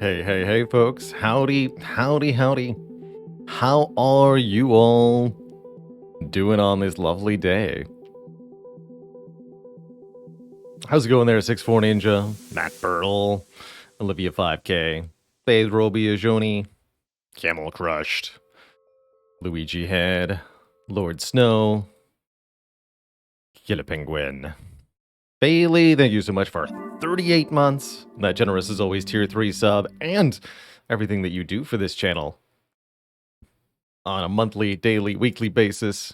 Hey, folks. Howdy. How are you all doing on this lovely day? How's it going there, 6'4 Ninja, Matt Burtle, Olivia 5K, Pedro Biagioni, Camel Crushed, Luigi Head, Lord Snow, Killer Penguin, Bailey, thank you so much for 38 months. That generous as always, tier 3 sub, and everything that you do for this channel on a monthly, daily, weekly basis.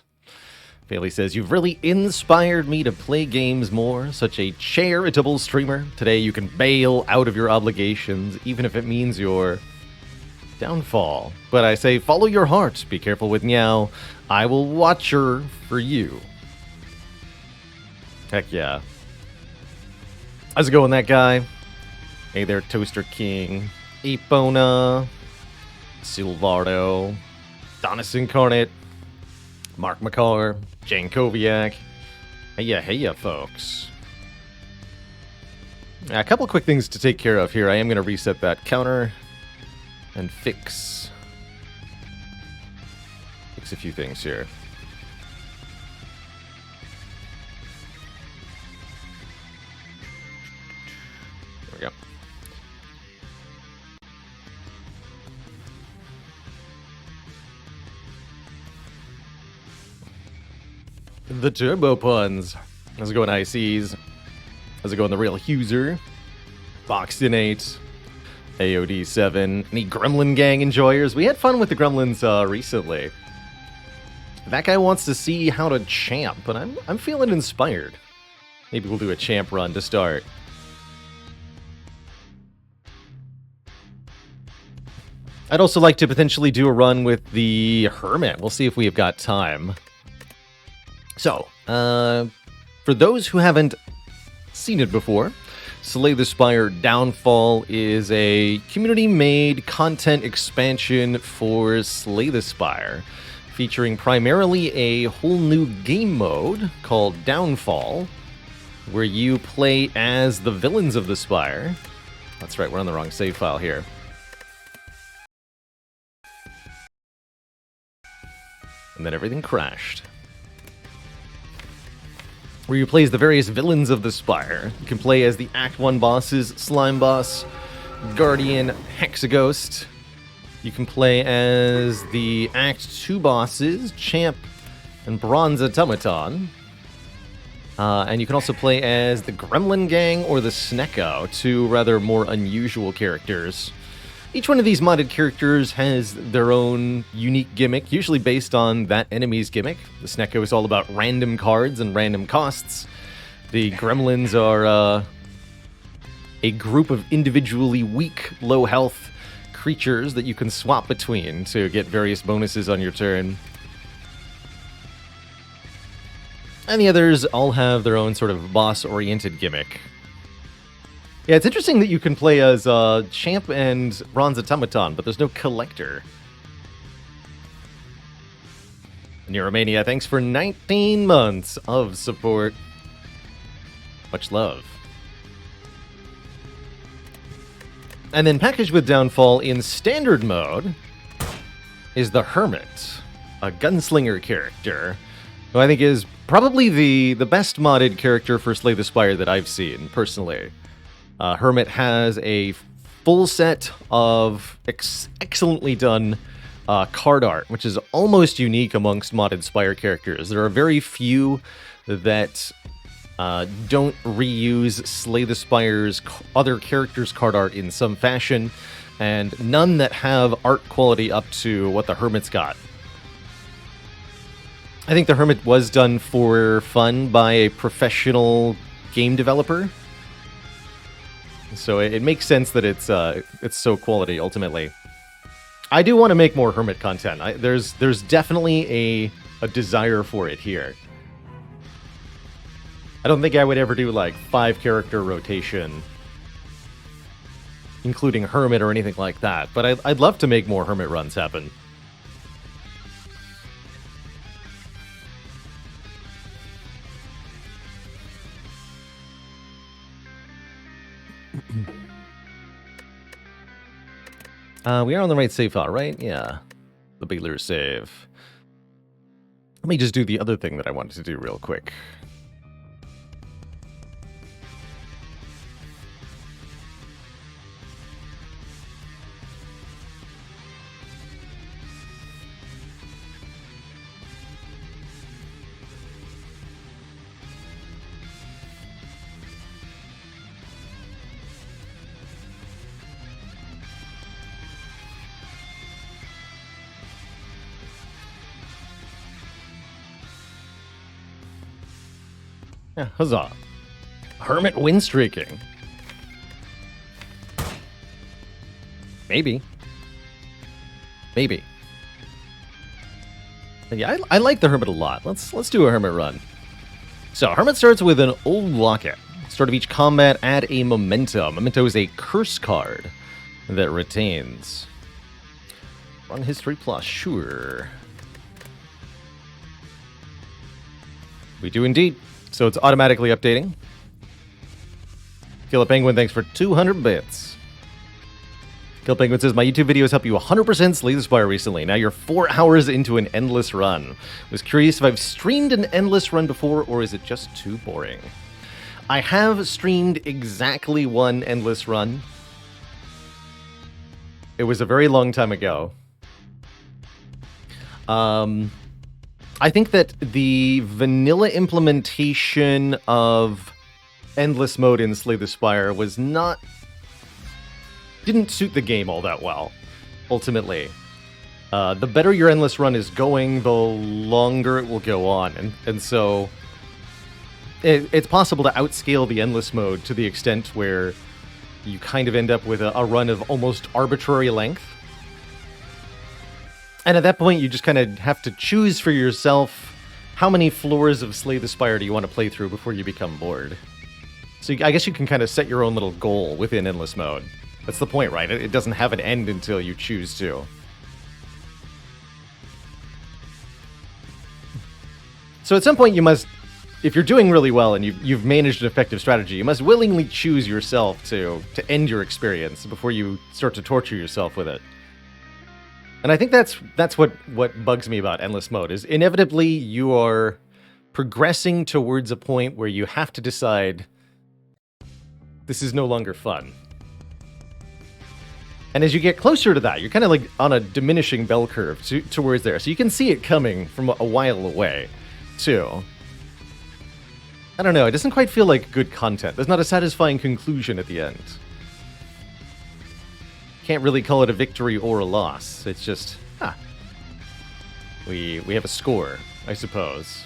Bailey says, you've really inspired me to play games more. Such a charitable streamer. Today you can bail out of your obligations, even if it means your downfall. But I say, follow your heart. Be careful with Meow. I will watch her for you. Heck yeah. How's it going, that guy? Hey there, Toaster King. Epona. Silvardo. Donis Incarnate. Mark McCarr. Jane Koviak. Heya, folks. A couple quick things to take care of here. I am going to reset that counter and fix a few things here. There we go. The Turbo Puns. How's it going, ICs? How's it going, the Real Huser? Boxed 8. AOD 7. Any Gremlin Gang enjoyers? We had fun with the Gremlins recently. That guy wants to see how to champ, and I'm feeling inspired. Maybe we'll do a champ run to start. I'd also like to potentially do a run with the Hermit. We'll see if we have got time. So, for those who haven't seen it before, Slay the Spire Downfall is a community-made content expansion for Slay the Spire, featuring primarily a whole new game mode called Downfall, where you play as the villains of the Spire. That's right, we're on the wrong save file here. And then everything crashed. Where you play as the various villains of the Spire. You can play as the Act 1 bosses, Slime Boss, Guardian, Hexaghost. You can play as the Act 2 bosses, Champ and Bronze Automaton. And you can also play as the Gremlin Gang or the Snecko, two rather more unusual characters. Each one of these modded characters has their own unique gimmick, usually based on that enemy's gimmick. The Snecko is all about random cards and random costs. The Gremlins are a group of individually weak, low health creatures that you can swap between to get various bonuses on your turn. And the others all have their own sort of boss-oriented gimmick. Yeah, it's interesting that you can play as Champ and Bronze Automaton, but there's no Collector. Neuromania, thanks for 19 months of support. Much love. And then packaged with Downfall in Standard Mode is the Hermit, a gunslinger character, who I think is probably the best modded character for Slay the Spire that I've seen, personally. Hermit has a full set of excellently done card art, which is almost unique amongst modded Spire characters. There are very few that don't reuse Slay the Spire's other characters' card art in some fashion, and none that have art quality up to what the Hermit's got. I think the Hermit was done for fun by a professional game developer. So it makes sense that it's so quality, ultimately. I do want to make more Hermit content. There's definitely a desire for it here. I don't think I would ever do, like, 5-character rotation, including Hermit or anything like that. But I'd love to make more Hermit runs happen. We are on the right save file, right? Yeah. The Baylor save. Let me just do the other thing that I wanted to do real quick. Yeah, huzzah. Hermit win streaking. Maybe. Maybe. But yeah, I like the Hermit a lot. Let's do a Hermit run. So, Hermit starts with an old locket. Start of each combat, add a memento. Memento is a curse card that retains. Run history plus, sure. We do indeed. So it's automatically updating. Kill a Penguin, thanks for 200 bits. Kill Penguin says, my YouTube videos help you 100% slay the Spire recently. Now you're 4 hours into an endless run. Was curious if I've streamed an endless run before, or is it just too boring? I have streamed exactly one endless run. It was a very long time ago. I think that the vanilla implementation of endless mode in Slay the Spire was didn't suit the game all that well, ultimately. The better your endless run is going, the longer it will go on. And so it's possible to outscale the endless mode to the extent where you kind of end up with a run of almost arbitrary length. And at that point, you just kind of have to choose for yourself how many floors of Slay the Spire do you want to play through before you become bored. So I guess you can kind of set your own little goal within endless mode. That's the point, right? It doesn't have an end until you choose to. So at some point you must, if you're doing really well and you've managed an effective strategy, you must willingly choose yourself to end your experience before you start to torture yourself with it. And I think that's what bugs me about endless mode, is inevitably you are progressing towards a point where you have to decide this is no longer fun. And as you get closer to that, you're kind of like on a diminishing bell curve towards there. So you can see it coming from a while away, too. I don't know, it doesn't quite feel like good content. There's not a satisfying conclusion at the end. Can't really call it a victory or a loss. It's just, we have a score, I suppose.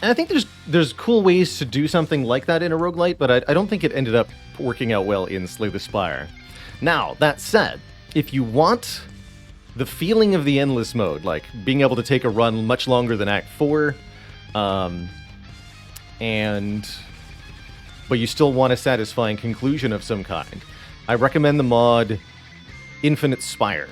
And I think there's cool ways to do something like that in a roguelite, but I don't think it ended up working out well in Slay the Spire. Now, that said, if you want the feeling of the endless mode, like being able to take a run much longer than Act 4, but you still want a satisfying conclusion of some kind, I recommend the mod Infinite Spire,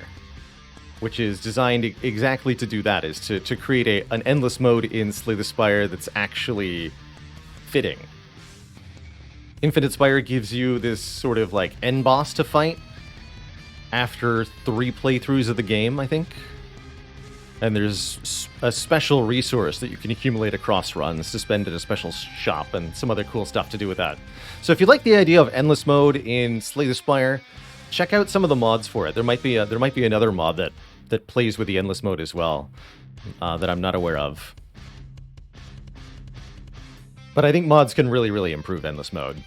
which is designed exactly to do that, is to create an endless mode in Slay the Spire that's actually fitting. Infinite Spire gives you this sort of like end boss to fight after 3 playthroughs of the game, I think. And there's a special resource that you can accumulate across runs to spend at a special shop and some other cool stuff to do with that. So if you like the idea of endless mode in Slay the Spire, check out some of the mods for it. There might be another mod that plays with the endless mode as well, that I'm not aware of. But I think mods can really, really improve endless mode.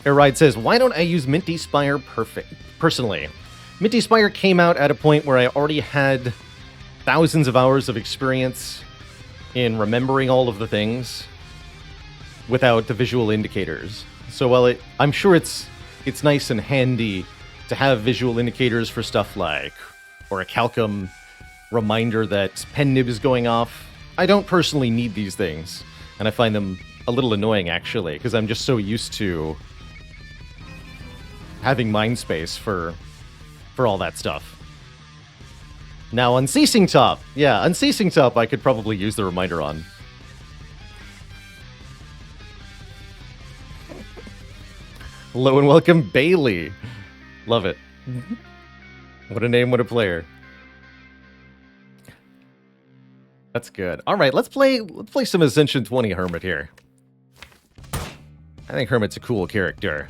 Airride says, why don't I use Minty Spire personally? Minty Spire came out at a point where I already had thousands of hours of experience in remembering all of the things without the visual indicators. So while I'm sure it's nice and handy to have visual indicators for stuff like, or a Calcum reminder that pen nib is going off, I don't personally need these things. And I find them a little annoying, actually, because I'm just so used to having mind space for all that stuff. Now, Unceasing Top. Yeah, Unceasing Top I could probably use the reminder on. Hello and welcome, Bailey. Love it. What a name, what a player. That's good. All right, let's play some Ascension 20 Hermit here. I think Hermit's a cool character.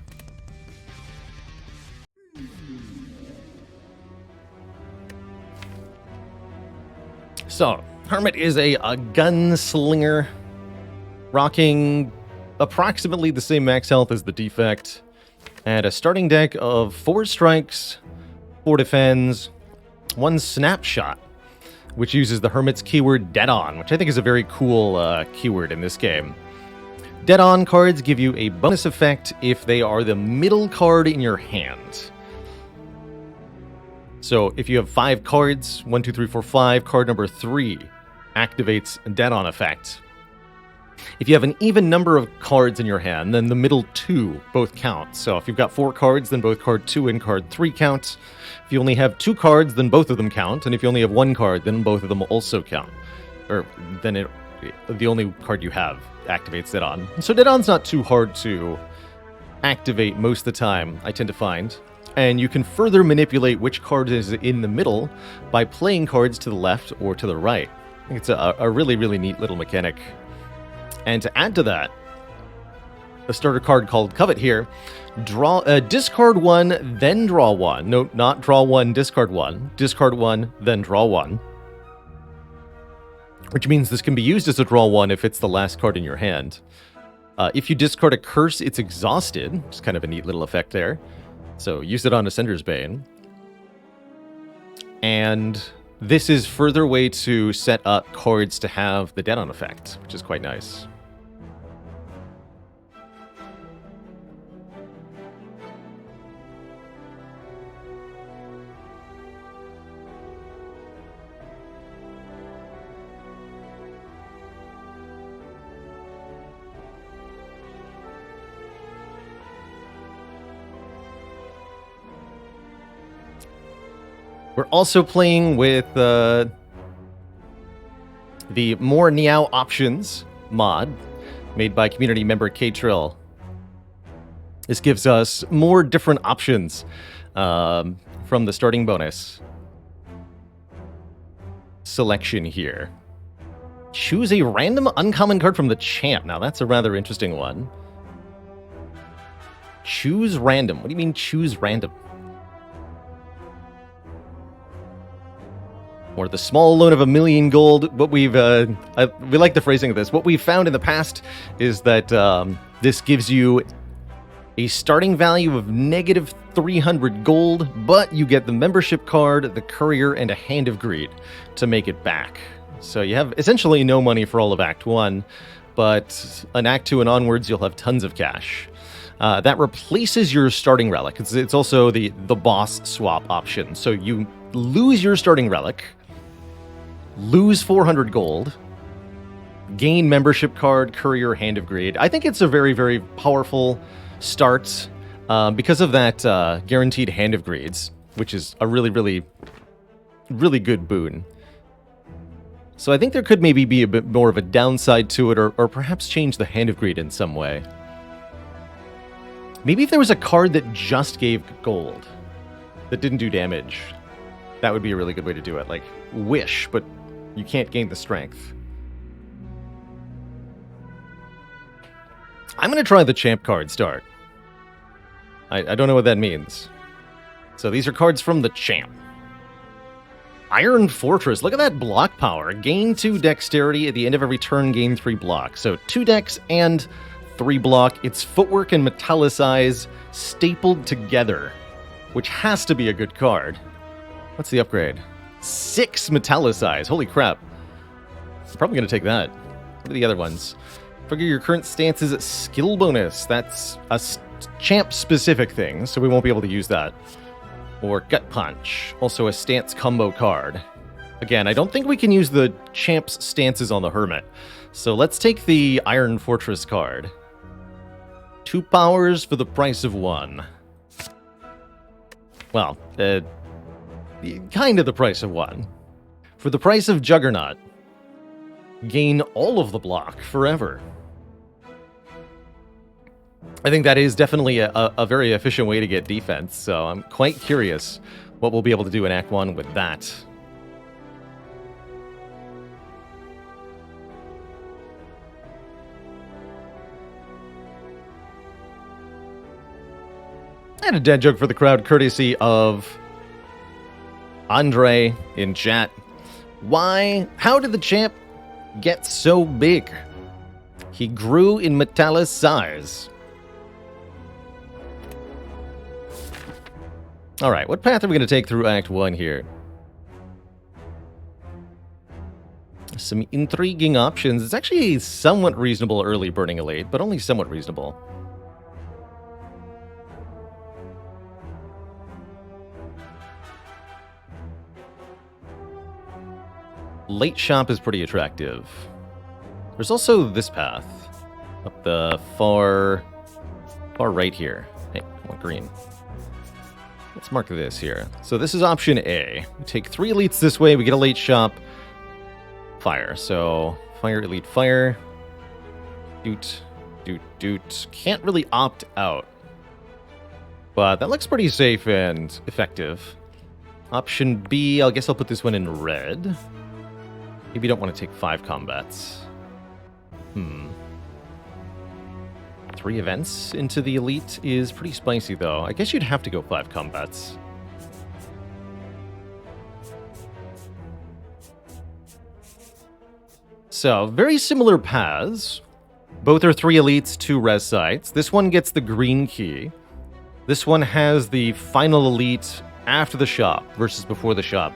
So, Hermit is a gunslinger, rocking approximately the same max health as the Defect, and a starting deck of 4 strikes, 4 defends, 1 snapshot, which uses the Hermit's keyword Dead On, which I think is a very cool keyword in this game. Dead On cards give you a bonus effect if they are the middle card in your hand. So if you have 5 cards, 1, 2, 3, 4, 5, card number 3 activates Dead On effect. If you have an even number of cards in your hand, then the middle 2 both count. So if you've got 4 cards, then both card 2 and card 3 count. If you only have 2 cards, then both of them count. And if you only have 1 card, then both of them also count. Or then the only card you have activates Dead On. So Dead On's not too hard to activate most of the time, I tend to find. And you can further manipulate which card is in the middle by playing cards to the left or to the right. I think it's a really, really neat little mechanic. And to add to that, a starter card called Covet here, discard 1, then draw 1. No, not draw 1, discard 1. Discard 1, then draw 1. Which means this can be used as a draw 1 if it's the last card in your hand. If you discard a curse, it's exhausted. Which is kind of a neat little effect there. So use it on Ascender's Bane. And this is further way to set up cards to have the Dead On effect, which is quite nice. We're also playing with the More Niao Options mod made by community member K-Trill. This gives us more different options from the starting bonus selection here. Choose a random uncommon card from the champ. Now that's a rather interesting one. Choose random. What do you mean choose random? Or the small loan of 1,000,000 gold. What we like the phrasing of this. What we've found in the past is that this gives you a starting value of negative 300 gold, but you get the membership card, the courier, and a Hand of Greed to make it back. So you have essentially no money for all of Act 1, but in Act 2 and onwards, you'll have tons of cash. That replaces your starting relic. It's also the boss swap option. So you lose your starting relic, lose 400 gold, gain membership card, courier, Hand of Greed. I think it's a very, very powerful start because of that guaranteed Hand of Greeds, which is a really, really, really good boon. So I think there could maybe be a bit more of a downside to it, or perhaps change the Hand of Greed in some way. Maybe if there was a card that just gave gold, that didn't do damage, that would be a really good way to do it. Like Wish, but you can't gain the strength. I'm going to try the champ card start. I don't know what that means. So these are cards from the champ. Iron Fortress. Look at that block power. Gain 2 dexterity at the end of every turn, gain 3 block. So 2 dex and 3 block. It's footwork and metallicize stapled together, which has to be a good card. What's the upgrade? 6 metallicize. Holy crap. I'm probably going to take that. What are the other ones? Figure your current stance's skill bonus. That's a champ-specific thing, so we won't be able to use that. Or Gut Punch. Also a stance combo card. Again, I don't think we can use the champ's stances on the Hermit. So let's take the Iron Fortress card. 2 powers for the price of 1. Well, kind of the price of 1. For the price of Juggernaut, gain all of the block forever. I think that is definitely a very efficient way to get defense, so I'm quite curious what we'll be able to do in Act 1 with that. And a dead joke for the crowd, courtesy of Andre in chat. How did the champ get so big? He grew in Metallis size. Alright, what path are we going to take through Act 1 here? Some intriguing options. It's actually a somewhat reasonable early Burning Elite, but only somewhat reasonable. Late shop is pretty attractive. There's also this path up the far right here. Hey, I want green. Let's mark this here. So this is option A. We take 3 elites this way. We get a late shop. Fire. So fire, elite, fire. Doot, doot, doot. Can't really opt out. But that looks pretty safe and effective. Option B, I guess I'll put this one in red. Maybe you don't want to take 5 combats. 3 events into the elite is pretty spicy, though. I guess you'd have to go 5 combats. So, very similar paths. Both are 3 elites, 2 res sites. This one gets the green key. This one has the final elite after the shop versus before the shop.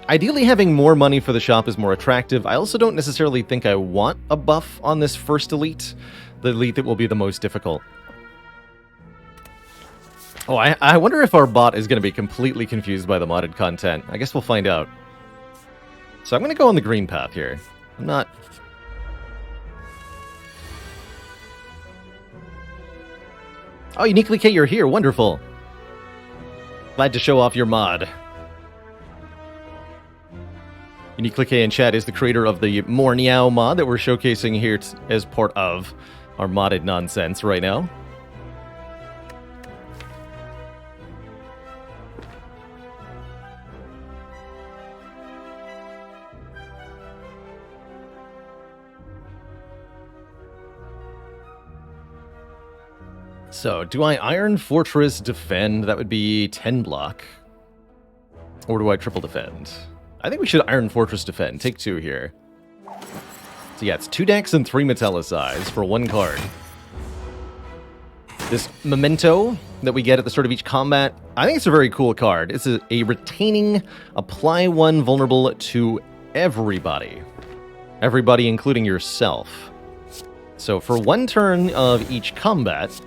Ideally, having more money for the shop is more attractive. I also don't necessarily think I want a buff on this first elite, the elite that will be the most difficult. Oh, I wonder if our bot is going to be completely confused by the modded content. I guess we'll find out. So I'm going to go on the green path here. I'm not... Oh, Uniquely K, you're here. Wonderful. Glad to show off your mod. Uniquely K in chat is the creator of the More Meow mod that we're showcasing here as part of our modded nonsense right now. So, do I Iron Fortress defend? That would be 10 block. Or do I triple defend? I think we should Iron Fortress defend. Take 2 here. So yeah, it's 2 decks and 3 Metallicize for 1 card. This memento that we get at the start of each combat, I think it's a very cool card. It's a retaining, apply 1 vulnerable to everybody. Everybody, including yourself. So for 1 turn of each combat,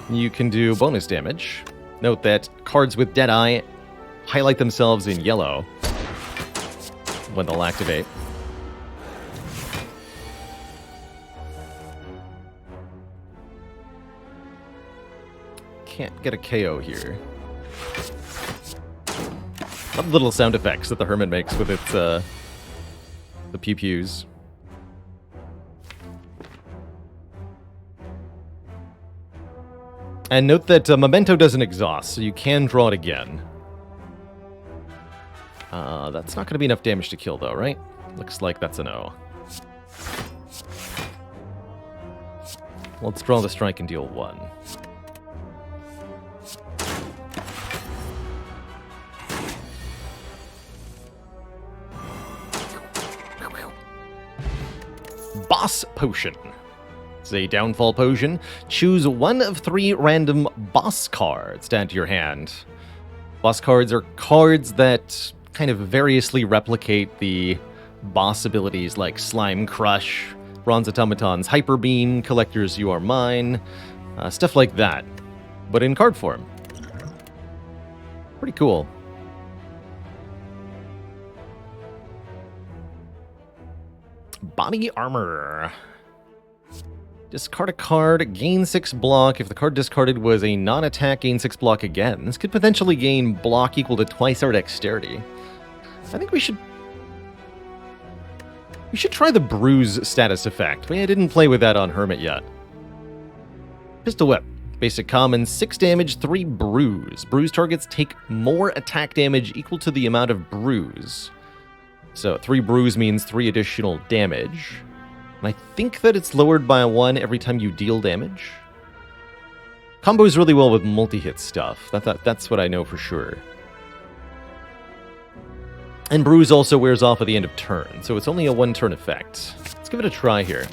you can do bonus damage. Note that cards with Deadeye highlight themselves in yellow when they'll activate. Can't get a KO here. Love the little sound effects that the Hermit makes with its the pew-pews. And note that Memento doesn't exhaust, so you can draw it again. That's not going to be enough damage to kill, though, right? Looks like that's a no. Let's draw the strike and deal 1. Boss Potion. It's a downfall potion. Choose 1 of 3 random boss cards to add to your hand. Boss cards are cards that kind of variously replicate the boss abilities like Slime Crush, Bronze Automaton's Hyper Beam, Collector's You Are Mine, stuff like that, but in card form. Pretty cool. Body Armor. Discard a card, gain 6 block. If the card discarded was a non-attack, gain 6 block again. This could potentially gain block equal to twice our dexterity. I think we should... We should try the Bruise status effect. I didn't play with that on Hermit yet. Pistol Whip. Basic common, 6 damage, 3 bruise. Bruise targets take more attack damage equal to the amount of bruise. So 3 bruise means 3 additional damage. And I think that it's lowered by 1 every time you deal damage. Combos really well with multi-hit stuff. That's what I know for sure. And bruise also wears off at the end of turn, so it's only a 1-turn effect. Let's give it a try here.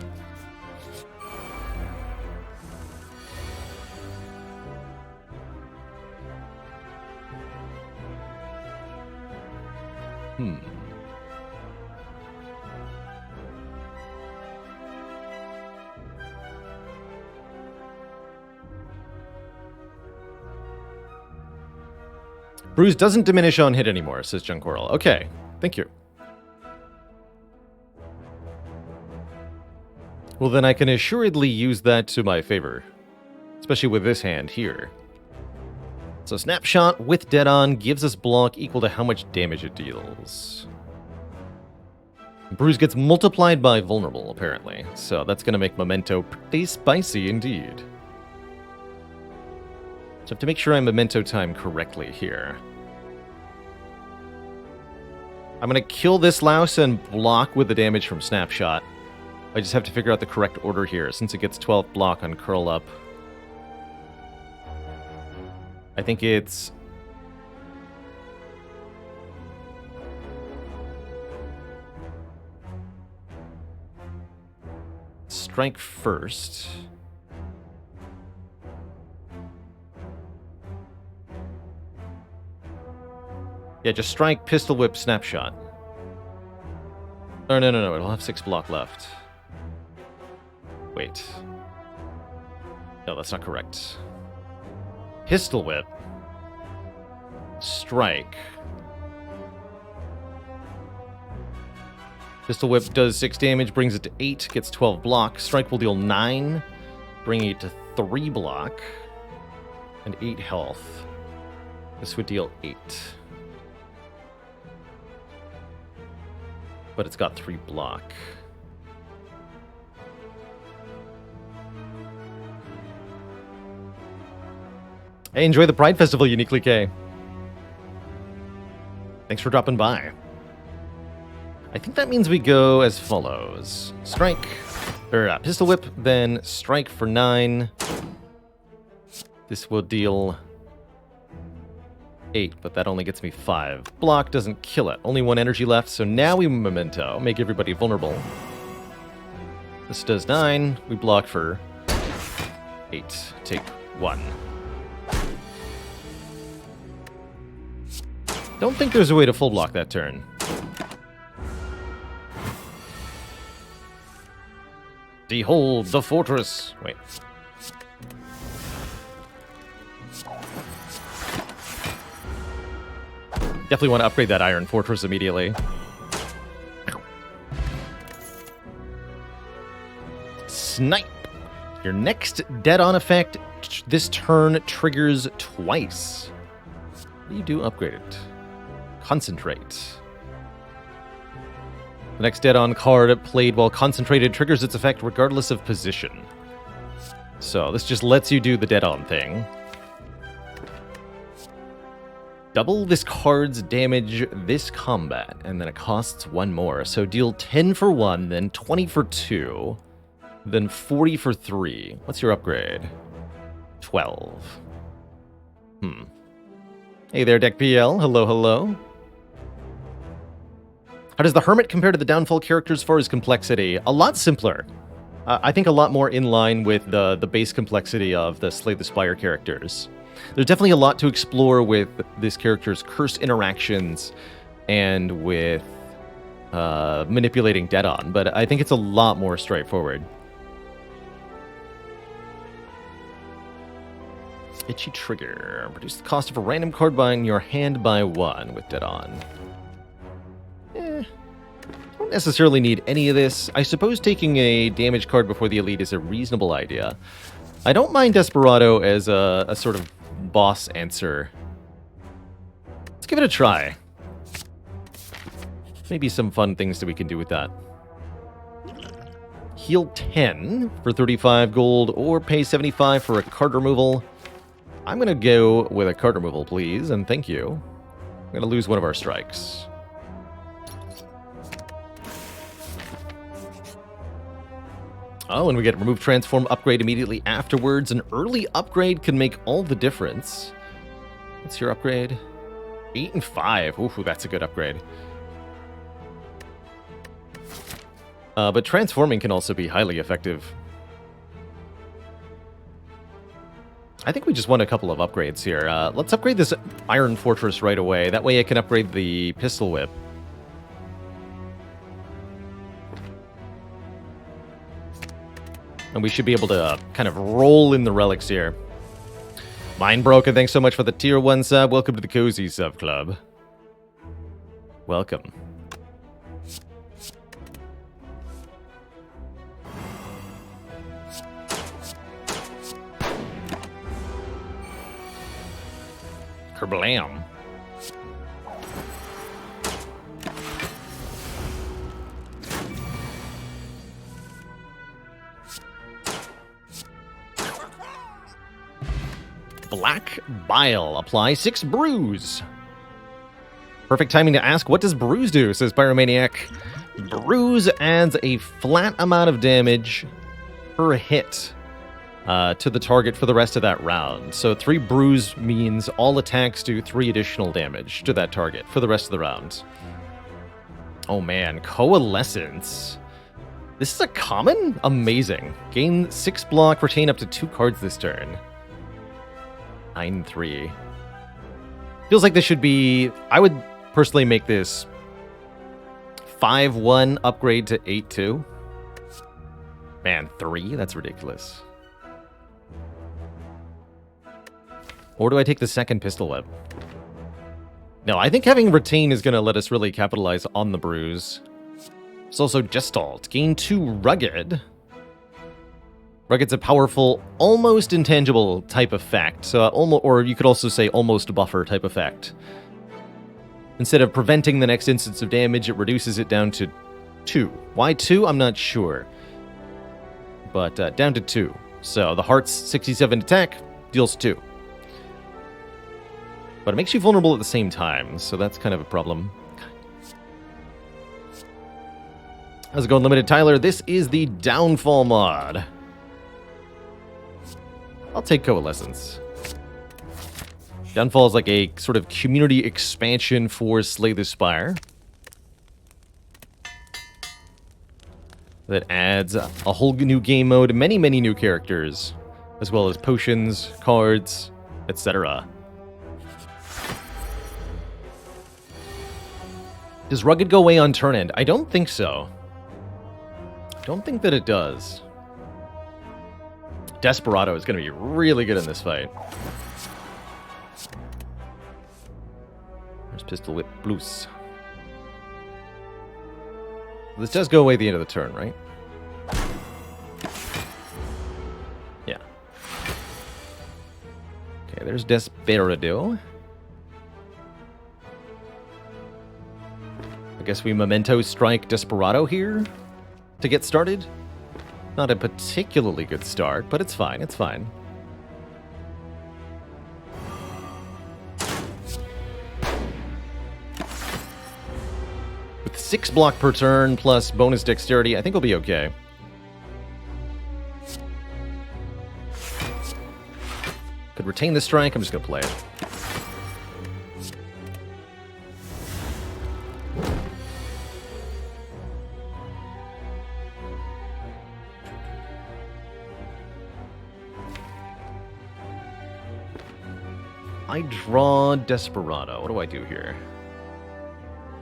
Bruise doesn't diminish on hit anymore, says Juncoral. Okay, thank you. Well, then I can assuredly use that to my favor. Especially with this hand here. So Snapshot with Dead On gives us block equal to how much damage it deals. Bruise gets multiplied by Vulnerable, apparently. So that's going to make Memento pretty spicy indeed. So I have to make sure I Memento time correctly here. I'm going to kill this louse and block with the damage from Snapshot. I just have to figure out the correct order here, since it gets 12 block on Curl Up. I think it's... Strike first. Yeah, just strike, pistol whip, snapshot. Oh, no, it'll have 6 block left. Wait. No, that's not correct. Pistol whip. Strike. Pistol whip does 6 damage, brings it to 8, gets 12 block. Strike will deal 9, bringing it to 3 block. And 8 health. This would deal 8. But it's got 3 block. Hey, enjoy the Pride Festival, Uniquely K. Thanks for dropping by. I think that means we go as follows. Strike, or pistol whip, then strike for 9. This will deal 8, but that only gets me 5. Block doesn't kill it. Only 1 energy left, so now we Memento. Make everybody vulnerable. This does 9. We block for 8. Take 1. Don't think there's a way to full block that turn. Behold the fortress. Wait. Definitely want to upgrade that Iron Fortress immediately. Snipe. Your next dead-on effect this turn triggers twice. What do you do? Upgrade it. Concentrate. The next dead-on card played while concentrated triggers its effect regardless of position. So this just lets you do the dead-on thing. Double this card's damage this combat, and then it costs 1 more. So deal 10 for 1, then 20 for 2, then 40 for 3. What's your upgrade? 12. Hey there, Deck PL. Hello, hello. How does the Hermit compare to the Downfall characters as far as complexity? A lot simpler. I think a lot more in line with the base complexity of the Slay the Spire characters. There's definitely a lot to explore with this character's cursed interactions and with manipulating Dead-On, but I think it's a lot more straightforward. Itchy Trigger. Reduce the cost of a random card in your hand by 1 with Dead-On. Don't necessarily need any of this. I suppose taking a damage card before the elite is a reasonable idea. I don't mind Desperado as a sort of boss answer. Let's give it a try. Maybe some fun things that we can do with that. heal 10 for 35 gold or pay 75 for a card removal. I'm going to go with a card removal, please, and thank you. I'm going to lose one of our strikes. Oh, and we get remove transform upgrade immediately afterwards. An early upgrade can make all the difference. What's your upgrade? 8 and 5. Ooh, that's a good upgrade. But transforming can also be highly effective. I think we just want a couple of upgrades here. Let's upgrade this Iron Fortress right away. That way I can upgrade the Pistol Whip. And we should be able to kind of roll in the relics here. Mind Broken, thanks so much for the tier 1 sub. Welcome to the Cozy Sub Club. Welcome. Kerblam. Black Bile. Apply 6 bruise. Perfect timing to ask, what does bruise do, says Pyromaniac. Bruise adds a flat amount of damage per hit to the target for the rest of that round. So 3 bruise means all attacks do 3 additional damage to that target for the rest of the round. Oh man, Coalescence. This is a common? Amazing. Gain 6 block, retain up to 2 cards this turn. 9-3. Feels like this should be... I would personally make this 5-1 upgrade to 8-2. Man, 3? That's ridiculous. Or do I take the second Pistol Whip? No, I think having Retain is going to let us really capitalize on the bruise. It's also Gestalt. Gain 2 Rugged. Rugged's a powerful, almost intangible type effect. So, or you could also say almost buffer type effect. Instead of preventing the next instance of damage, it reduces it down to 2. Why 2? I'm not sure. But down to 2. So the Heart's 67 attack deals 2. But it makes you vulnerable at the same time, so that's kind of a problem. How's it going, Limited Tyler? This is the Downfall mod. I'll take Coalescence. Downfall is like a sort of community expansion for Slay the Spire that adds a whole new game mode, many new characters, as well as potions, cards, etc. Does Rugged go away on turn end? I don't think so. I don't think that it does. Desperado is going to be really good in this fight. There's Pistol Whip Blues. This does go away at the end of the turn, right? Yeah. Okay, there's Desperado. I guess we Memento Strike Desperado here to get started. Not a particularly good start, but it's fine, it's fine. With 6 block per turn plus bonus dexterity, I think we'll be okay. Could retain the strike, I'm just gonna play it. I draw Desperado. What do I do here?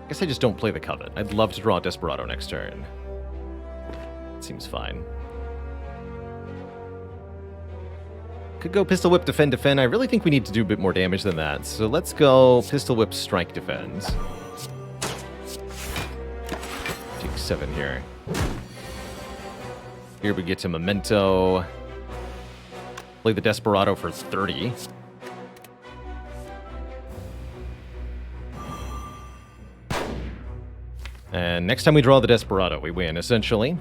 I guess I just don't play the Covet. I'd love to draw Desperado next turn. Seems fine. Could go Pistol Whip, Defend, Defend. I really think we need to do a bit more damage than that. So let's go Pistol Whip, Strike, Defend. Take 7 here. Here we get to Memento. Play the Desperado for 30. And next time we draw the Desperado, we win, essentially.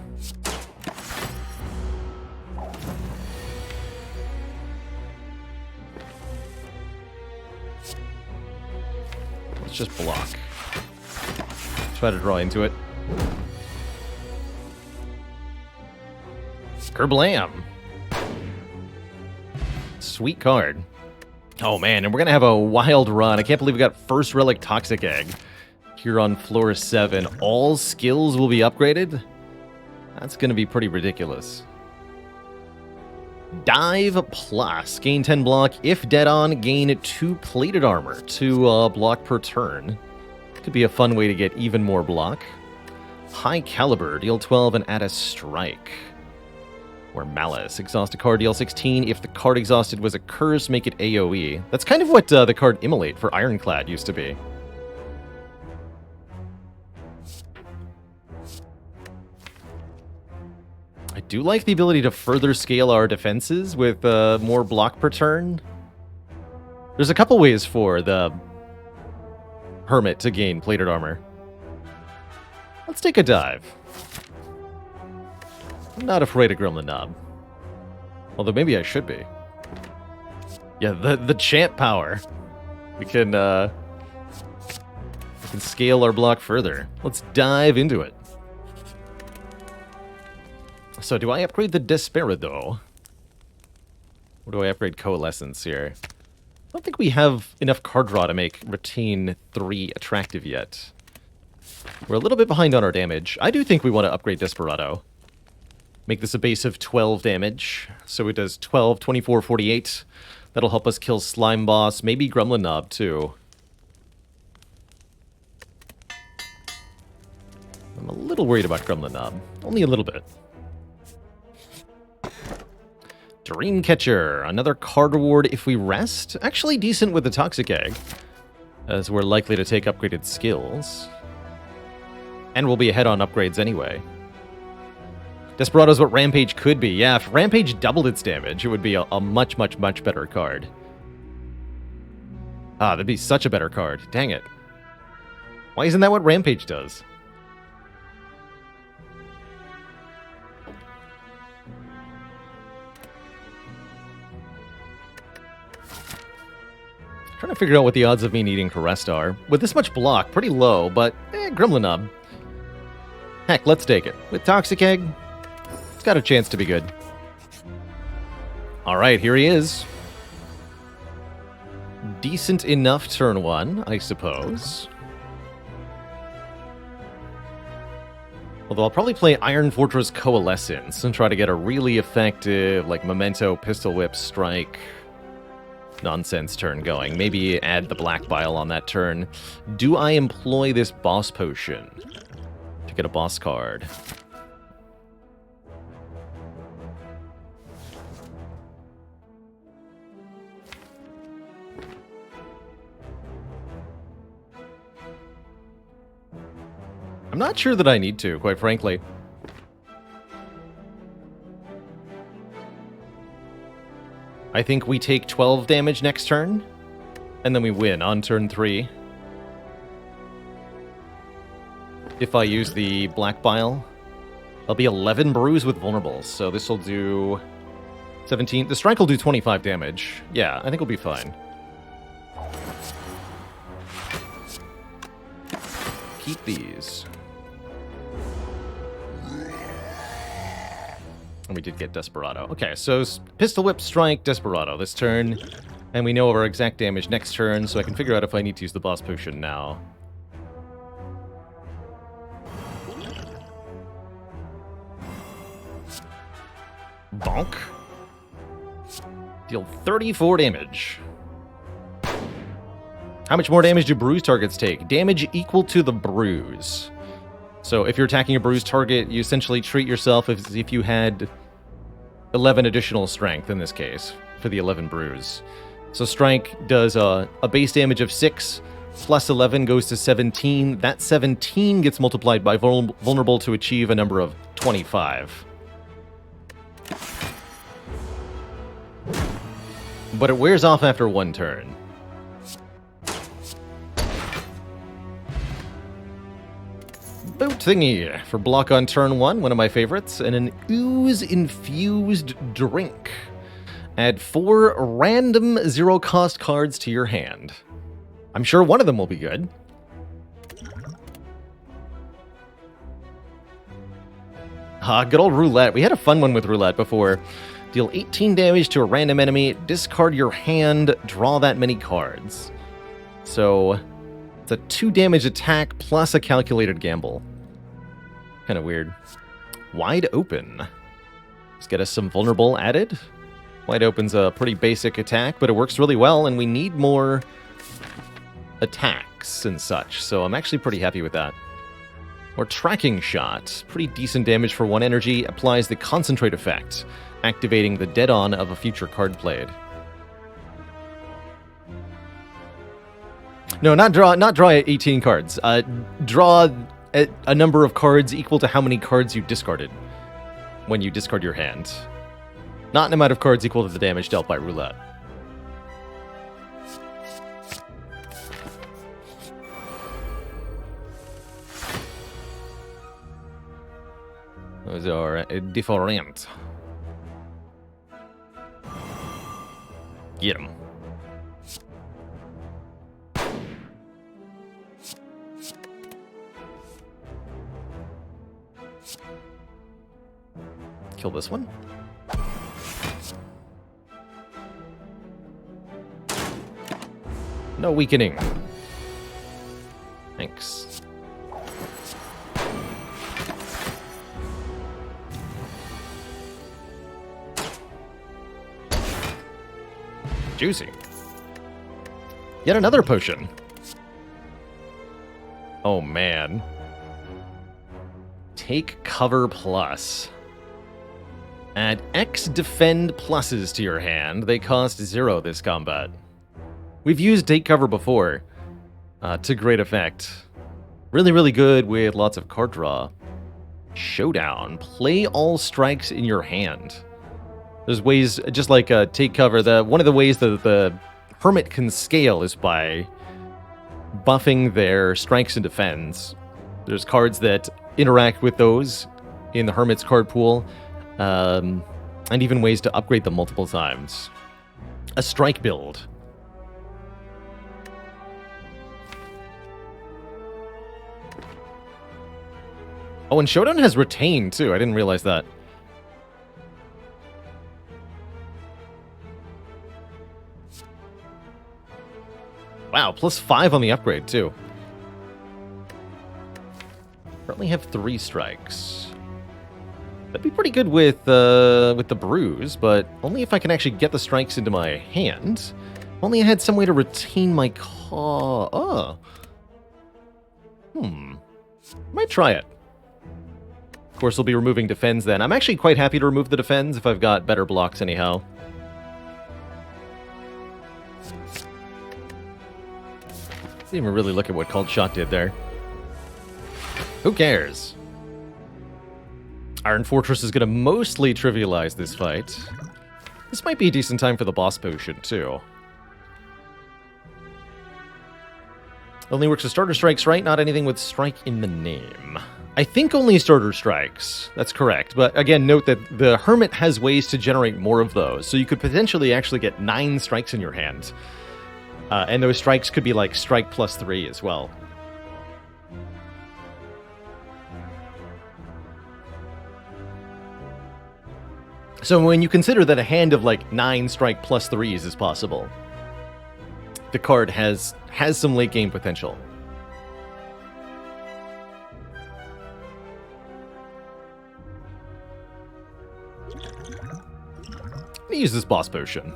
Let's just block. Try to draw into it. Kerblam! Sweet card. Oh man, and we're gonna have a wild run. I can't believe we got first relic Toxic Egg here on floor 7. All skills will be upgraded? That's gonna be pretty ridiculous. Dive Plus. Gain 10 block. If dead on, gain 2 plated armor. 2 block per turn. Could be a fun way to get even more block. High Caliber. Deal 12 and add a strike. Or Malice. Exhaust a card, deal 16. If the card exhausted was a curse, make it AoE. That's kind of what the card Immolate for Ironclad used to be. I do like the ability to further scale our defenses with more block per turn. There's a couple ways for the Hermit to gain plated armor. Let's take a dive. I'm not afraid of Gremlin Knob. Although maybe I should be. Yeah, the champ power. We can scale our block further. Let's dive into it. So do I upgrade the Desperado? Or do I upgrade Coalescence here? I don't think we have enough card draw to make Retain 3 attractive yet. We're a little bit behind on our damage. I do think we want to upgrade Desperado. Make this a base of 12 damage. So it does 12, 24, 48. That'll help us kill Slime Boss, maybe Gremlin Knob too. I'm a little worried about Gremlin Knob. Only a little bit. Dreamcatcher. Another card reward if we rest. Actually decent with the Toxic Egg, as we're likely to take upgraded skills. And we'll be ahead on upgrades anyway. Desperado's what Rampage could be. Yeah, if Rampage doubled its damage, it would be a much, much, much better card. Ah, that'd be such a better card. Dang it. Why isn't that what Rampage does? Trying to figure out what the odds of me needing Caressed are. With this much block, pretty low, but Gremlin Knob. Heck, let's take it. With Toxic Egg, it's got a chance to be good. Alright, here he is. Decent enough turn 1, I suppose. Although I'll probably play Iron Fortress Coalescence and try to get a really effective, like, Memento, Pistol Whip, Strike, nonsense turn going. Maybe add the Black Bile on that turn. Do I employ this Boss Potion to get a boss card? I'm not sure that I need to, quite frankly. I think we take 12 damage next turn, and then we win on turn 3. If I use the Black Bile, I'll be 11 bruise with vulnerables, so this will do 17. The strike will do 25 damage. Yeah, I think we'll be fine. Keep these. And we did get Desperado. Okay, so Pistol Whip, Strike, Desperado this turn. And we know our exact damage next turn, so I can figure out if I need to use the Boss Potion now. Bonk. Deal 34 damage. How much more damage do bruise targets take? Damage equal to the bruise. So if you're attacking a bruised target, you essentially treat yourself as if you had 11 additional strength in this case, for the 11 bruise. So strike does a base damage of 6, plus 11 goes to 17. That 17 gets multiplied by vulnerable to achieve a number of 25. But it wears off after 1 turn. Boot thingy for block on turn 1, one of my favorites, and an ooze-infused drink. Add 4 random zero-cost cards to your hand. I'm sure one of them will be good. Good old roulette. We had a fun one with roulette before. Deal 18 damage to a random enemy, discard your hand, draw that many cards. So, it's a 2 damage attack plus a calculated gamble. Kind of weird. Wide Open. Let's get us some vulnerable added. Wide Open's a pretty basic attack, but it works really well, and we need more attacks and such, so I'm actually pretty happy with that. Or Tracking Shot. Pretty decent damage for 1 energy. Applies the Concentrate effect, activating the dead-on of a future card played. No, not draw 18 cards. Draw a number of cards equal to how many cards you discarded when you discard your hand. Not an amount of cards equal to the damage dealt by roulette. Those are different. Get 'em. Kill this one. No weakening. Thanks. Juicy. Yet another potion. Oh man. Take cover plus. Add X defend pluses to your hand. They cost 0 this combat. We've used take cover before to great effect. Really, really good with lots of card draw. Showdown. Play all strikes in your hand. There's ways, just like take cover, one of the ways that the Hermit can scale is by buffing their strikes and defends. There's cards that interact with those in the Hermit's card pool, and even ways to upgrade them multiple times. A strike build. Oh, and Showdown has Retain, too. I didn't realize that. Wow, +5 on the upgrade, too. Currently have 3 strikes. That'd be pretty good with the Bruise, but only if I can actually get the strikes into my hand. If only I had some way to retain my call. Might try it. Of course, we'll be removing defends then. I'm actually quite happy to remove the defends if I've got better blocks anyhow. Didn't even really look at what Cult Shot did there. Who cares? Iron Fortress is going to mostly trivialize this fight. This might be a decent time for the boss potion, too. Only works with starter strikes, right? Not anything with strike in the name. I think only starter strikes. That's correct. But again, note that the Hermit has ways to generate more of those. So you could potentially actually get 9 strikes in your hand. And those strikes could be like strike +3 as well. So when you consider that a hand of like 9 strike +3s is possible, the card has some late game potential. Let me use this boss potion.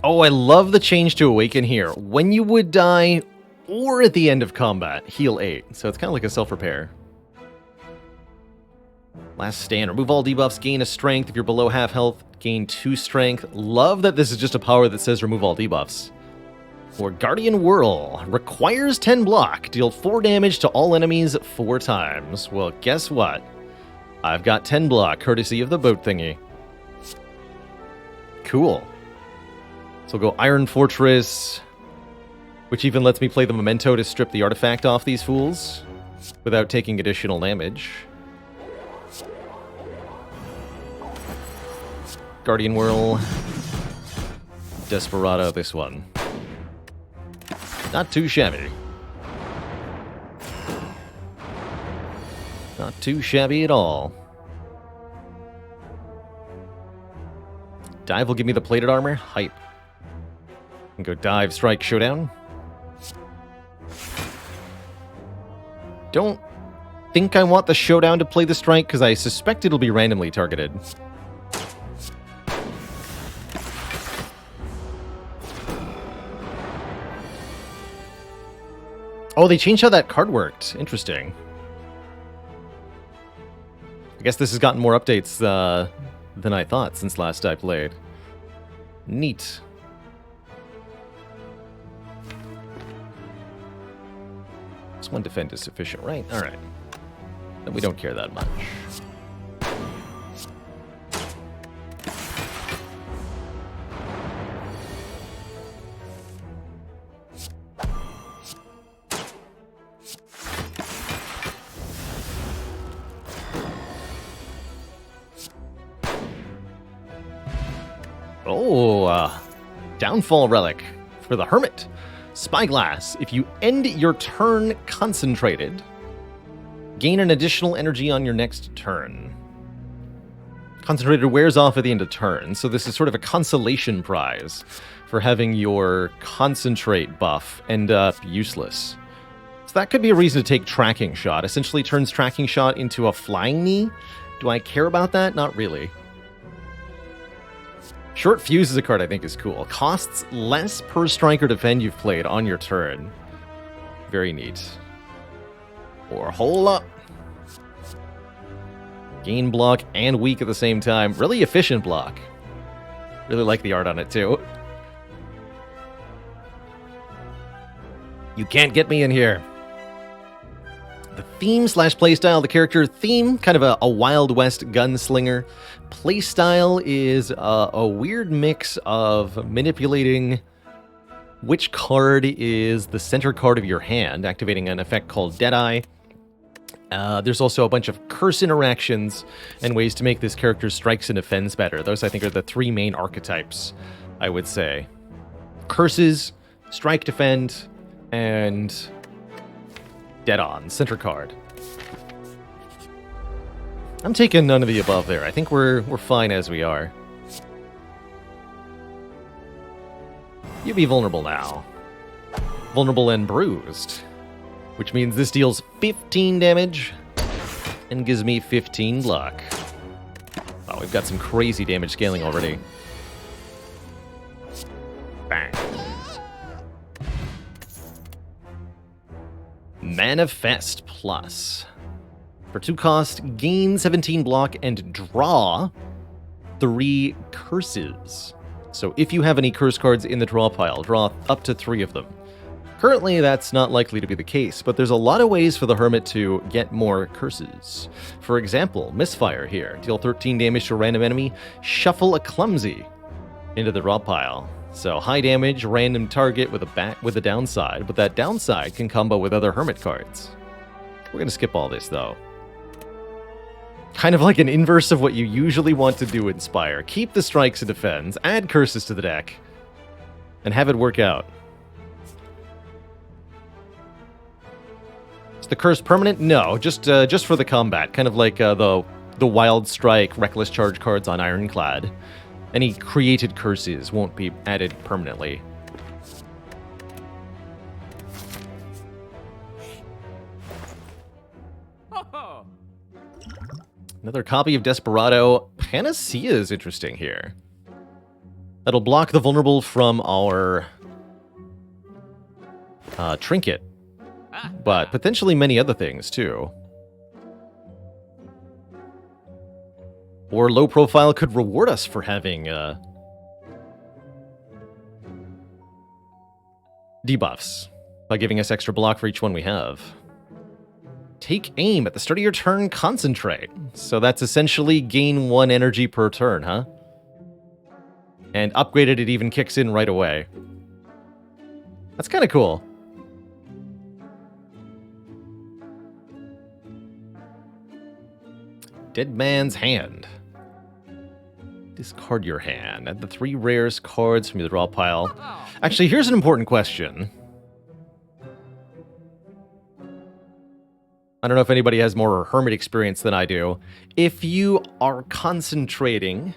Oh, I love the change to Awaken here. When you would die, or at the end of combat, heal 8. So it's kind of like a self-repair. Last stand. Remove all debuffs, gain a strength. If you're below half health, gain 2 strength. Love that this is just a power that says remove all debuffs. Or Guardian Whirl. Requires 10 block. Deal 4 damage to all enemies 4 times. Well, guess what? I've got 10 block, courtesy of the boat thingy. Cool. So we'll go Iron Fortress, which even lets me play the Memento to strip the artifact off these fools without taking additional damage. Guardian Whirl. Desperado, this one. Not too shabby. Not too shabby at all. Dive will give me the plated armor. Hype. And go dive, strike, showdown. Don't think I want the showdown to play the strike, because I suspect it'll be randomly targeted. Oh, they changed how that card worked. Interesting. I guess this has gotten more updates than I thought since last I played. Neat. This one defend is sufficient, right? Alright. Then we don't care that much. Oh, Downfall Relic for the Hermit. Spyglass. If you end your turn concentrated, gain an additional energy on your next turn. Concentrated wears off at the end of turn, so this is sort of a consolation prize for having your concentrate buff end up useless. So that could be a reason to take Tracking Shot. Essentially turns Tracking Shot into a Flying Knee. Do I care about that? Not really. Short Fuse is a card I think is cool. Costs less per strike or defend you've played on your turn. Very neat. Or Hole Up. Gain block and weak at the same time. Really efficient block. Really like the art on it too. You can't get me in here. The theme / playstyle, the character theme, kind of a Wild West gunslinger. Playstyle is a weird mix of manipulating which card is the center card of your hand, activating an effect called Deadeye. There's also a bunch of curse interactions and ways to make this character's strikes and defends better. Those, I think, are the three main archetypes, I would say. Curses, strike, defend, and dead on, center card. I'm taking none of the above there. I think we're fine as we are. You be vulnerable now. Vulnerable and bruised. Which means this deals 15 damage and gives me 15 luck. Oh, we've got some crazy damage scaling already. Bang. Manifest Plus. For 2 cost, gain 17 block and draw 3 curses. So if you have any curse cards in the draw pile, draw up to 3 of them. Currently, that's not likely to be the case, but there's a lot of ways for the Hermit to get more curses. For example, Misfire here. Deal 13 damage to a random enemy, shuffle a Clumsy into the draw pile. So high damage, random target with a downside, but that downside can combo with other Hermit cards. We're going to skip all this, though. Kind of like an inverse of what you usually want to do in Spire. Keep the strikes and defends, add curses to the deck, and have it work out. Is the curse permanent? No, just for the combat. Kind of like the Wild Strike, Reckless Charge cards on Ironclad. Any created curses won't be added permanently. Another copy of Desperado. Panacea is interesting here. That'll block the vulnerable from our trinket, but potentially many other things too. Or low profile could reward us for having debuffs by giving us extra block for each one we have. Take aim at the start of your turn, concentrate. So that's essentially gain 1 energy per turn, huh? And upgraded, it even kicks in right away. That's kind of cool. Dead Man's Hand. Discard your hand. Add the 3 rarest cards from your draw pile. Actually, here's an important question. I don't know if anybody has more Hermit experience than I do. If you are concentrating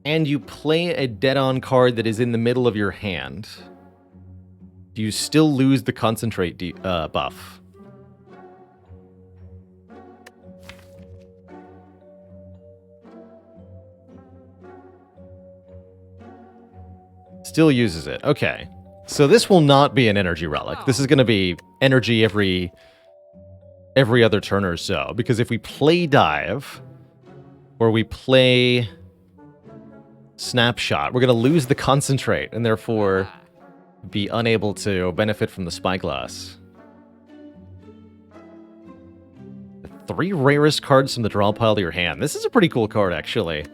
and you play a dead-on card that is in the middle of your hand, do you still lose the concentrate buff? Still uses it. Okay. So this will not be an energy relic. This is going to be energy every other turn or so. Because if we play dive, or we play snapshot, we're going to lose the concentrate, and therefore be unable to benefit from the spyglass. The 3 rarest cards from the draw pile to your hand. This is a pretty cool card, actually.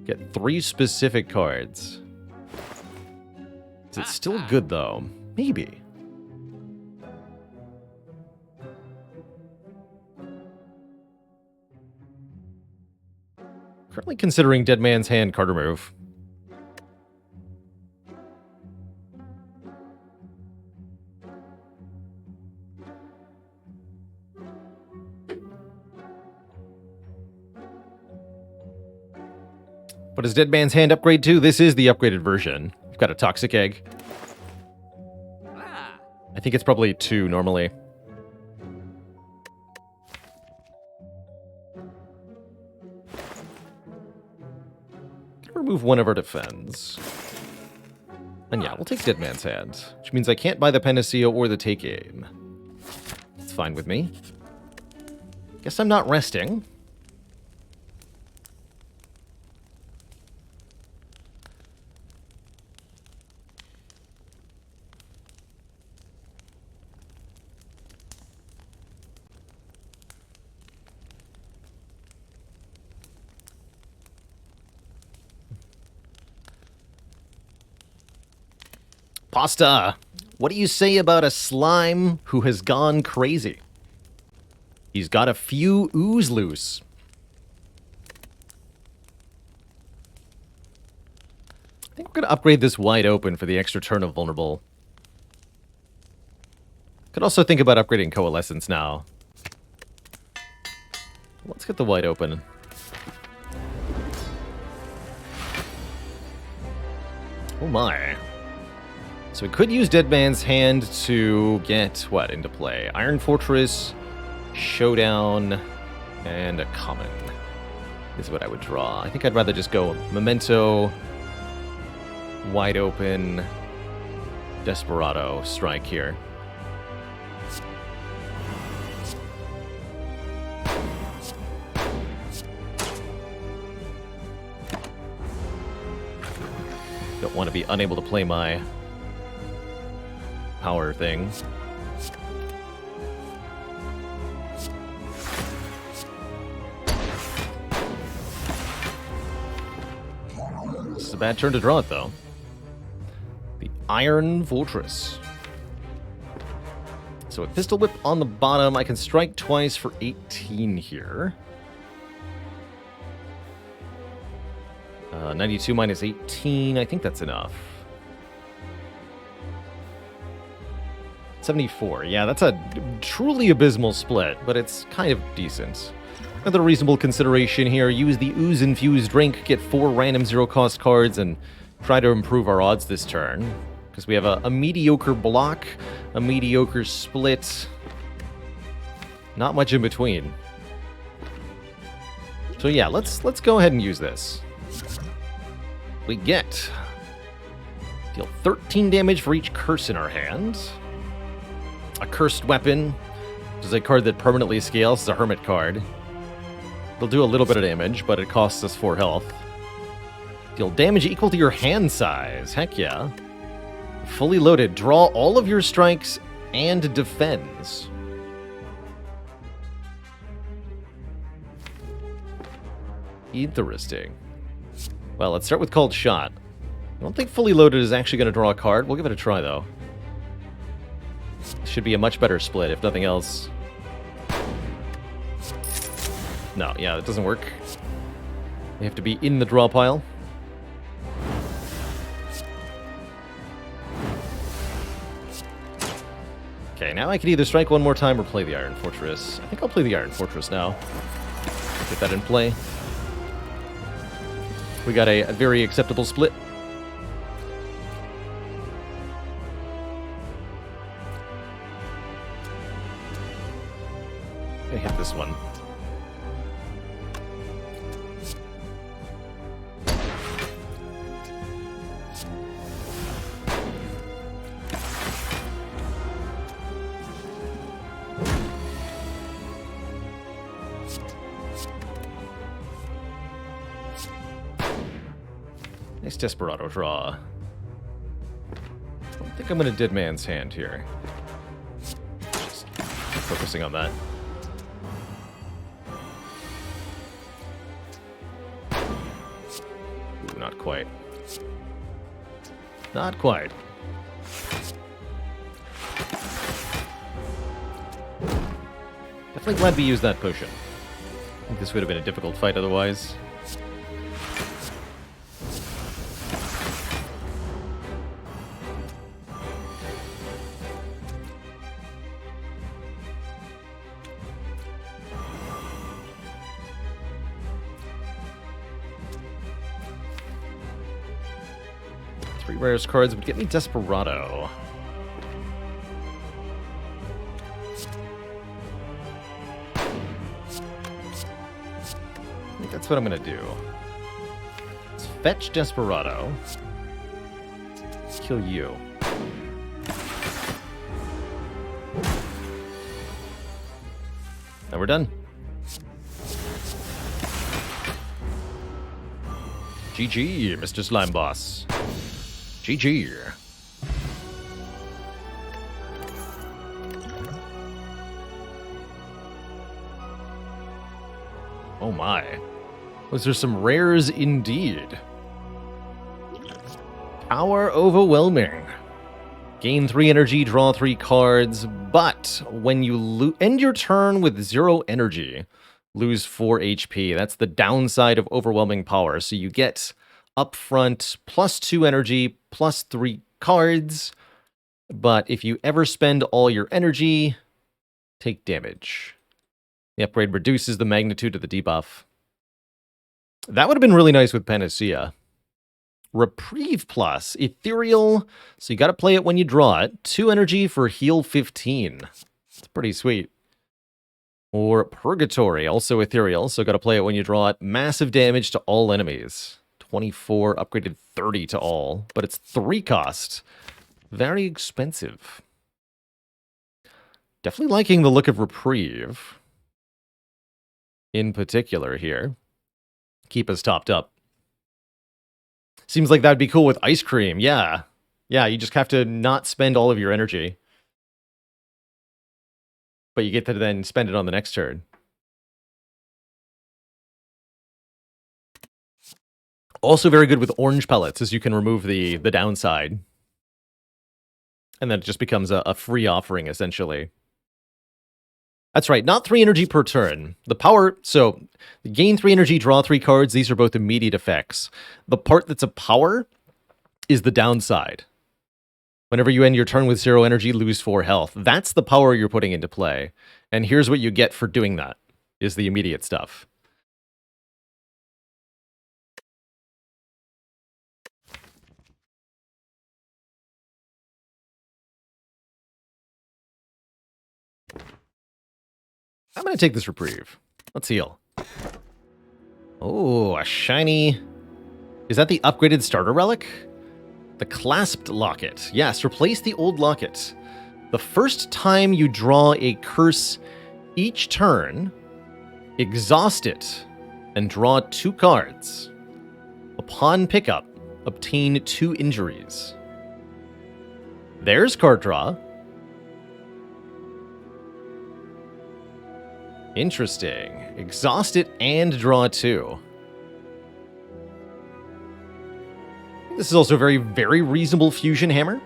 Get 3 specific cards. Is it still good, though? Maybe. Currently considering Dead Man's Hand card remove. What does Dead Man's Hand upgrade to? This is the upgraded version. We've got a Toxic Egg. I think it's probably 2 normally. Remove one of our defense. And yeah, we'll take Dead Man's Hand, which means I can't buy the Panacea or the Take Aim. It's fine with me. Guess I'm not resting. Pasta, what do you say about a slime who has gone crazy? He's got a few ooze loose. I think we're going to upgrade this wide open for the extra turn of vulnerable. Could also think about upgrading Coalescence now. Let's get the wide open. Oh my. So we could use Dead Man's Hand to get, what, into play? Iron Fortress, Showdown, and a common is what I would draw. I think I'd rather just go Memento, wide open, Desperado strike here. Don't want to be unable to play my power thing. This is a bad turn to draw it, though. The Iron Fortress. So a Pistol Whip on the bottom. I can strike twice for 18 here. 92 minus 18. I think that's enough. 74. Yeah, that's a truly abysmal split, but it's kind of decent. Another reasonable consideration here, use the Ooze-infused drink, get 4 random zero-cost cards, and try to improve our odds this turn. Because we have a mediocre block, a mediocre split. Not much in between. So yeah, let's go ahead and use this. We get... deal 13 damage for each curse in our hand. A Cursed Weapon, which is a card that permanently scales. It's a Hermit card. It'll do a little bit of damage, but it costs us 4 health. Deal damage equal to your hand size. Heck yeah. Fully loaded. Draw all of your strikes and defends. Interesting. Well, let's start with Called Shot. I don't think Fully Loaded is actually going to draw a card. We'll give it a try, though. Should be a much better split, if nothing else. No, yeah, it doesn't work. They have to be in the draw pile. Okay, now I can either strike one more time or play the Iron Fortress. I think I'll play the Iron Fortress now. Get that in play. We got a very acceptable split. I hit this one. Nice Desperado draw. I don't think I'm going to Dead Man's Hand here. Just focusing on that. Ooh, not quite. Not quite. Definitely glad we used that potion. I think this would have been a difficult fight otherwise. Three rarest cards would get me Desperado. I think that's what I'm going to do. Let's fetch Desperado. Kill you. Now we're done. GG, Mr. Slime Boss. GG. Oh my. Was there some rares indeed? Power Overwhelming. Gain 3 energy, draw 3 cards, but when you end your turn with 0 energy, lose 4 HP. That's the downside of Overwhelming Power. So you get upfront plus 2 energy, plus 3 cards, but if you ever spend all your energy, take damage. The upgrade reduces the magnitude of the debuff. That would have been really nice with Panacea. Reprieve Plus, Ethereal, so you got to play it when you draw it. 2 energy for heal 15. It's pretty sweet. Or Purgatory, also Ethereal, so got to play it when you draw it. Massive damage to all enemies. 24, upgraded 30 to all, but it's 3 cost. Very expensive. Definitely liking the look of Reprieve. In particular here. Keep us topped up. Seems like that'd be cool with Ice Cream, yeah. Yeah, you just have to not spend all of your energy. But you get to then spend it on the next turn. Also very good with Orange Pellets, as you can remove the downside. And then it just becomes a free offering, essentially. That's right, not 3 energy per turn. The power, so gain 3 energy, draw 3 cards. These are both immediate effects. The part that's a power is the downside. Whenever you end your turn with 0 energy, lose 4 health. That's the power you're putting into play. And here's what you get for doing that, is the immediate stuff. I'm going to take this Reprieve. Let's heal. Oh, a shiny... Is that the upgraded starter relic? The Clasped Locket. Yes, replace the old locket. The first time you draw a curse each turn, exhaust it, and draw 2 cards. Upon pickup, obtain 2 injuries. There's card draw. Interesting. Exhaust it and draw 2. This is also a very, very reasonable Fusion Hammer.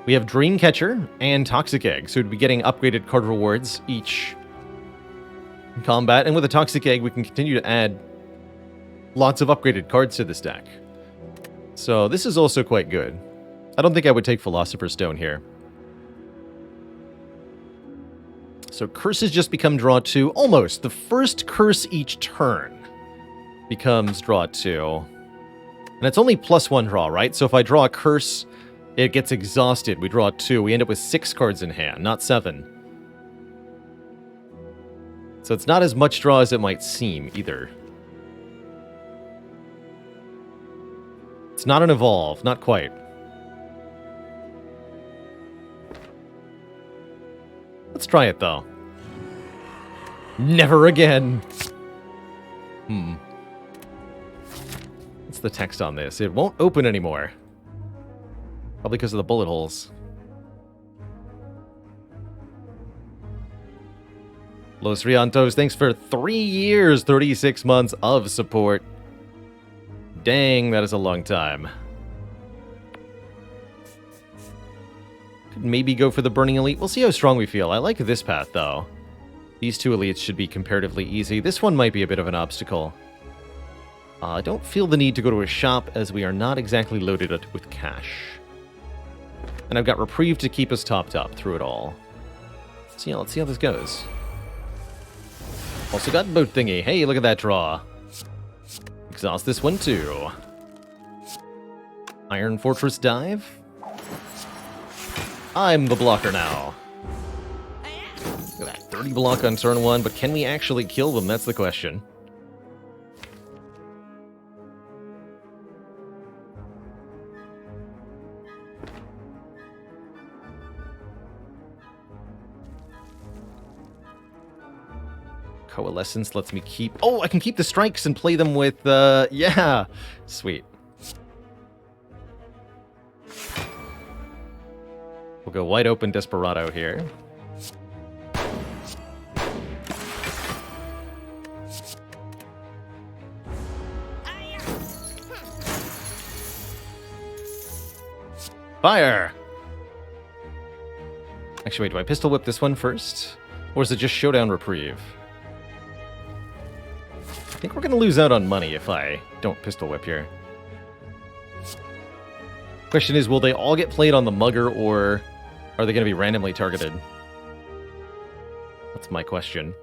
We have Dreamcatcher and Toxic Egg, so we'd be getting upgraded card rewards each in combat. And with a Toxic Egg, we can continue to add lots of upgraded cards to this deck. So this is also quite good. I don't think I would take Philosopher's Stone here. So curses just become draw 2. Almost. The first curse each turn becomes draw 2. And it's only +1 draw, right? So if I draw a curse, it gets exhausted. We draw 2. We end up with 6 cards in hand, not 7. So it's not as much draw as it might seem, either. It's not an evolve. Not quite. Let's try it, though. Never again. What's the text on this? It won't open anymore. Probably because of the bullet holes. Los Riantos, thanks for 3 years, 36 months of support. Dang, that is a long time. Could maybe go for the Burning Elite. We'll see how strong we feel. I like this path, though. These 2 elites should be comparatively easy. This one might be a bit of an obstacle. I don't feel the need to go to a shop, as we are not exactly loaded with cash. And I've got Reprieve to keep us topped up through it all. So yeah, let's see how this goes. Also got Boat Thingy. Hey, look at that draw. Exhaust this one, too. Iron Fortress Dive. I'm the blocker now. Look at that, 30 block on turn 1, but can we actually kill them? That's the question. Coalescence lets me keep... Oh, I can keep the strikes and play them with, yeah! Sweet. We'll go wide open Desperado here. Fire! Actually, wait, do I pistol whip this one first? Or is it just Showdown Reprieve? I think we're going to lose out on money if I don't pistol whip here. Question is, will they all get played on the Mugger, or are they going to be randomly targeted? That's my question.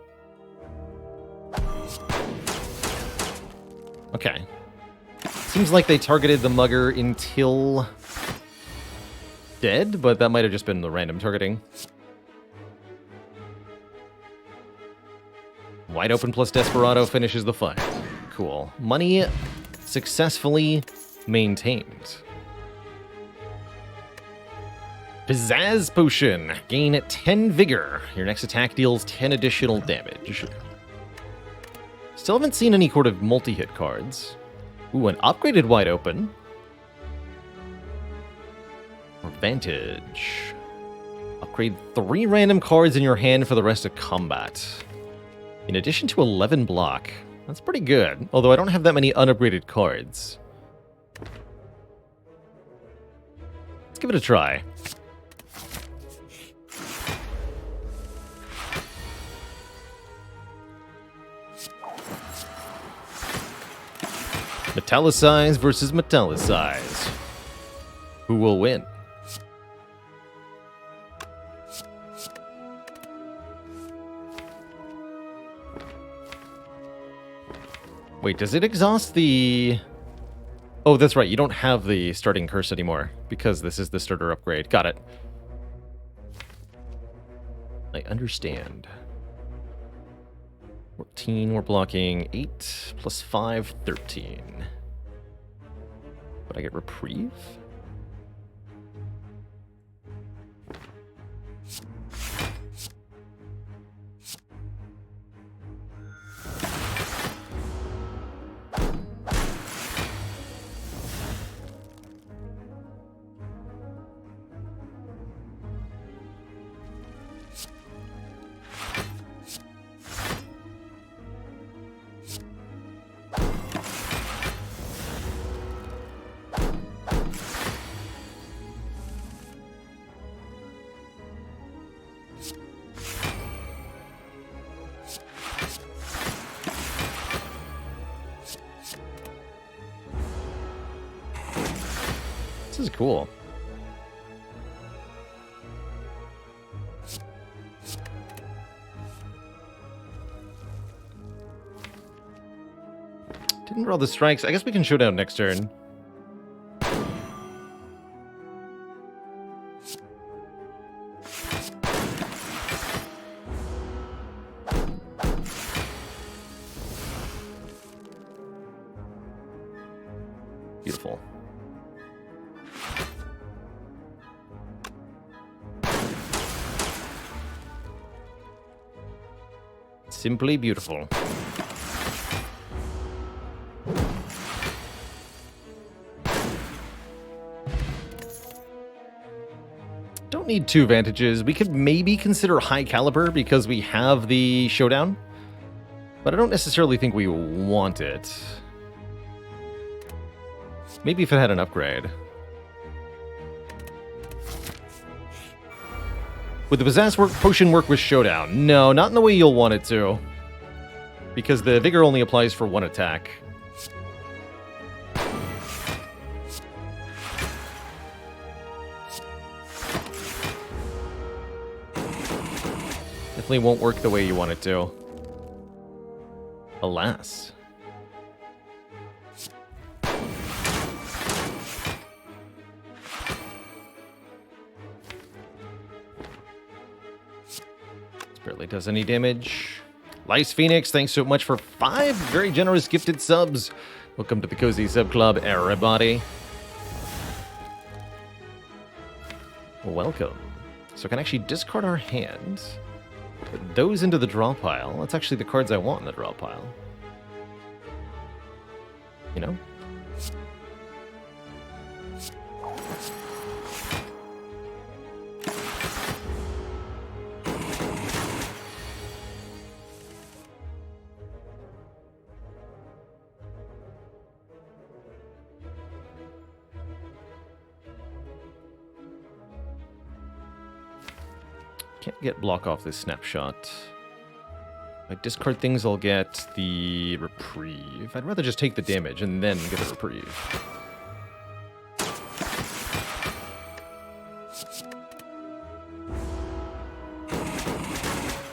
Okay. Seems like they targeted the Mugger until dead, but that might have just been the random targeting. Wide open plus Desperado finishes the fight. Cool. Money successfully maintained. Pizzazz Potion. Gain 10 Vigor. Your next attack deals 10 additional damage. Still haven't seen any sort of multi-hit cards. Ooh, an upgraded Wide Open. Advantage. Upgrade 3 random cards in your hand for the rest of combat. In addition to 11 block. That's pretty good, although I don't have that many unupgraded cards. Let's give it a try. Metallicize versus Metallicize. Who will win? Wait, does it exhaust the... Oh, that's right, you don't have the starting curse anymore, because this is the starter upgrade. Got it. I understand. 14, we're blocking 8, plus 5, 13. Would I get Reprieve? This is cool. for all the strikes. I guess we can showdown next turn. Beautiful. Simply beautiful. Don't need 2 advantages. We could maybe consider high caliber because we have the showdown, but I don't necessarily think we want it. Maybe if it had an upgrade. Would the Pizzazz Potion work with Showdown? No, not in the way you'll want it to. Because the Vigor only applies for 1 attack. Definitely won't work the way you want it to. Alas. Barely does any damage. Lice Phoenix, thanks so much for 5 very generous gifted subs. Welcome to the Cozy Sub Club, everybody. Welcome. So I can actually discard our hand, put those into the draw pile. That's actually the cards I want in the draw pile. You know? Can't get block off this snapshot. If I discard things, I'll get the reprieve. I'd rather just take the damage and then get the reprieve.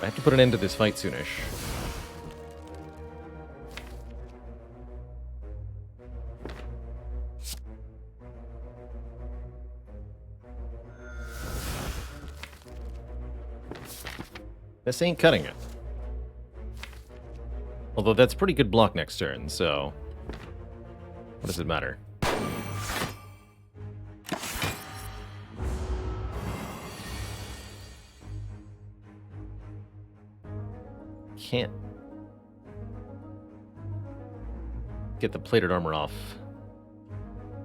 I have to put an end to this fight soonish. This ain't cutting it. Although that's pretty good block next turn, so what does it matter? Can't get the plated armor off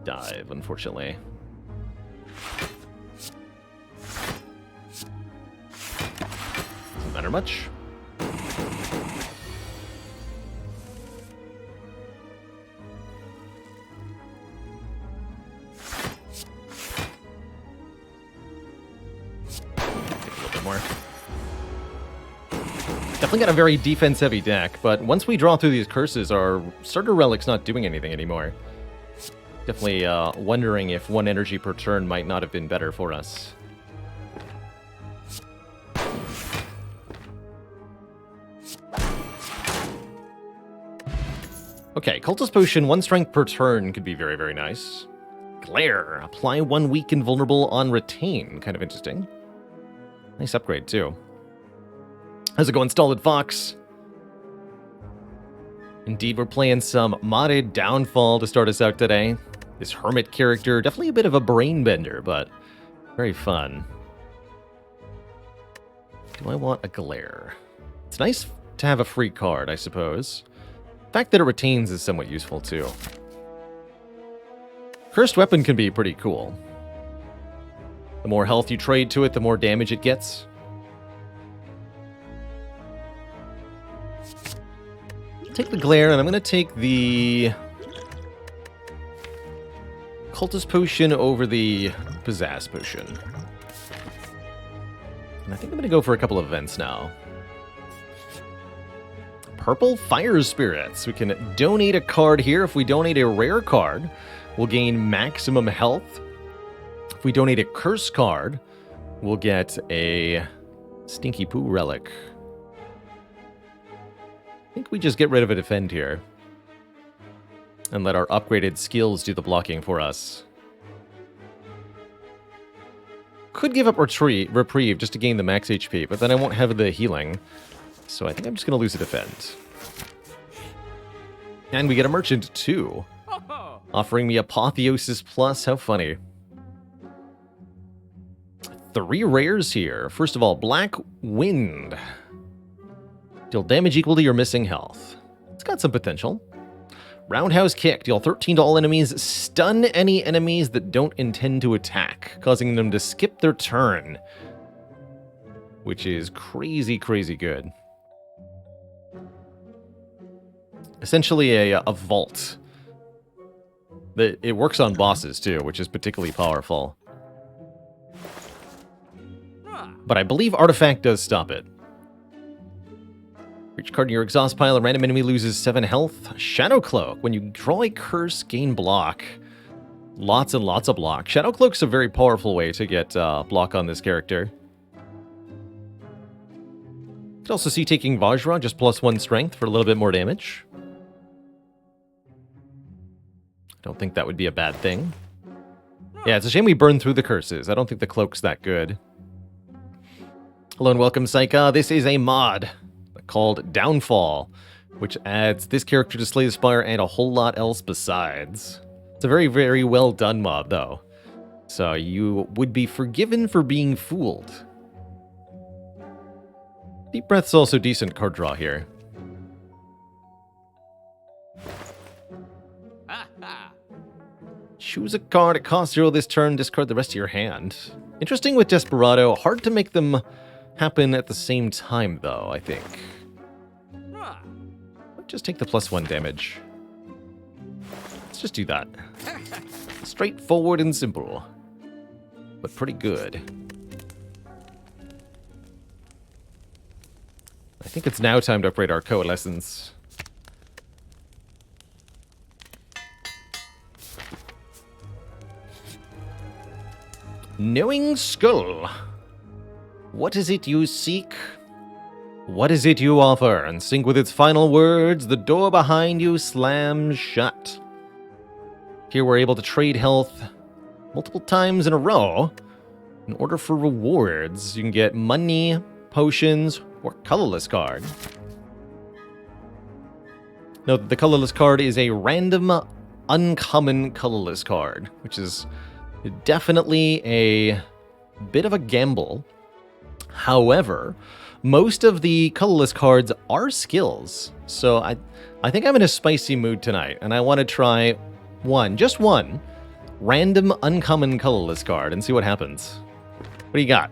dive, unfortunately. Matter much. Take a little bit more. Definitely got a very defense-heavy deck, but once we draw through these curses, our starter relic's not doing anything anymore. Definitely wondering if 1 energy per turn might not have been better for us. Okay, Cultist Potion, 1 strength per turn could be very, very nice. Glare, apply 1 weak and vulnerable on retain. Kind of interesting. Nice upgrade, too. How's it going, Stolid Fox? Indeed, we're playing some modded Downfall to start us out today. This Hermit character, definitely a bit of a brain bender, but very fun. Do I want a Glare? It's nice to have a free card, I suppose. The fact that it retains is somewhat useful, too. Cursed Weapon can be pretty cool. The more health you trade to it, the more damage it gets. Take the Glare, and I'm going to take the Cultist Potion over the Pizzazz Potion. And I think I'm going to go for a couple of events now. Purple Fire Spirits. We can donate a card here. If we donate a rare card, we'll gain maximum health. If we donate a curse card, we'll get a Stinky Poo Relic. I think we just get rid of a defend here. And let our upgraded skills do the blocking for us. Could give up reprieve just to gain the max HP, but then I won't have the healing. So I think I'm just going to lose a defend. And we get a merchant too. Offering me Apotheosis Plus. How funny. 3 rares here. First of all, Black Wind. Deal damage equal to your missing health. It's got some potential. Roundhouse Kick. Deal 13 to all enemies. Stun any enemies that don't intend to attack, causing them to skip their turn. Which is crazy, crazy good. Essentially a vault. It works on bosses too, which is particularly powerful. But I believe Artifact does stop it. Each card in your exhaust pile, a random enemy loses 7 health. Shadow Cloak. When you draw a curse, gain block. Lots and lots of block. Shadow Cloak's a very powerful way to get block on this character. You could also see taking Vajra, just +1 strength for a little bit more damage. Don't think that would be a bad thing. Yeah, it's a shame we burned through the curses. I don't think the cloak's that good. Hello and welcome, Saika. This is a mod called Downfall, which adds this character to Slay the Spire and a whole lot else besides. It's a very, very well done mod, though. So you would be forgiven for being fooled. Deep Breath's also decent card draw here. Choose a card, it costs 0 this turn, discard the rest of your hand. Interesting with Desperado, hard to make them happen at the same time, though, I think. Just take the +1 damage. Let's just do that. Straightforward and simple, but pretty good. I think it's now time to upgrade our Coalescence. Knowing Skull. What is it you seek? What is it you offer? And sync with its final words, the door behind you slams shut. Here we're able to trade health multiple times in a row. In order for rewards, you can get money, potions, or colorless card. Note that the colorless card is a random, uncommon colorless card, which is definitely a bit of a gamble. However, most of the colorless cards are skills, so I think I'm in a spicy mood tonight, and I want to try just one, random uncommon colorless card and see what happens. What do you got?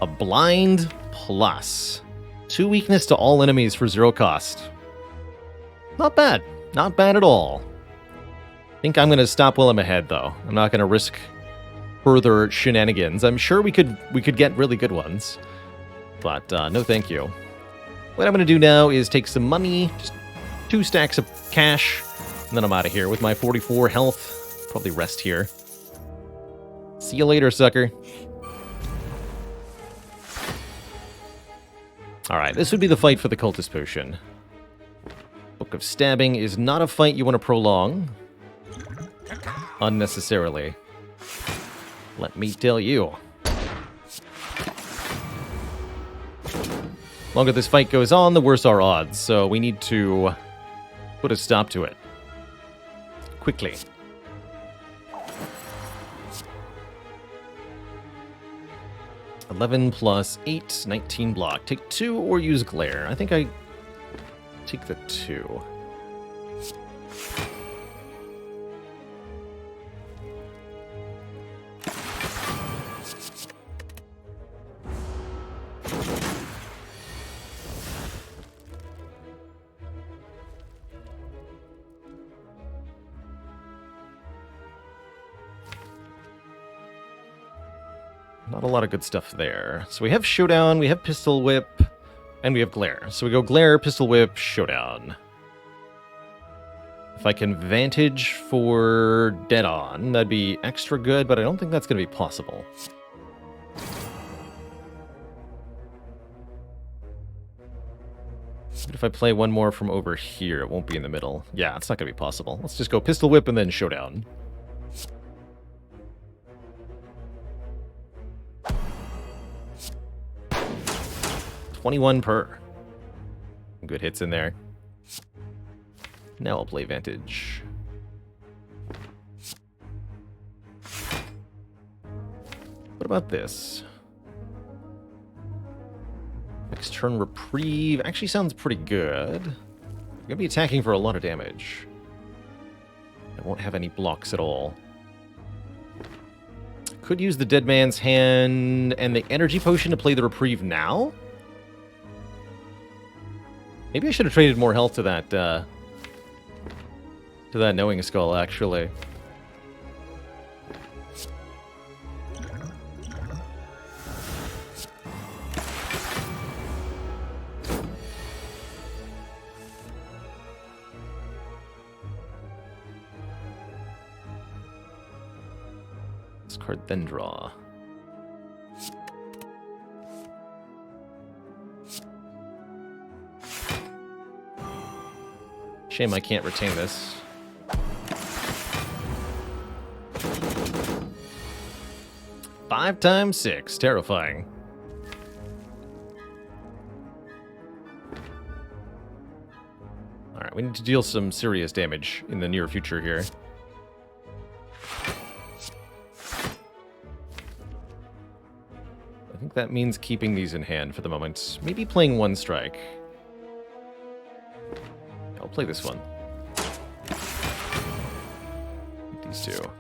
A Blind Plus. 2 weakness to all enemies for 0 cost. Not bad. Not bad at all. I think I'm going to stop while I'm ahead, though. I'm not going to risk further shenanigans. I'm sure we could get really good ones. But no thank you. What I'm going to do now is take some money, just 2 stacks of cash, and then I'm out of here with my 44 health. Probably rest here. See you later, sucker. Alright, this would be the fight for the Cultist Potion. Book of Stabbing is not a fight you want to prolong unnecessarily. Let me tell you. The longer this fight goes on, the worse our odds, so we need to put a stop to it. Quickly. (11 plus 8, 19 block. Take 2 or use Glare. I think I take the 2. Not a lot of good stuff there. So we have Showdown, we have Pistol Whip, and we have Glare. So we go Glare, Pistol Whip, Showdown. If I can Vantage for Dead On, that'd be extra good, but I don't think that's going to be possible. if I play one more from over here? It won't be in the middle. Yeah, it's not going to be possible. Let's just go Pistol Whip and then Showdown. $21 per. Good hits in there. Now I'll play Vantage. What about this? Next turn Reprieve. Actually sounds pretty good. I'm going to be attacking for a lot of damage. I won't have any blocks at all. Could use the Dead Man's Hand and the Energy Potion to play the Reprieve now? Maybe I should have traded more health to that Knowing Skull, actually. Discard, then draw. Shame I can't retain this. Five times 6. Terrifying. Alright, we need to deal some serious damage in the near future here. I think that means keeping these in hand for the moment. Maybe playing one strike. I'll play this one. These two.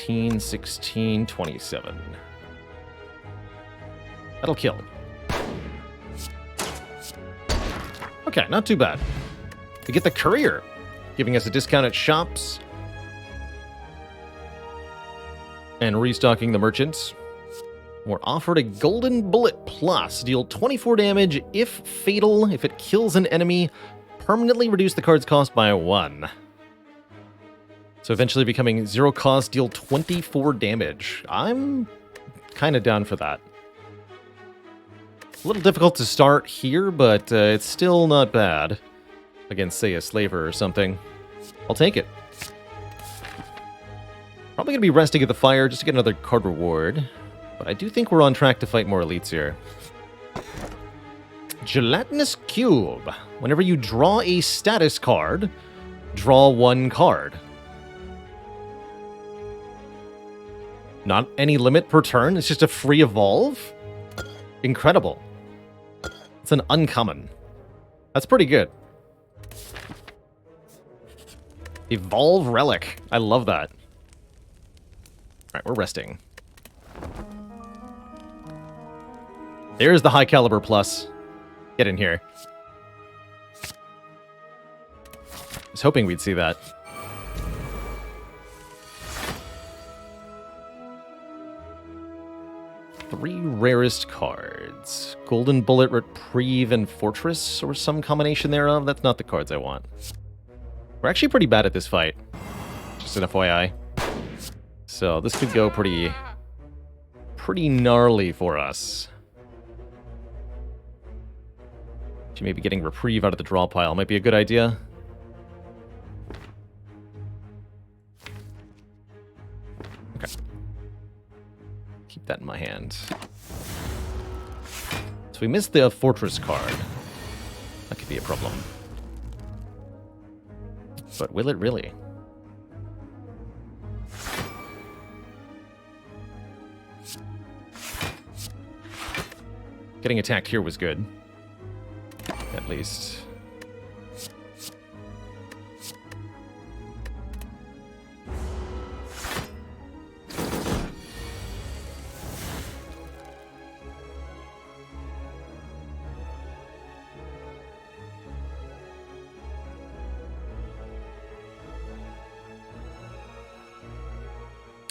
$18, $16, $27. That'll kill. Okay, not too bad. We get the Courier, giving us a discount at shops. And restocking the merchants. We're offered a Golden Bullet Plus. Deal 24 damage if fatal. If it kills an enemy, permanently reduce the card's cost by 1. So eventually becoming 0 cost, deal 24 damage. I'm kind of down for that. A little difficult to start here, but it's still not bad. Against, say, a Slaver or something. I'll take it. Probably going to be resting at the fire just to get another card reward. But I do think we're on track to fight more elites here. Gelatinous Cube. Whenever you draw a status card, draw 1 card. Not any limit per turn. It's just a free evolve. Incredible. It's an uncommon. That's pretty good. Evolve Relic. I love that. Alright, we're resting. There's the High Caliber Plus. Get in here. I was hoping we'd see that. Three rarest cards. Golden Bullet, Reprieve, and Fortress, or some combination thereof. That's not the cards I want. We're actually pretty bad at this fight. Just an FYI. So this could go pretty gnarly for us. Maybe getting Reprieve out of the draw pile might be a good idea. Okay. Keep that in my hand. So we missed the Fortress card. That could be a problem. But will it really? Getting attacked here was good. At least.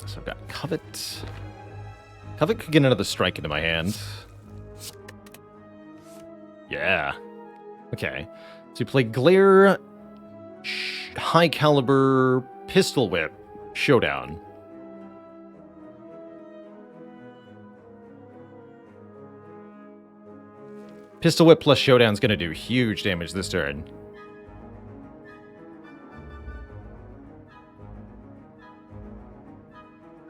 So I've got Covet. Covet could get another strike into my hand. Yeah. Okay. So you play Glare, High Caliber, Pistol Whip, Showdown. Pistol Whip plus Showdown's going to do huge damage this turn.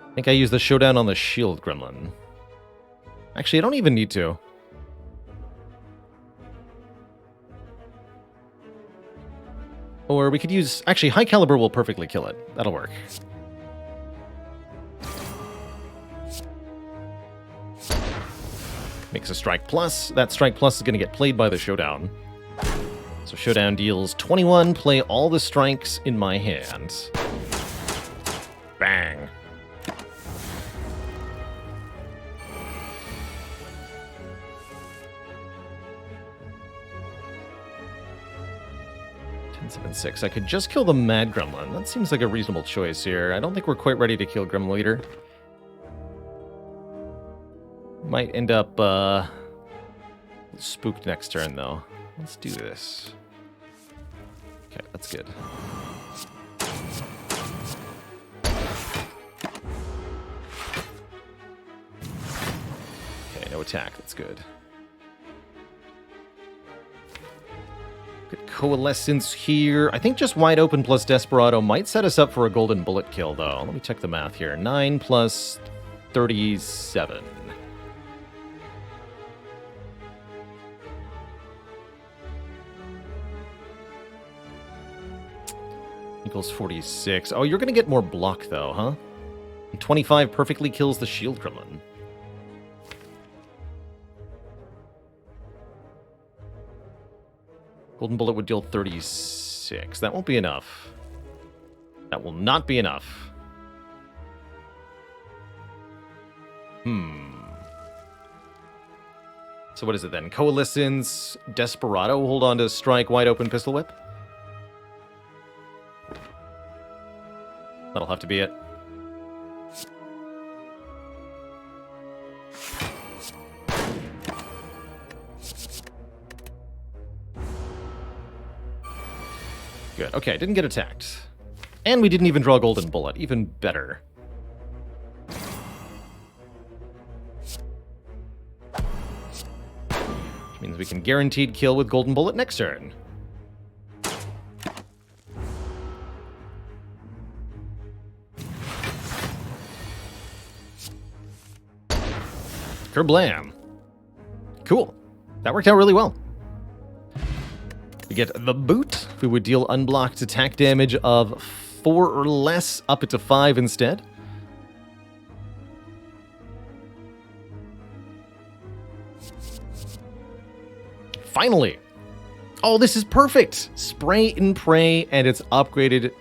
I think I use the Showdown on the Shield Gremlin. Actually, I don't even need to. Or we could use... Actually, High Caliber will perfectly kill it. That'll work. Makes a Strike Plus. That Strike Plus is going to get played by the Showdown. So Showdown deals 21, play all the strikes in my hand. Bang. I could just kill the Mad Gremlin. That seems like a reasonable choice here. I don't think we're quite ready to kill Gremlin Leader. Might end up spooked next turn, though. Let's do this. Okay, that's good. Okay, no attack. That's good. Good Coalescence here. I think just Wide Open plus Desperado might set us up for a Golden Bullet kill, though. Let me check the math here. 9 plus 37. Equals 46. Oh, you're going to get more block, though, huh? 25 perfectly kills the Shield Gremlin. Golden Bullet would deal 36. That won't be enough. That will not be enough. So what is it then? Coalescence, Desperado, hold on to Strike, Wide Open, Pistol Whip? That'll have to be it. Good. Okay, didn't get attacked. And we didn't even draw Golden Bullet. Even better. Which means we can guaranteed kill with Golden Bullet next turn. Kerblam. Cool. That worked out really well. We get the boot. We would deal unblocked attack damage of 4 or less, up it to 5 instead. Finally. Oh, this is perfect. Spray and Pray, and it's upgraded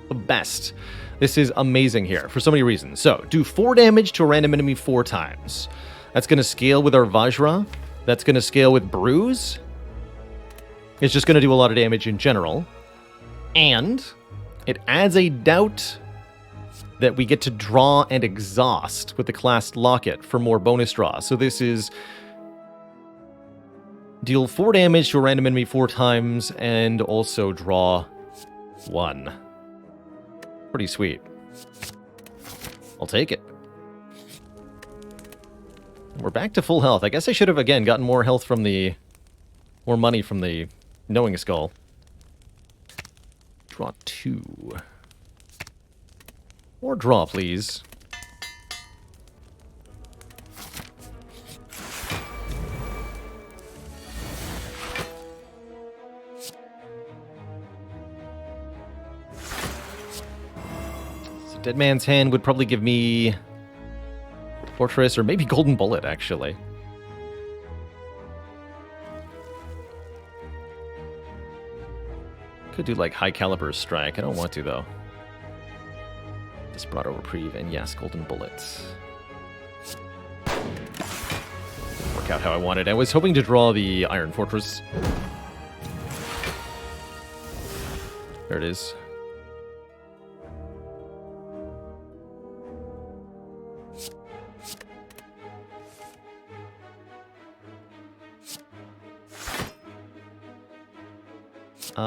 the best. This is amazing here for so many reasons. So, do 4 damage to a random enemy 4 times. That's going to scale with our Vajra. That's going to scale with Bruise. It's just going to do a lot of damage in general. And it adds a doubt that we get to draw and exhaust with the class Locket for more bonus draw. So this is deal 4 damage to a random enemy 4 times and also draw 1. Pretty sweet. I'll take it. We're back to full health. I guess I should have, again, gotten more health from the... more money from the Knowing Skull. Draw 2. More draw, please. So Dead Man's Hand would probably give me Fortress or maybe Golden Bullet, actually. Could do like High Caliber Strike. I don't want to, though. Desperado Reprieve, and yes, Golden Bullets. Didn't work out how I wanted. I was hoping to draw the Iron Fortress. There it is.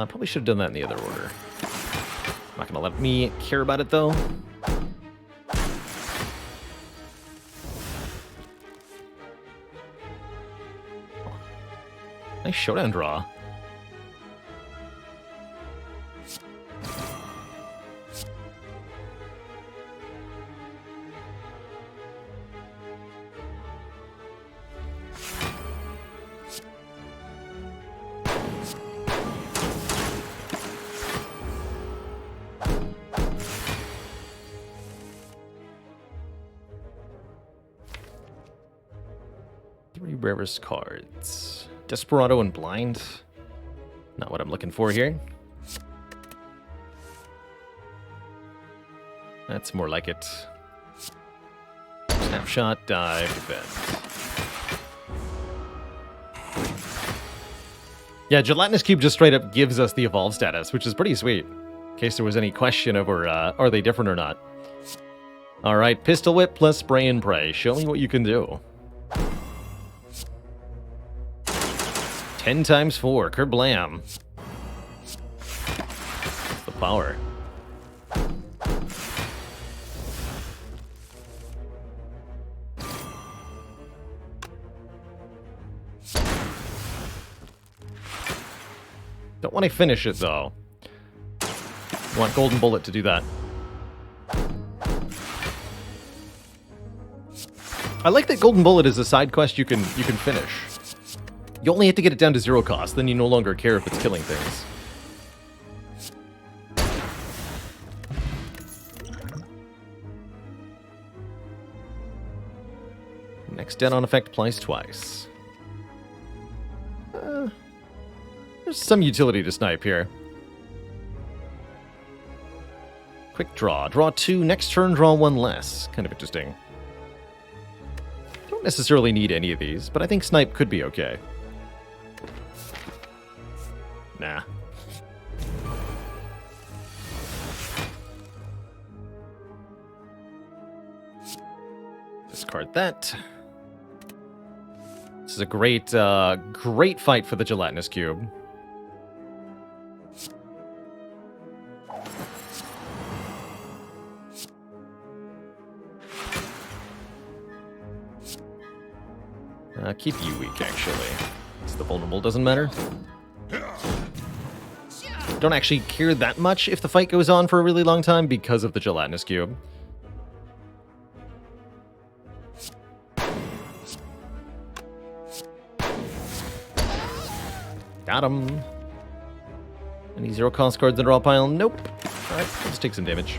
Probably should have done that in the other order. Not gonna let me care about it, though. Nice showdown draw. Three rarest cards. Desperado and Blind. Not what I'm looking for here. That's more like it. Snapshot, dive, defend. Yeah, Gelatinous Cube just straight up gives us the evolve status, which is pretty sweet. In case there was any question over are they different or not. Alright, Pistol Whip plus Spray and Pray. Show me what you can do. 10 times 4, kerblam. The power. Don't want to finish it though. Want Golden Bullet to do that. I like that Golden Bullet is a side quest you can finish. You only have to get it down to 0 cost, then you no longer care if it's killing things. Next dead-on effect applies twice. There's some utility to snipe here. Quick draw. Draw 2. Next turn, draw 1 less. Kind of interesting. Don't necessarily need any of these, but I think snipe could be okay. Nah. Discard that. This is a great, great fight for the Gelatinous Cube. Keep you weak, actually. It's the vulnerable, doesn't matter. Don't actually care that much if the fight goes on for a really long time because of the Gelatinous Cube. Got him. Any 0 cost cards in the draw pile? Nope. Alright, let's take some damage.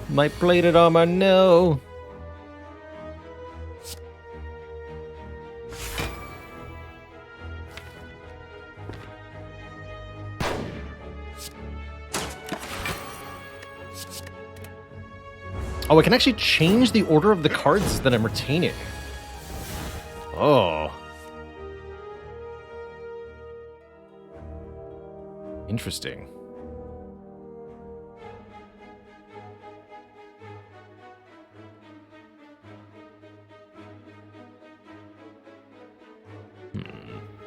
My plated armor, no. Oh, I can actually change the order of the cards that I'm retaining. Oh. Interesting.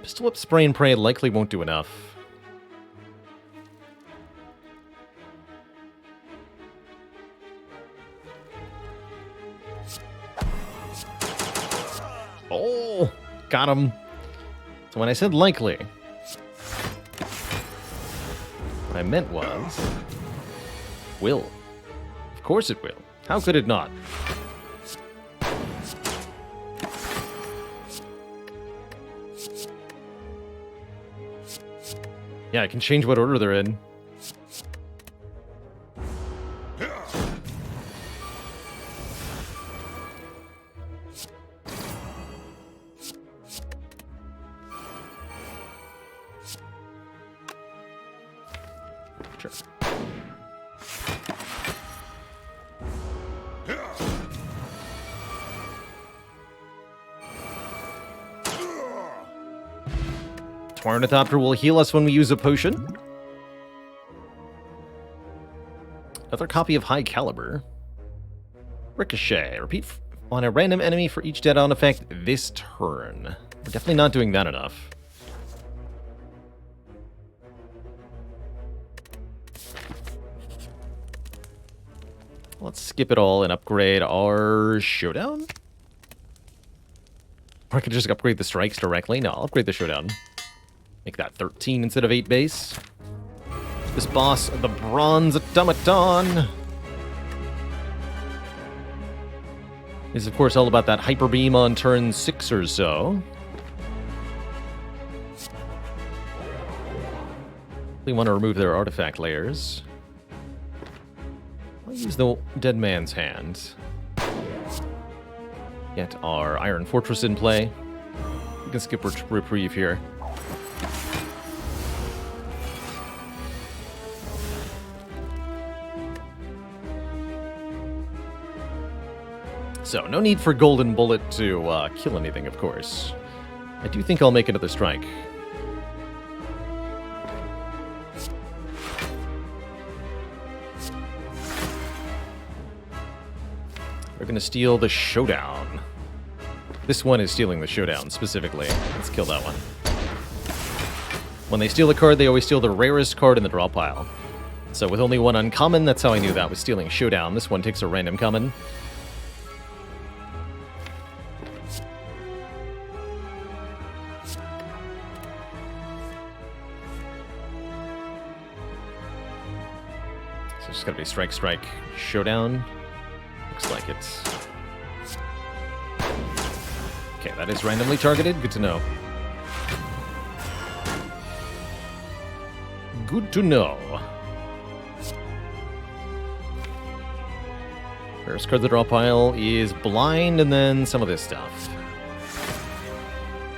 Pistol Whip, Spray and Pray likely won't do enough. Oh, got him. So when I said likely, what I meant was will. Of course it will. How could it not? Yeah, I can change what order they're in. Sure. Ornithopter will heal us when we use a potion. Another copy of High Caliber. Ricochet. Repeat on a random enemy for each dead-on effect this turn. We're definitely not doing that enough. Let's skip it all and upgrade our Showdown. Or I could just upgrade the strikes directly. No, I'll upgrade the showdown. Make that 13 instead of 8 base. This boss, the Bronze Automaton, is of course all about that Hyper Beam on turn 6 or so. We want to remove their artifact layers. I'll use the Dead Man's Hand. Get our Iron Fortress in play. We can skip Reprieve here. So, no need for Golden Bullet to kill anything, of course. I do think I'll make another strike. We're going to steal the Showdown. This one is stealing the Showdown, specifically. Let's kill that one. When they steal a card, they always steal the rarest card in the draw pile. So with only one uncommon, that's how I knew that was stealing Showdown. This one takes a random common. So it's going to be Strike, Strike, Showdown. Looks like it. Okay, that is randomly targeted. Good to know. Good to know. First card of the draw pile is Blind, and then some of this stuff.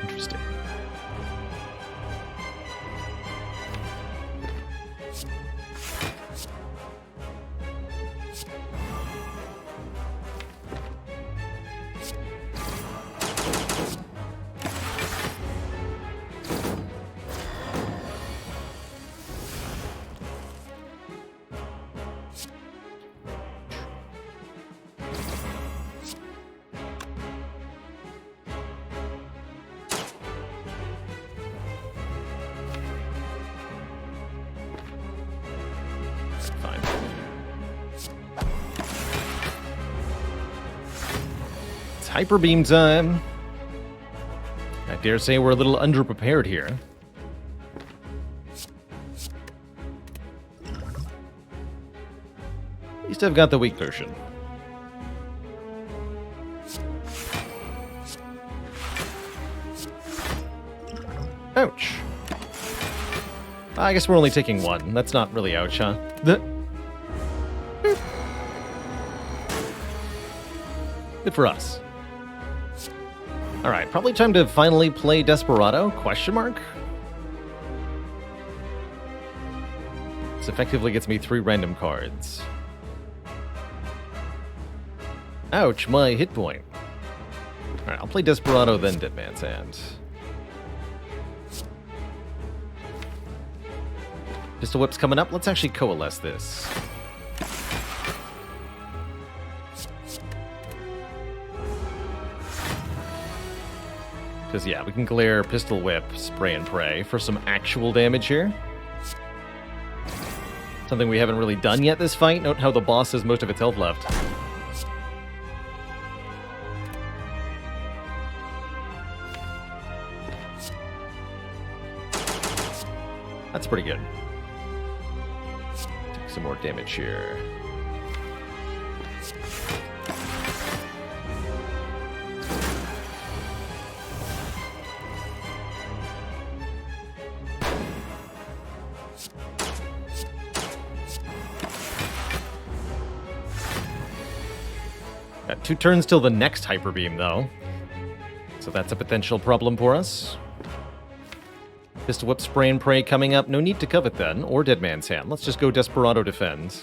Interesting. Fine. It's Hyper Beam time. I dare say we're a little underprepared here. At least I've got the weak potion. Ouch. I guess we're only taking one. That's not really ouch, huh? Good for us. Alright, probably time to finally play Desperado? Question mark? This effectively gets me 3 random cards. Ouch, my hit point. Alright, I'll play Desperado, then Dead Man's Hand. Pistol Whip's coming up. Let's actually coalesce this. Because, yeah, we can glare, Pistol Whip, Spray and Pray for some actual damage here. Something we haven't really done yet this fight. Note how the boss has most of its health left. That's pretty good. Take some more damage here. Got 2 turns till the next Hyper Beam, though. So that's a potential problem for us. Pistol Whip, Spray and Pray coming up. No need to covet then, or Dead Man's Hand. Let's just go Desperado Defend.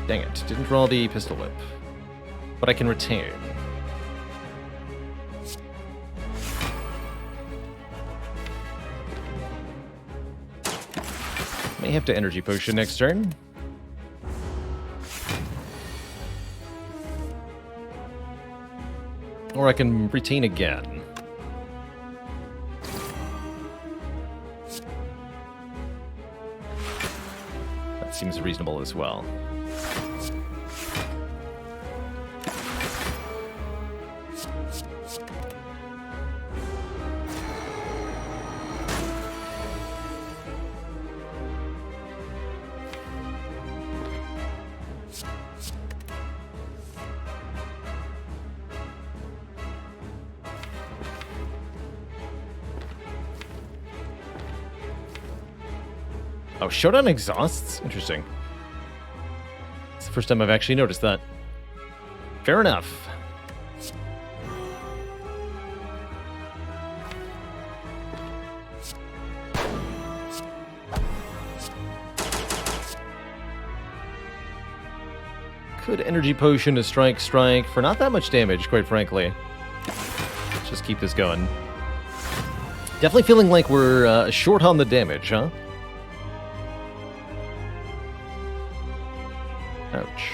Dang it, didn't draw the Pistol Whip. But I can retain. May have to Energy Potion next turn. Or I can retain again. Seems reasonable as well. Oh, Showdown exhausts? Interesting. It's the first time I've actually noticed that. Fair enough. Could Energy Potion to strike for not that much damage, quite frankly. Let's just keep this going. Definitely feeling like we're short on the damage, huh? Ouch.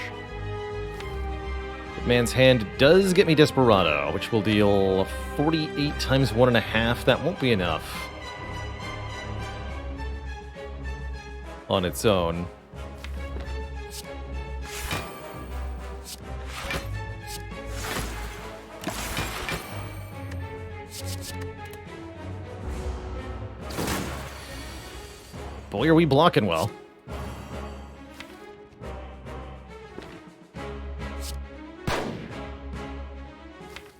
Man's Hand does get me Desperado, which will deal 48 times 1.5. That won't be enough on its own. Boy, are we blocking well.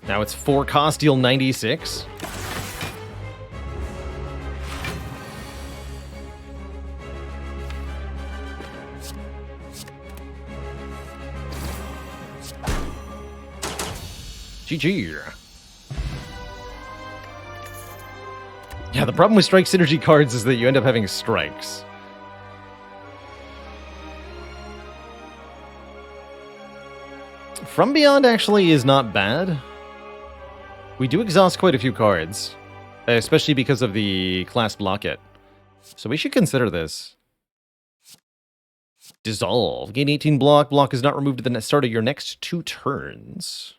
Now it's 4 cost, deal 96. GG. Yeah, the problem with strike synergy cards is that you end up having strikes. From Beyond actually is not bad. We do exhaust quite a few cards, especially because of the Class Locket. So we should consider this. Dissolve. Gain 18 block. Block is not removed at the start of your next 2 turns.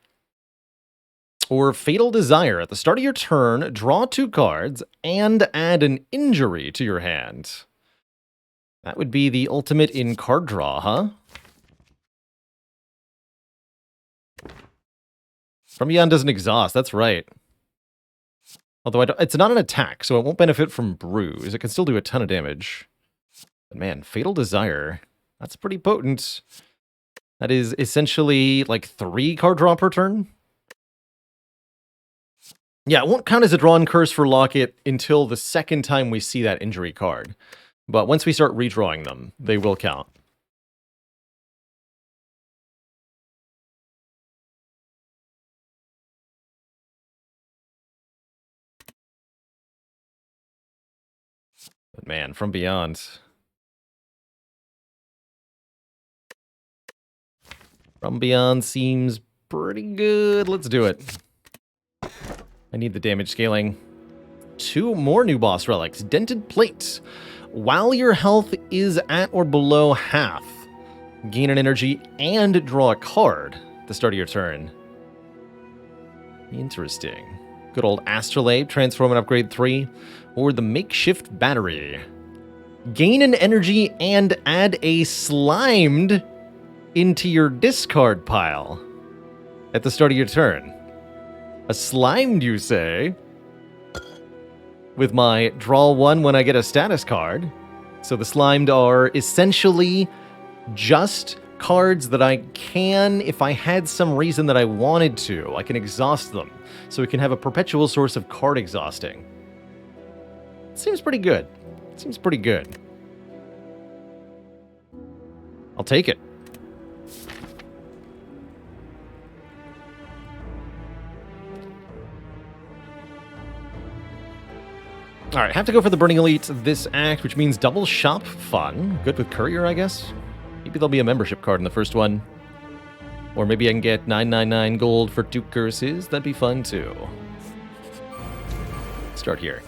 Or Fatal Desire. At the start of your turn, draw 2 cards and add an injury to your hand. That would be the ultimate in card draw, huh? From Beyond doesn't exhaust, that's right. Although it's not an attack, so it won't benefit from Bruise. It can still do a ton of damage. But man, Fatal Desire, that's pretty potent. That is essentially like 3 card draw per turn. Yeah, it won't count as a drawn curse for Locket until the second time we see that injury card. But once we start redrawing them, they will count. But man, From Beyond. From Beyond seems pretty good. Let's do it. I need the damage scaling. 2 more new boss relics. Dented Plate. While your health is at or below half, gain an energy and draw a card at the start of your turn. Interesting. Good old Astrolabe, transform and upgrade 3. Or the Makeshift Battery. Gain an energy and add a Slimed into your discard pile at the start of your turn. A Slimed, you say? With my draw 1 when I get a status card. So the Slimed are essentially just cards that I can, if I had some reason that I wanted to, I can exhaust them. So we can have a perpetual source of card exhausting. Seems pretty good. Seems pretty good. I'll take it. Alright, have to go for the Burning Elite this act, which means double shop fun. Good with Courier, I guess. Maybe there'll be a membership card in the first one. Or maybe I can get 999 gold for 2 curses. That'd be fun, too. Start here.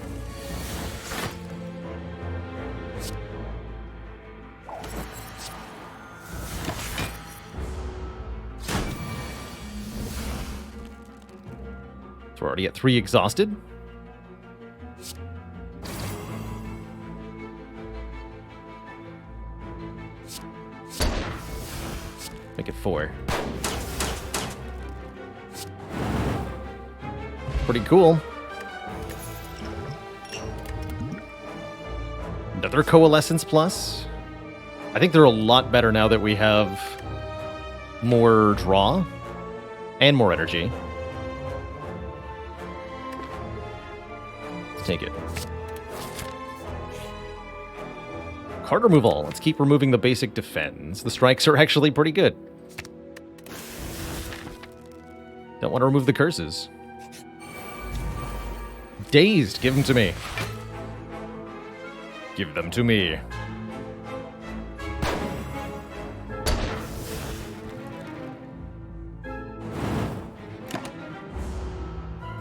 So we're already at 3 exhausted. Make it 4. Pretty cool. Another Coalescence Plus. I think they're a lot better now that we have more draw and more energy. Let's take it. Card removal. Let's keep removing the basic defense. The strikes are actually pretty good. Don't want to remove the curses. Dazed. Give them to me. Give them to me.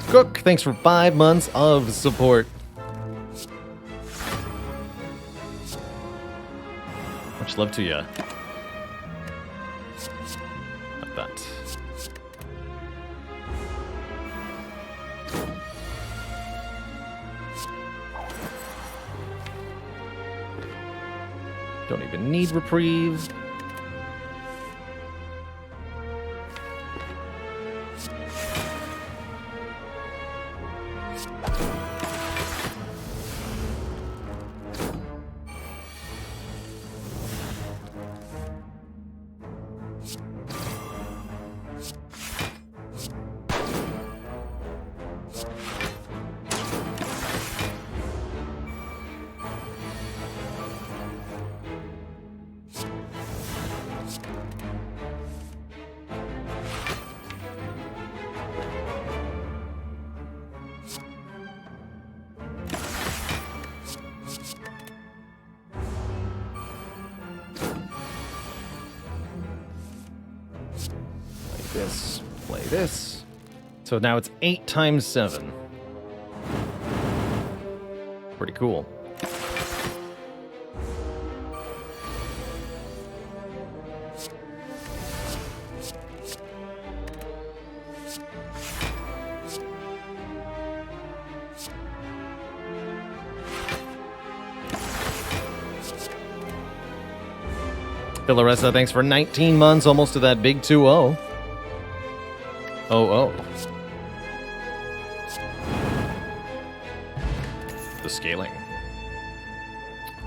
Cook, thanks for 5 months of support. Much love to ya. Not that. Don't even need reprieve. This, play this. So now it's 8 times 7. Pretty cool. Villaressa, thanks for 19 months, almost to that big 2-0. Oh. The scaling.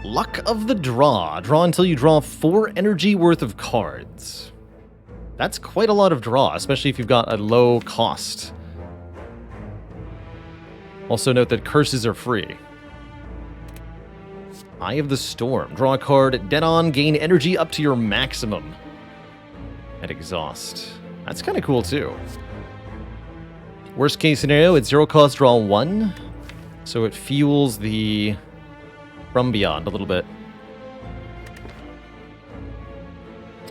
Luck of the draw. Draw until you draw 4 energy worth of cards. That's quite a lot of draw, especially if you've got a low cost. Also note that curses are free. Eye of the Storm. Draw a card, dead on, gain energy up to your maximum. At exhaust. That's kind of cool too. Worst case scenario, it's 0 cost, draw 1. So it fuels the From Beyond a little bit.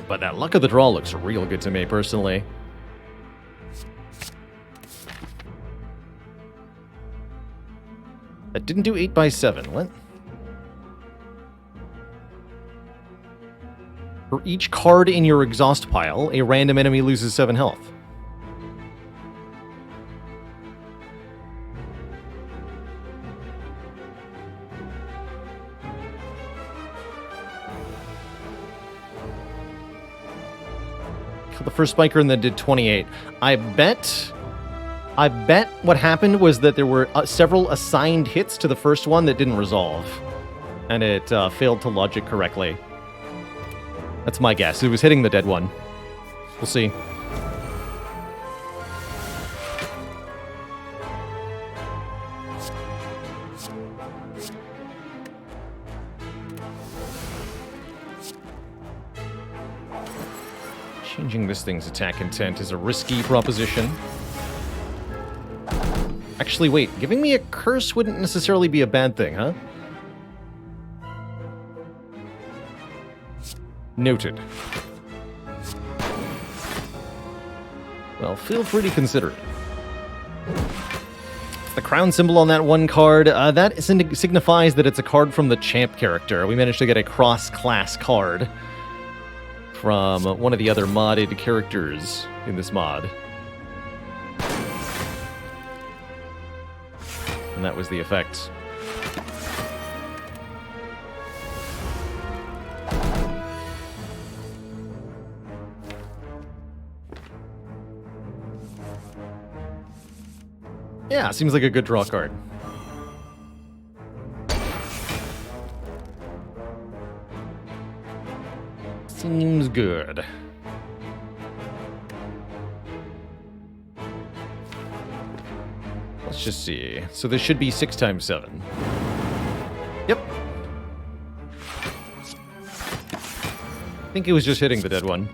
But that Luck of the Draw looks real good to me, personally. That didn't do 8 by 7. What? For each card in your exhaust pile, a random enemy loses 7 health. Killed the first spiker and then did 28. I bet what happened was that there were several assigned hits to the first one that didn't resolve. And it failed to logic correctly. That's my guess. It was hitting the dead one. We'll see. Changing this thing's attack intent is a risky proposition. Actually, wait. Giving me a curse wouldn't necessarily be a bad thing, huh? Noted. Well, feel free to consider it. The crown symbol on that one card, that signifies that it's a card from the champ character. We managed to get a cross-class card from one of the other modded characters in this mod. And that was the effect. Yeah, seems like a good draw card. Seems good. Let's just see. So this should be 6 times 7. Yep. I think it was just hitting the dead one.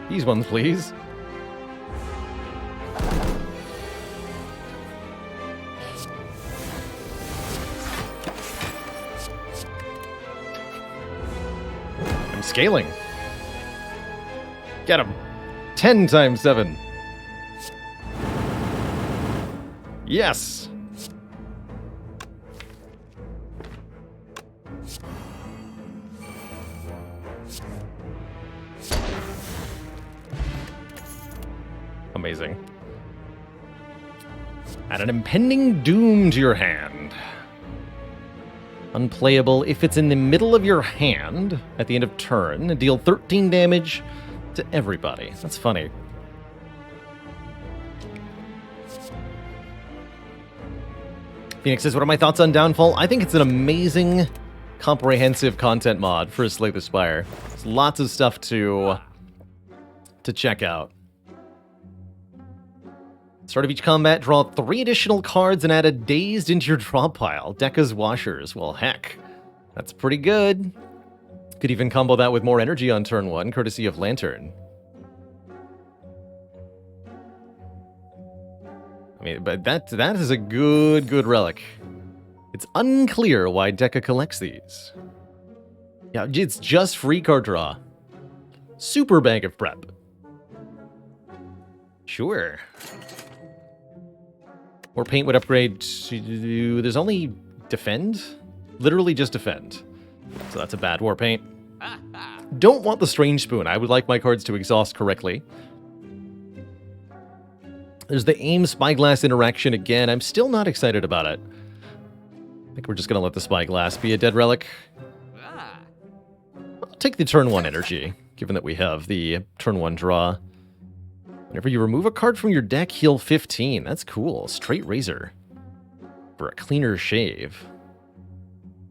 These ones, please. I'm scaling. Get him. 10 times 7. Yes. Amazing. Add an impending doom to your hand. Unplayable if it's in the middle of your hand at the end of turn. Deal 13 damage to everybody. That's funny. Phoenix says, what are my thoughts on Downfall? I think it's an amazing, comprehensive content mod for Slay the Spire. There's lots of stuff to check out. Start of each combat, draw 3 additional cards and add a Dazed into your draw pile. Dekka's Washers. Well, heck. That's pretty good. Could even combo that with more energy on turn 1, courtesy of Lantern. I mean, but that is a good relic. It's unclear why Dekka collects these. Yeah, it's just free card draw. Super Bank of Prep. Sure. Or paint would upgrade to... There's only defend? Literally just defend. So that's a bad war paint. Don't want the Strange Spoon. I would like my cards to exhaust correctly. There's the Aim Spyglass interaction again. I'm still not excited about it. I think we're just going to let the Spyglass be a dead relic. I'll take the turn 1 energy, given that we have the turn 1 draw. Whenever you remove a card from your deck, heal 15. That's cool. Straight Razor. For a cleaner shave.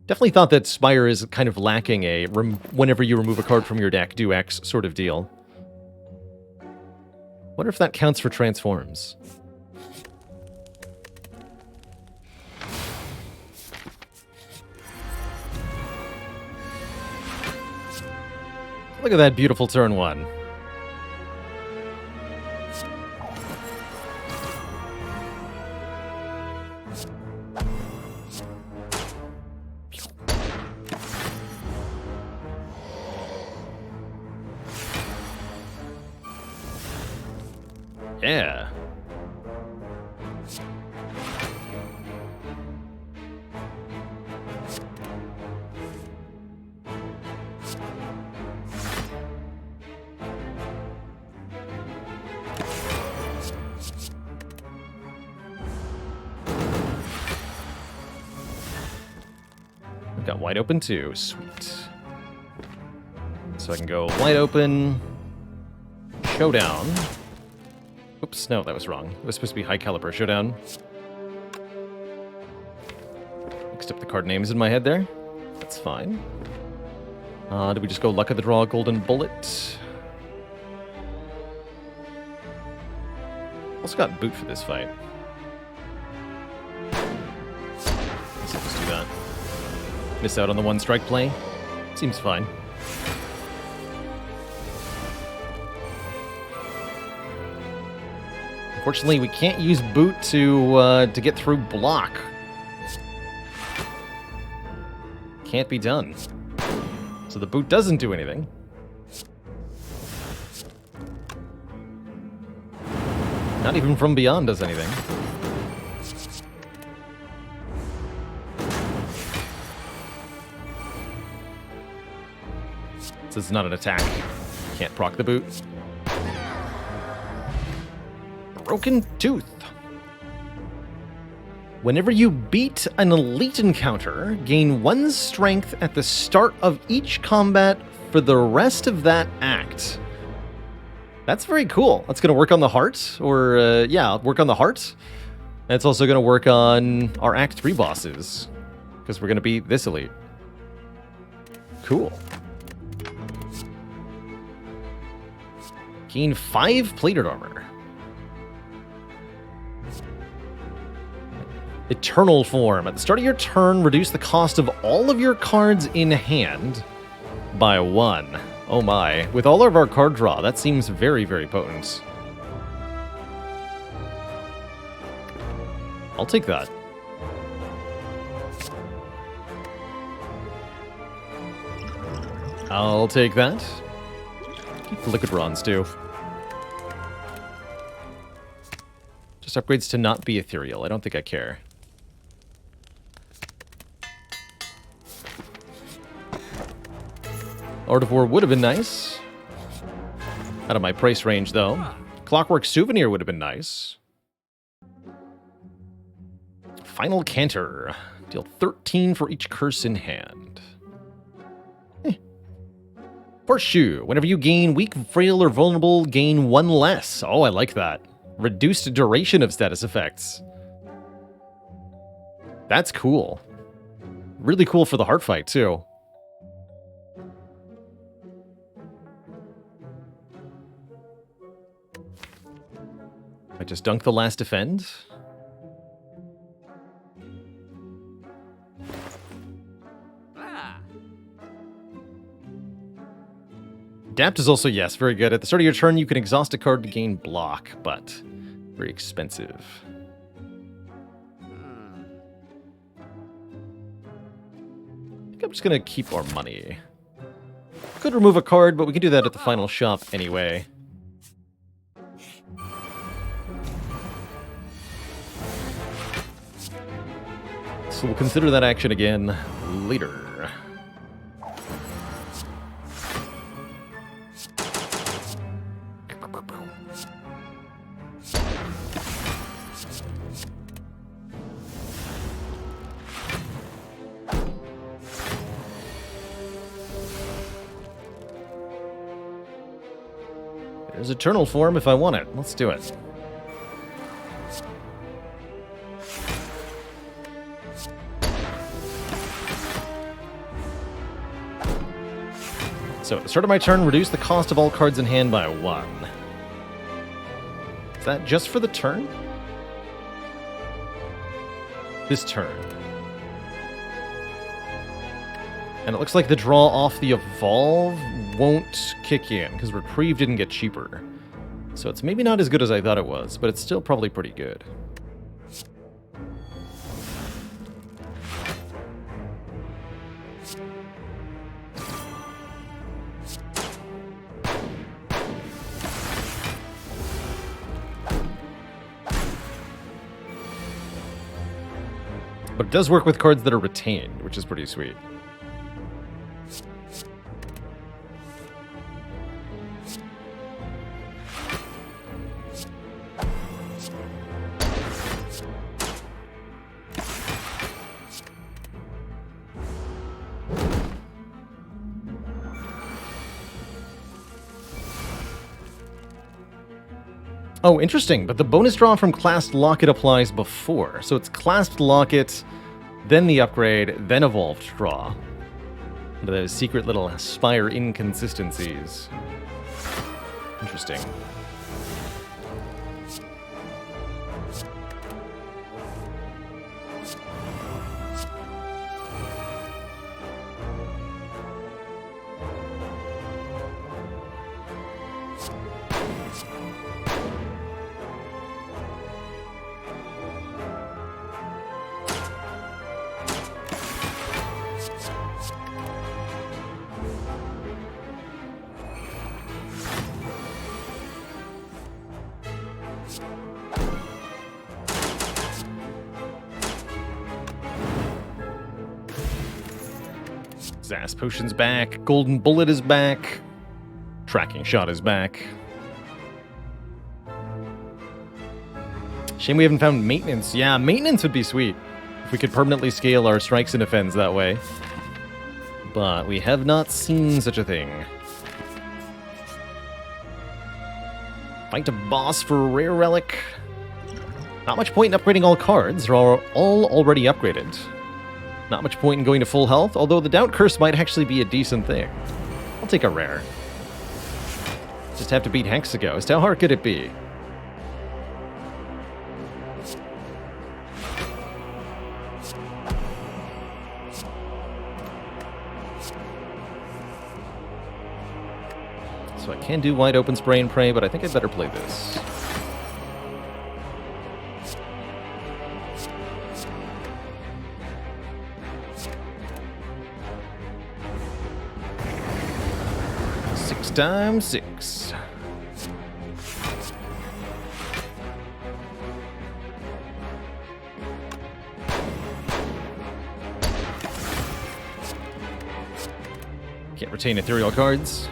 Definitely thought that Spire is kind of lacking a whenever you remove a card from your deck, do X sort of deal. Wonder if that counts for transforms. Look at that beautiful turn 1. Yeah. We've got wide open too. Sweet. So I can go wide open, showdown. Oops, no, that was wrong. It was supposed to be high caliber showdown. Mixed up the card names in my head there. That's fine. Do we just go luck of the draw, golden bullet? Also got boot for this fight. Let's just do that. Miss out on the 1 strike play. Seems fine. Unfortunately, we can't use boot to get through block. Can't be done. So the boot doesn't do anything. Not even From Beyond does anything. This is not an attack. Can't proc the boot. Broken Tooth. Whenever you beat an elite encounter, gain 1 strength at the start of each combat for the rest of that act. That's very cool. That's going to work on the heart, or yeah, work on the heart. That's also going to work on our Act 3 bosses, because we're going to beat this elite. Cool. Gain 5 plated armor. Eternal Form. At the start of your turn, reduce the cost of all of your cards in hand by 1. Oh my. With all of our card draw, that seems very, very potent. I'll take that. I'll take that. Keep the liquid bronze, too. Just upgrades to not be ethereal. I don't think I care. Art of War would have been nice. Out of my price range, though. Clockwork Souvenir would have been nice. Final Canter. Deal 13 for each curse in hand. Horseshoe. Whenever you gain weak, frail, or vulnerable, gain 1 less. Oh, I like that. Reduced duration of status effects. That's cool. Really cool for the heart fight, too. I just dunk the last defend. Adapt is also, yes, very good. At the start of your turn, you can exhaust a card to gain block, but very expensive. I think I'm just going to keep our money. Could remove a card, but we can do that at the final shop anyway. So we'll consider that action again later. There's Eternal Form if I want it. Let's do it. So at the start of my turn, reduce the cost of all cards in hand by 1. Is that just for the turn? This turn. And it looks like the draw off the Evolve won't kick in, because Reprieve didn't get cheaper. So it's maybe not as good as I thought it was, but it's still probably pretty good. But it does work with cards that are retained, which is pretty sweet. Oh, interesting, but the bonus draw from Clasped Locket applies before. So it's Clasped Locket, then the upgrade, then Evolved draw. The secret little Spire inconsistencies. Interesting. Exhaust Potion's back. Golden Bullet is back. Tracking Shot is back. Shame we haven't found Maintenance. Yeah, Maintenance would be sweet. If we could permanently scale our strikes and defense that way. But we have not seen such a thing. Fight a boss for a rare relic. Not much point in upgrading all cards. They're all already upgraded. Not much point in going to full health, although the Doubt Curse might actually be a decent thing. I'll take a rare. Just have to beat Hexaghost. How hard could it be? So I can do Wide Open Spray and Pray, but I think I'd better play this. Six times six. Can't retain ethereal cards.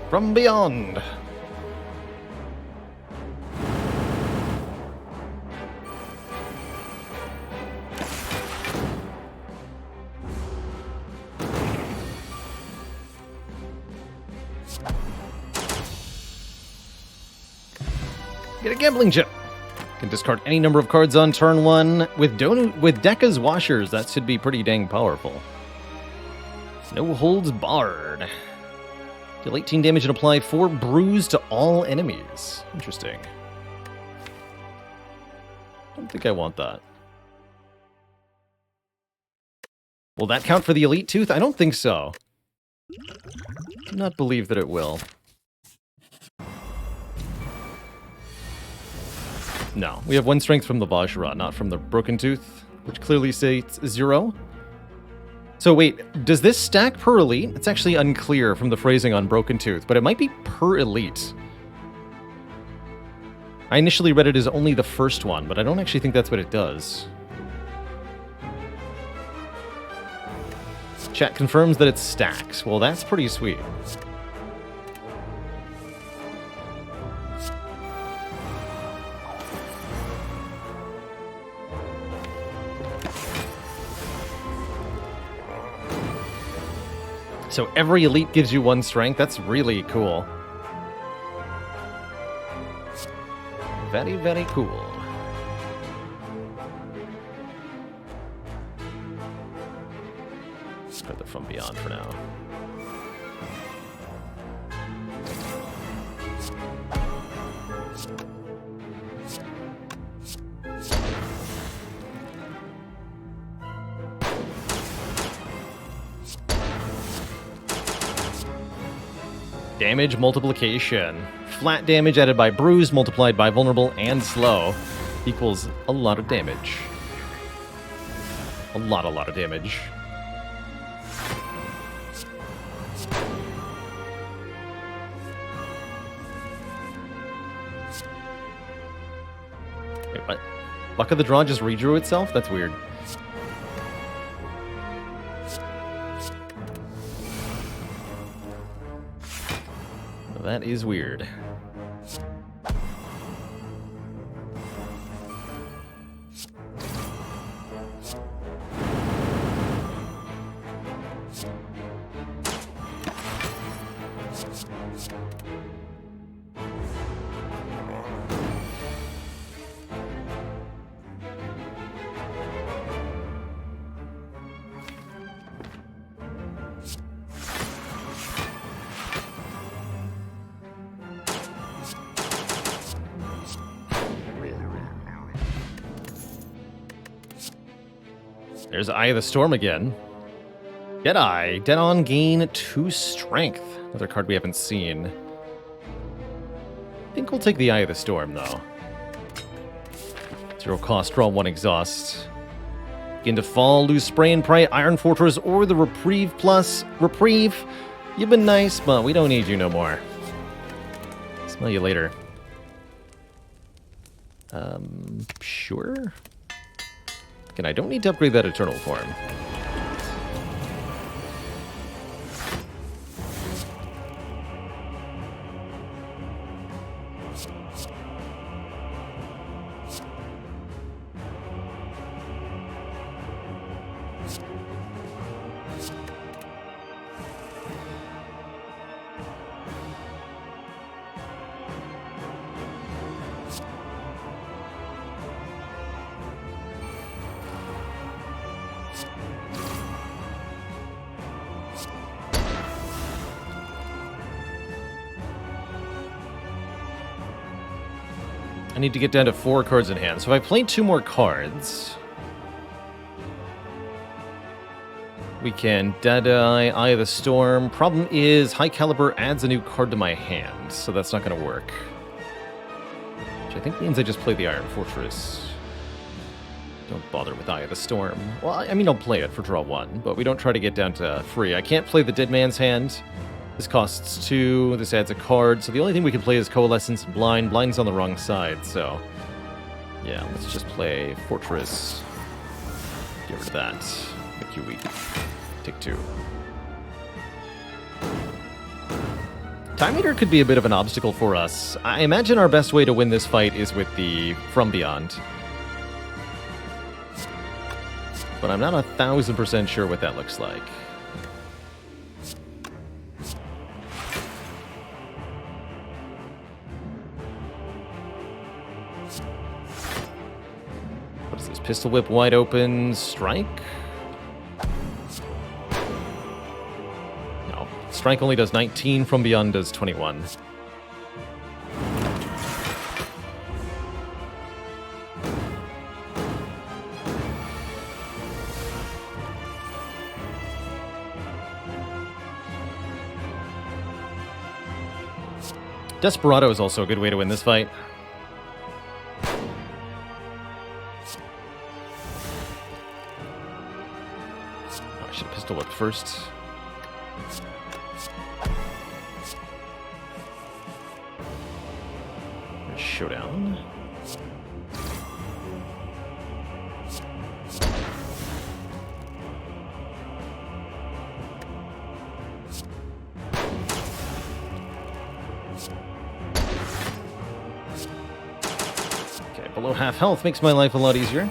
From Beyond. Get a gambling chip. Can discard any number of cards on turn one with Dekka's Washers. That should be pretty dang powerful. No holds barred. Deal 18 damage and apply 4 bruise to all enemies. Interesting. Don't think I want that. Will that count for the Elite Tooth? I don't think so. Do not believe that it will. No, we have 1 strength from the Vajra, not from the Broken Tooth, which clearly states 0. So wait, does this stack per elite? It's actually unclear from the phrasing on Broken Tooth, but it might be per elite. I initially read it as only the first one, but I don't actually think that's what it does. Chat confirms that it stacks. Well, that's pretty sweet. So every elite gives you 1 strength. That's really cool. Very, very cool. Let's put the From Beyond for now. Damage multiplication. Flat damage added by bruise multiplied by vulnerable and slow equals a lot of damage. A lot of damage. Wait, what? Luck of the Draw just redrew itself? That's weird. That is weird. There's Eye of the Storm again. Deadeye. Dead on gain 2 strength. Another card we haven't seen. I think we'll take the Eye of the Storm, though. 0 cost, draw 1 exhaust. Begin to fall, lose Spray and Pray, Iron Fortress, or the Reprieve Plus. Reprieve, you've been nice, but we don't need you no more. Smell you later. Sure. Again, I don't need to upgrade that Eternal Form. I need to get down to 4 cards in hand. So if I play 2 more cards, we can Deadeye, Eye of the Storm. Problem is, High Caliber adds a new card to my hand, so that's not going to work. Which I think means I just play the Iron Fortress. Don't bother with Eye of the Storm. Well, I mean, I'll play it for draw 1, but we don't try to get down to free. I can't play the Dead Man's Hand. This costs 2, this adds a card, so the only thing we can play is Coalescence and Blind. Blind's on the wrong side, so... yeah, let's just play Fortress. Get rid of that. Make you weak. Take 2. Time Eater could be a bit of an obstacle for us. I imagine our best way to win this fight is with the From Beyond. But I'm not 1000% sure what that looks like. What is this? Pistol Whip wide open. Strike? No. Strike only does 19. From Beyond does 21. Desperado is also a good way to win this fight. Oh, I should have pistol whipped first. Showdown. Below half health makes my life a lot easier.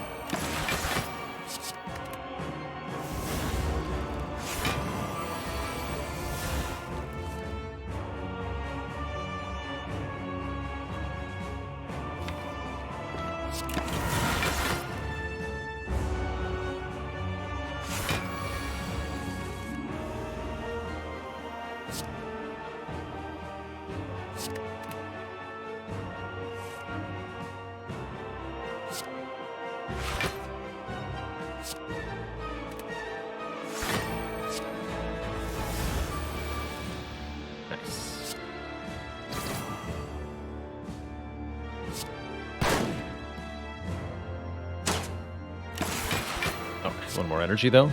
One more energy, though.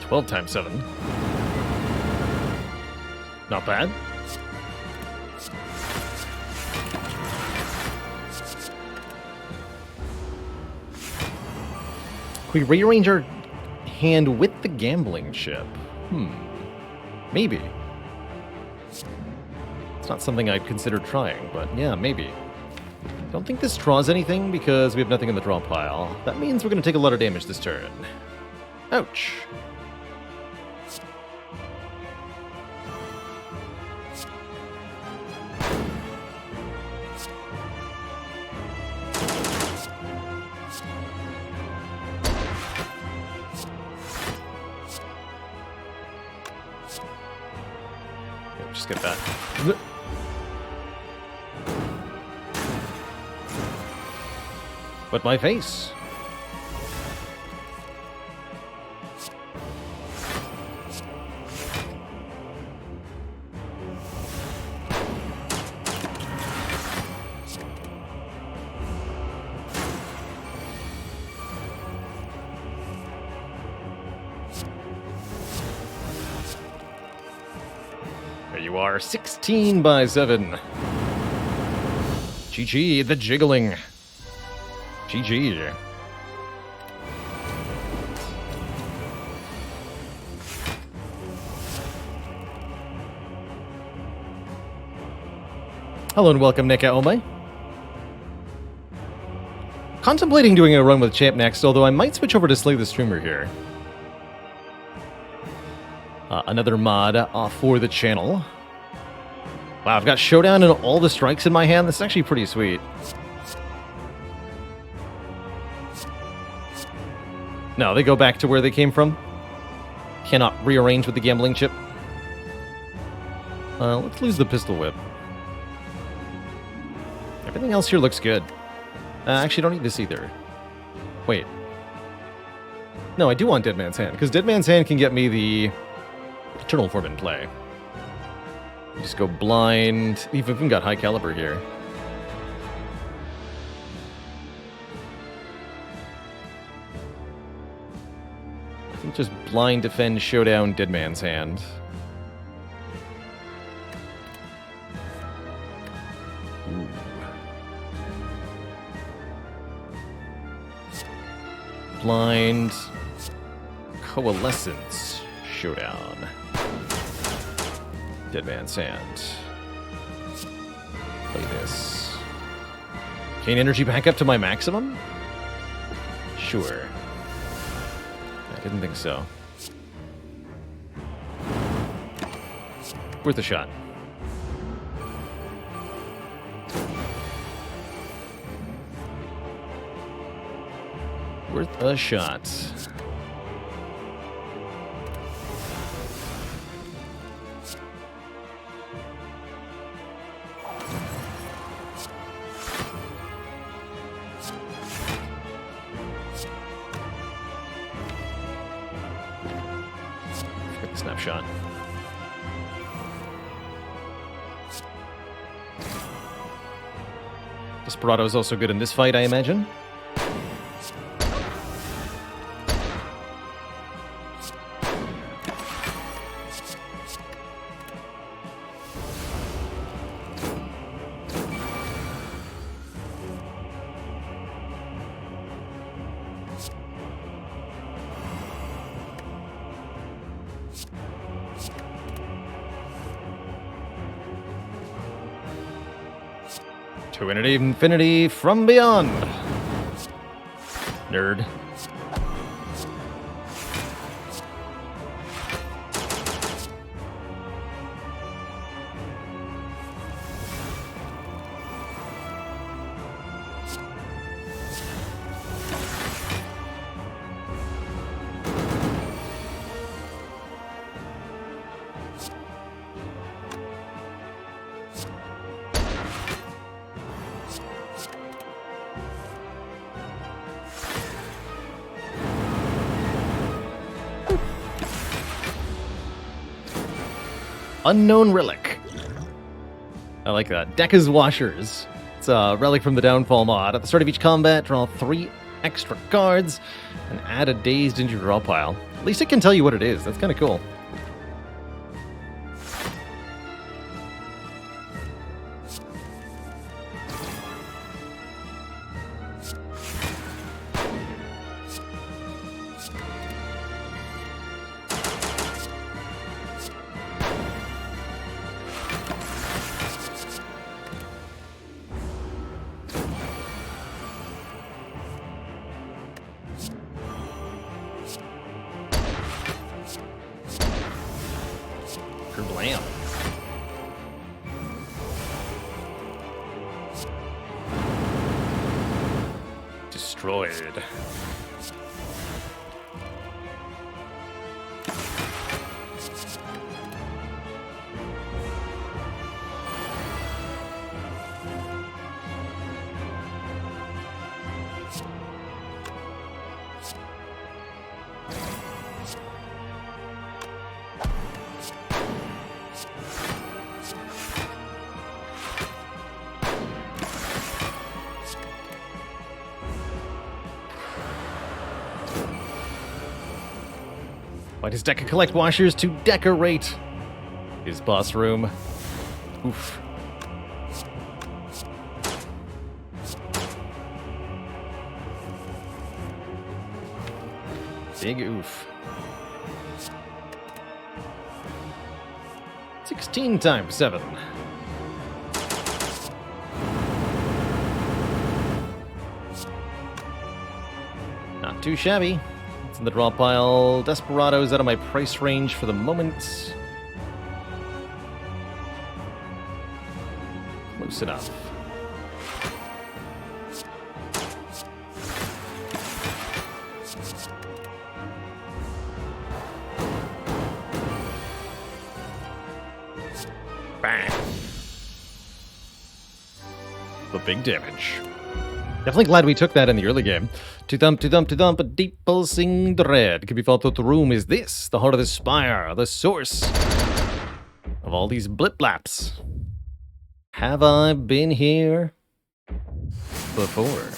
$12 times 7. Not bad. Can we rearrange our hand with the gambling chip? Maybe. It's not something I'd consider trying, but yeah, maybe. Don't think this draws anything because we have nothing in the draw pile. That means we're going to take a lot of damage this turn. Ouch. Just get that. But my face. There you are, 16 by 7. GG, the jiggling. GG. Hello and welcome, Nika Ome. Contemplating doing a run with Champ next, although I might switch over to Slay the Streamer here. Another mod for the channel. Wow, I've got Showdown and all the strikes in my hand. This is actually pretty sweet. No, they go back to where they came from. Cannot rearrange with the gambling chip. Let's lose the pistol whip. Everything else here looks good. Actually, don't need this either. Wait. No, I do want Dead Man's Hand, because Dead Man's Hand can get me the Eternal Form in play. Just go blind. We've even got high caliber here. I think just blind defend, showdown, Dead Man's Hand. Ooh. Blind Coalescence, showdown. Dead Man's Hand. Play this. Gain energy back up to my maximum? Sure. I didn't think so. Worth a shot. Worth a shot. Snapshot. Desperado is also good in this fight, I imagine. To infinity from beyond. Nerd. Unknown Relic. I like that. Dekka's Washers. It's a relic from the Downfall mod. At the start of each combat, draw 3 extra cards and add a dazed into your draw pile. At least it can tell you what it is. That's kind of cool. Blam. Destroyed. Find his deck of collect washers to decorate his boss room. Oof. Big oof. 16 times 7. Not too shabby. It's in the draw pile. Desperado's out of my price range for the moment. Close enough. Bang. The big damage. Definitely glad we took that in the early game. To thump, a deep pulsing dread can be felt through the room. Is this the heart of the Spire, the source of all these blip-blaps? Have I been here before?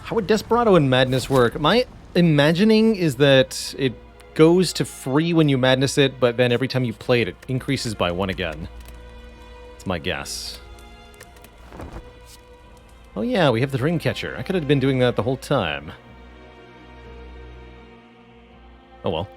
How would Desperado and Madness work? My imagining is that it goes to free when you Madness it, but then every time you play it, it increases by 1 again. That's my guess. Oh yeah, we have the Dreamcatcher. I could have been doing that the whole time. Oh well.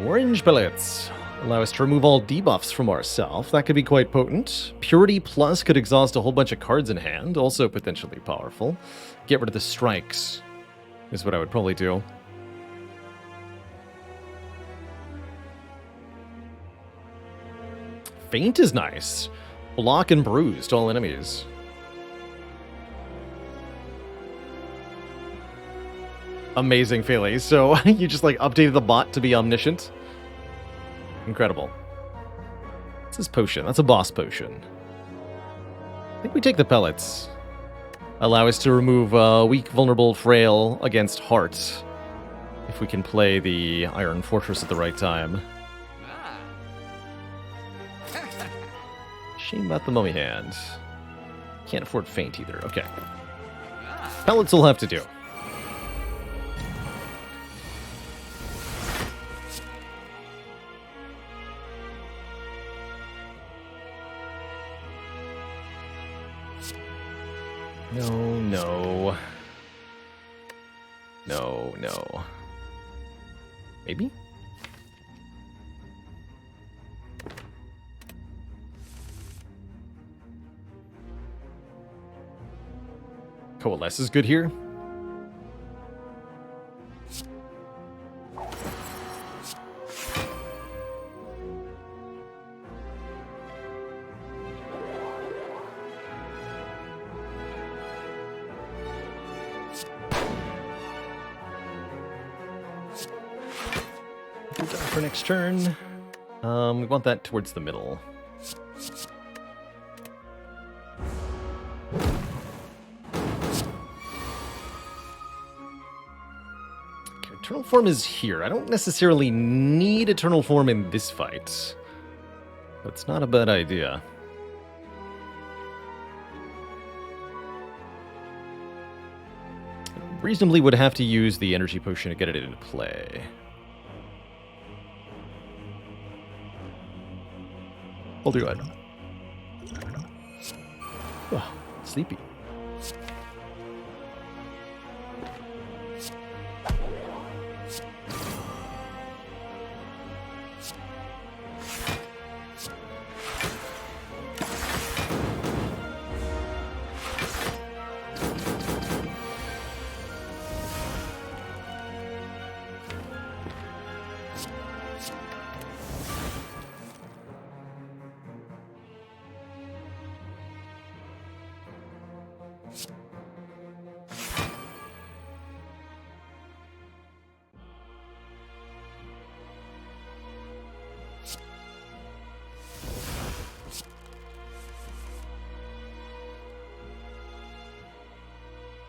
Orange pellets allow us to remove all debuffs from ourselves. That could be quite potent. Purity Plus could exhaust a whole bunch of cards in hand, also potentially powerful. Get rid of the strikes is what I would probably do. Faint is nice. Block and bruised all enemies. Amazing, Philly. So you just like updated the bot to be omniscient. Incredible. What's this potion? That's a boss potion. I think we take the pellets. Allow us to remove weak, vulnerable, frail against hearts. If we can play the Iron Fortress at the right time. Shame about the mummy hand. Can't afford faint either. Okay. Pellets will have to do. No, no. No, no. Maybe? Coalesce is good here. Good for next turn. We want that towards the middle. Eternal Form is here. I don't necessarily need Eternal Form in this fight. But it's not a bad idea. Reasonably would have to use the energy potion to get it into play. I'll do it. Oh, sleepy.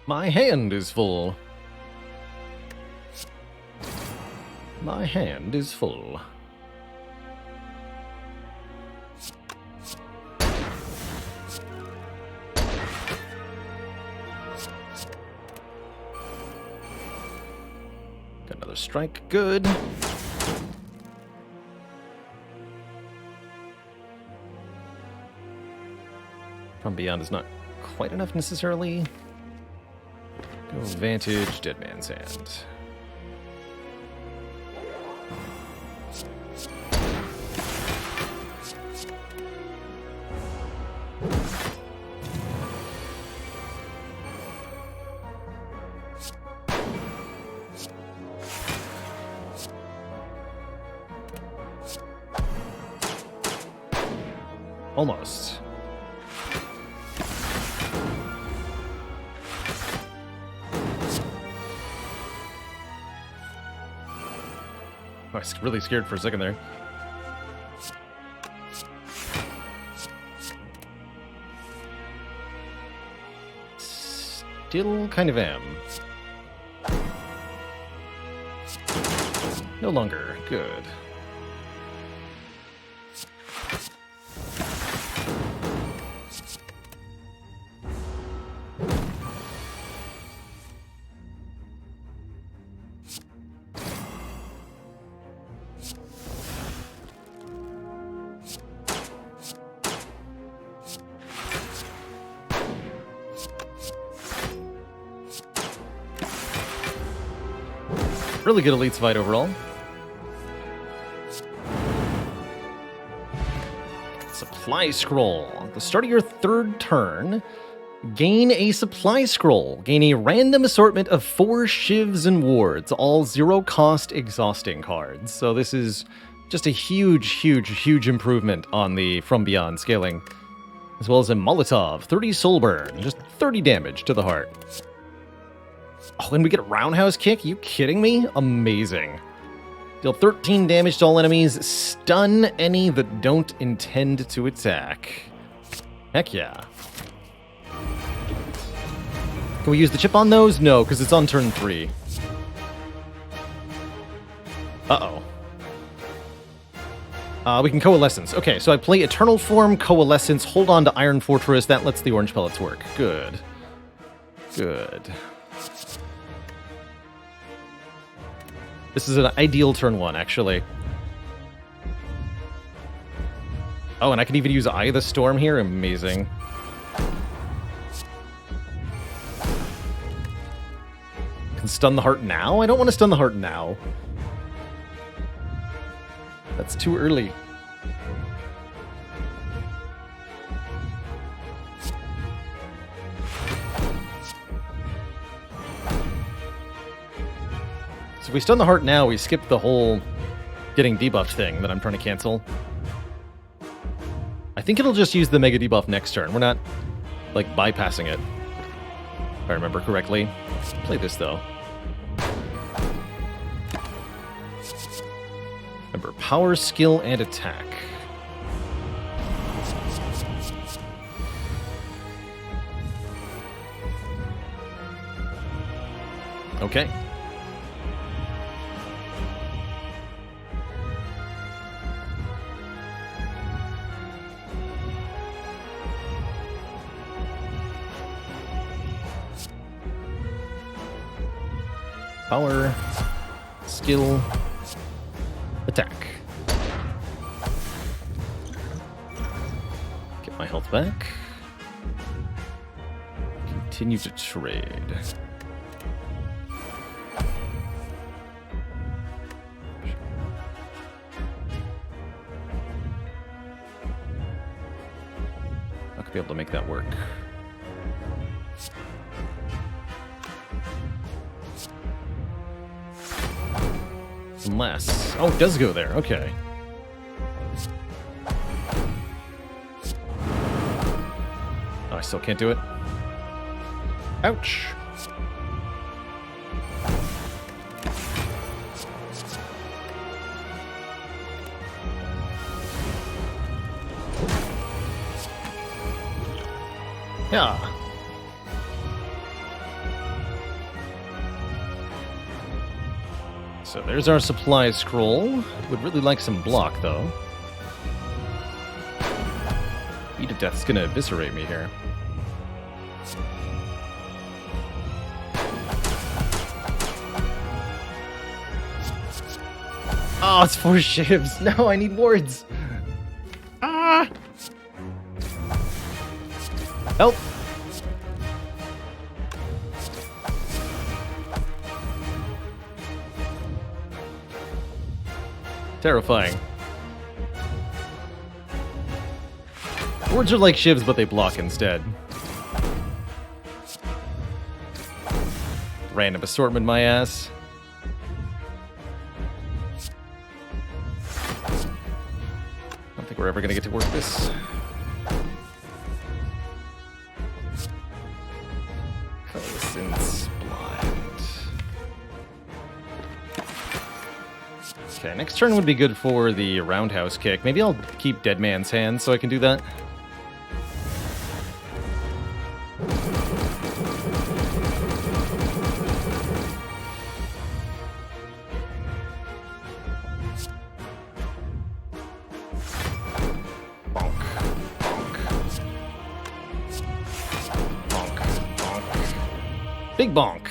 My hand is full. My hand is full. Another strike, good. From Beyond is not quite enough necessarily. Go Vantage, Dead Man's Hand. Almost. I was really scared for a second there. Still kind of am. No longer. Good. Really good elites fight overall. Supply scroll. At the start of your third turn, gain a supply scroll. Gain a random assortment of 4 shivs and wards, all 0-cost exhausting cards. So this is just a huge improvement on the From Beyond scaling. As well as a Molotov, 30 soul burn, just 30 damage to the heart. Oh, and we get a roundhouse kick? Are you kidding me? Amazing. Deal 13 damage to all enemies, stun any that don't intend to attack. Heck yeah. Can we use the chip on those? No, because it's on turn 3. Uh-oh. We can Coalescence. Okay, so I play Eternal Form, Coalescence, hold on to Iron Fortress. That lets the orange pellets work. Good. Good. This is an ideal turn 1, actually. Oh, and I can even use Eye of the Storm here? Amazing. Can stun the heart now? I don't want to stun the heart now. That's too early. So if we stun the heart now, we skip the whole getting debuffed thing that I'm trying to cancel. I think it'll just use the mega debuff next turn. We're not, like, bypassing it. If I remember correctly. Let's play this, though. Remember, power, skill, and attack. Okay. Power, skill, attack. Get my health back. Continue to trade. Not gonna be able to make that work. Unless... Oh, it does go there. Okay. Oh, I still can't do it. Ouch. Yeah. So there's our supply scroll. Would really like some block, though. Eat to Death's gonna eviscerate me here. Oh, it's 4 shivs. No, I need wards. Ah! Help! Terrifying. Wards are like shivs, but they block instead. Random assortment, my ass. I don't think we're ever gonna get to work this. Coalescence blind. Okay, next turn would be good for the roundhouse kick. Maybe I'll keep Dead Man's Hand so I can do that. Big bonk.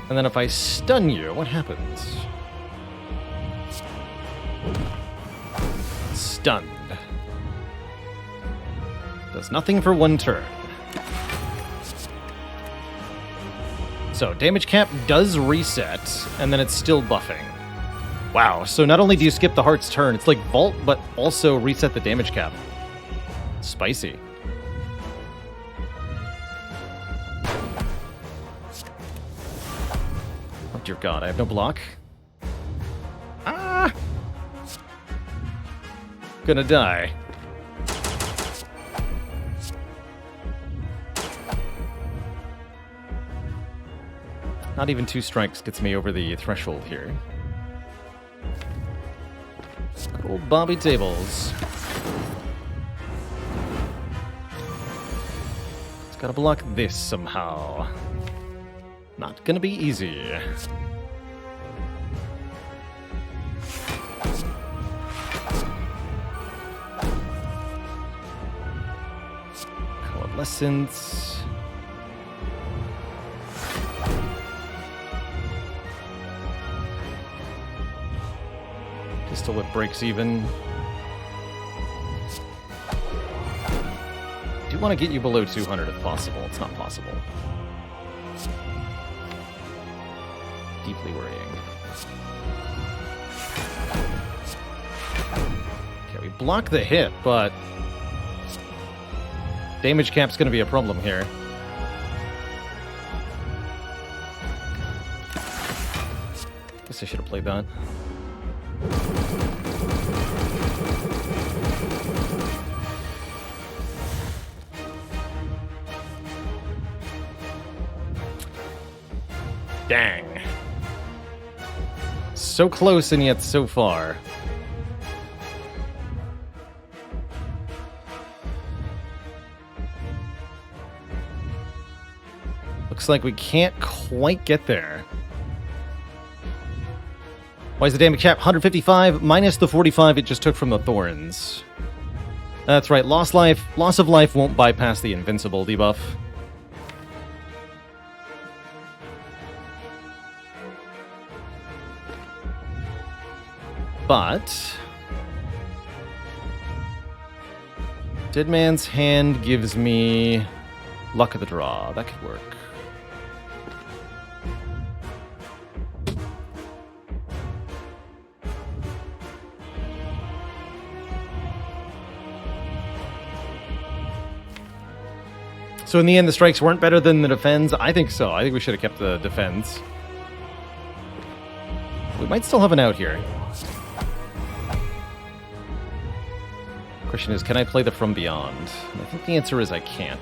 And then if I stun you, what happens? Stunned. Does nothing for 1 turn. So, damage cap does reset, and then it's still buffing. Wow, so not only do you skip the heart's turn, it's like vault, but also reset the damage cap. Spicy. Dear God, I have no block. Ah! Gonna die. Not even 2 strikes gets me over the threshold here. Good old Bobby Tables. It's gotta block this somehow. Not gonna be easy. Coalescence. Pistol Whip breaks even. Do want to get you below 200 if possible. It's not possible. Deeply worrying. Okay, we block the hit, but damage cap's gonna be a problem here. Guess I should have played that. Dang. So close and yet so far. Looks like we can't quite get there. Why is the damage cap 155 minus the 45 it just took from the thorns? That's right, loss of life won't bypass the invincible debuff. But Dead Man's Hand gives me luck of the draw. That could work. So in the end, the strikes weren't better than the defends? I think so. I think we should have kept the defends. We might still have an out here. Question is, can I play the From Beyond? And I think the answer is I can't.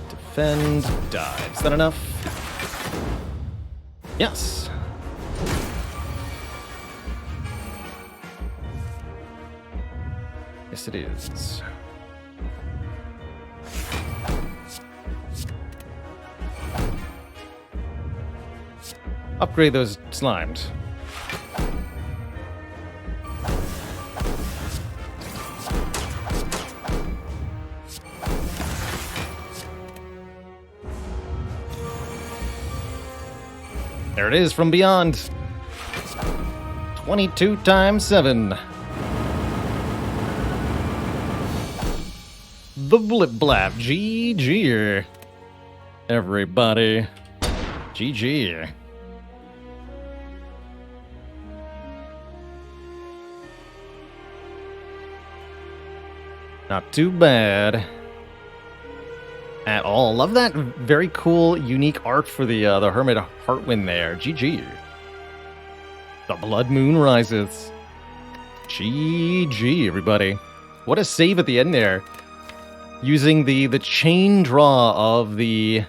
Defend, dive. Is that enough? Yes. Yes, it is. upgrade those slimes. There it is from beyond. 22 times 7. The blip blap. GG. Everybody. GG. Not too bad at all. Love that very cool, unique art for the Hermit Heartwind there. GG. The Blood Moon rises. GG, everybody. What a save at the end there. Using the chain draw of the...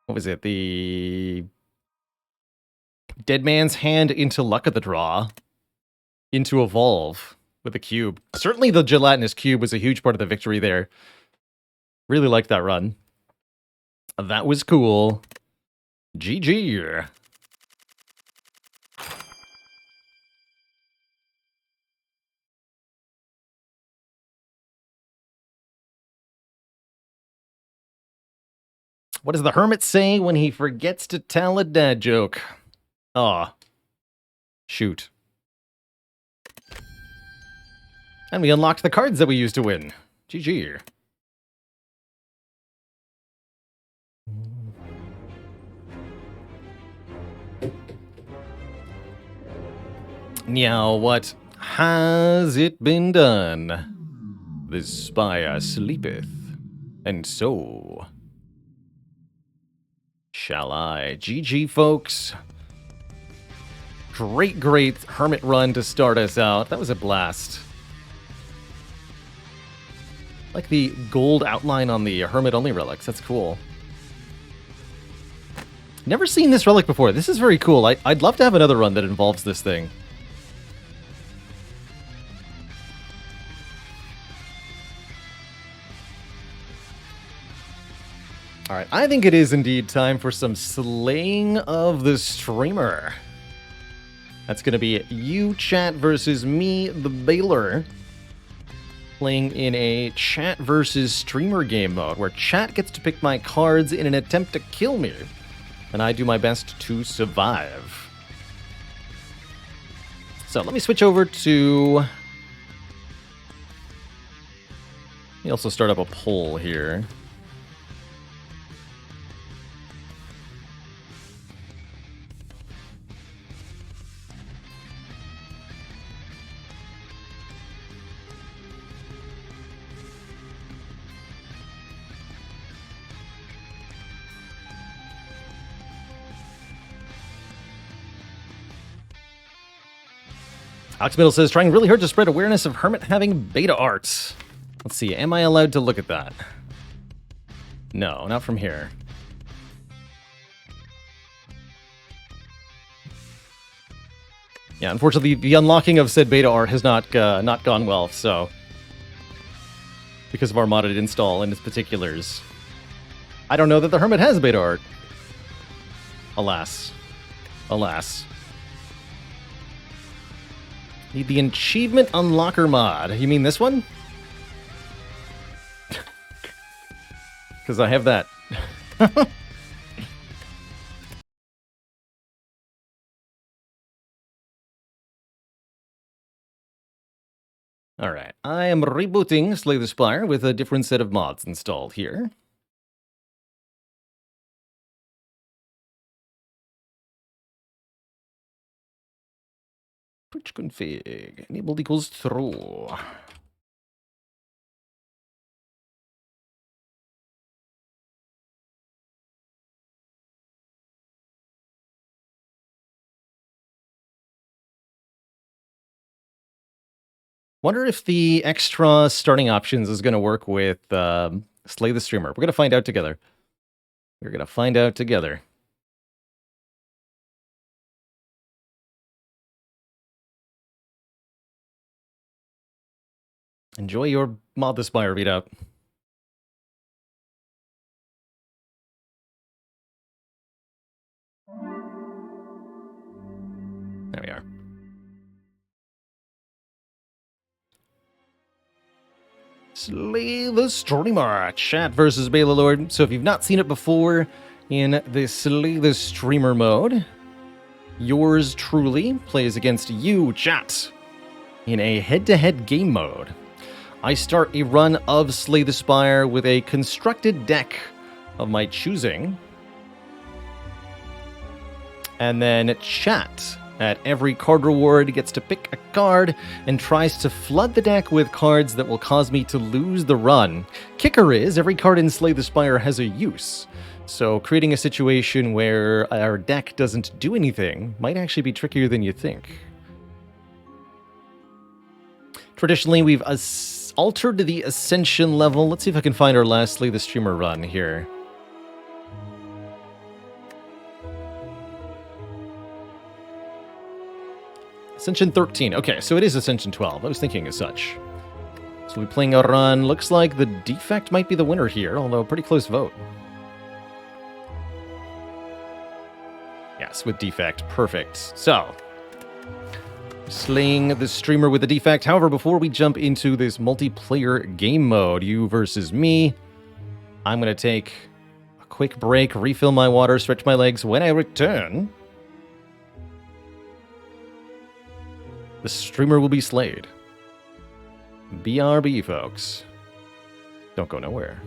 What was it? The Dead Man's Hand into Luck of the Draw. Into Evolve with a cube. Certainly the gelatinous cube was a huge part of the victory there. Really liked that run. That was cool. GG. What does the hermit say when he forgets to tell a dad joke? Aw. Shoot. And we unlocked the cards that we used to win. GG. Now, what has it been done? The spire sleepeth, and so shall I. GG, folks. Great hermit run to start us out. That was a blast. Like the gold outline on the hermit-only relics. That's cool. Never seen this relic before. This is very cool. I'd love to have another run that involves this thing. Alright, I think it is indeed time for some slaying of the streamer. That's going to be you, chat, versus me, the Baylor. Playing in a chat versus streamer game mode, where chat gets to pick my cards in an attempt to kill me, and I do my best to survive. So let me switch over to... Let me also start up a poll here. Oxmiddle says, trying really hard to spread awareness of Hermit having beta art. Let's see, am I allowed to look at that? No, not from here. Yeah, unfortunately, the unlocking of said beta art has not gone well, so... Because of our modded install and its particulars. I don't know that the Hermit has beta art. Alas. Alas. Need the Achievement Unlocker mod. You mean this one? Because I have that. Alright, I am rebooting Slay the Spire with a different set of mods installed here. Twitch config, enabled equals true. Wonder if the extra starting options is going to work with Slay the Streamer. We're going to find out together. We're going to find out together. Enjoy your Mod the Spire readout. Slay the Streamer, chat versus Bela Lord. So if you've not seen it before in the Slay the Streamer mode, yours truly plays against you, chat, in a head-to-head game mode. I start a run of Slay the Spire with a constructed deck of my choosing. And then chat, at every card reward, gets to pick a card and tries to flood the deck with cards that will cause me to lose the run. Kicker is, every card in Slay the Spire has a use. So creating a situation where our deck doesn't do anything might actually be trickier than you think. Traditionally, we've altered the Ascension level. Let's see if I can find our last Slay the Streamer run here. Ascension 13. Okay, so it is Ascension 12. I was thinking as such. So we're playing a run. Looks like the Defect might be the winner here, although pretty close vote. Yes, with Defect. Perfect. So, slaying the Streamer with the Defect. However, before we jump into this multiplayer game mode, you versus me, I'm going to take a quick break, refill my water, stretch my legs. When I return, the Streamer will be slayed. BRB, folks. Don't go nowhere.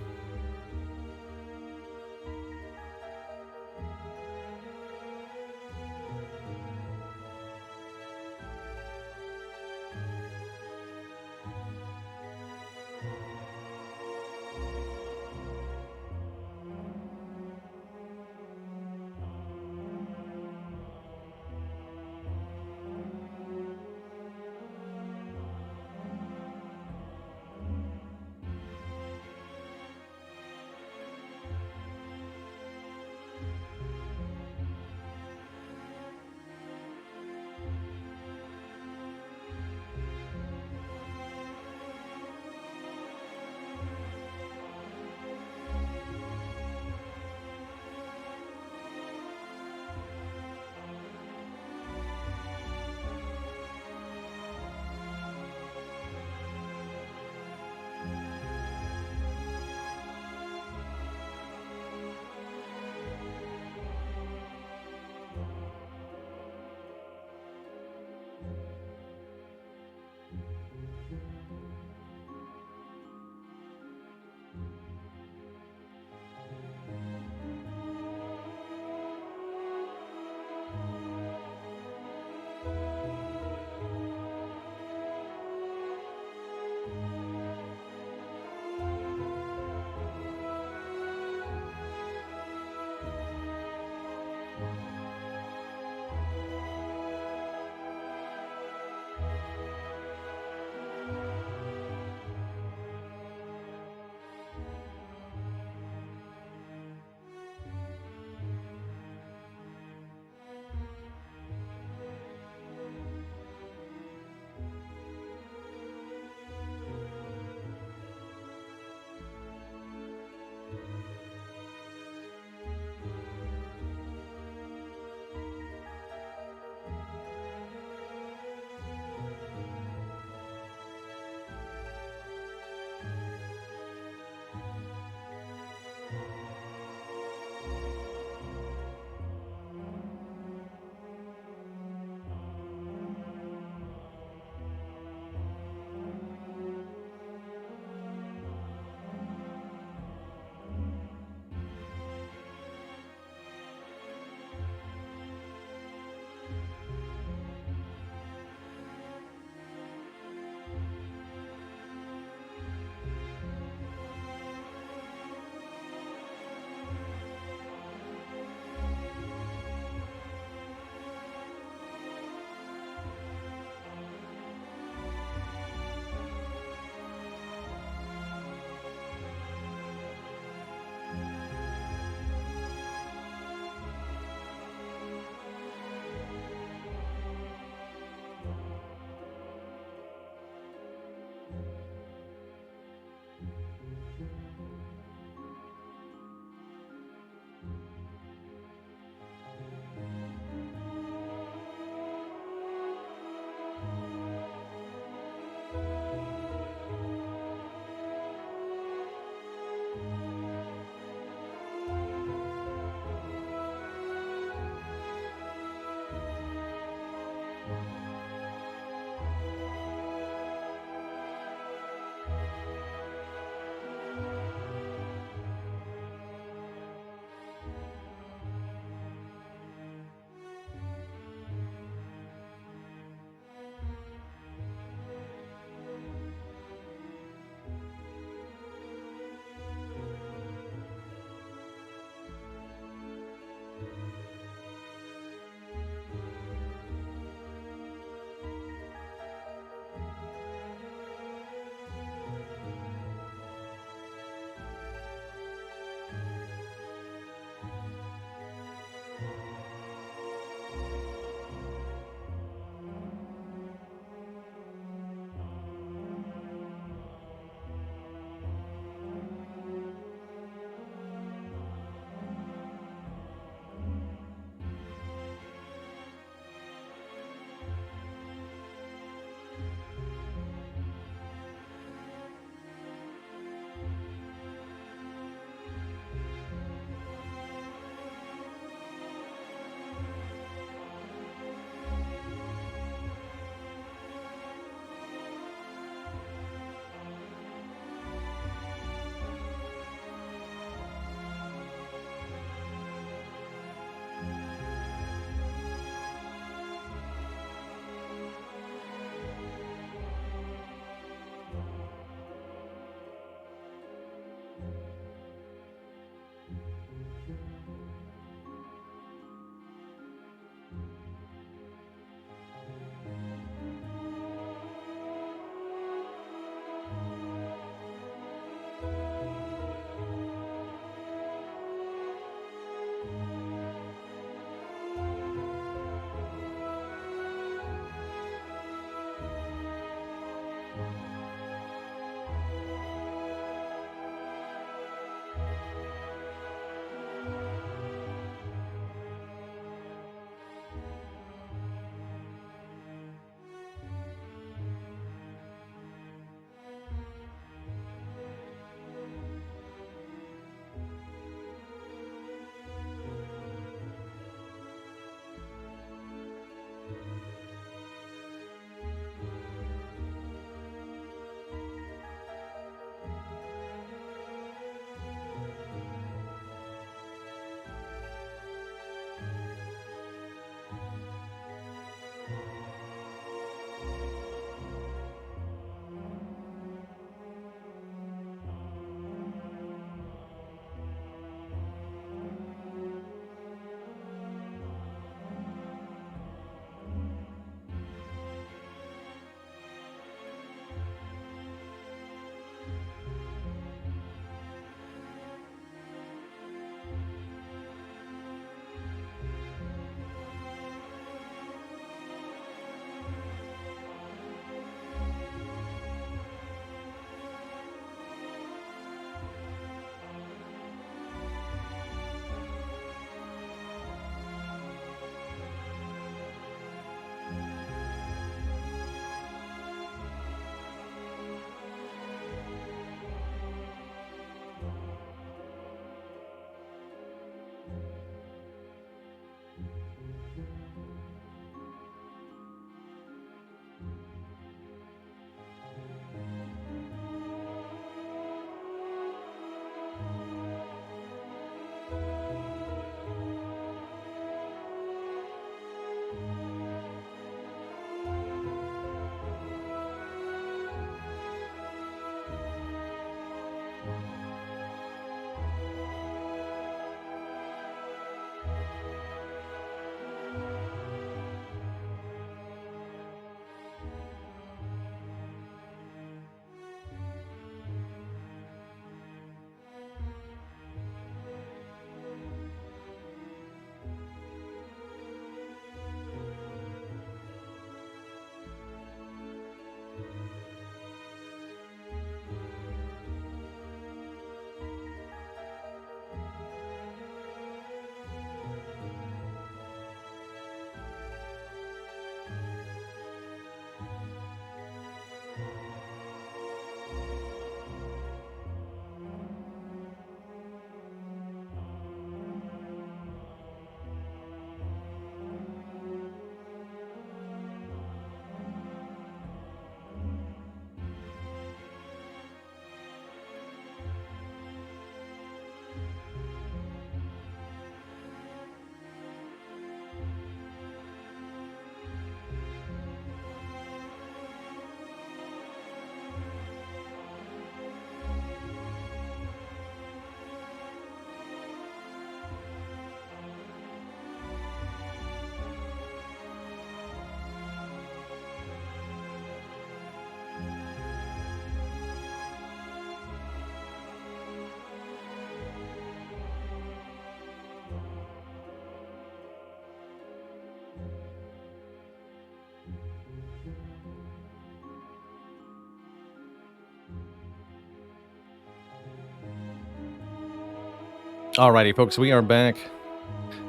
Alrighty, folks, we are back.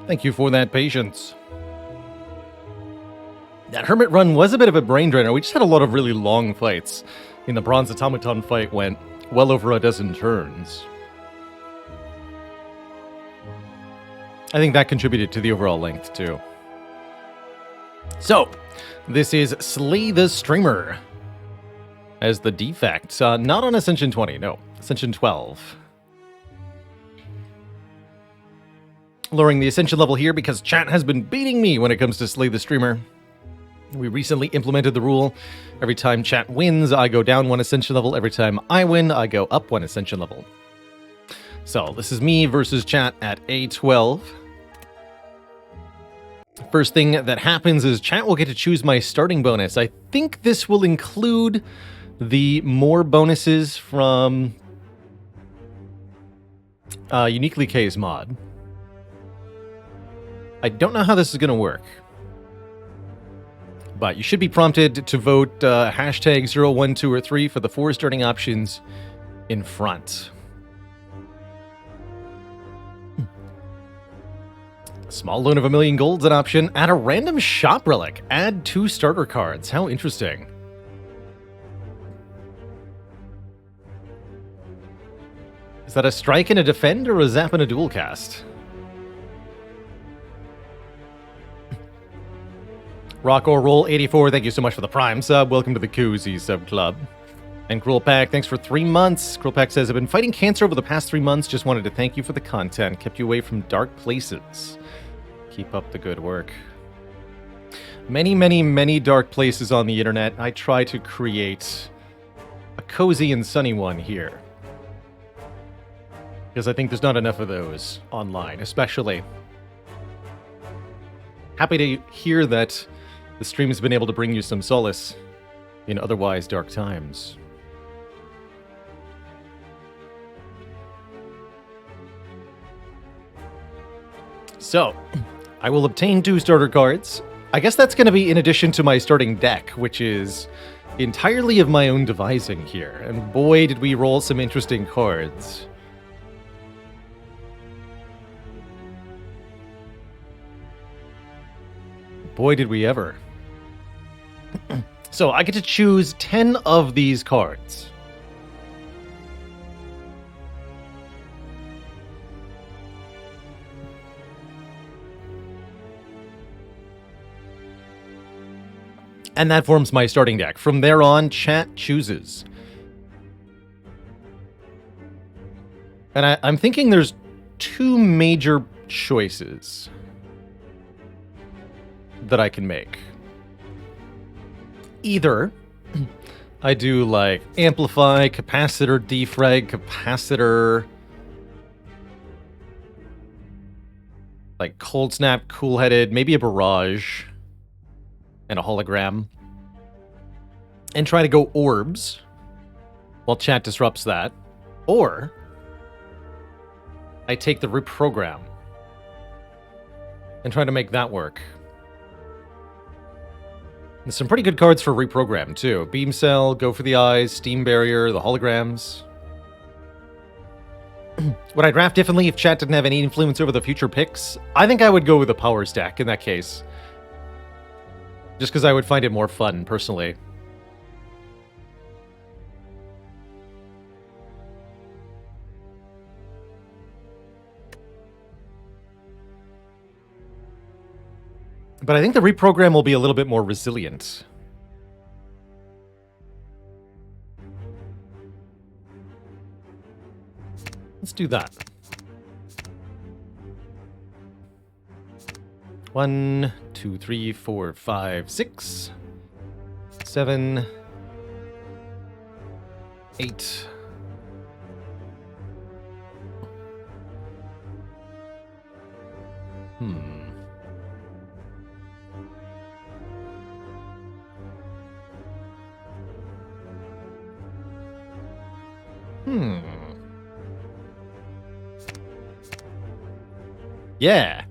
Thank you for that patience. That Hermit run was a bit of a brain drainer. We just had a lot of really long fights. The Bronze Automaton fight went well over a dozen turns. I think that contributed to the overall length, too. So, this is Slay the Streamer as the defect. Not on Ascension 20, no. Ascension 12. Lowering the Ascension level here because chat has been beating me when it comes to Slay the Streamer. We recently implemented the rule. Every time chat wins, I go down 1 Ascension level. Every time I win, I go up 1 Ascension level. So, this is me versus chat at A12. First thing that happens is chat will get to choose my starting bonus. I think this will include the more bonuses from Uniquely K's mod. I don't know how this is going to work. But you should be prompted to vote hashtag 0, 1, 2, or 3 for the 4 starting options in front. Small loan of 1,000,000 gold's an option. Add a random shop relic. Add 2 starter cards. How interesting. Is that a strike and a defend or a zap and a dual cast? Rock or Roll 84, thank you so much for the Prime sub. Welcome to the Cozy Sub Club. And Cruel Pack, thanks for 3 months. Cruel Pack says, I've been fighting cancer over the past 3 months. Just wanted to thank you for the content. Kept you away from dark places. Keep up the good work. Many, many, many dark places on the internet. I try to create a cozy and sunny one here. Because I think there's not enough of those online, especially. Happy to hear that the stream has been able to bring you some solace in otherwise dark times. So, I will obtain 2 starter cards. I guess that's going to be in addition to my starting deck, which is entirely of my own devising here. And boy, did we roll some interesting cards. Boy, did we ever. So, I get to choose 10 of these cards. And that forms my starting deck. From there on, chat chooses. And I'm thinking there's 2 major choices that I can make. Either I do like Amplify, Capacitor, Defrag, Capacitor, like Cold Snap, Cool Headed, maybe a Barrage, and a Hologram, and try to go Orbs while chat disrupts that. Or I take the Reprogram and try to make that work. There's some pretty good cards for Reprogram, too. Beam Cell, Go for the Eyes, Steam Barrier, the Holograms. Would I draft differently if chat didn't have any influence over the future picks? I think I would go with a Power Stack in that case. Just because I would find it more fun, personally. But I think the Reprogram will be a little bit more resilient. Let's do that. 1, 2, 3, 4, 5, 6, 7, 8. Yeah.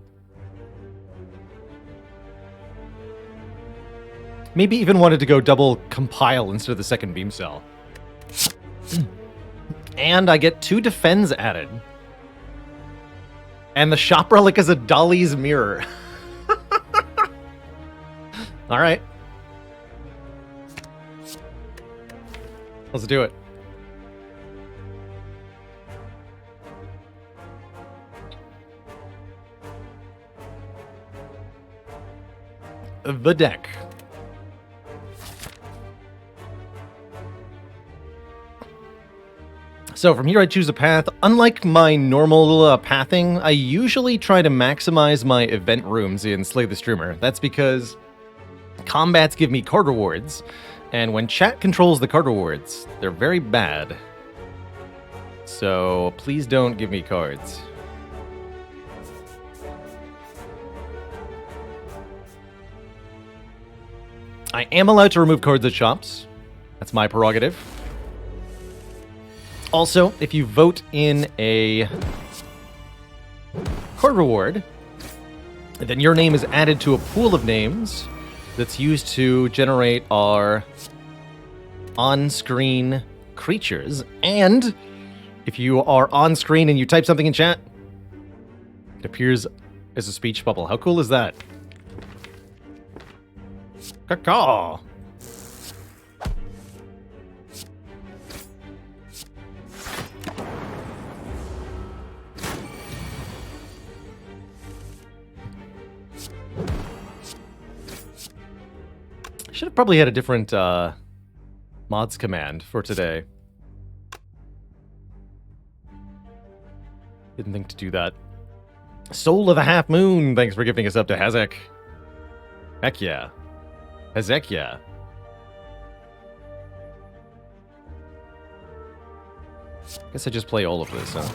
Maybe even wanted to go double compile instead of the second beam cell. And I get 2 defends added. And the shop relic is a Dolly's mirror. All right. Let's do it. The deck. So from here I choose a path. Unlike my normal pathing, I usually try to maximize my event rooms in Slay the Streamer. That's because combats give me card rewards, and when chat controls the card rewards, they're very bad. So please don't give me cards. I am allowed to remove cards at shops. That's my prerogative. Also, if you vote in a card reward, then your name is added to a pool of names that's used to generate our on-screen creatures. And if you are on screen and you type something in chat, it appears as a speech bubble. How cool is that? Caw-caw. Should have probably had a different mods command for today. Didn't think to do that. Soul of the Half Moon, thanks for gifting us up to Hazek. Heck yeah. Hazek yeah. Guess I just play all of this, huh?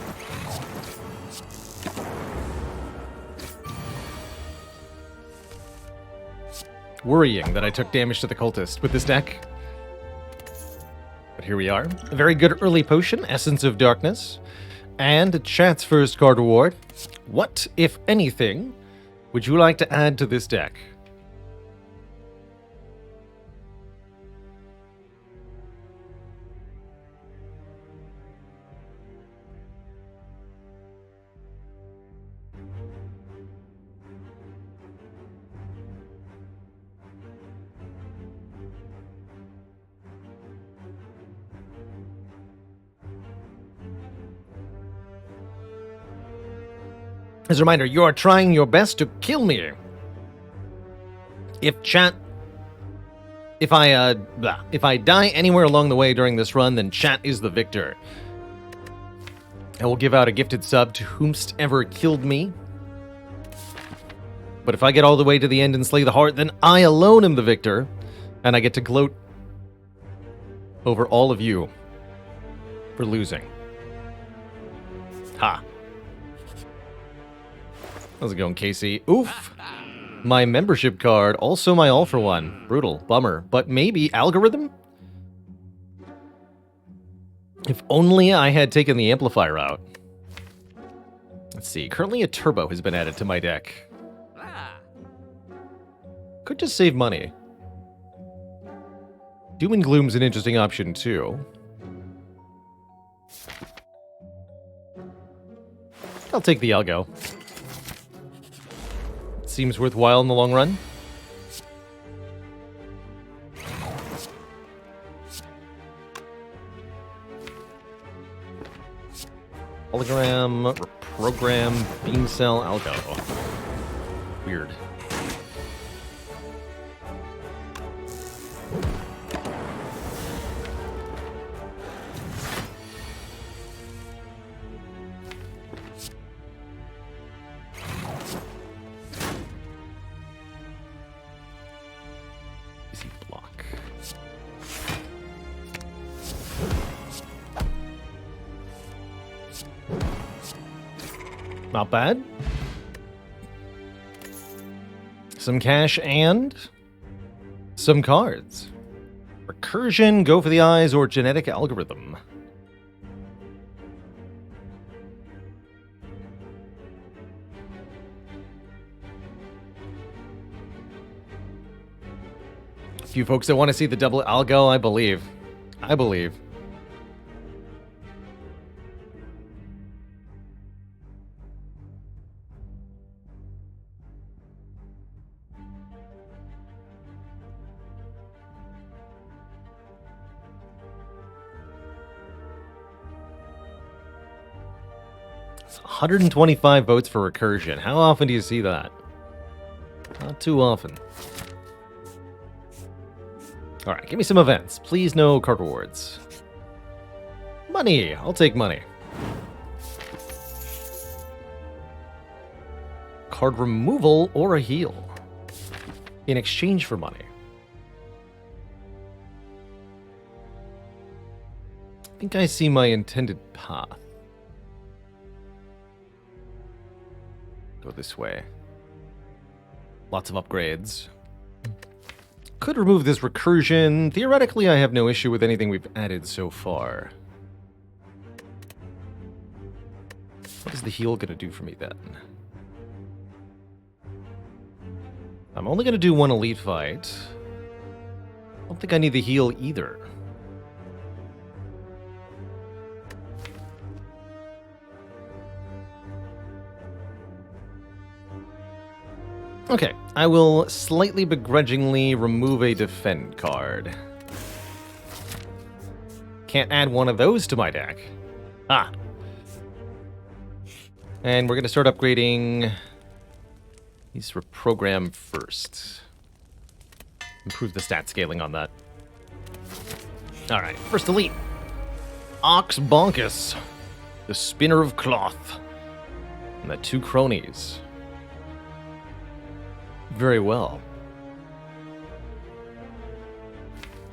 Worrying that I took damage to the cultist with this deck. But here we are. A very good early potion, Essence of Darkness. And chat's first card reward. What, if anything, would you like to add to this deck? As a reminder, you are trying your best to kill me. If I die anywhere along the way during this run, then chat is the victor. I will give out a gifted sub to whomst ever killed me. But if I get all the way to the end and slay the heart, then I alone am the victor, and I get to gloat over all of you for losing. Ha. How's it going, Casey? Oof! My membership card, also my all for one. Brutal, bummer, but maybe algorithm? If only I had taken the amplify route. Let's see, currently a turbo has been added to my deck. Could just save money. Doom and Gloom's an interesting option too. I'll take the algo. Seems worthwhile in the long run. Hologram, program, beam cell, algo. Weird. Not bad. Some cash and some cards. Recursion, Go for the Eyes, or Genetic Algorithm. A few folks that want to see the double algo, I believe. I believe. It's 125 votes for recursion. How often do you see that? Not too often. Alright, give me some events. Please no card rewards. Money! I'll take money. Card removal or a heal. In exchange for money. I think I see my intended path. Go this way. Lots of upgrades. Could remove this recursion. Theoretically, I have no issue with anything we've added so far. What is the heal going to do for me then? I'm only going to do one elite fight. I don't think I need the heal either. Okay, I will slightly begrudgingly remove a defend card. Can't add one of those to my deck. Ah. And we're going to start upgrading these reprogram first. Improve the stat scaling on that. Alright, first elite. Ox Bonkus. The Spinner of Cloth. And the 2 cronies. Very well.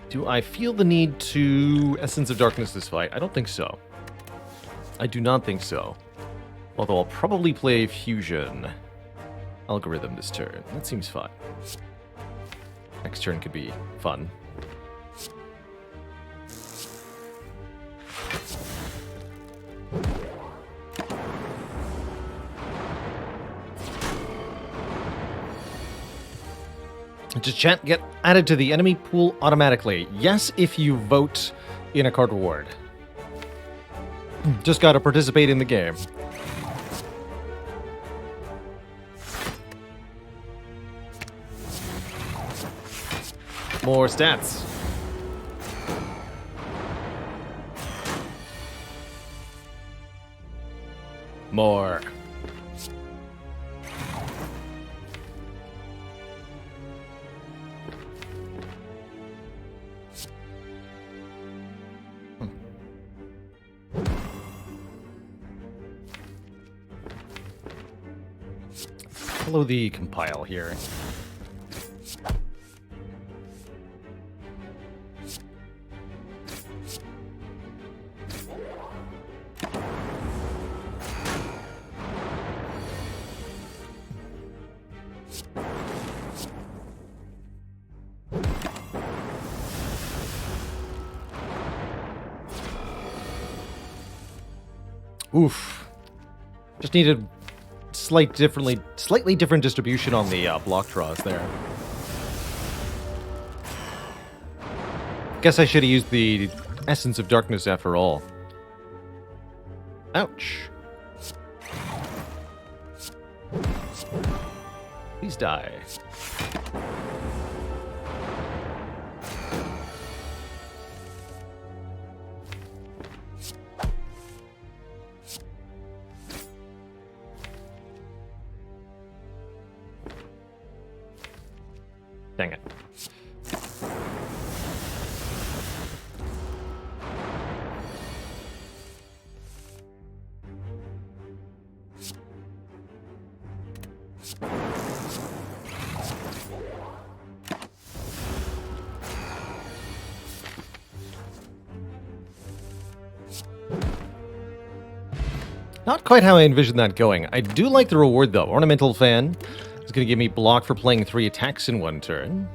Do I feel the need to Essence of Darkness this fight? I don't think so. I do not think so. Although I'll probably play Fusion Algorithm this turn. That seems fun. Next turn could be fun. Does chant get added to the enemy pool automatically? Yes, if you vote in a card reward. Just gotta participate in the game. More stats. More. Follow the compile here. Oof. Just needed slightly different distribution on the block draws there. Guess I should have used the Essence of Darkness after all. Ouch. Please die. Dang it. Not quite how I envisioned that going. I do like the reward though. Ornamental Fan. It's going to give me block for playing 3 attacks in 1 turn.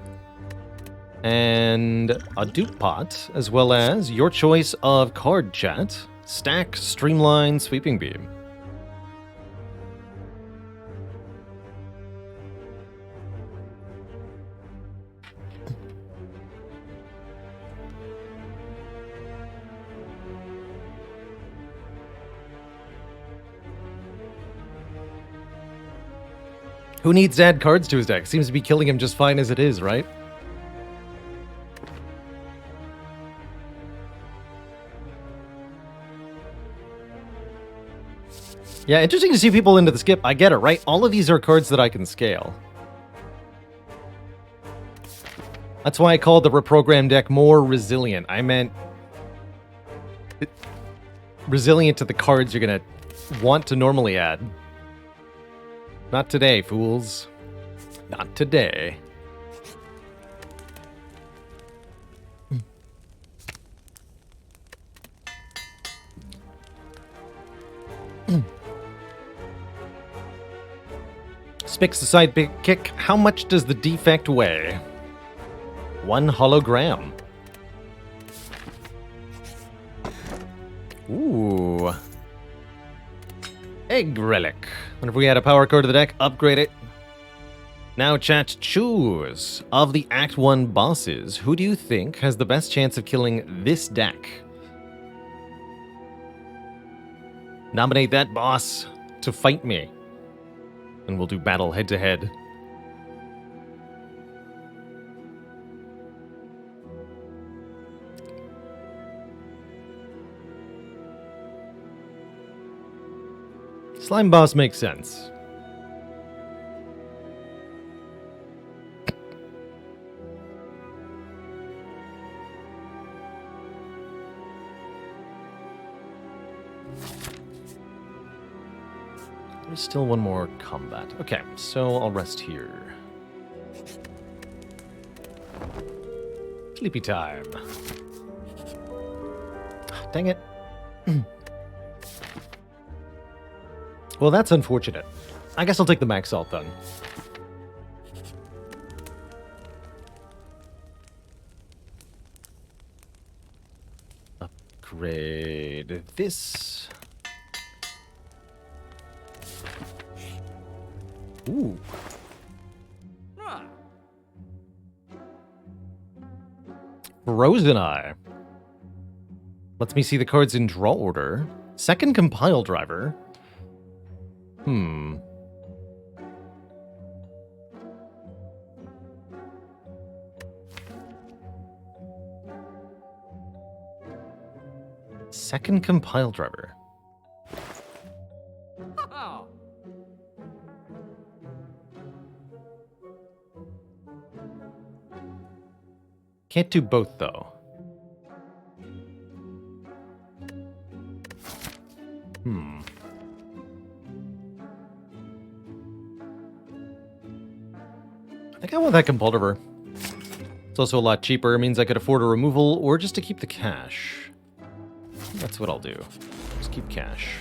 And a dupe pot, as well as your choice of card chat, stack, streamline, sweeping beam. Who needs to add cards to his deck? Seems to be killing him just fine as it is, right? Yeah, interesting to see people into the skip. I get it, right? All of these are cards that I can scale. That's why I called the reprogrammed deck more resilient. I meant resilient to the cards you're going to want to normally add. Not today, fools. Not today. Spix the side big kick. How much does the defect weigh? 1 hologram. Ooh. Egg relic. Whenever we add a power card to the deck, upgrade it. Now, chat, choose. Of the Act 1 bosses, who do you think has the best chance of killing this deck? Nominate that boss to fight me. And we'll do battle head to head. Slime boss makes sense. There's still one more combat. Okay, so I'll rest here. Sleepy time. Dang it. Well, that's unfortunate. I guess I'll take the max salt then. Upgrade this. Ooh. Frozen Eye. Lets me see the cards in draw order. Second compile driver. Second compile driver. Can't do both, though. I think I want that compulsiver. It's also a lot cheaper. It means I could afford a removal or just to keep the cash. That's what I'll do. Just keep cash.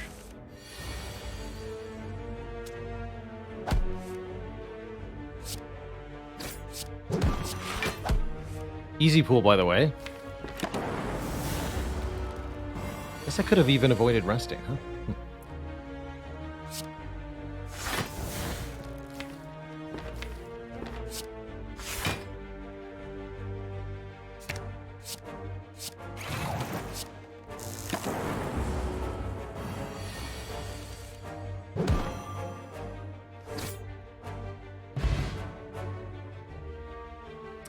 Easy pool, by the way. Guess I could have even avoided resting, huh?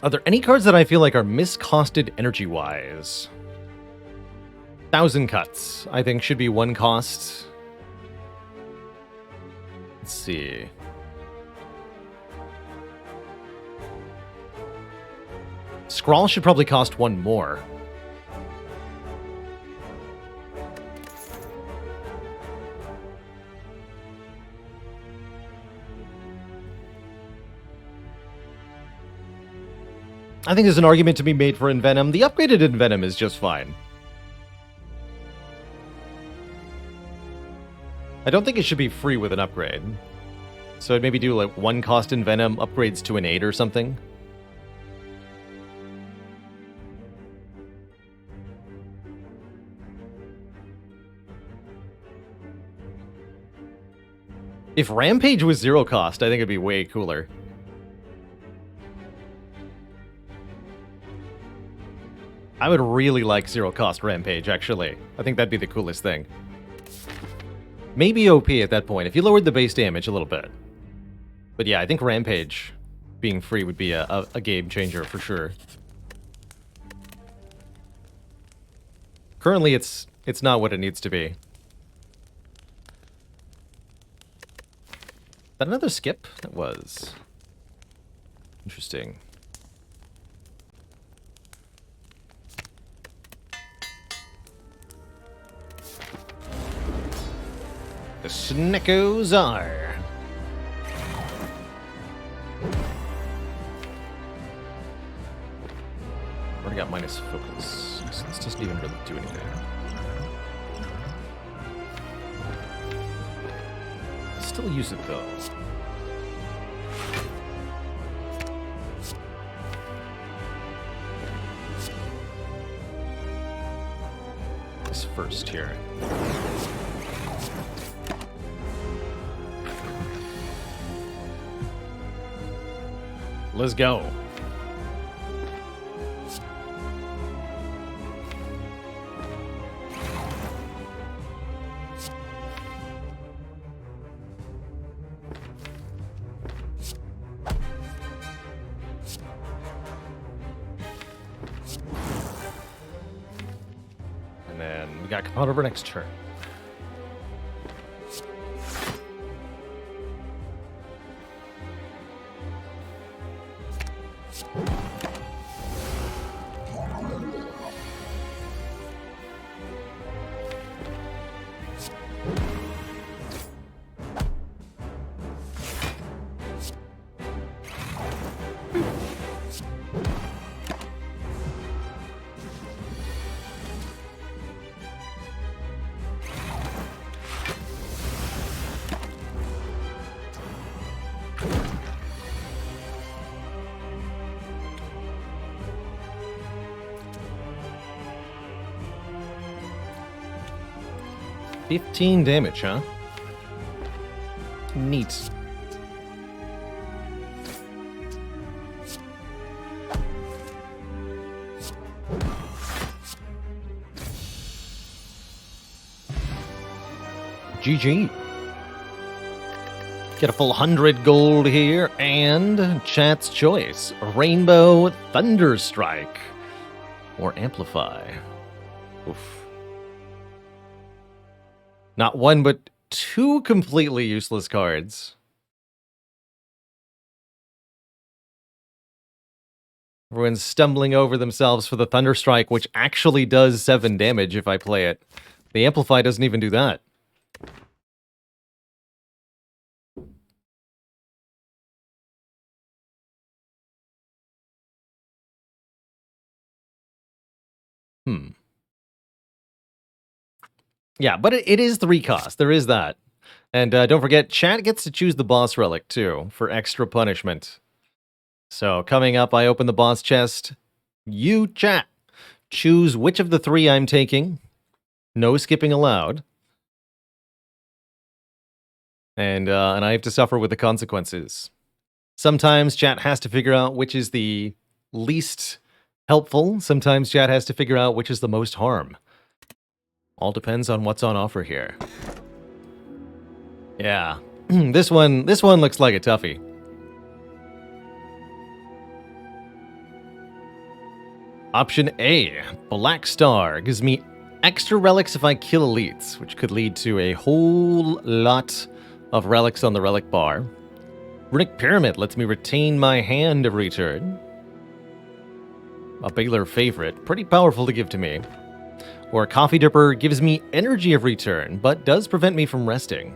Are there any cards that I feel like are miscosted energy-wise? 1,000 Cuts, I think, should be 1 cost. Let's see. Scrawl should probably cost 1 more. I think there's an argument to be made for Envenom. The upgraded Envenom is just fine. I don't think it should be free with an upgrade. So I'd maybe do like 1 cost Envenom, upgrades to an 8 or something. If Rampage was 0 cost, I think it'd be way cooler. I would really like 0 cost Rampage, actually. I think that'd be the coolest thing. Maybe OP at that point, if you lowered the base damage a little bit. But yeah, I think Rampage being free would be a game changer for sure. Currently, it's not what it needs to be. that another skip? That was. Interesting. The Snickos are. Already got minus focus. So this doesn't even really do anything. Still use it though. This first here. Let's go. And then we got come out over next turn. $15 damage, huh? Neat. GG. Get a full 100 gold here, and chat's choice. Rainbow Thunderstrike. Or Amplify. Oof. Not one, but two completely useless cards. Everyone's stumbling over themselves for the Thunderstrike, which actually does 7 damage if I play it. The Amplify doesn't even do that. Yeah, but it is 3 cost. There is that. And don't forget, chat gets to choose the boss relic, too, for extra punishment. So, coming up, I open the boss chest. You, chat, choose which of the 3 I'm taking. No skipping allowed. And I have to suffer with the consequences. Sometimes chat has to figure out which is the least helpful. Sometimes chat has to figure out which is the most harm. All depends on what's on offer here. Yeah. This one looks like a toughie. Option A, Black Star, gives me extra relics if I kill elites, which could lead to a whole lot of relics on the relic bar. Runic Pyramid lets me retain my hand every turn. A Baylor favorite, pretty powerful to give to me. Or Coffee Dipper gives me energy every turn, but does prevent me from resting.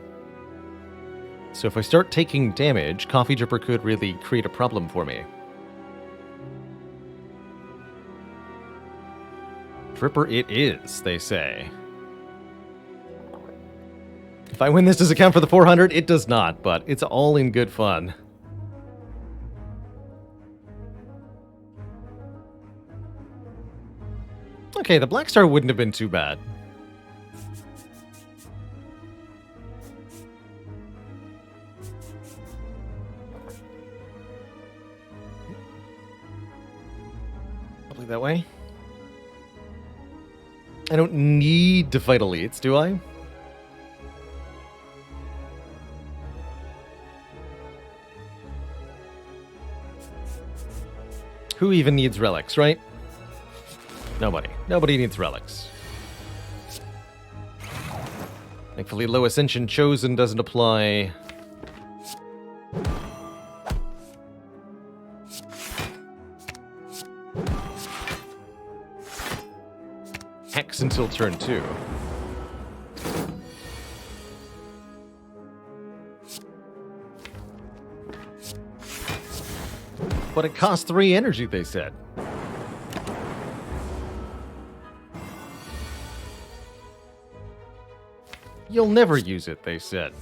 So if I start taking damage, Coffee Dipper could really create a problem for me. Dripper it is, they say. If I win this, does it count for the 400? It does not, but it's all in good fun. Okay, the Black Star wouldn't have been too bad. Probably that way. I don't need to fight elites, do I? Who even needs relics, right? Nobody. Nobody needs relics. Thankfully, Low Ascension Chosen doesn't apply X until turn 2. But it costs 3 energy, they said. You'll never use it, they said.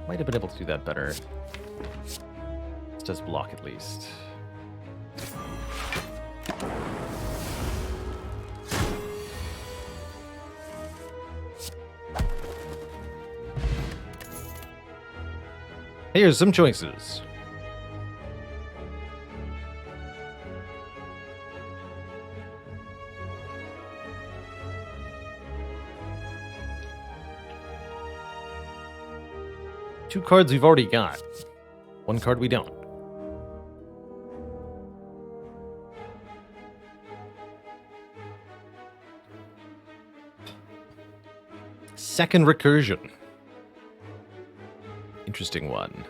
Might have been able to do that better. This does block at least. Here's some choices. Two cards we've already got. One card we don't. Second recursion. Interesting one.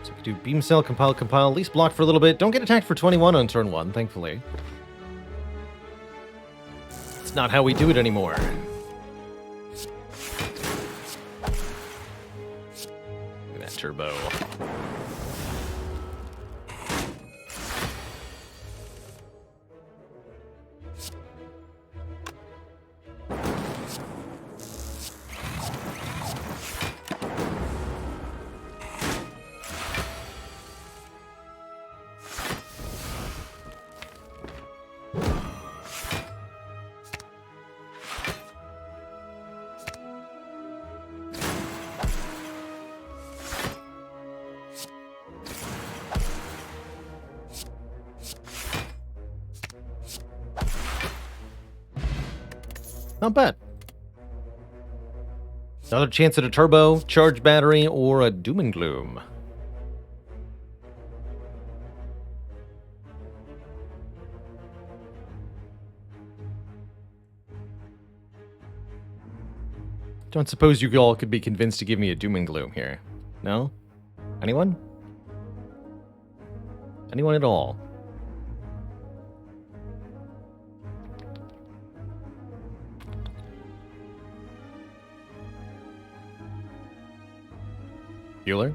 So we do Beam Cell, Compile, Compile, at least block for a little bit. Don't get attacked for 21 on turn 1, thankfully. It's not how we do it anymore. Turbo. Not bad. Another chance at a turbo, charge battery, or a doom and gloom. Don't suppose you all could be convinced to give me a doom and gloom here. No? Anyone? Anyone at all? Bueller?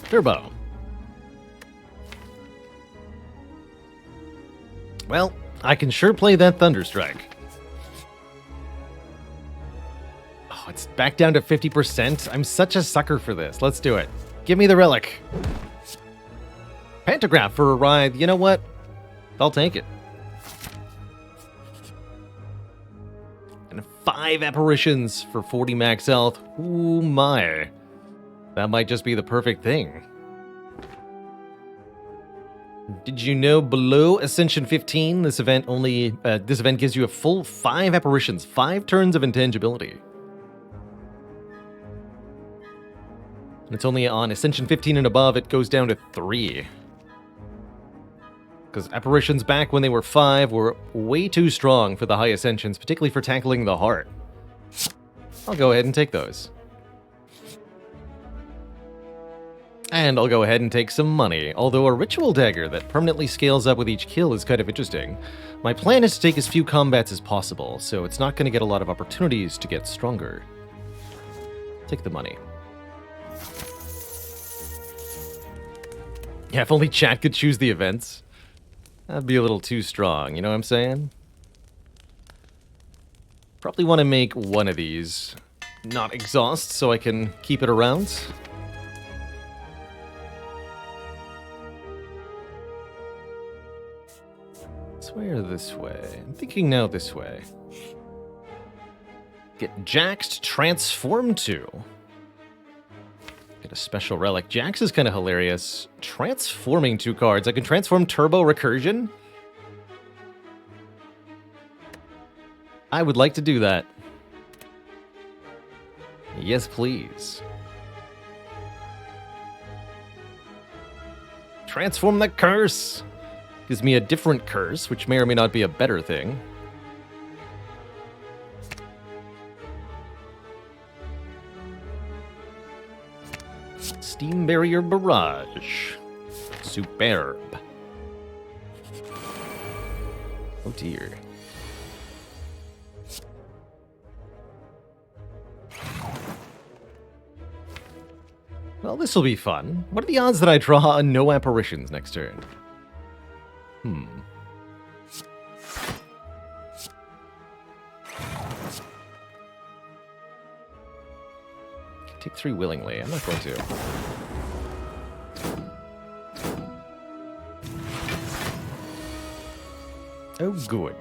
Turbo. Well, I can sure play that Thunderstrike. Oh, it's back down to 50%. I'm such a sucker for this. Let's do it. Give me the relic. Pantograph for a ride. You know what? I'll take it. And 5 apparitions for 40 max health. Ooh my. That might just be the perfect thing. Did you know below Ascension 15, this event gives you a full 5 apparitions, 5 turns of intangibility. And it's only on Ascension 15 and above, it goes down to 3. Because apparitions back when they were 5 were way too strong for the high Ascensions, particularly for tackling the heart. I'll go ahead and take those. And I'll go ahead and take some money, although a ritual dagger that permanently scales up with each kill is kind of interesting. My plan is to take as few combats as possible, so it's not going to get a lot of opportunities to get stronger. Take the money. Yeah, if only chat could choose the events. That'd be a little too strong, you know what I'm saying? Probably want to make one of these not exhaust so I can keep it around. This way or this way? I'm thinking now this way. Get Jaxed Transform to. Get a special relic. Jax is kind of hilarious. Transforming 2 cards. I can transform Turbo Recursion. I would like to do that. Yes, please. Transform the curse! Gives me a different curse, which may or may not be a better thing. Steam Barrier Barrage. Superb. Oh dear. Well, this will be fun. What are the odds that I draw a no apparitions next turn? Take 3 willingly. I'm not going to. Oh, good.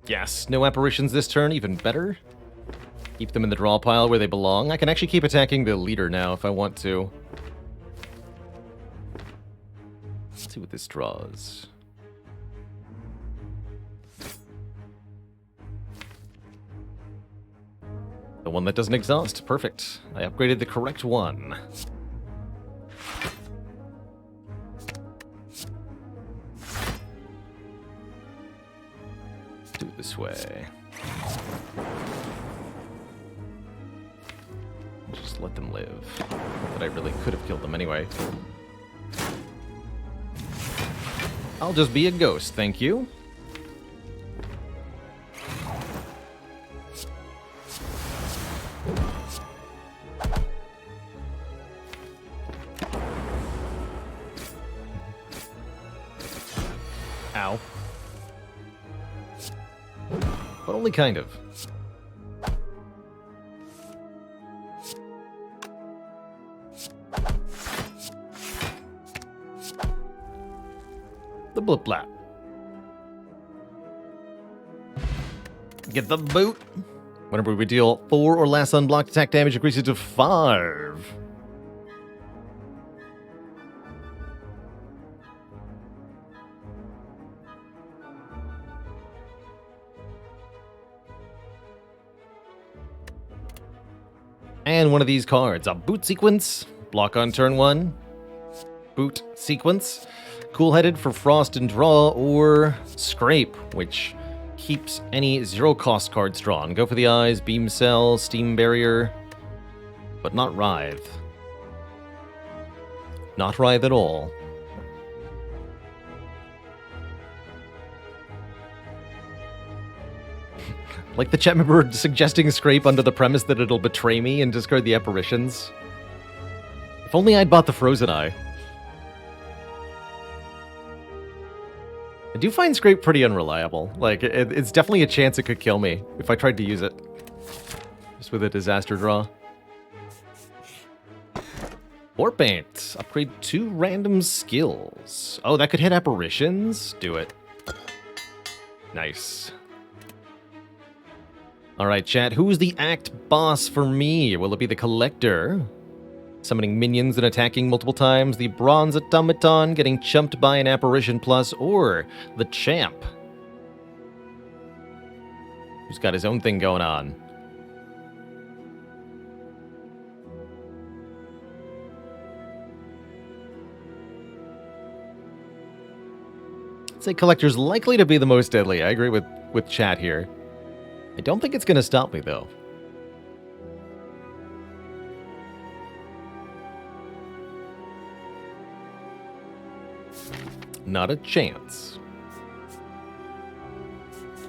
Yes, no apparitions this turn, even better. Keep them in the draw pile where they belong. I can actually keep attacking the leader now if I want to. Let's see what this draws. The one that doesn't exhaust. Perfect. I upgraded the correct one. Let's do it this way. Just let them live. Not that I really could have killed them anyway. I'll just be a ghost, thank you. Ow. But only kind of. The blip blap. Get the boot. Whenever we deal 4 or less unblocked attack damage, increases to 5. And one of these cards, a boot sequence, block on turn 1, boot sequence, cool-headed for frost and draw, or scrape, which keeps any 0-cost cards drawn. Go for the eyes, beam cell, steam barrier, but not writhe. Not writhe at all. Like the chat member suggesting scrape under the premise that it'll betray me and discard the apparitions. If only I'd bought the frozen eye. I do find scrape pretty unreliable. Like, it's definitely a chance it could kill me if I tried to use it. Just with a disaster draw. War Paint. Upgrade 2 random skills. Oh, that could hit apparitions? Do it. Nice. Alright, chat. Who's the act boss for me? Will it be the Collector? Summoning minions and attacking multiple times, the Bronze Automaton getting chumped by an Apparition Plus, or the Champ, who's got his own thing going on. I'd say Collector's likely to be the most deadly. I agree with chat here. I don't think it's going to stop me, though. Not a chance.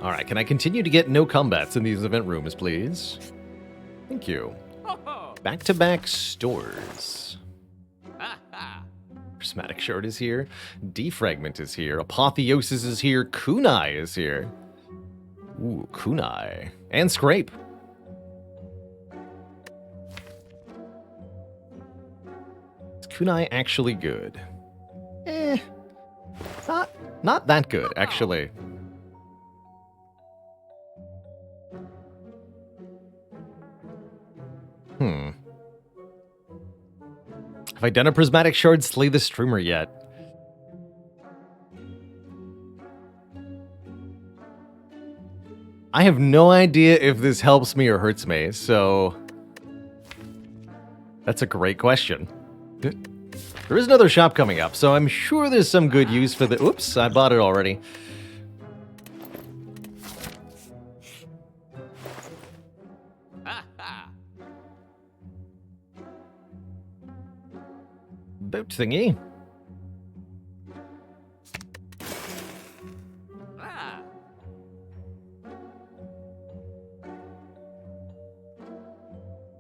Alright, can I continue to get no combats in these event rooms, please? Thank you. Back-to-back stores. Prismatic Shard is here. Defragment is here. Apotheosis is here. Kunai is here. Ooh, Kunai. And Scrape. Is Kunai actually good? Not that good, actually. Have I done a prismatic shard slay the streamer yet? I have no idea if this helps me or hurts me, so... That's a great question. There is another shop coming up, so I'm sure there's some good use for the... Oops, I bought it already. Boat thingy.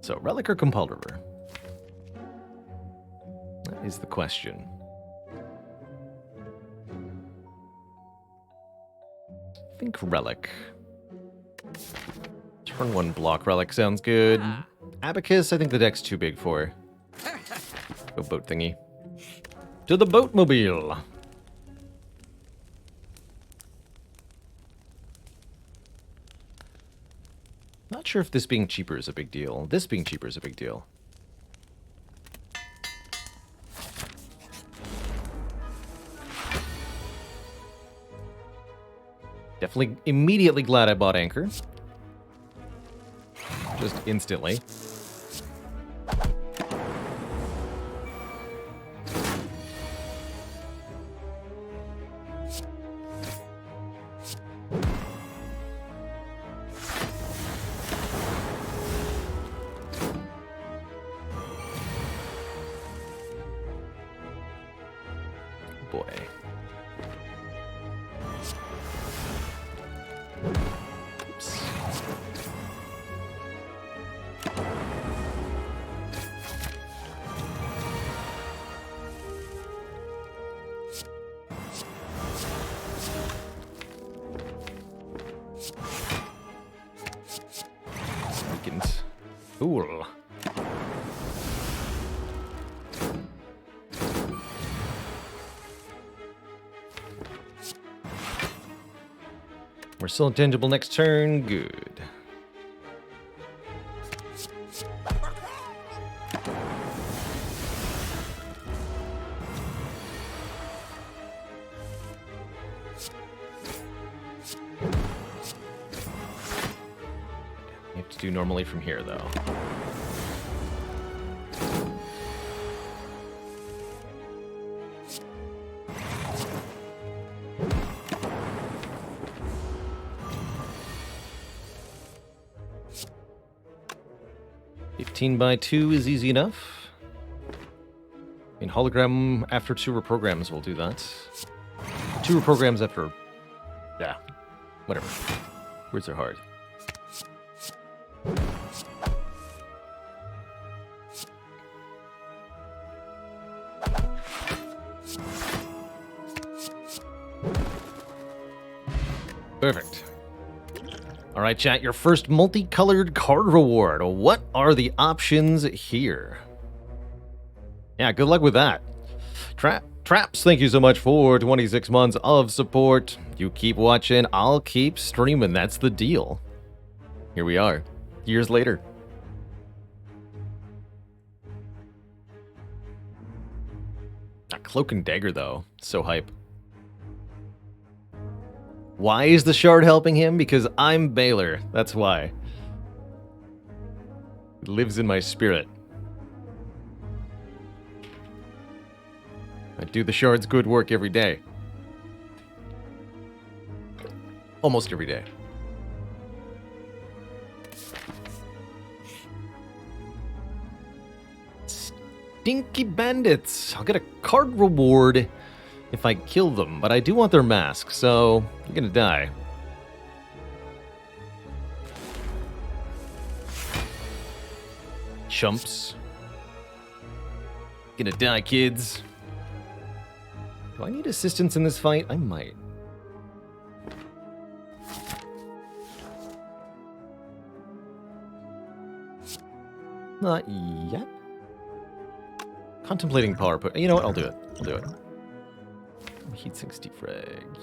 So, relic or compelled river? That is the question. I think relic. Turn 1 block relic sounds good. Abacus, I think the deck's too big for. Go boat thingy. To the boatmobile. Not sure if this being cheaper is a big deal. This being cheaper is a big deal. Definitely immediately glad I bought Anchor. Just instantly. Boy. Oops. Second. Ooh. We're still intangible next turn. Good. You have to do normally from here, though. By 2 is easy enough. I mean, hologram after 2 reprograms will do that. 2 reprograms after... Yeah, whatever. Words are hard. Perfect. All right, chat, your first multicolored card reward. What are the options here? Yeah, good luck with that. Traps, thank you so much for 26 months of support. You keep watching, I'll keep streaming. That's the deal. Here we are, years later. That cloak and dagger, though, so hype. Why is the shard helping him? Because I'm Baylor. That's why. It lives in my spirit. I do the shard's good work every day. Almost every day. Stinky bandits. I'll get a card reward if I kill them, but I do want their mask, so you're gonna die. Chumps. Gonna die, kids. Do I need assistance in this fight? I might. Not yet. Contemplating power put. You know what? I'll do it. I'll do it. Heat 60 frags.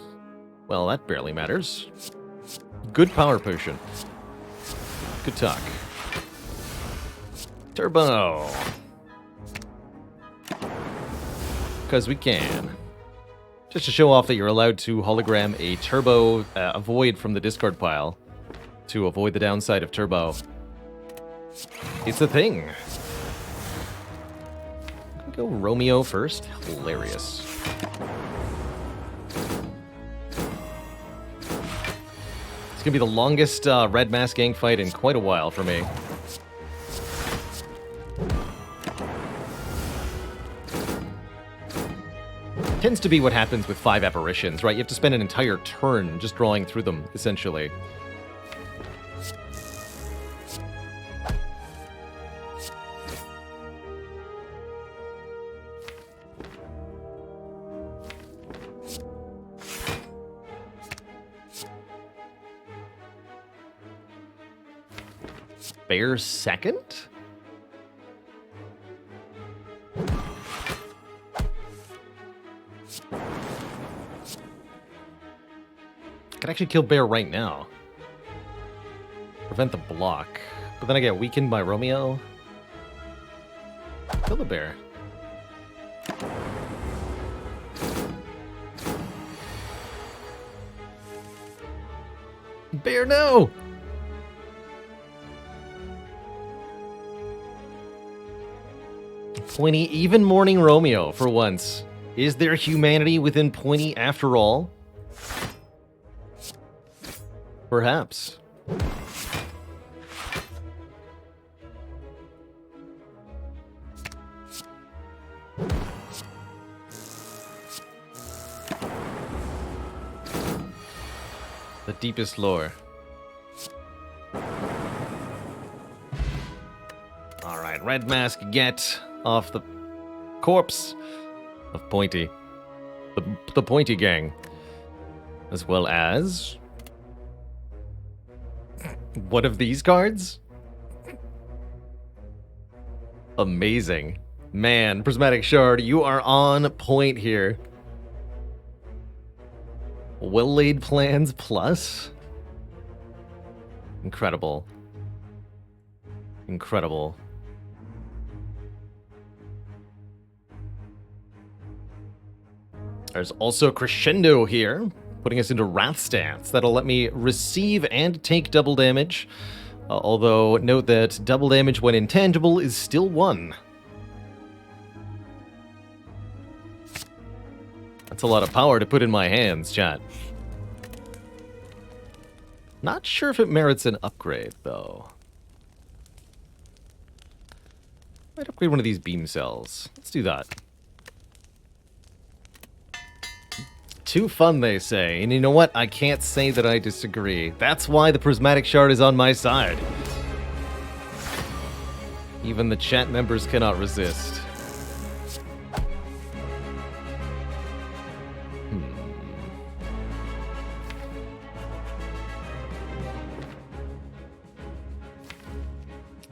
Well, that barely matters. Good power potion. Good talk. Turbo. because we can. Just to show off that you're allowed to hologram a turbo, a void from the discard pile to avoid the downside of turbo. It's a thing. Go Romeo first. Hilarious. It's gonna be the longest red mask gang fight in quite a while for me. Tends to be what happens with 5 apparitions, right? You have to spend an entire turn just drawing through them, essentially. Spare second? Could actually kill Bear right now. Prevent the block. But then I get weakened by Romeo. Kill the Bear. Bear, no! Pointy, even mourning Romeo for once. Is there humanity within Pointy after all? Perhaps. The deepest lore. Alright, red mask get off the corpse of Pointy. The Pointy gang. As well as one of these cards? Amazing. Man, Prismatic Shard, you are on point here. Well-laid plans plus? Incredible. Incredible. There's also Crescendo here, putting us into Wrath stance. That'll let me receive and take double damage. Although, note that double damage when intangible is still 1. That's a lot of power to put in my hands, chat. Not sure if it merits an upgrade, though. Might upgrade one of these beam cells. Let's do that. Too fun, they say. And you know what? I can't say that I disagree. That's why the Prismatic Shard is on my side. Even the chat members cannot resist.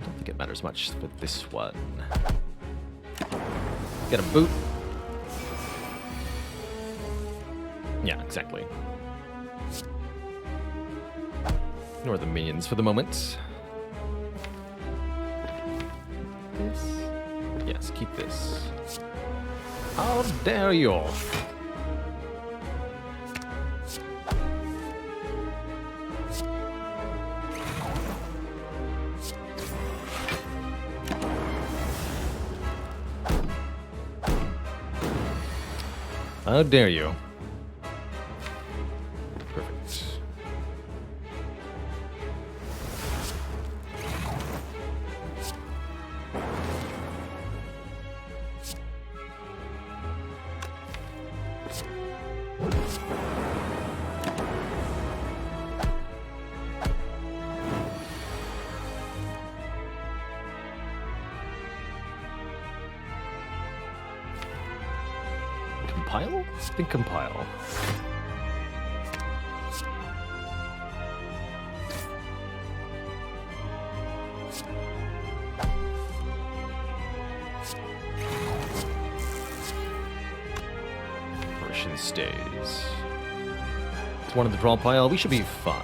I don't think it matters much for this one. Get a boot. Yeah, exactly. Ignore the minions for the moment. This? Yes, keep this. How dare you! How dare you! Compile? I think compile. Version stays. It's one in the draw pile. We should be fine.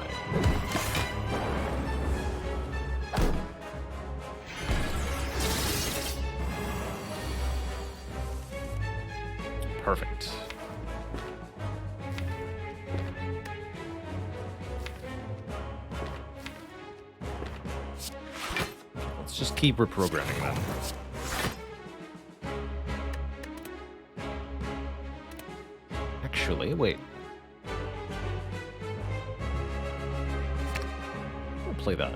Perfect. Let's just keep reprogramming them. Actually, wait. I'll play that.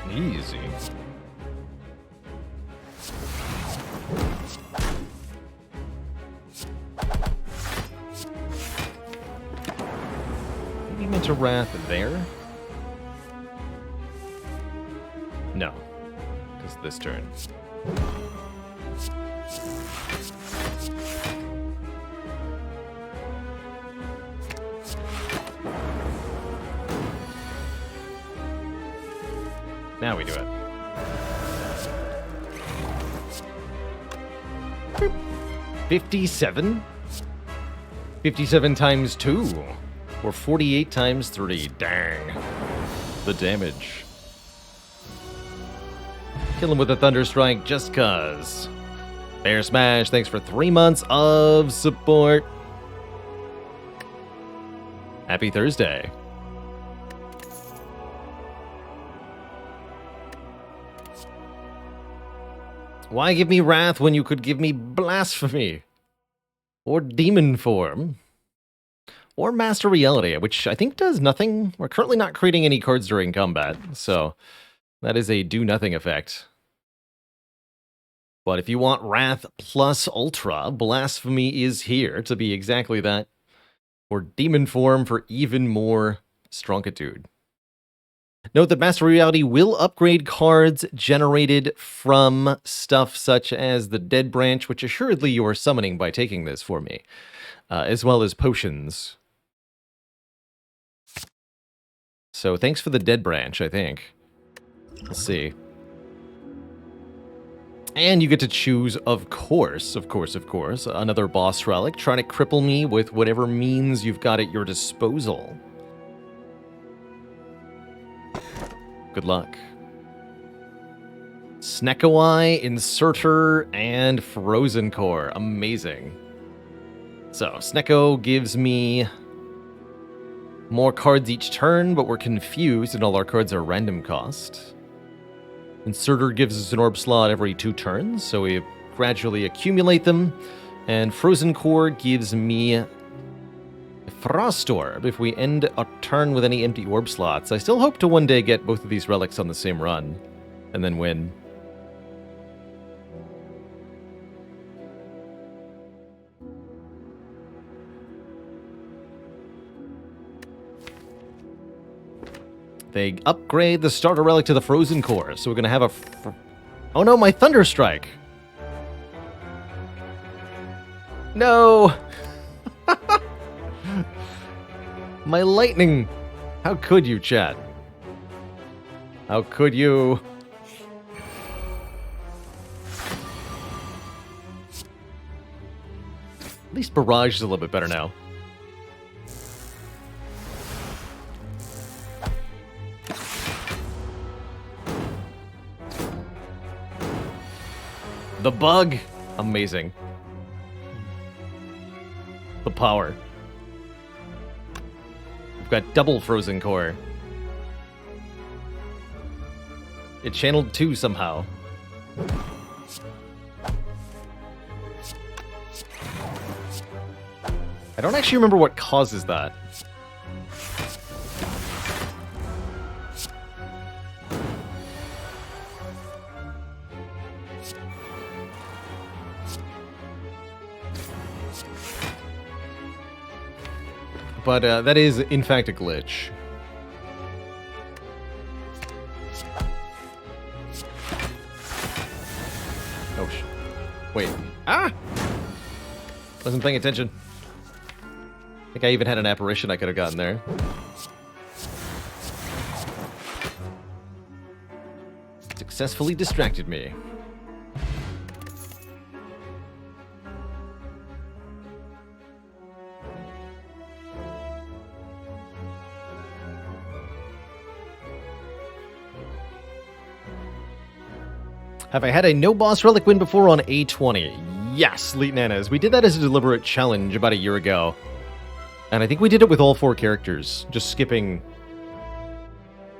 Easy. Maybe you meant to Wrath there? No. Because this turn. Now we do it. 57? 57 times 2. Or 48 times 3. Dang. The damage. Kill him with a Thunder Strike just cuz. Bear Smash, thanks for 3 months of support. Happy Thursday. Why give me Wrath when you could give me Blasphemy? Or Demon Form? Or Master Reality, which I think does nothing. We're currently not creating any cards during combat, so that is a do-nothing effect. But if you want Wrath plus Ultra, Blasphemy is here to be exactly that. Or Demon Form for even more Stronkitude. Note that Master Reality will upgrade cards generated from stuff such as the Dead Branch, which assuredly you are summoning by taking this for me, as well as potions. So thanks for the Dead Branch, I think. Let's see. And you get to choose, of course, another boss relic, trying to cripple me with whatever means you've got at your disposal. Good luck. Sneckoeye, Inserter, and Frozen Core. Amazing. So, Snecko gives me more cards each turn, but we're confused and all our cards are random cost. Inserter gives us an orb slot every 2 turns, so we gradually accumulate them. And Frozen Core gives me a Frost Orb if we end a turn with any empty orb slots. I still hope to one day get both of these relics on the same run, and then win. They upgrade the starter relic to the Frozen Core, so we're going to have a... Oh no, my Thunder Strike! No! My Lightning! How could you, chat? How could you? At least Barrage is a little bit better now. The bug! Amazing. The power. We've got double Frozen Core. It channeled 2 somehow. I don't actually remember what causes that. But that is, in fact, a glitch. Oh, wait. Ah! Wasn't paying attention. I think I even had an apparition I could have gotten there. Successfully distracted me. Have I had a no boss relic win before on A20? Yes, Leet Nanas. We did that as a deliberate challenge about a year ago. And I think we did it with all 4 characters, just skipping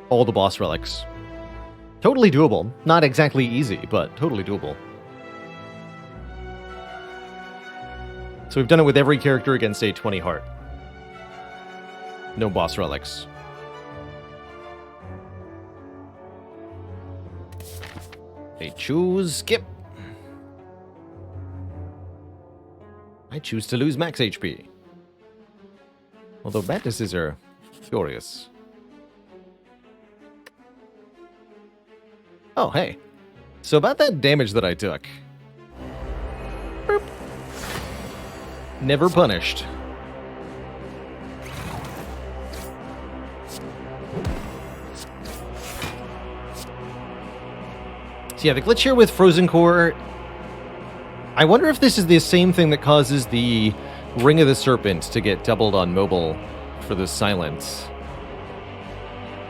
all the boss relics. Totally doable. Not exactly easy, but totally doable. So we've done it with every character against a 20 heart. No boss relics. I choose skip. I choose to lose max HP. Although Bantuses are furious. Oh, hey. So about that damage that I took. Boop. Never punished. So yeah, the glitch here with Frozen Core, I wonder if this is the same thing that causes the Ring of the Serpent to get doubled on mobile for the silence.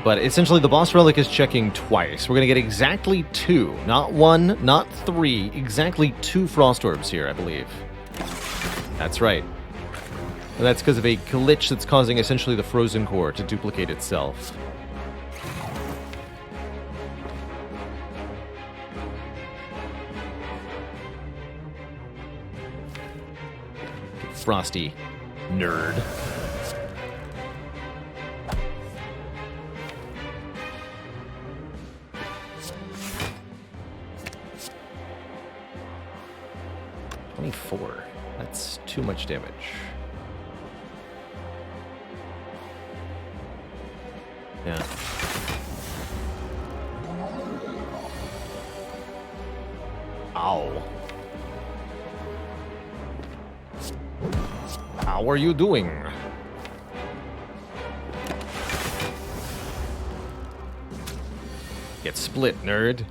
But essentially the boss relic is checking twice. We're going to get exactly 2, not 1, not 3, exactly 2 Frost Orbs here, I believe. That's right. And that's because of a glitch that's causing essentially the Frozen Core to duplicate itself. Frosty. Nerd. That's too much damage. Yeah. Ow. How are you doing? Get split, nerd.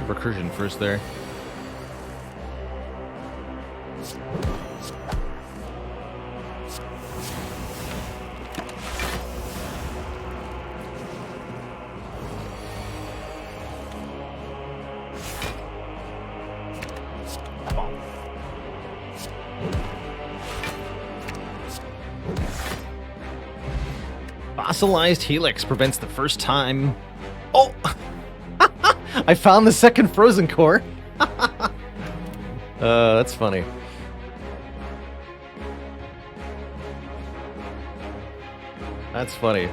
Recursion first there. Fossilized Helix prevents the first time. Oh! I found the second Frozen Core. That's funny. That's funny.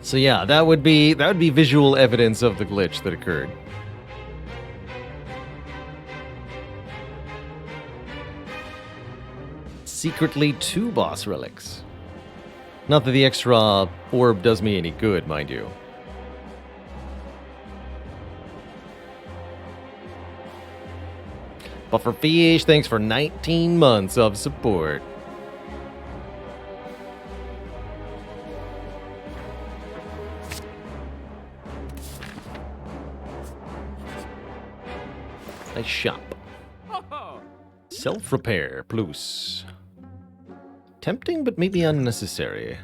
So yeah, that would be visual evidence of the glitch that occurred. Secretly 2 boss relics. Not that the extra orb does me any good, mind you. Bufferfish, thanks for 19 months of support. Nice shop. Self-repair, plus. Tempting, but maybe unnecessary.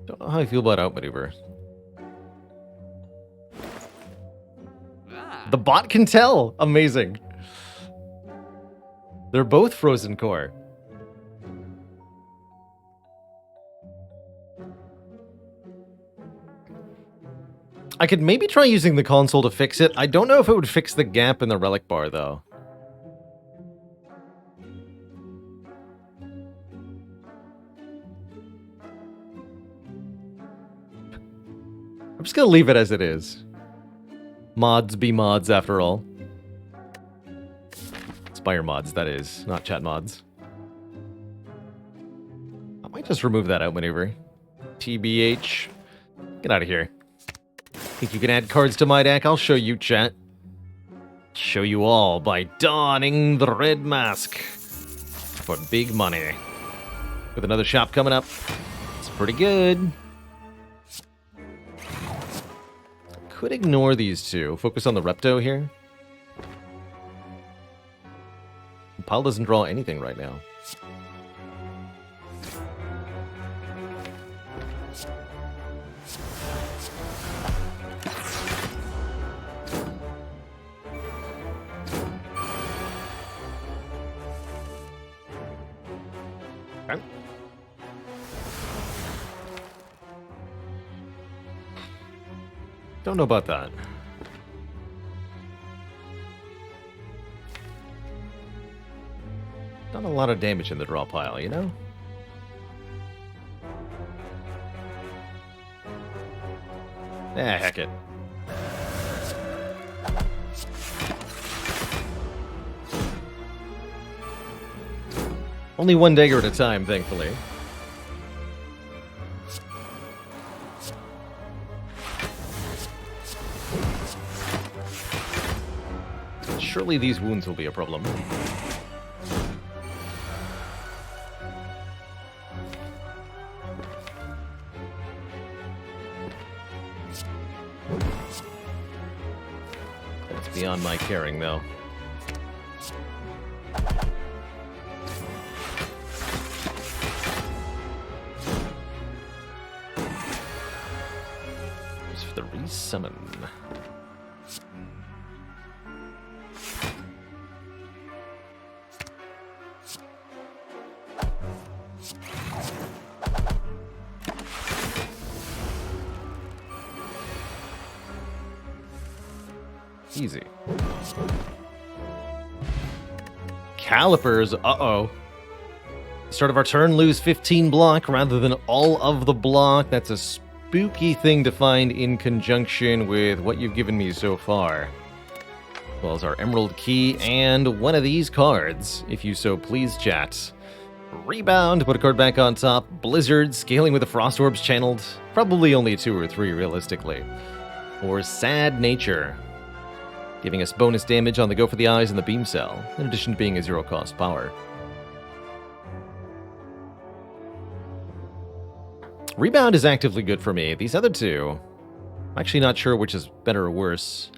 Don't know how I feel about outmaneuver. The bot can tell! Amazing. They're both Frozen Core. I could maybe try using the console to fix it. I don't know if it would fix the gap in the relic bar, though. I'm just gonna leave it as it is. Mods be mods, after all. Spire mods, that is, not chat mods. I might Just remove that out maneuver. TBH. Get out of here. Think you can add cards to my deck? I'll show you, chat. Show you all by donning the red mask. For big money. With another shop coming up. It's pretty good. Could ignore these two. Focus on the Repto here. Pile doesn't draw anything right now. Okay. Don't know about that. Not a lot of damage in the draw pile, you know? Heck it. Only one dagger at a time, thankfully. Surely these wounds will be a problem. That's beyond my caring, though. Just for the resummon. Easy. Calipers, uh-oh. Start of our turn, lose 15 block rather than all of the block. That's a spooky thing to find in conjunction with what you've given me so far. As well as our Emerald Key and one of these cards, if you so please, chat. Rebound, put a card back on top. Blizzard, scaling with the Frost Orbs channeled. Probably only 2 or 3, realistically. Or Sad Nature, giving us bonus damage on the Go for the Eyes and the Beam Cell, in addition to being a 0-cost power. Rebound is actively good for me. These other two, I'm actually not sure which is better or worse.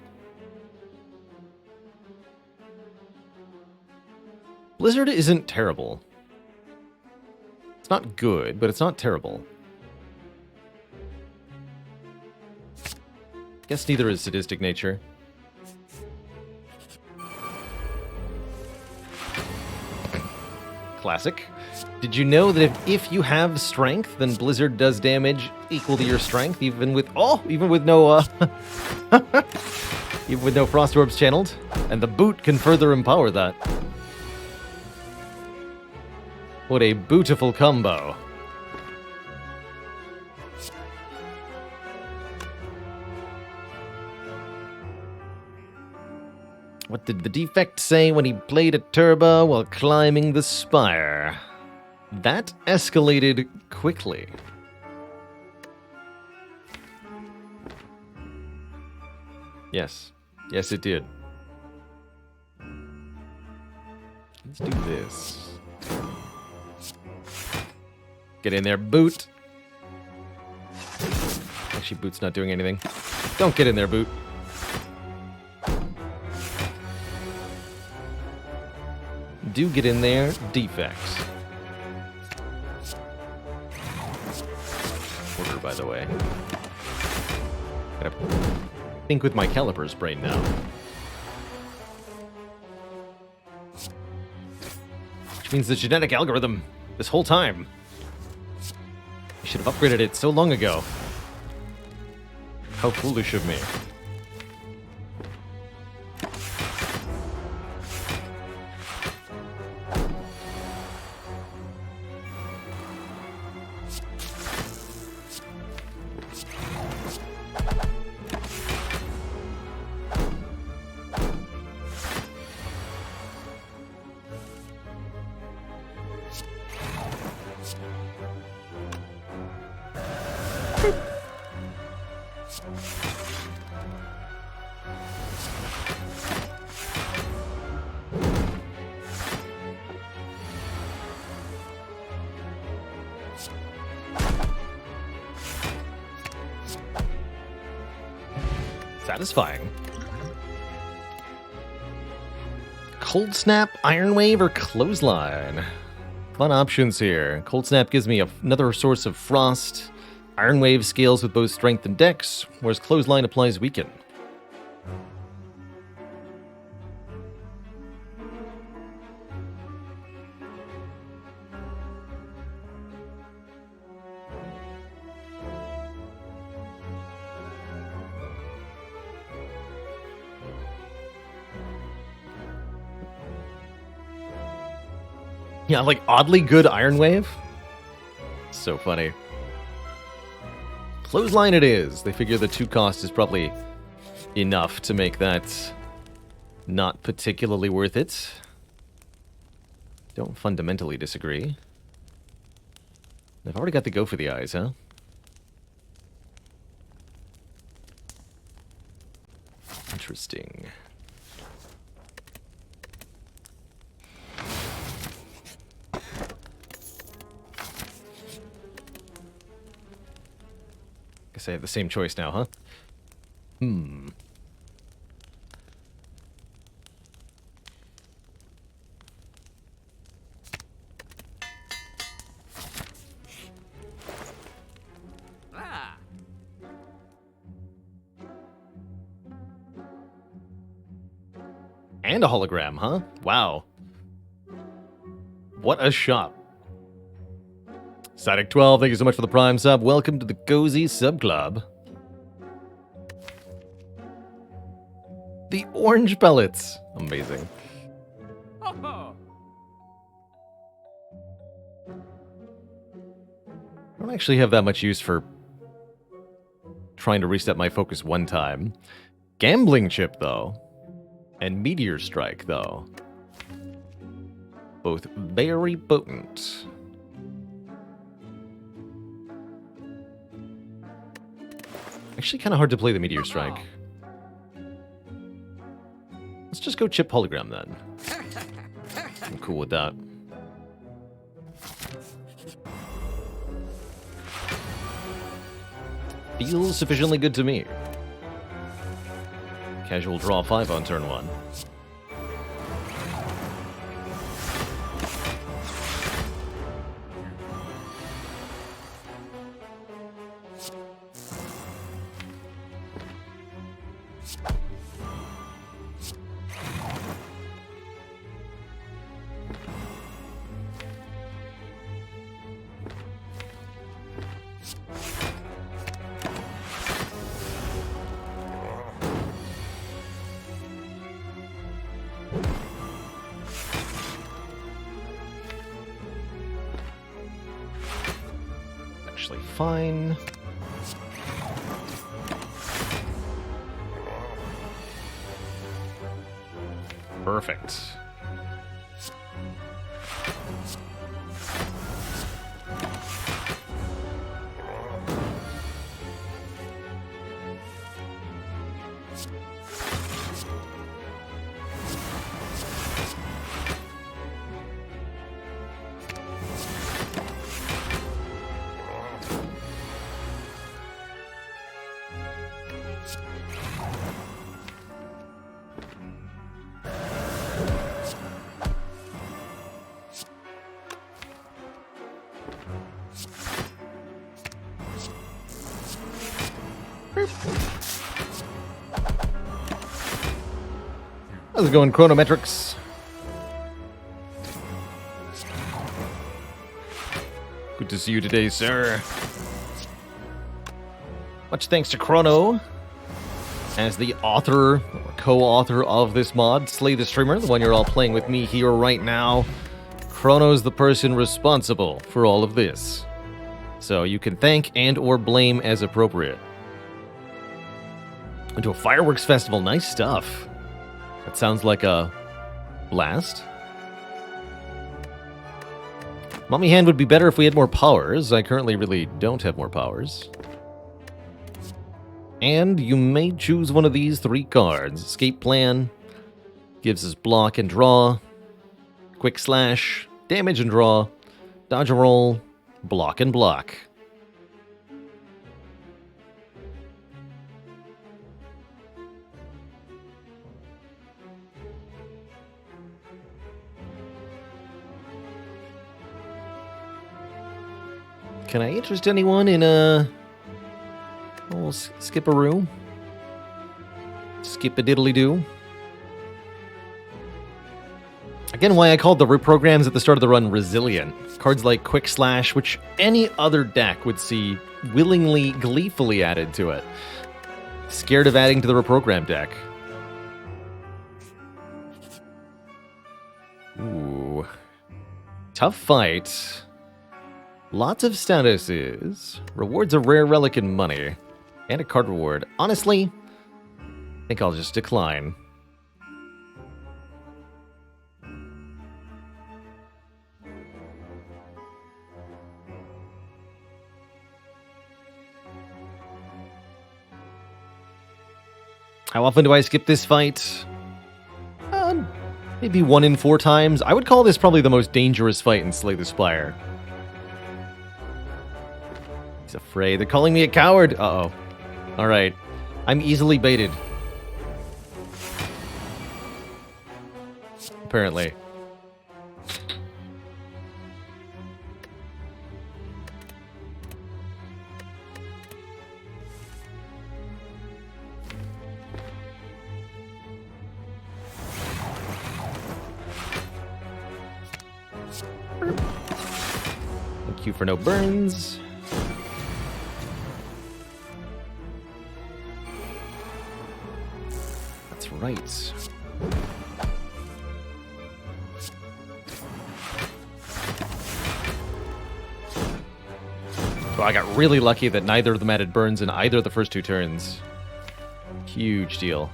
Blizzard isn't terrible. It's not good, but it's not terrible. Guess neither is Sadistic Nature. Classic. Did you know that if you have strength, then Blizzard does damage equal to your strength, even with no even with no Frost Orbs channeled, and the boot can further empower that. What a beautiful combo. What did the defect say when he played a turbo while climbing the Spire? That escalated quickly. Yes. Yes, it did. Let's do this. Get in there, Boot. Actually, Boot's not doing anything. Don't get in there, Boot. Do get in there, defects. Order, by the way. Gotta think with my Caliper's brain now. Which means the genetic algorithm this whole time. I should have upgraded it so long ago. How foolish of me. Satisfying. Cold Snap, Iron Wave, or Clothesline? Fun options here. Cold Snap gives me another source of frost. Iron Wave scales with both strength and dex, whereas Clothesline applies weaken. Yeah, like oddly good Iron Wave. So funny. Clothesline it is. They figure the 2 cost is probably enough to make that not particularly worth it. Don't fundamentally disagree. They've already got the go for the eyes, huh? Interesting. Guess I have the same choice now, huh? And a hologram, huh? Wow. What a shop. Static 12, thank you so much for the Prime sub. Welcome to the Cozy Sub Club. The orange pellets. Amazing. I don't actually have that much use for trying to reset my focus one time. Gambling chip, though. And Meteor Strike, though. Both very potent. Actually kind of hard to play the Meteor Strike. Let's just go chip hologram then. I'm cool with that. Feels sufficiently good to me. Casual draw 5 on turn 1. Fine. Perfect. How's it going, Chronometrics? Good to see you today, sir. Much thanks to Chrono, as the author, or co-author of this mod, Slay the Streamer, the one you're all playing with me here right now. Chrono's the person responsible for all of this. So you can thank and or blame as appropriate. Went to a fireworks festival, nice stuff. That sounds like a blast. Mommy Hand would be better if we had more powers. I currently really don't have more powers. And you may choose one of these 3 cards. Escape Plan gives us block and draw, quick slash, damage and draw, dodge and roll, block and block. Can I interest anyone in a skip-a-roo? Skip-a-diddly-doo? Again, why I called the programs at the start of the run resilient. Cards like Quick Slash, which any other deck would see willingly, gleefully added to it. Scared of adding to the reprogram deck. Ooh. Tough fight. Lots of statuses. Rewards a rare relic and money. And a card reward. Honestly, I think I'll just decline. How often do I skip this fight? Maybe 1 in 4 times. I would call this probably the most dangerous fight in Slay the Spire. He's afraid. They're calling me a coward. Uh-oh. Alright. I'm easily baited. Apparently. Thank you for no burns. That's right. So I got really lucky that neither of them added burns in either of the first 2 turns. Huge deal.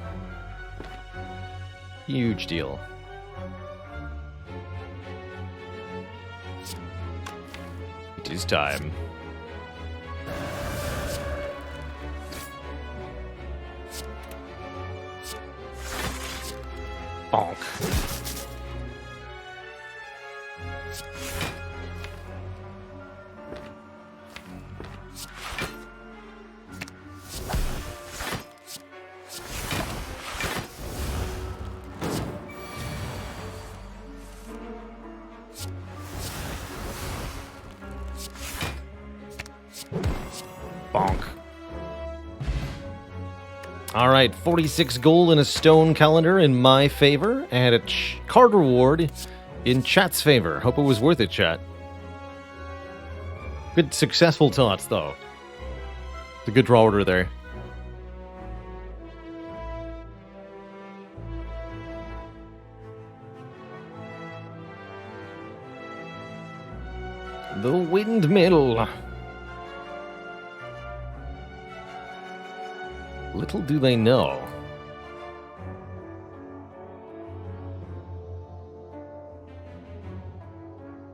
Huge deal. It is time. Bonk. Bonk. Alright, 46 gold in a stone calendar in my favor, and a card reward in chat's favor. Hope it was worth it, chat. Good successful taunts, though. It's a good draw order there. The windmill. Little do they know.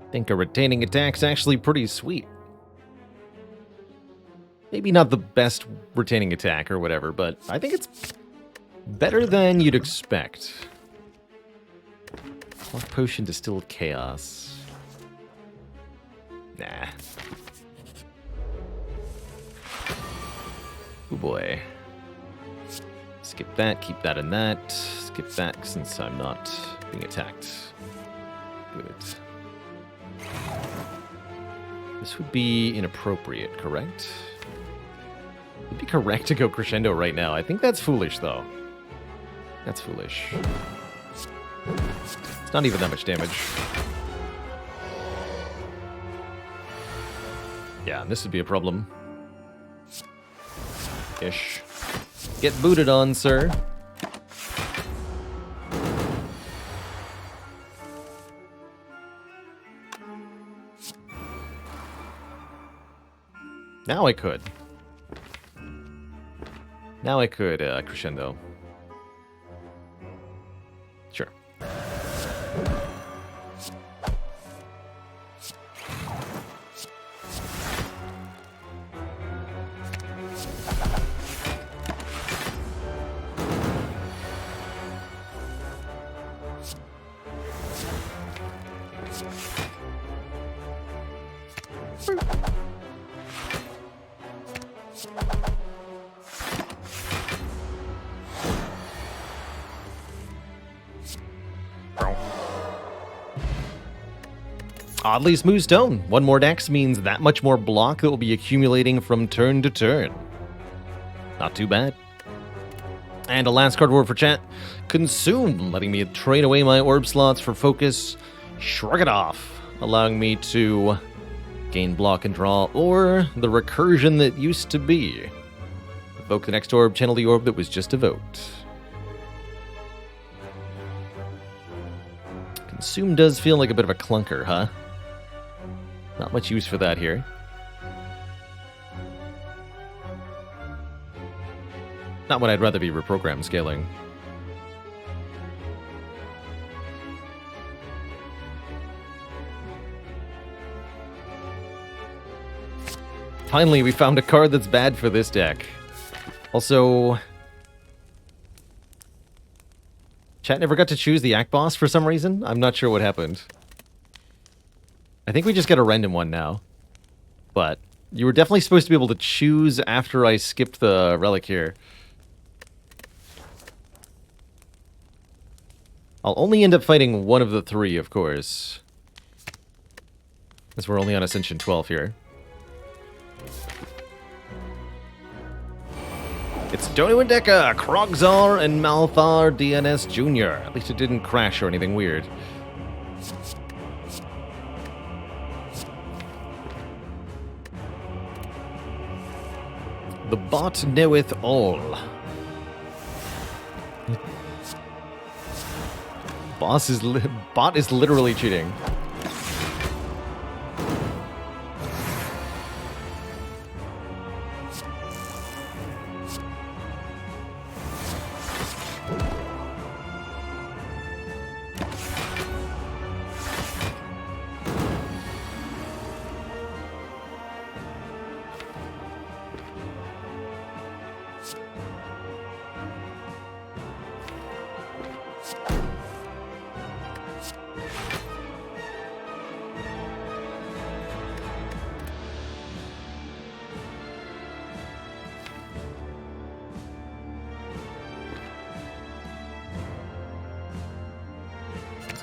I think a retaining attack's actually pretty sweet. Maybe not the best retaining attack or whatever, but I think it's better than you'd expect. Clock Potion, Distilled Chaos. Nah. Oh boy. Skip that, keep that in that. Skip that since I'm not being attacked. Good. This would be inappropriate, correct? It would be correct to go crescendo right now. I think that's foolish, though. That's foolish. It's not even that much damage. Yeah, this would be a problem. Ish. Get booted on, sir. Now I could. Now I could crescendo. Sure. Oddly smooth stone. One more dex means that much more block that will be accumulating from turn to turn. Not too bad. And a last card word for chat. Consume, letting me trade away my orb slots for focus. Shrug it off, allowing me to gain block and draw, or the recursion that used to be. Evoke the next orb, channel the orb that was just evoked. Consume does feel like a bit of a clunker, huh? Not much use for that here. Not when I'd rather be reprogrammed scaling. Finally, we found a card that's bad for this deck. Also, chat never got to choose the Act Boss for some reason. I'm not sure what happened. I think we just get a random one now. But you were definitely supposed to be able to choose after I skipped the relic here. I'll only end up fighting one of the three, of course. As we're only on Ascension 12 here. It's Donu and Deka, Krogzar, and Malthar DNS Jr. At least it didn't crash or anything weird. The bot knoweth all. Bot is literally cheating.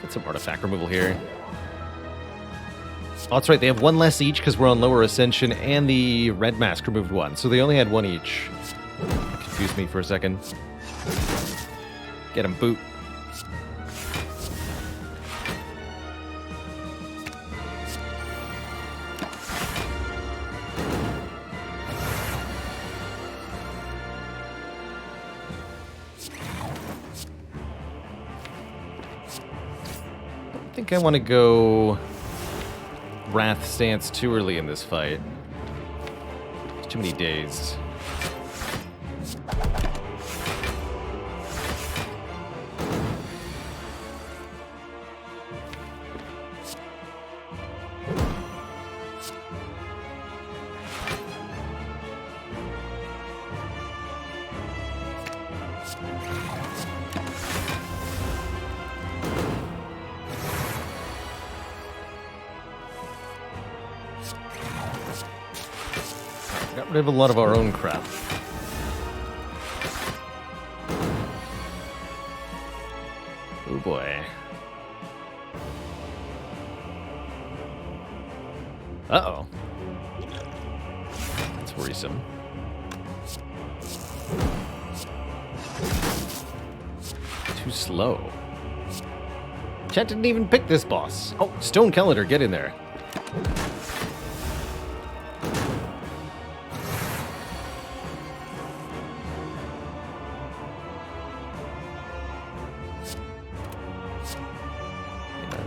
Some artifact removal here. Oh, that's right. They have one less each because we're on lower ascension, and the red mask removed one, so they only had one each. That confused me for a second. Get him, boot. I think I want to go Wrath stance too early in this fight. There's too many days. Got rid of a lot of our own crap. Oh boy. Uh-oh. That's worrisome. Too slow. Chat didn't even pick this boss. Oh, Stone Calendar, get in there.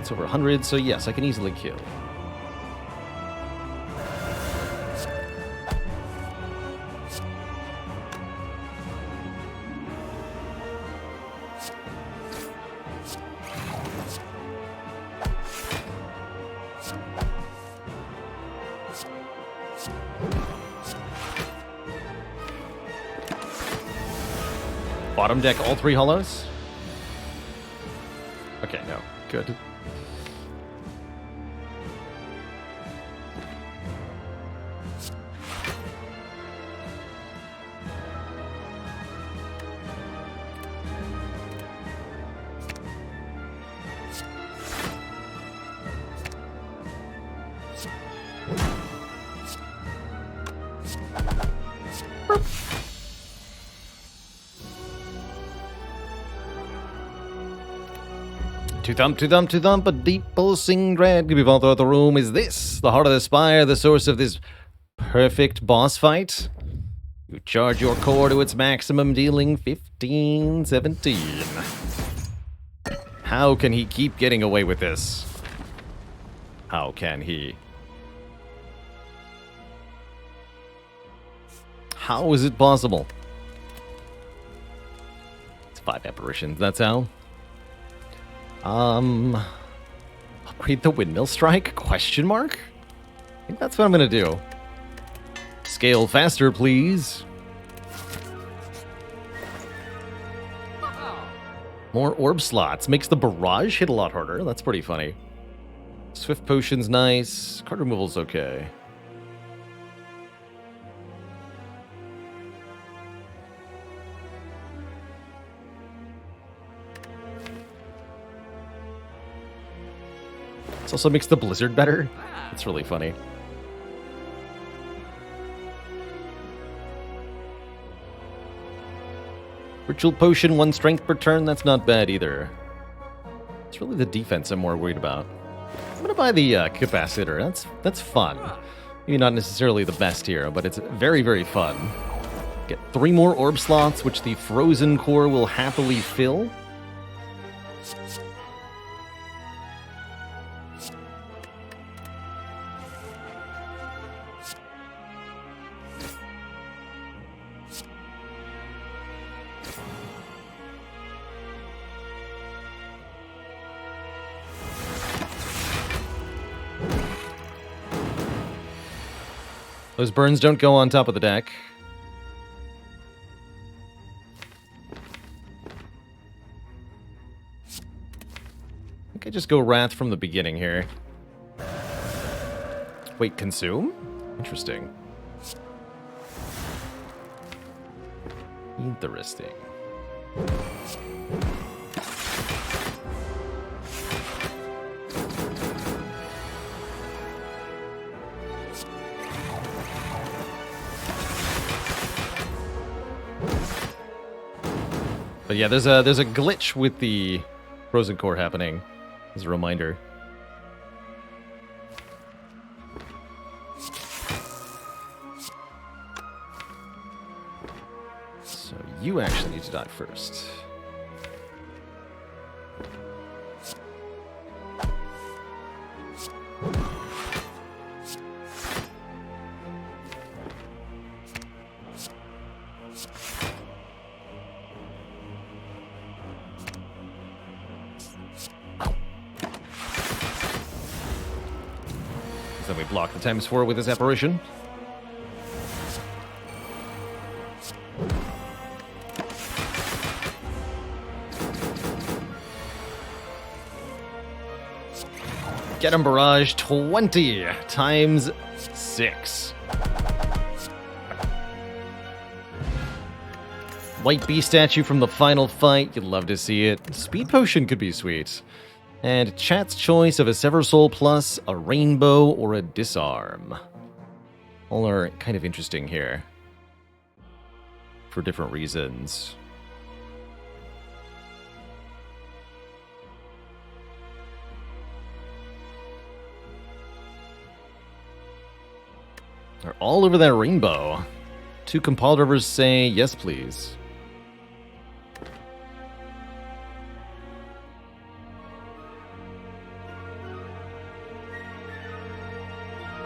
It's over 100, so yes, I can easily kill. Bottom deck, all three hollows? Okay, no. Good. To thump, a deep pulsing dread can be felt throughout the room. Is this the heart of the Spire, the source of this perfect boss fight? You charge your core to its maximum, dealing 15-17. How can he keep getting away with this? How can he? How is it possible? It's 5 apparitions, that's how. Upgrade the windmill strike? Question mark? I think that's what I'm gonna do. Scale faster, please. More orb slots. Makes the barrage hit a lot harder. That's pretty funny. Swift potion's nice. Card removal's okay. This also makes the blizzard better. It's really funny. Ritual potion, 1 strength per turn. That's not bad either. It's really the defense I'm more worried about. I'm gonna buy the capacitor. That's fun. Maybe not necessarily the best here, but it's very, very fun. Get 3 more orb slots, which the frozen core will happily fill. Those burns don't go on top of the deck. I think I just go Wrath from the beginning here. Wait, consume? Interesting. Interesting. But yeah, there's a glitch with the frozen core happening, as a reminder. So you actually need to die first. Then we block the ×4 with this apparition. Get him, barrage 20 times 6. White bee statue from the final fight. You'd love to see it. Speed potion could be sweet. And chat's choice of a Sever Soul Plus, a Rainbow, or a Disarm. All are kind of interesting here. For different reasons. They're all over that rainbow. 2 compiled rivers say, yes please.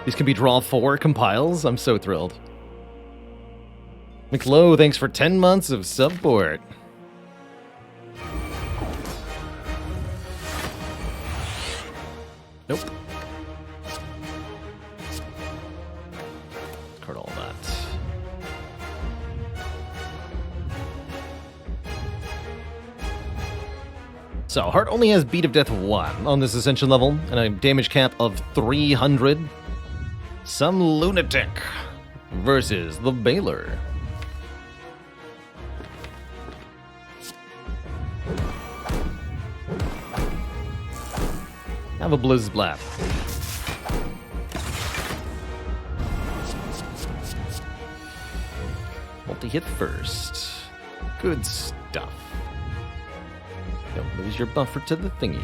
These can be draw 4 compiles. I'm so thrilled. McLow, thanks for 10 months of support. Nope. Discard all that. So, Heart only has Beat of Death 1 on this Ascension level, and a damage cap of 300. Some lunatic versus the Baylor. Have a Blizz Blap. Multi-hit first. Good stuff. Don't lose your buffer to the thingy.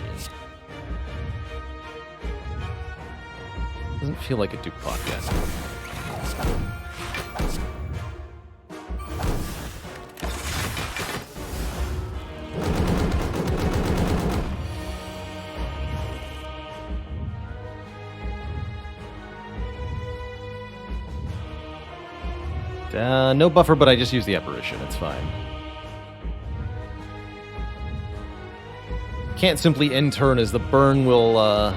Doesn't feel like a Duke pot yet. No buffer, but I just use the apparition. It's fine. Can't simply end turn as the burn will,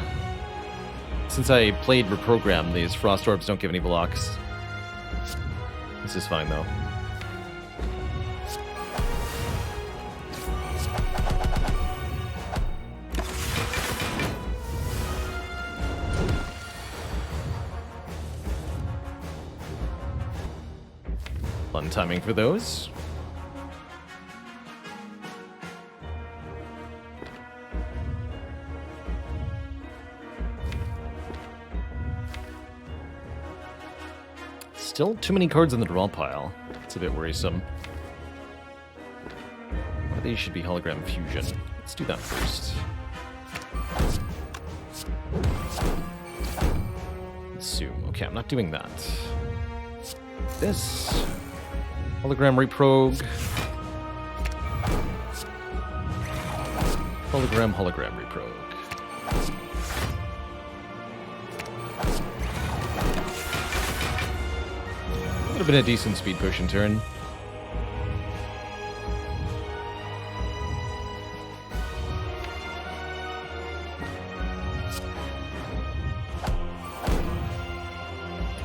since I played reprogram, these frost orbs don't give any blocks. This is fine, though. Fun timing for those. Still too many cards in the draw pile. It's a bit worrisome. One of these should be Hologram Fusion. Let's do that first. Assume. Okay, I'm not doing that. This. Hologram Reprog. Hologram Reprog. Would have been a decent speed push in turn.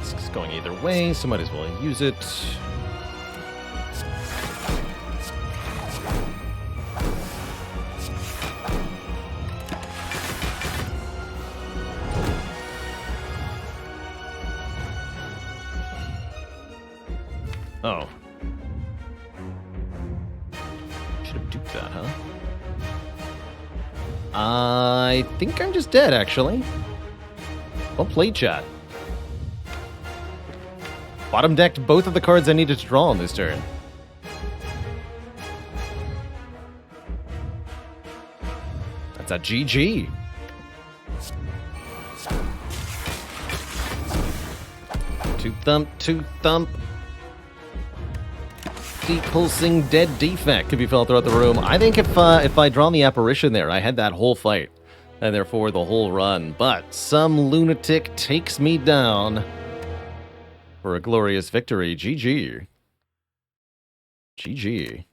This is going either way, so might as well use it. Oh. Should have duped that, huh? I think I'm just dead, actually. Well played, chat. Bottom decked both of the cards I needed to draw on this turn. That's a GG. Two thump. Deep pulsing dead defect could be felt throughout the room. I think if I draw the apparition there, I had that whole fight, and therefore the whole run. But some lunatic takes me down for a glorious victory. GG. GG.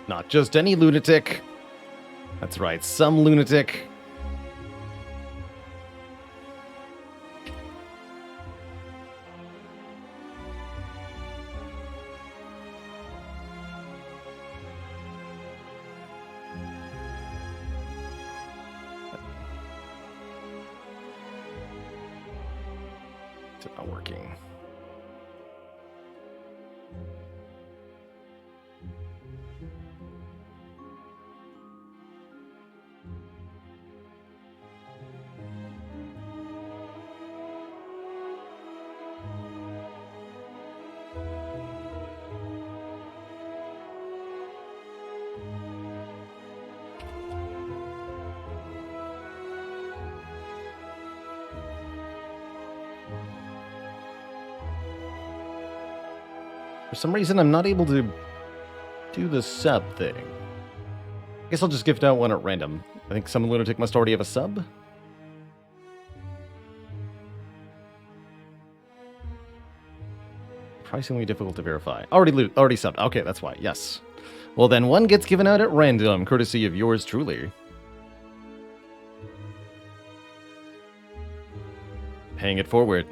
Not just any lunatic. That's right, some lunatic. It's not working. For some reason, I'm not able to do the sub thing. I guess I'll just gift out one at random. I think some lunatic must already have a sub. Surprisingly difficult to verify. Already subbed. Okay, that's why. Yes. Well, then one gets given out at random, courtesy of yours truly. Paying it forward.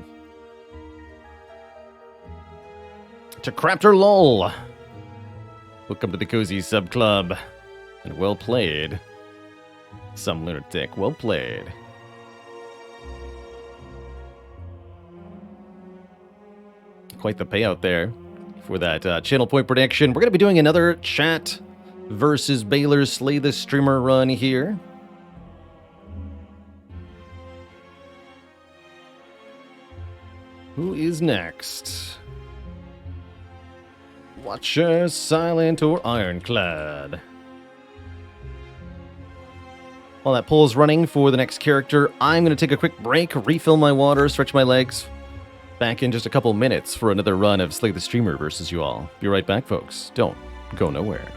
To Crapter LOL. Welcome to the Cozy Sub Club. And well played. Some lunatic. Well played. Quite the payout there for that channel point prediction. We're going to be doing another chat versus Baylor Slay the Streamer run here. Who is next? Watcher, Silent, or Ironclad? While that poll is running for the next character, I'm going to take a quick break, refill my water, stretch my legs. Back in just a couple minutes for another run of Slay the Streamer versus you all. Be right back, folks. Don't go nowhere.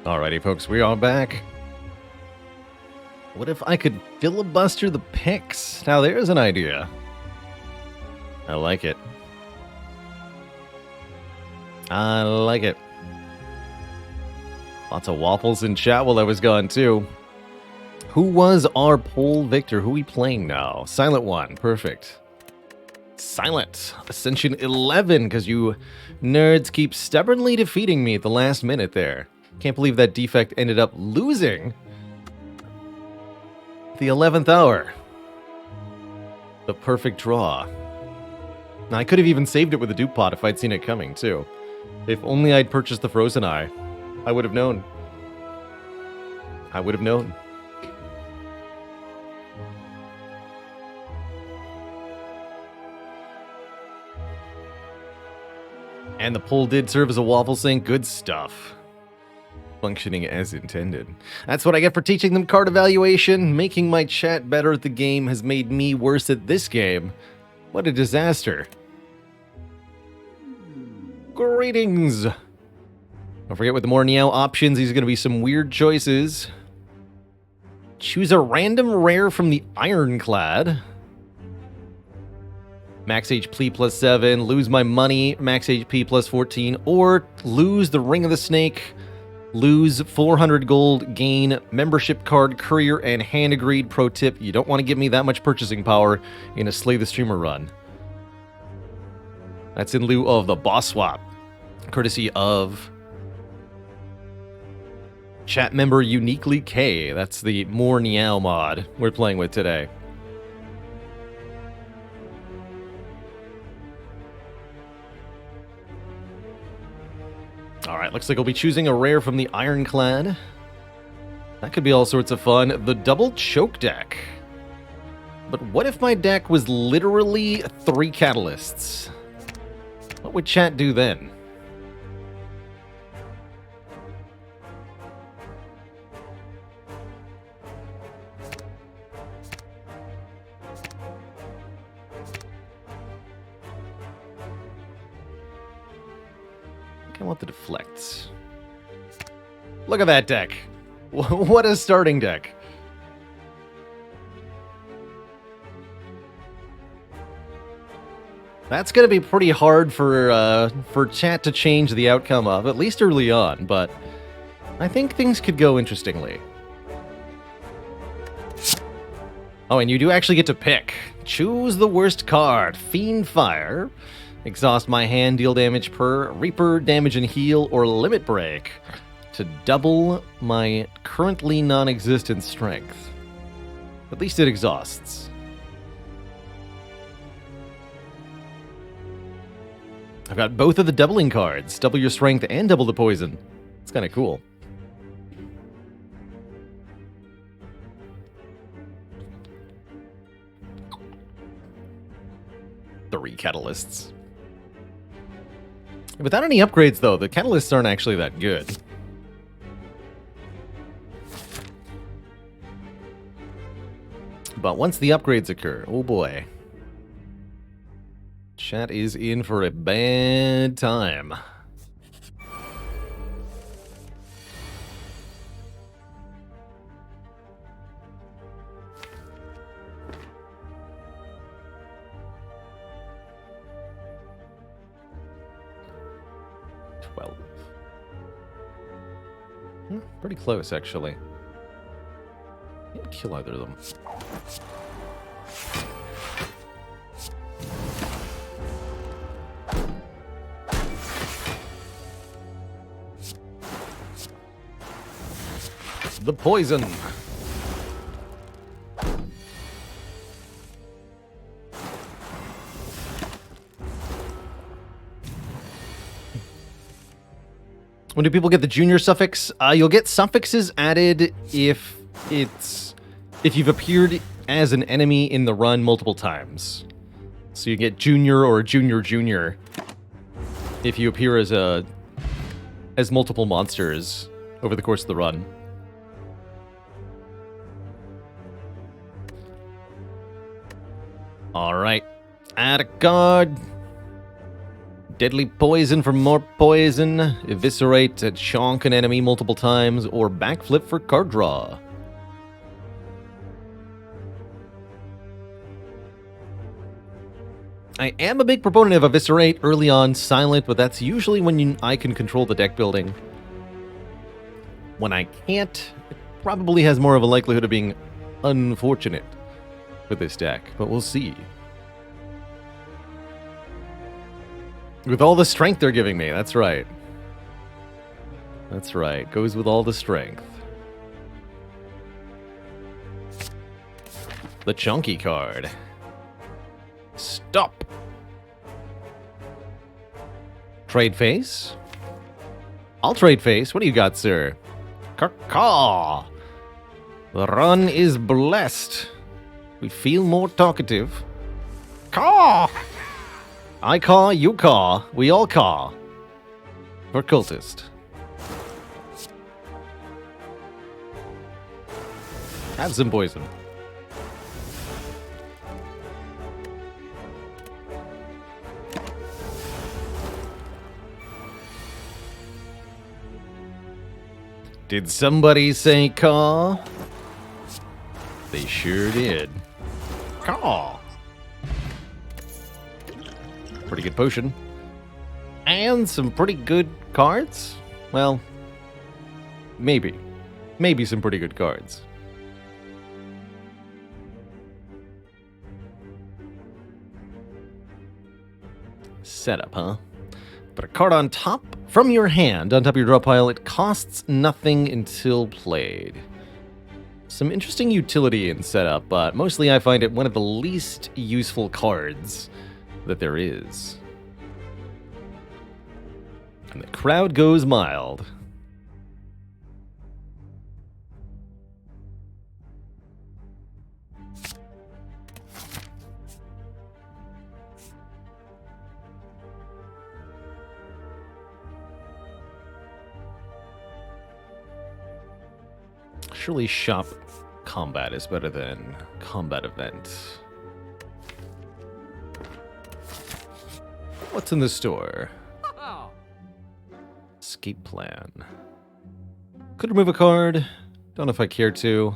Alrighty, folks, we are back. What if I could filibuster the picks? Now, there's an idea. I like it. I like it. Lots of waffles in chat while I was gone, too. Who was our poll victor? Who are we playing now? Silent One. Perfect. Silent. Ascension 11, because you nerds keep stubbornly defeating me at the last minute there. Can't believe that defect ended up losing the 11th hour. The perfect draw. Now, I could have even saved it with a dupe pot if I'd seen it coming, too. If only I'd purchased the Frozen Eye, I would have known. I would have known. And the poll did serve as a waffle sink. Good stuff. Functioning as intended. That's what I get for teaching them card evaluation. Making my chat better at the game has made me worse at this game. What a disaster. Greetings. Don't forget, with the more Niao options, these are going to be some weird choices. Choose a random rare from the Ironclad. Max HP plus 7, lose my money, max HP plus 14, or lose the Ring of the Snake, lose 400 gold, gain membership card, courier, and hand agreed. Pro tip, you don't want to give me that much purchasing power in a Slay the Streamer run. That's in lieu of the boss swap, courtesy of chat member Uniquely K. That's the more Niao mod we're playing with today. Alright, looks like I'll be choosing a rare from the Ironclad. That could be all sorts of fun. The double choke deck. But what if my deck was literally 3 catalysts? What would chat do then? I want the deflects. Look at that deck. What a starting deck. That's going to be pretty hard for chat to change the outcome of, at least early on, but I think things could go interestingly. Oh, and you do actually get to pick. Choose the worst card. Fiend Fire. Exhaust my hand, deal damage per Reaper, damage and heal, or Limit Break to double my currently non-existent strength. At least it exhausts. I've got both of the doubling cards. Double your strength and double the poison. It's kind of cool. Three catalysts. Without any upgrades, though, the catalysts aren't actually that good. But once the upgrades occur, oh boy. Chat is in for a bad time. Pretty close, actually. Can't kill either of them. The poison. When do people get the junior suffix? You'll get suffixes added if you've appeared as an enemy in the run multiple times. So you get junior or junior if you appear as multiple monsters over the course of the run. All right, add a card. Deadly poison for more poison, eviscerate and chonk an enemy multiple times, or backflip for card draw. I am a big proponent of eviscerate early on, silent, but that's usually when I can control the deck building. When I can't, it probably has more of a likelihood of being unfortunate with this deck, but we'll see. With all the strength they're giving me, that's right. That's right, goes with all the strength. The chunky card. Stop. Trade face? I'll trade face. What do you got, sir? Caw. The run is blessed. We feel more talkative. Caw. I caw, you caw, we all caw. For cultist. Have some poison. Did somebody say caw? They sure did. Caw. Pretty good potion. And some pretty good cards? Well, maybe. Maybe some pretty good cards. Setup, huh? Put a card on top from your hand on top of your draw pile. It costs nothing until played. Some interesting utility in setup, but mostly I find it one of the least useful cards that there is. And the crowd goes mild. Surely shop combat is better than combat event. What's in the store? Escape plan. Could remove a card. Don't know if I care to.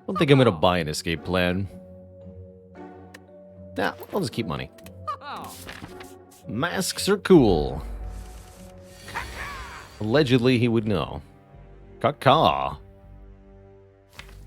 Don't think I'm gonna buy an escape plan. Nah, I'll just keep money. Masks are cool. Allegedly, he would know. Caw. Caw.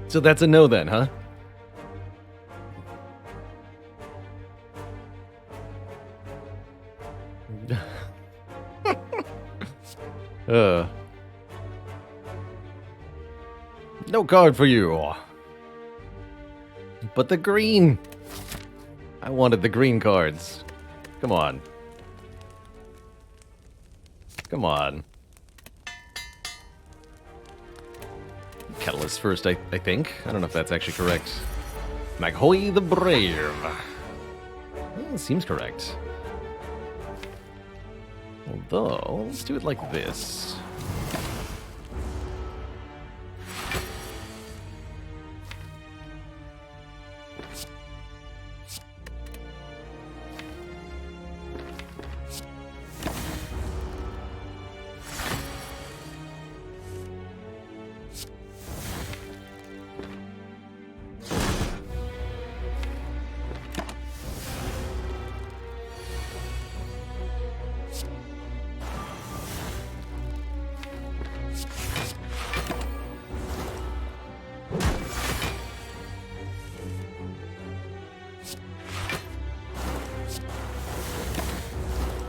So that's a no then, huh? No card for you. But the green. I wanted the green cards. Come on. Come on. Catalyst first, I think. I don't know if that's actually correct. Maghoy the Brave. Well, seems correct. Although, let's do it like this.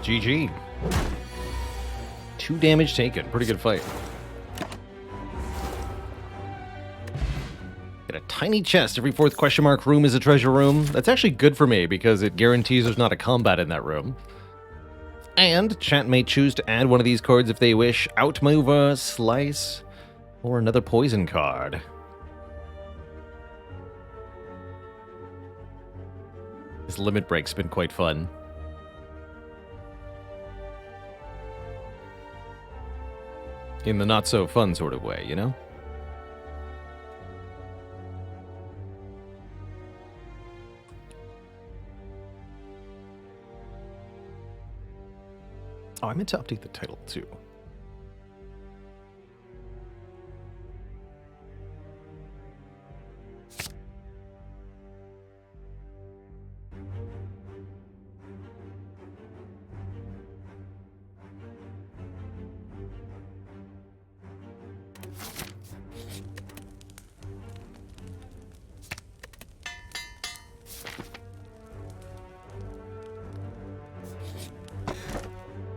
GG. 2 damage taken. Pretty good fight. Get a tiny chest. Every 4th question mark room is a treasure room. That's actually good for me because it guarantees there's not a combat in that room. And chat may choose to add one of these cards if they wish. Outmover, Slice, or another poison card. This limit break's been quite fun. In the not-so-fun sort of way, you know? Oh, I meant to update the title, too.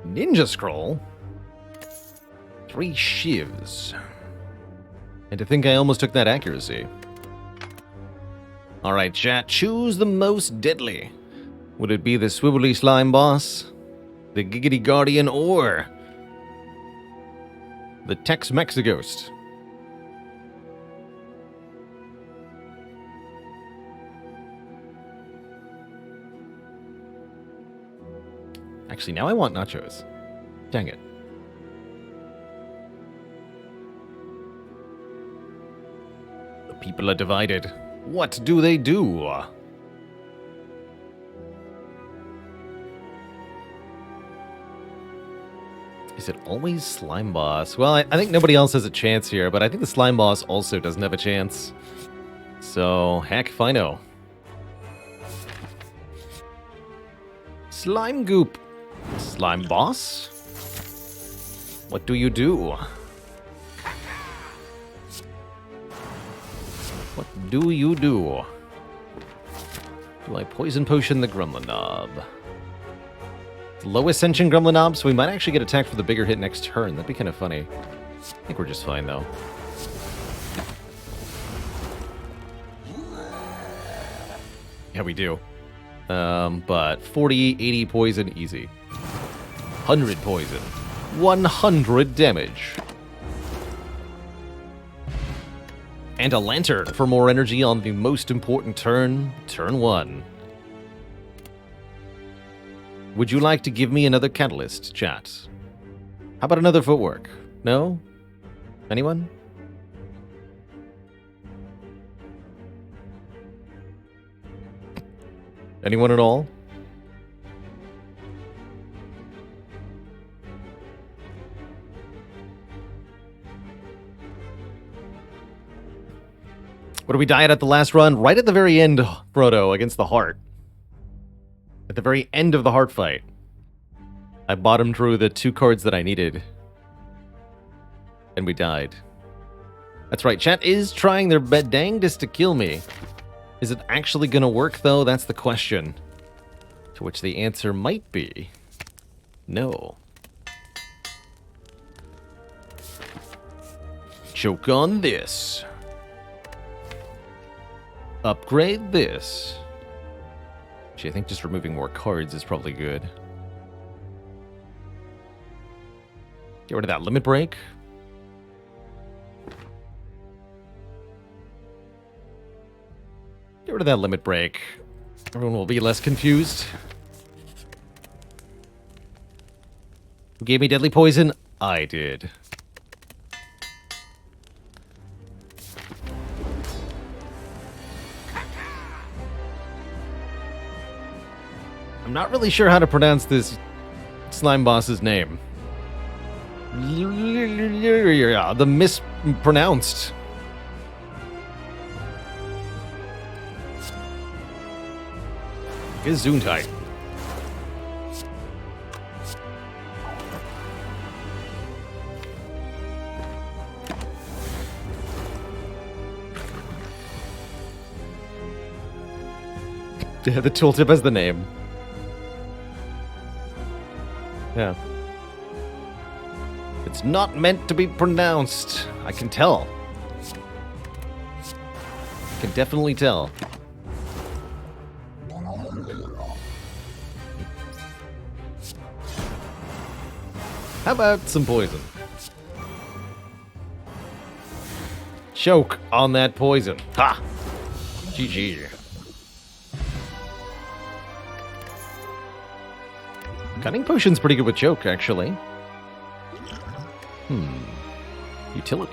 Ninja Scroll. 3 shivs. And to think I almost took that accuracy. Alright, chat, choose the most deadly. Would it be the Swivelly Slime Boss, the Giggity Guardian, or the Tex-Mex Ghost? Actually, now I want nachos. Dang it. The people are divided. What do they do? Is it always Slime Boss? Well, I think nobody else has a chance here, but I think the Slime Boss also doesn't have a chance. So, heck if I know. Slime Goop. Slime Boss? What do you do? What do you do? Do I Poison Potion the Gremlin Knob? Low Ascension Gremlin Knob, so we might actually get attacked for the bigger hit next turn. That'd be kind of funny. I think we're just fine, though. Yeah, we do. But 40, 80 poison, easy. 100 poison. 100 damage. And a lantern for more energy on the most important turn, turn 1. Would you like to give me another catalyst, chat? How about another footwork? No? Anyone? Anyone at all? What did we die at the last run? Right at the very end, Frodo, against the Heart. At the very end of the Heart fight. I bottomed through the 2 cards that I needed. And we died. That's right, chat is trying their dangdest to kill me. Is it actually gonna work, though? That's the question. To which the answer might be no. Choke on this. Upgrade this. Actually, I think just removing more cards is probably good. Get rid of that limit break. Get rid of that limit break. Everyone will be less confused. Who gave me deadly poison? I did. I'm not really sure how to pronounce this slime boss's name. The mispronounced. Gesundheit. Yeah, the tooltip has the name. Yeah. It's not meant to be pronounced. I can tell. I can definitely tell. How about some poison? Choke on that poison. Ha! GG. Cunning Potion's pretty good with choke, actually. Utility.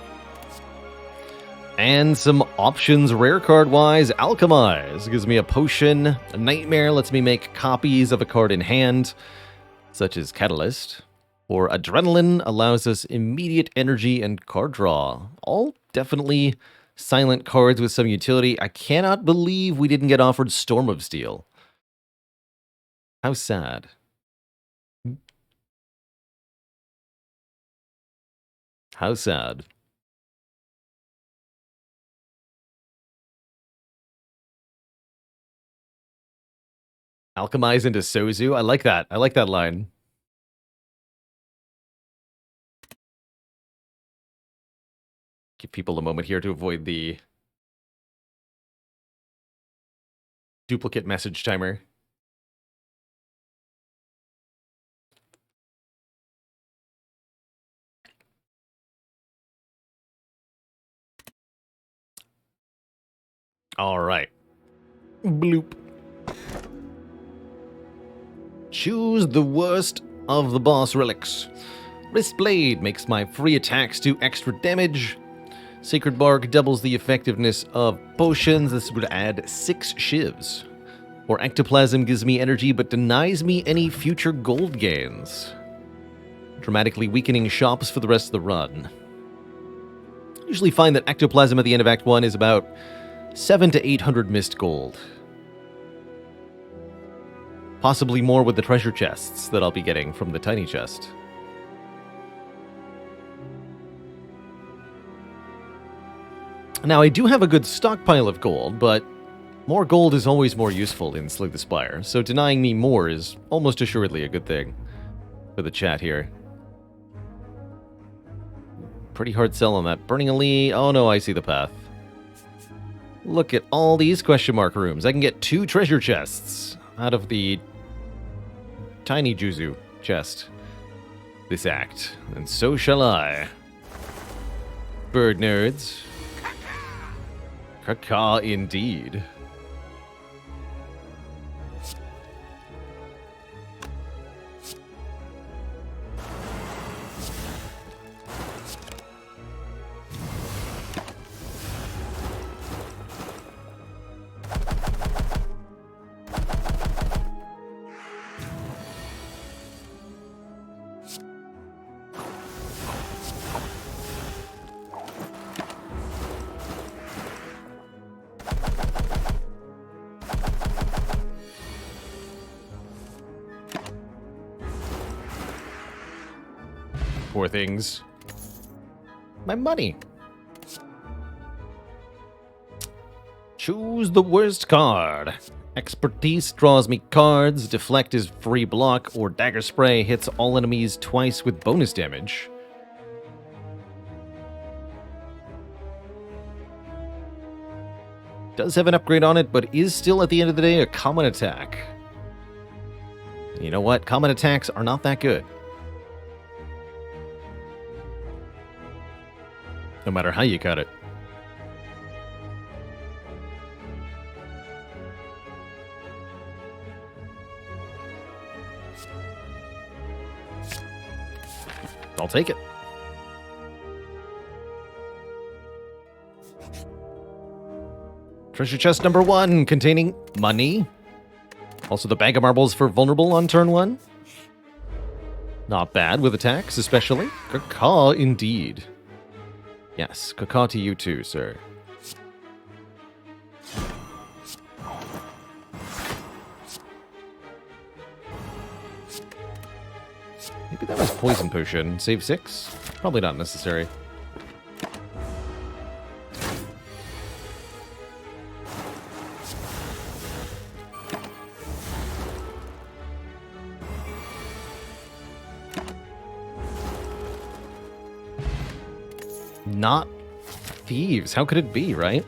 And some options rare card-wise. Alchemize gives me a potion. A Nightmare lets me make copies of a card in hand, such as Catalyst. Or Adrenaline allows us immediate energy and card draw. All definitely silent cards with some utility. I cannot believe we didn't get offered Storm of Steel. How sad. How sad. Alchemize into Sozu. I like that. I like that line. Give people a moment here to avoid the duplicate message timer. All right. Bloop. Choose the worst of the boss relics. Wrist Blade makes my free attacks do extra damage. Sacred Bark doubles the effectiveness of potions. This would add 6 shivs. Or Ectoplasm gives me energy but denies me any future gold gains. Dramatically weakening shops for the rest of the run. Usually find that Ectoplasm at the end of Act 1 is about 700 to 800 missed gold. Possibly more with the treasure chests that I'll be getting from the tiny chest. Now, I do have a good stockpile of gold, but more gold is always more useful in Slay the Spire, so denying me more is almost assuredly a good thing for the chat here. Pretty hard sell on that. Burning Ali. Oh no, I see the path. Look at all these question mark rooms. I can get 2 treasure chests out of the tiny Juzu chest this act. And so shall I. Bird nerds. Caca indeed. Poor things. My money. Choose the worst card. Expertise draws me cards. Deflect is free block, or Dagger Spray hits all enemies twice with bonus damage. Does have an upgrade on it, but is still at the end of the day a common attack. You know what? Common attacks are not that good. No matter how you cut it. I'll take it. Treasure chest number 1, containing money. Also the bag of marbles for vulnerable on turn 1. Not bad with attacks, especially. Caca indeed. Yes, caca to you too, sir. Maybe that was poison potion. Save 6? Probably not necessary. not thieves. How could it be, right?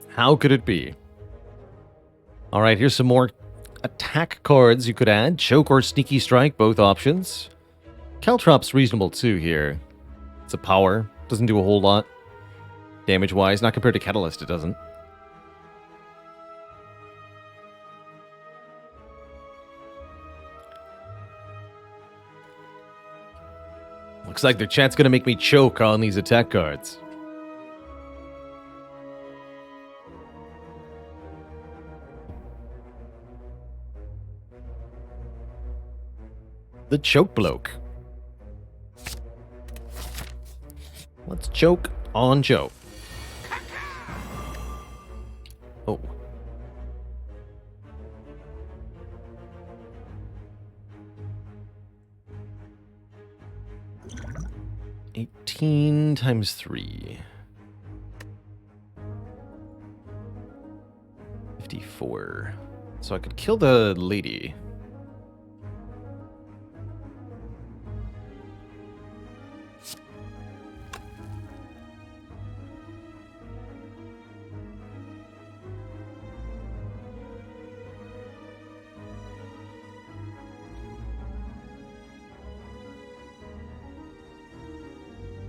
How could it be? All right, here's some more attack cards you could add. Choke or Sneaky Strike, both options. Caltrop's reasonable too here. It's a power. Doesn't do a whole lot. Damage-wise, not compared to Catalyst, it doesn't. Looks like the chat's gonna make me choke on these attack cards. The Choke Bloke. Let's choke on Joe. Oh. $18 times 3. 54. So I could kill the lady.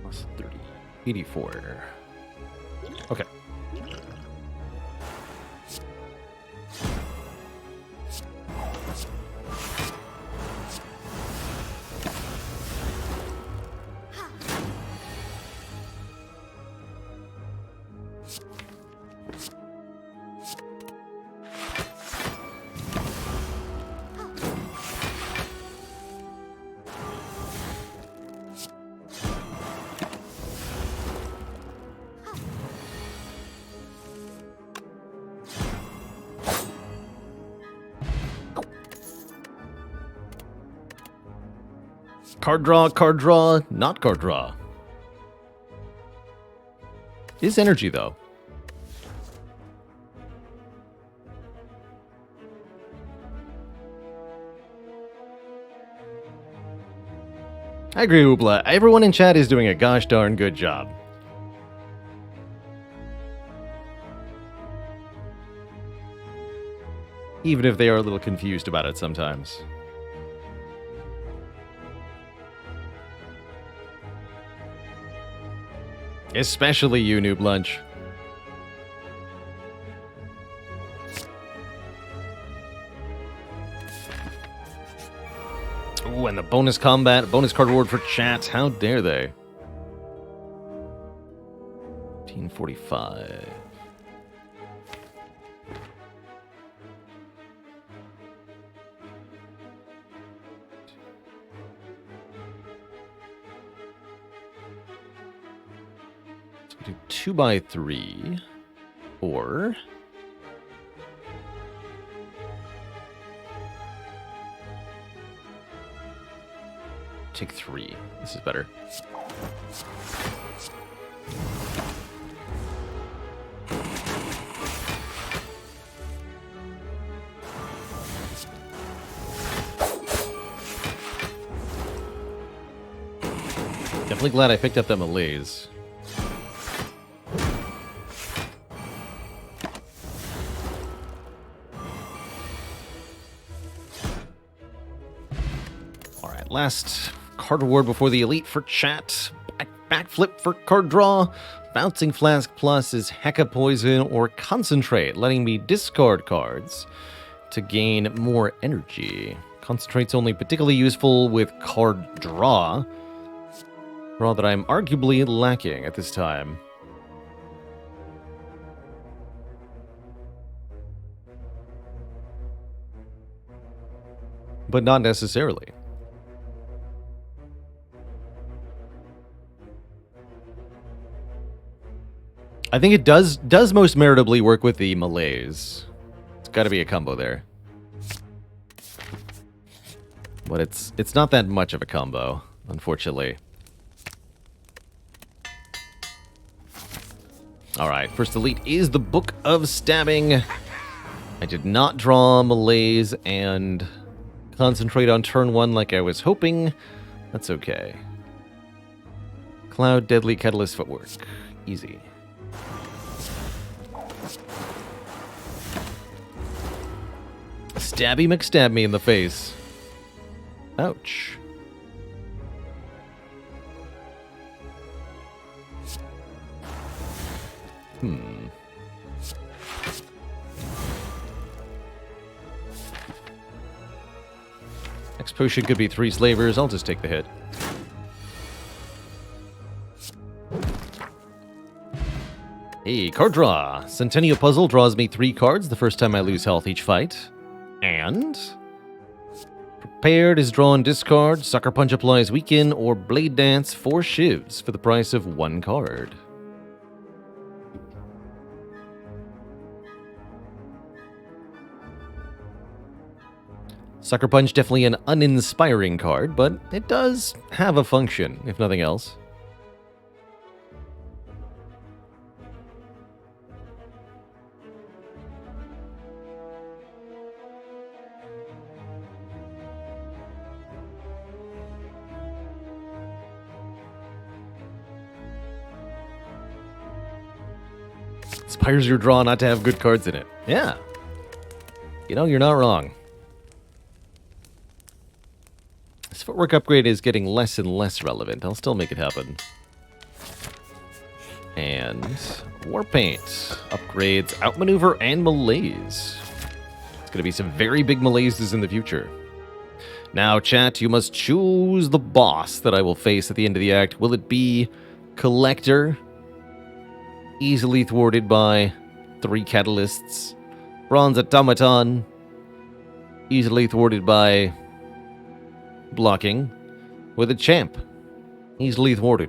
Plus 30. 84. Okay. Card draw, not card draw. Is energy, though. I agree, Oobla. Everyone in chat is doing a gosh darn good job. Even if they are a little confused about it sometimes. Especially you, Noob Lunch. Ooh, and the bonus combat, bonus card reward for chat. How dare they? 1845. Do 2 by 3, or take 3. This is better. Definitely glad I picked up that malaise. Last card reward before the elite for chat. Backflip for card draw. Bouncing Flask Plus is Hecka Poison or Concentrate, letting me discard cards to gain more energy. Concentrate's only particularly useful with card draw. Draw that I'm arguably lacking at this time. But not necessarily. I think it does most meritably work with the malaise. It's got to be a combo there. But it's not that much of a combo, unfortunately. Alright, first elite is the Book of Stabbing. I did not draw malaise and concentrate on turn 1 like I was hoping. That's okay. Cloud, Deadly, Catalyst, Footwork. Easy. Stabby McStab me in the face. Ouch. Next potion could be 3 slavers. I'll just take the hit. Hey, card draw. Centennial Puzzle draws me 3 cards the first time I lose health each fight. And Prepared is drawn discard, Sucker Punch applies weaken, or Blade Dance 4 shivs for the price of 1 card. Sucker Punch definitely an uninspiring card, but it does have a function, if nothing else. Spire's your draw not to have good cards in it. Yeah. You know, you're not wrong. This footwork upgrade is getting less and less relevant. I'll still make it happen. And Warpaint upgrades Outmaneuver and Malaise. It's going to be some very big malaises in the future. Now, chat, you must choose the boss that I will face at the end of the act. Will it be Collector? Easily thwarted by 3 catalysts. Bronze Automaton. Easily thwarted by blocking. With a Champ. Easily thwarted.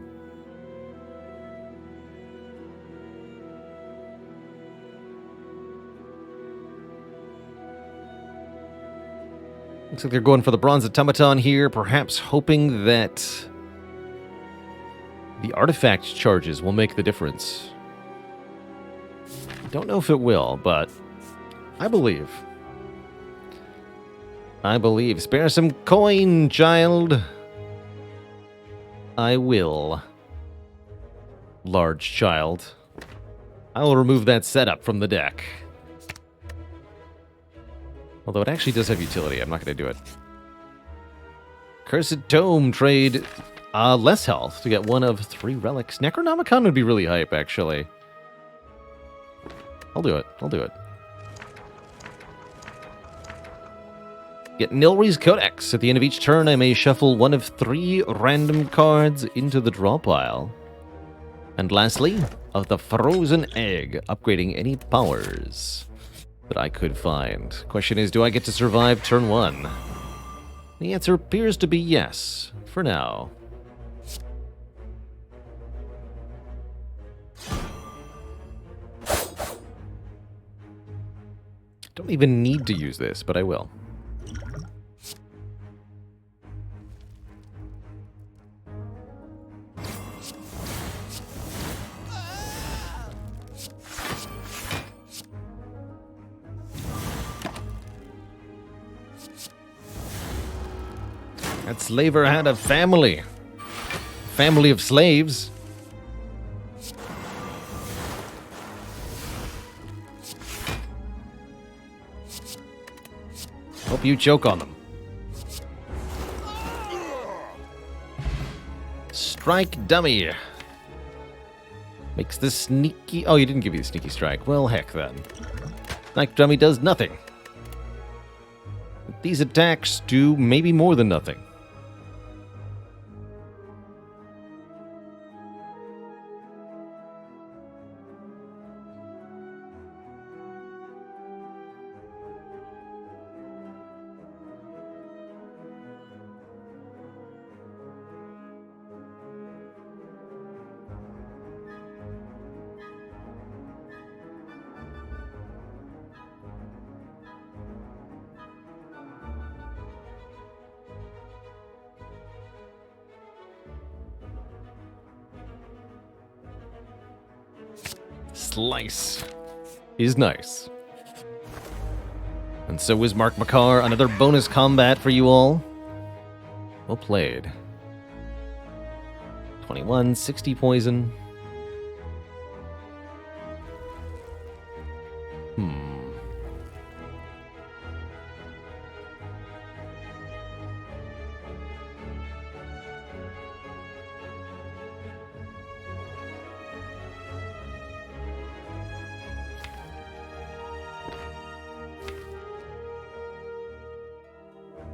Looks like they're going for the Bronze Automaton here, perhaps hoping that the artifact charges will make the difference. Don't know if it will, but I believe. I believe. Spare some coin, child. I will. Large child. I will remove that setup from the deck. Although it actually does have utility. I'm not going to do it. Cursed Tome trade less health to get 1 of 3 relics. Necronomicon would be really hype, actually. I'll do it. I'll do it. Get Nilri's Codex. At the end of each turn, I may shuffle 1 of 3 random cards into the draw pile. And lastly, of the Frozen Egg, upgrading any powers that I could find. Question is, do I get to survive turn 1? The answer appears to be yes, for now. Don't even need to use this, but I will. That slaver had a family. Family of slaves. Hope you choke on them. Strike dummy. Makes the sneaky... Oh, you didn't give me the sneaky strike. Well, heck then. Strike dummy does nothing. These attacks do maybe more than nothing. Slice is nice. And so is Mark McCarr. Another bonus combat for you all. Well played. 21, 60 poison.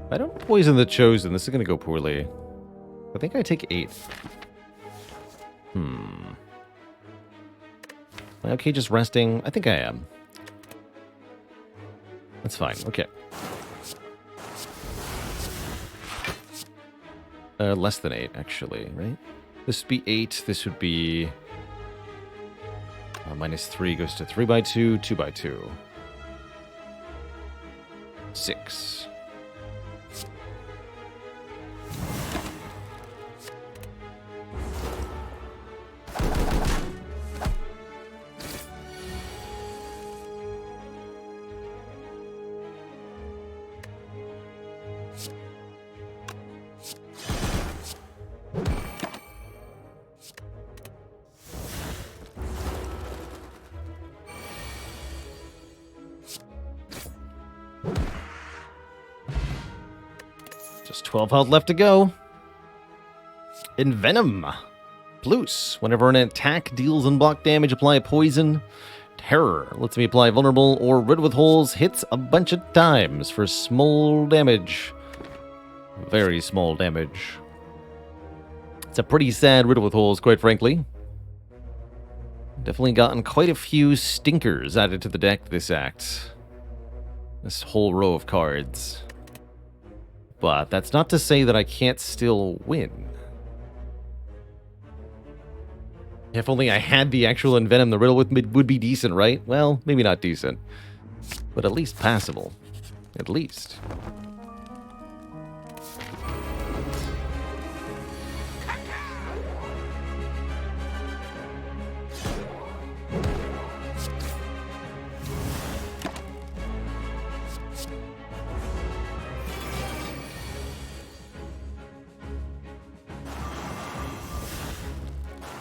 If I don't poison the Chosen, this is going to go poorly. I think I take 8. Am I okay just resting? I think I am. That's fine. Okay. Less than 8, actually, right? This would be 8. This would be... -3 goes to 3 by 2, 2 by 2. 6. Just 12 health left to go. Envenom. Plus, whenever an attack deals unblock damage, apply poison. Terror lets me apply vulnerable or rid with holes. Hits a bunch of times for small damage. Very small damage. It's a pretty sad riddle with holes, quite frankly. Definitely gotten quite a few stinkers added to the deck this act. This whole row of cards. But that's not to say that I can't still win. If only I had the actual Envenom, the riddle would be decent, right? Well, maybe not decent. But at least passable. At least.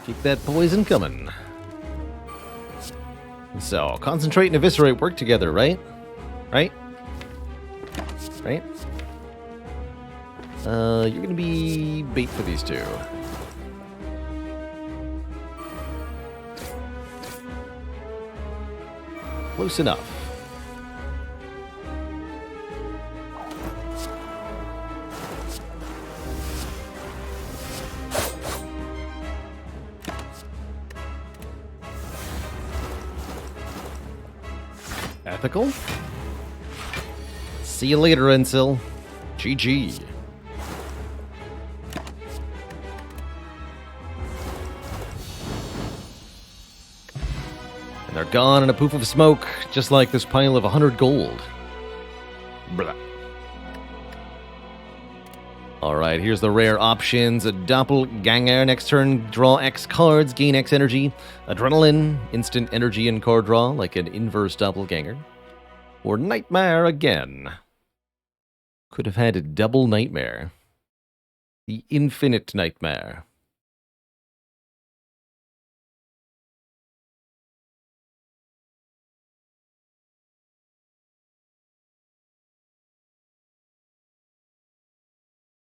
Keep that poison coming. So, concentrate and eviscerate work together, right? Right? Right? You're gonna be bait for these two. Close enough. Ethical. See you later, Ensil. GG. And they're gone in a poof of smoke, just like this pile of 100 gold. Blah. Alright, here's the rare options. A Doppelganger. Next turn, draw X cards, gain X energy. Adrenaline, instant energy and card draw, like an inverse Doppelganger. Or Nightmare again. Could have had a double Nightmare. The Infinite Nightmare.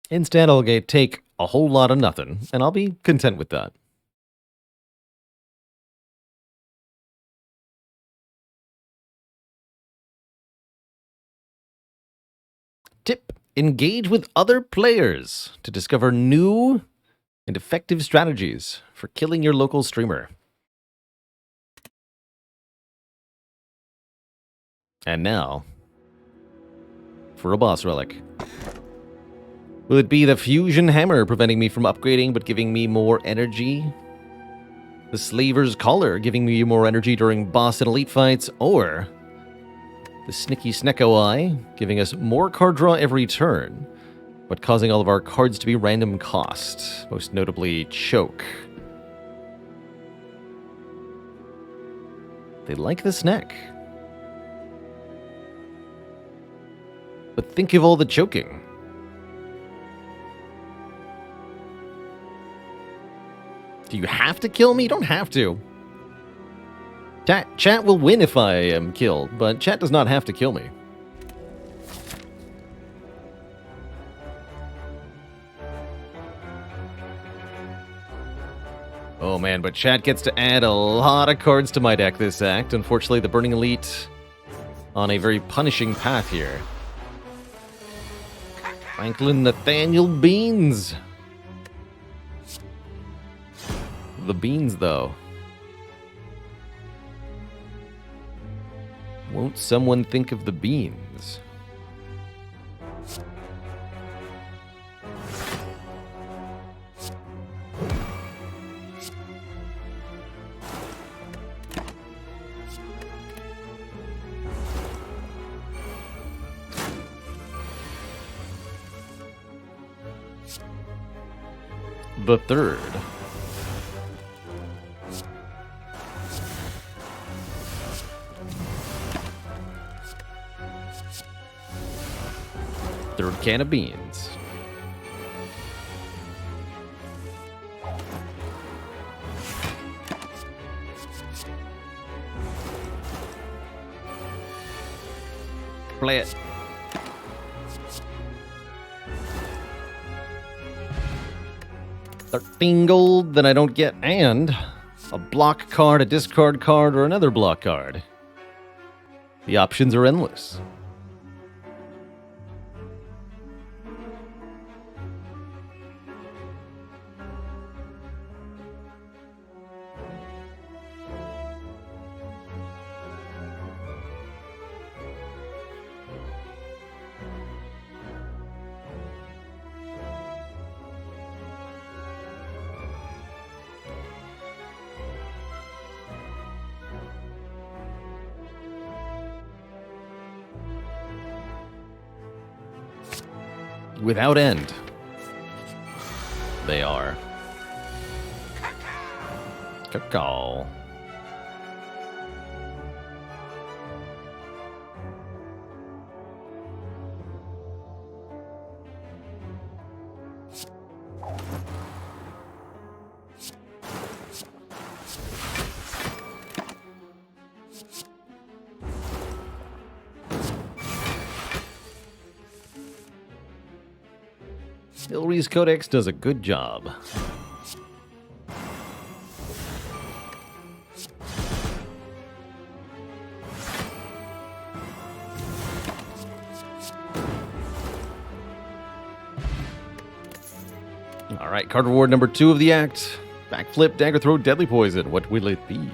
Instead, I'll take a whole lot of nothing, and I'll be content with that. Tip: engage with other players to discover new and effective strategies for killing your local streamer. And now, for a boss relic. Will it be the Fusion Hammer preventing me from upgrading but giving me more energy? The Slaver's Collar giving me more energy during boss and elite fights? Or the Snicky Snecko Eye giving us more card draw every turn but causing all of our cards to be random cost, most notably Choke. They like this neck. But think of all the choking. Do you have to kill me? You don't have to. Chat will win if I am killed, but chat does not have to kill me. Oh man, but chat gets to add a lot of cards to my deck this act. Unfortunately, the Burning Elite on a very punishing path here. Franklin Nathaniel Beans. The beans, though. Won't someone think of the beans? The third. Third can of beans. Play it. 13 gold that I don't get, and a block card, a discard card, or another block card. The options are endless. Without end. They are. Cacao. Ilri's Codex does a good job. Alright, card reward number 2 of the act. Backflip, dagger throw, deadly poison. What will it be?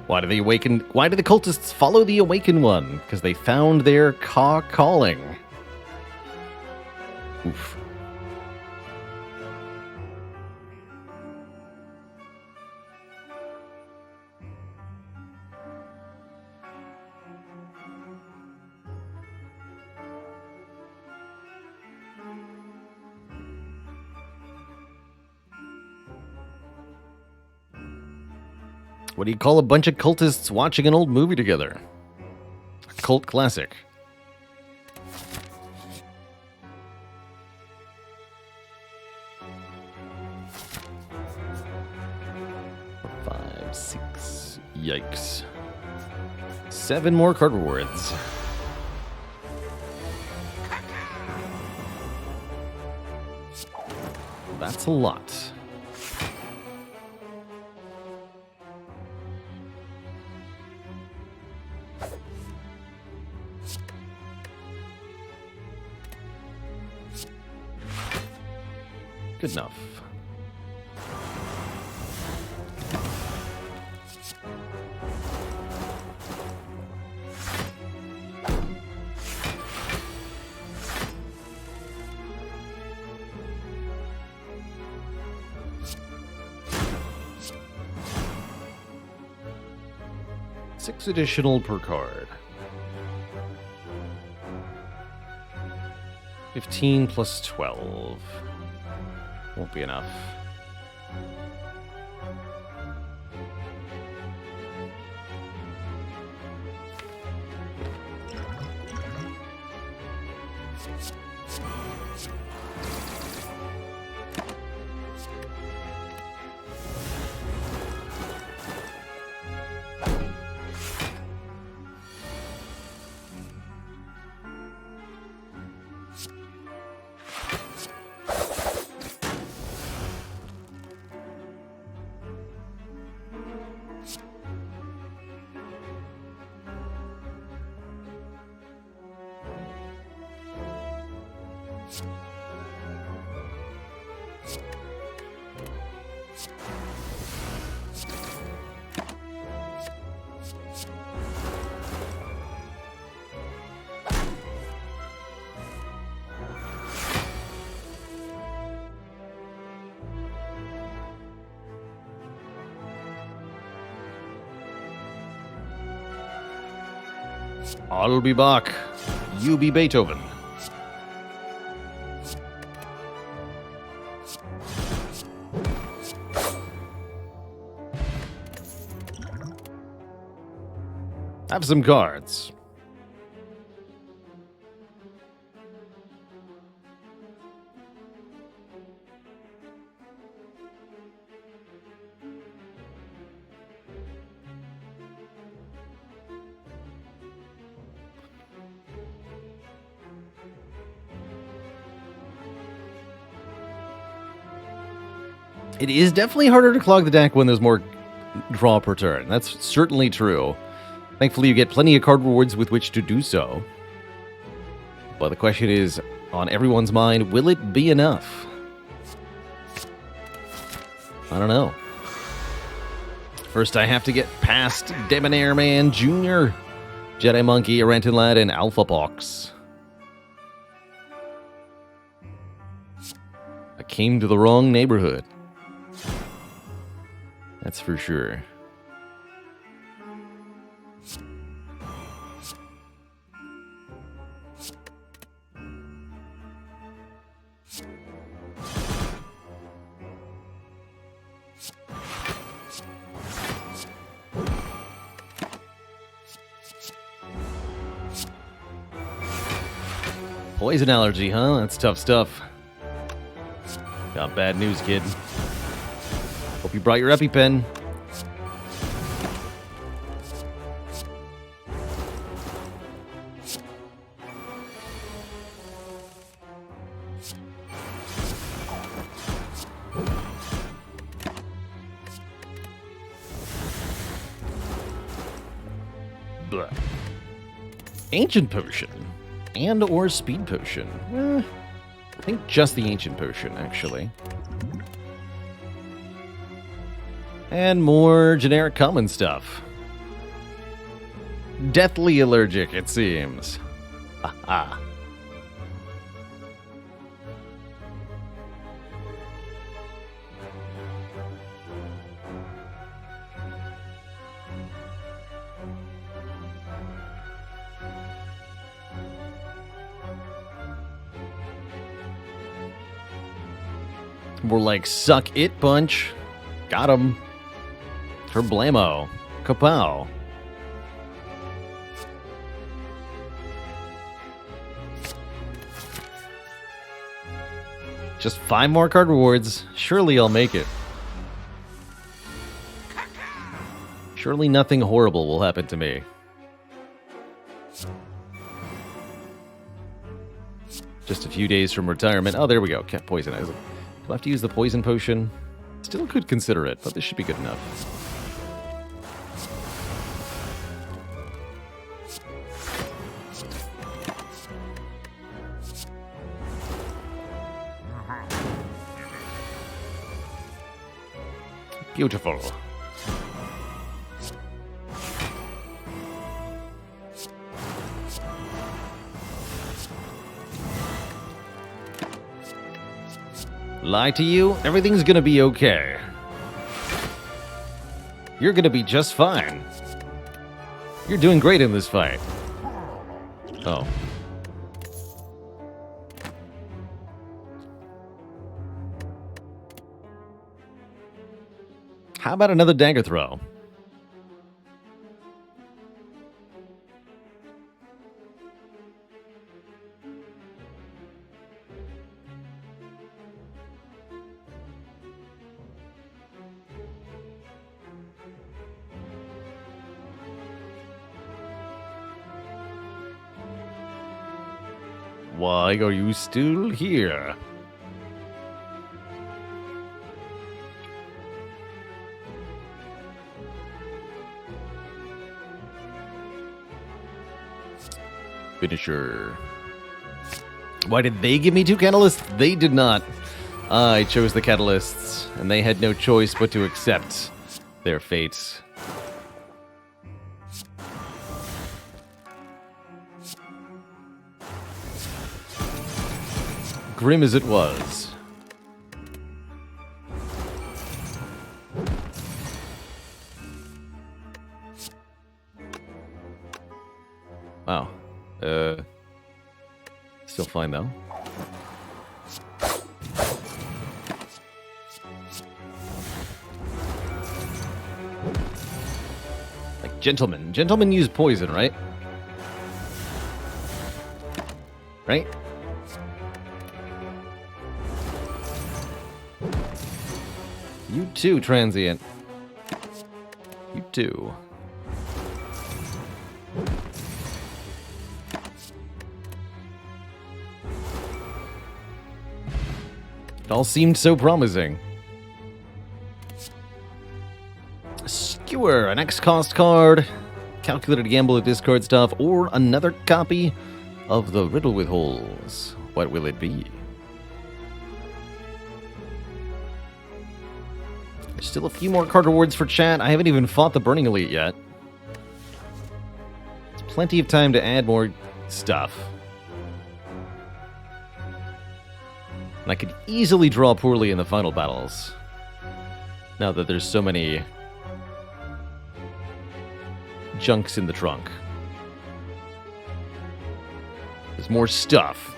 Why do the cultists follow the awakened one? Because they found their calling. Oof. What do you call a bunch of cultists watching an old movie together? A cult classic. Yikes. 7 more card rewards. That's a lot. Good enough. Six additional per card. 15 plus 12. Won't be enough. I'll be Bach. You be Beethoven. Have some cards. It is definitely harder to clog the deck when there's more draw per turn. That's certainly true. Thankfully, you get plenty of card rewards with which to do so. But the question is, on everyone's mind, will it be enough? I don't know. First, I have to get past Debonair Man Jr., Jedi Monkey, Arantan Lad, and Alpha Box. I came to the wrong neighborhood. That's for sure. Poison allergy, huh? That's tough stuff. Got bad news, kid. Hope you brought your EpiPen. Blah. Ancient Potion. And or Speed Potion. I think just the Ancient Potion, actually. And more generic common stuff. Deathly allergic, it seems. Aha. More like suck it punch. Got him. Kerblamo. Kapow. Just 5 more card rewards. Surely I'll make it. Surely nothing horrible will happen to me. Just a few days from retirement. Oh, there we go. Kept poison. Do I have to use the poison potion? Still could consider it, but this should be good enough. Beautiful. Lie to you? Everything's gonna be okay. You're gonna be just fine. You're doing great in this fight. Oh. How about another dagger throw? Why are you still here? Finisher. Why did they give me 2 catalysts? They did not. I chose the catalysts, and they had no choice but to accept their fate. Grim as it was. Wow. Still fine though. Like gentlemen. Gentlemen use poison, right? Right? You too, transient. You too. It all seemed so promising. Skewer, an X-cost card, calculated gamble of discard stuff, or another copy of the Riddle with Holes. What will it be? There's still a few more card rewards for chat. I haven't even fought the Burning Elite yet. There's plenty of time to add more stuff. And I could easily draw poorly in the final battles. Now that there's so many junks in the trunk. There's more stuff.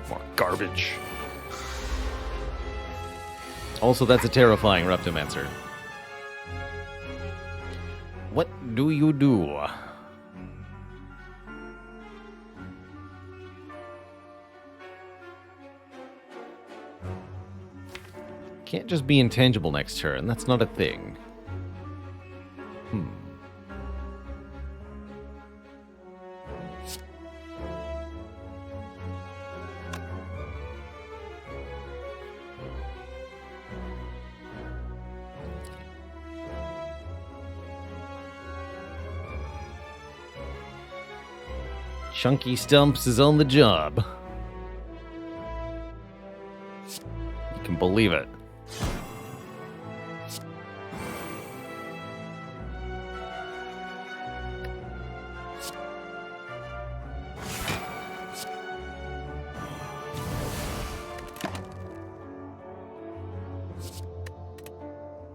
More garbage. Also, that's a terrifying Reptomancer. What do you do? Can't just be intangible next turn. That's not a thing. Chunky Stumps is on the job. You can believe it.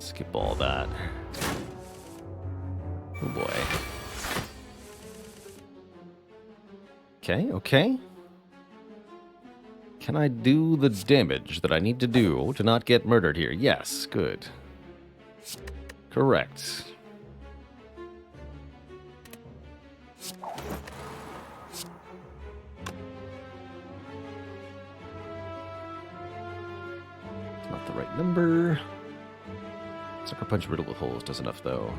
Skip all that. Oh boy. Okay. Can I do the damage that I need to do to not get murdered here? Yes, good. Correct. Not the right number. Sucker Punch Riddle with Holes does enough, though.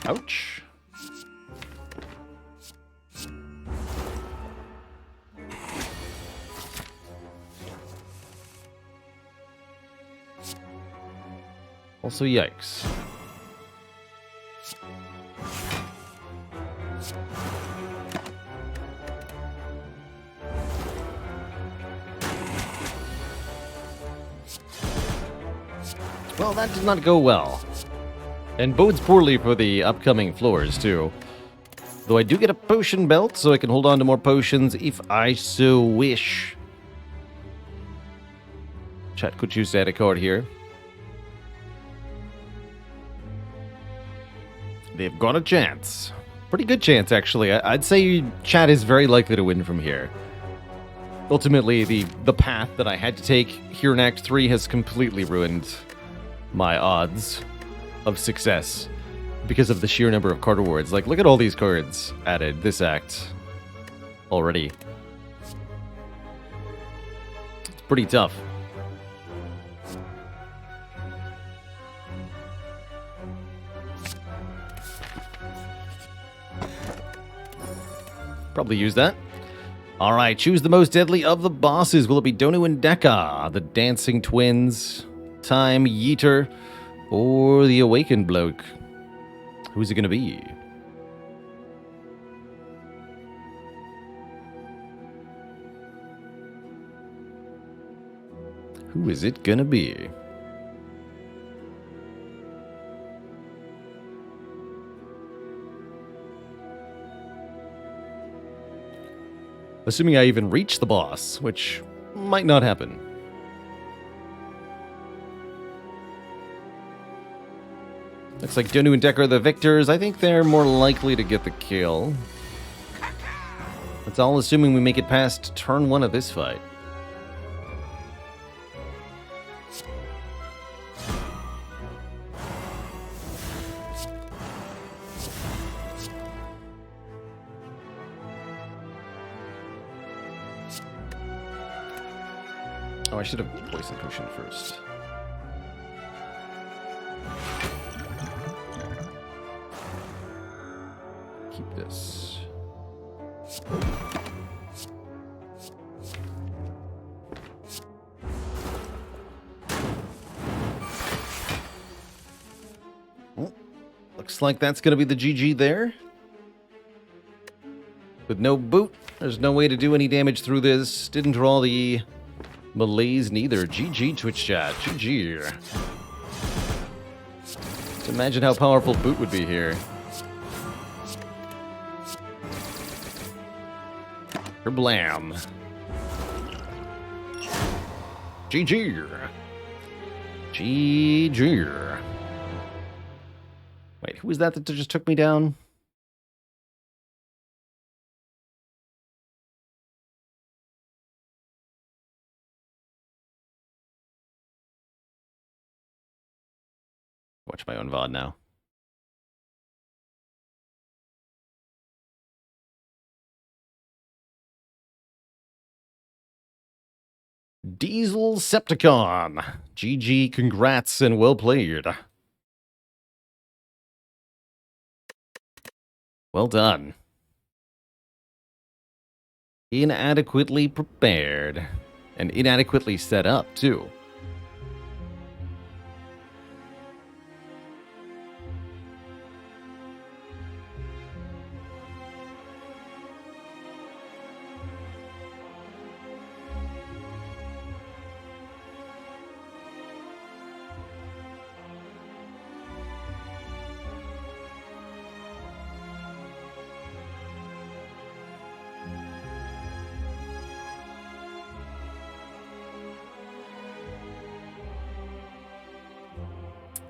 Ouch. Also, yikes. Well, that did not go well. And bodes poorly for the upcoming floors, too. Though I do get a potion belt, so I can hold on to more potions if I so wish. Chat could choose to add a card here. They've got a chance. Pretty good chance, actually. I'd say chat is very likely to win from here. Ultimately, the path that I had to take here in Act 3 has completely ruined my odds of success because of the sheer number of card awards. Like, look at all these cards added this act already. It's pretty tough. Probably use that. All right, choose the most deadly of the bosses. Will it be Donu and Deka, the Dancing Twins, Time Yeeter, or the Awakened Bloke? Who's it going to be? Who is it going to be? Assuming I even reach the boss, which might not happen. Looks like Donu and Deka are the victors. I think they're more likely to get the kill. That's all assuming we make it past turn 1 of this fight. Oh, I should have poison potion first. Keep this. Well, looks like that's going to be the GG there. With no boot, there's no way to do any damage through this. Didn't draw the malaise neither. GG Twitch chat. GG. Just imagine how powerful boot would be here. Blam. GG. GG. Wait, who was that just took me down? Watch my own VOD now. Diesel Septicon. GG, congrats, and well played. Well done. Inadequately prepared. And inadequately set up, too.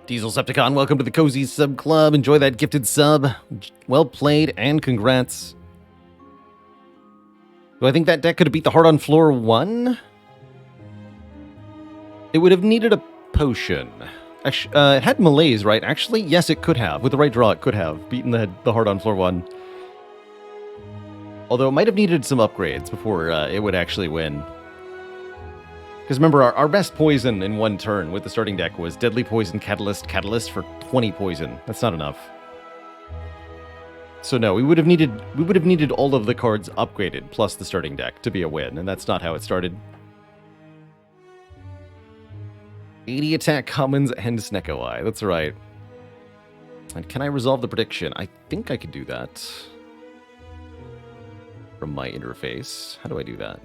Diesel Septicon, welcome to the Cozy Sub Club. Enjoy that gifted sub. Well played, and congrats. Do I think that deck could have beat the Heart on Floor 1? It would have needed a potion. Actually, it had malaise, right? Actually, yes, it could have. With the right draw, it could have beaten the Heart on Floor 1. Although it might have needed some upgrades before it would actually win. Because remember, our best poison in one turn with the starting deck was Deadly Poison, Catalyst for 20 poison. That's not enough. So no, we would have needed all of the cards upgraded plus the starting deck to be a win, and that's not how it started. 80 attack commons and Snecko Eye. That's right. And can I resolve the prediction? I think I could do that from my interface. How do I do that?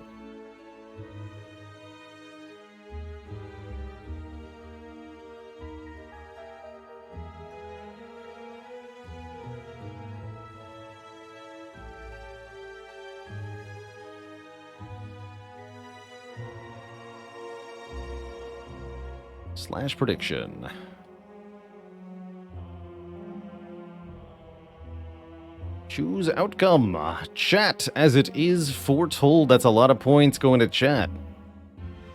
/ prediction. Choose outcome. Chat as it is foretold. That's a lot of points going to chat.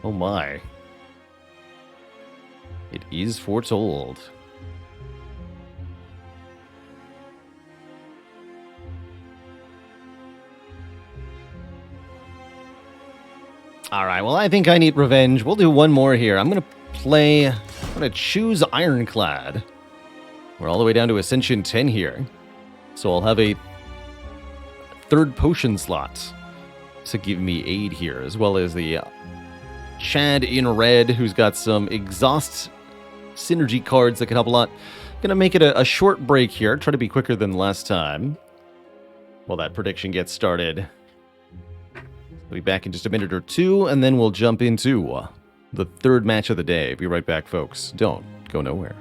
Oh my. It is foretold. All right, well, I think I need revenge. We'll do one more here. I'm going to choose Ironclad. We're all the way down to Ascension 10 here. So I'll have a third potion slot to give me aid here, as well as the Chad in red, who's got some exhaust synergy cards that can help a lot. Gonna make it a short break here, try to be quicker than last time. While that prediction gets started. We'll be back in just a minute or two, and then we'll jump into the third match of the day. Be right back, folks. Don't go nowhere.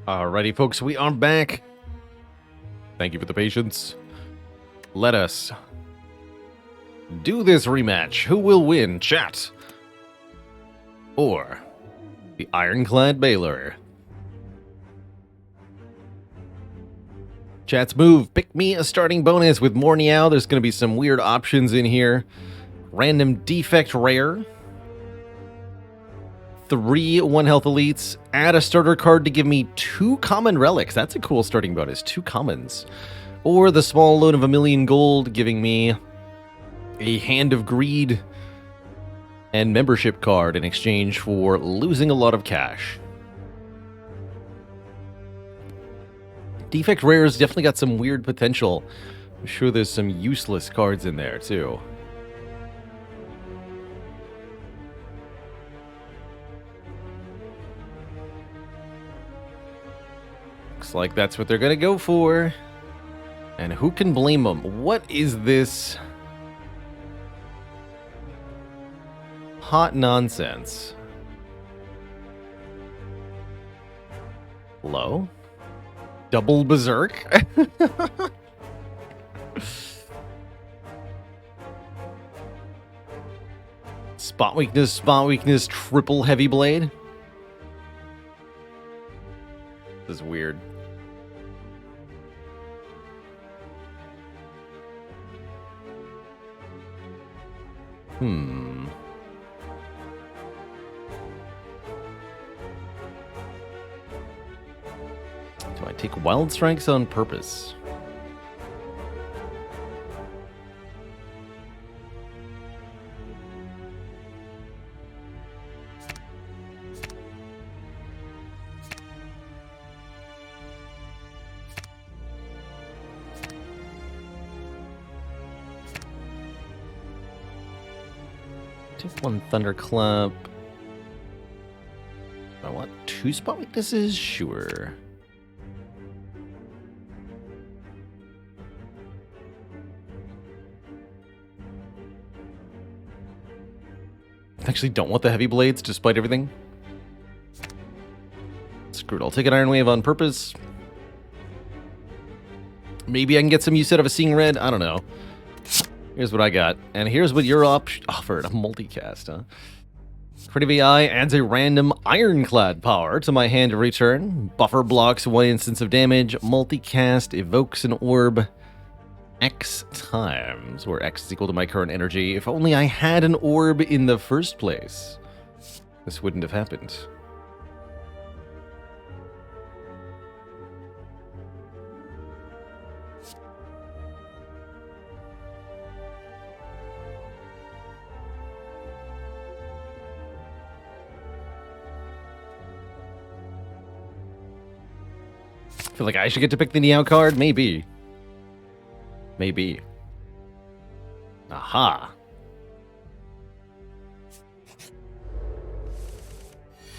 Alrighty, folks, we are back. Thank you for the patience. Let us do this rematch. Who will win, chat? Or the Ironclad Baylor? Chat's move. Pick me a starting bonus with more Meow. There's going to be some weird options in here. Random defect rare. 3 1-health elites. Add a starter card to give me 2 common relics. That's a cool starting bonus. 2 commons. Or the small loan of 1,000,000 gold, giving me a Hand of Greed and membership card in exchange for losing a lot of cash. Defect Rare's definitely got some weird potential. I'm sure there's some useless cards in there, too. Looks like that's what they're gonna go for. And who can blame them? What is this hot nonsense? Hello? Double Berserk? Spot weakness, triple heavy blade? This is weird. Do I take Wild Strikes on purpose? Take 1 Thunderclap. I want 2 spot weaknesses? Sure. Actually don't want the heavy blades despite everything. Screwed. I'll take an Iron Wave on purpose. Maybe I can get some use out of a Seeing Red. I don't know. Here's what I got. And here's what you're offered. A multicast, huh? Creative AI adds a random Ironclad power to my hand to return. Buffer blocks 1 instance of damage. Multicast evokes an orb X times, where X is equal to my current energy. If only I had an orb in the first place, this wouldn't have happened. Feel like I should get to pick the Meow card? Maybe. Maybe. Aha.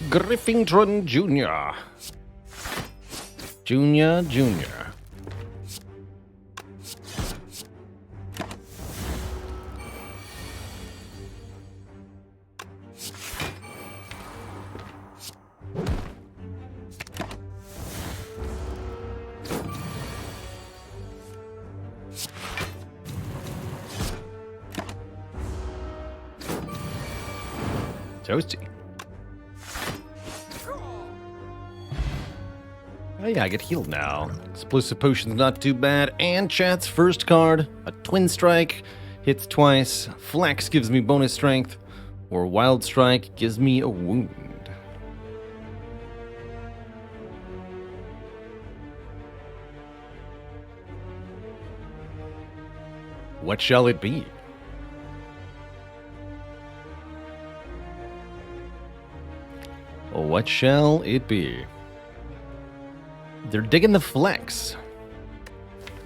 Griffington Jr. Jr. Toasty. Oh yeah, I get healed now. Explosive Potion's not too bad. And chat's first card, a Twin Strike, hits twice. Flex gives me bonus strength, or Wild Strike gives me a wound. What shall it be? What shall it be? They're digging the flex.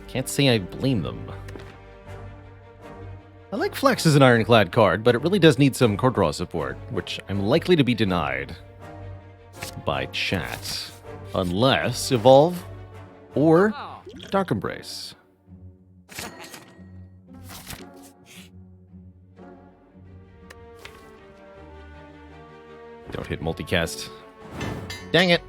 Can't say I blame them. I like flex as an Ironclad card, but it really does need some card draw support, which I'm likely to be denied by chat. Unless Evolve or Dark Embrace. Don't hit multicast. Dang it.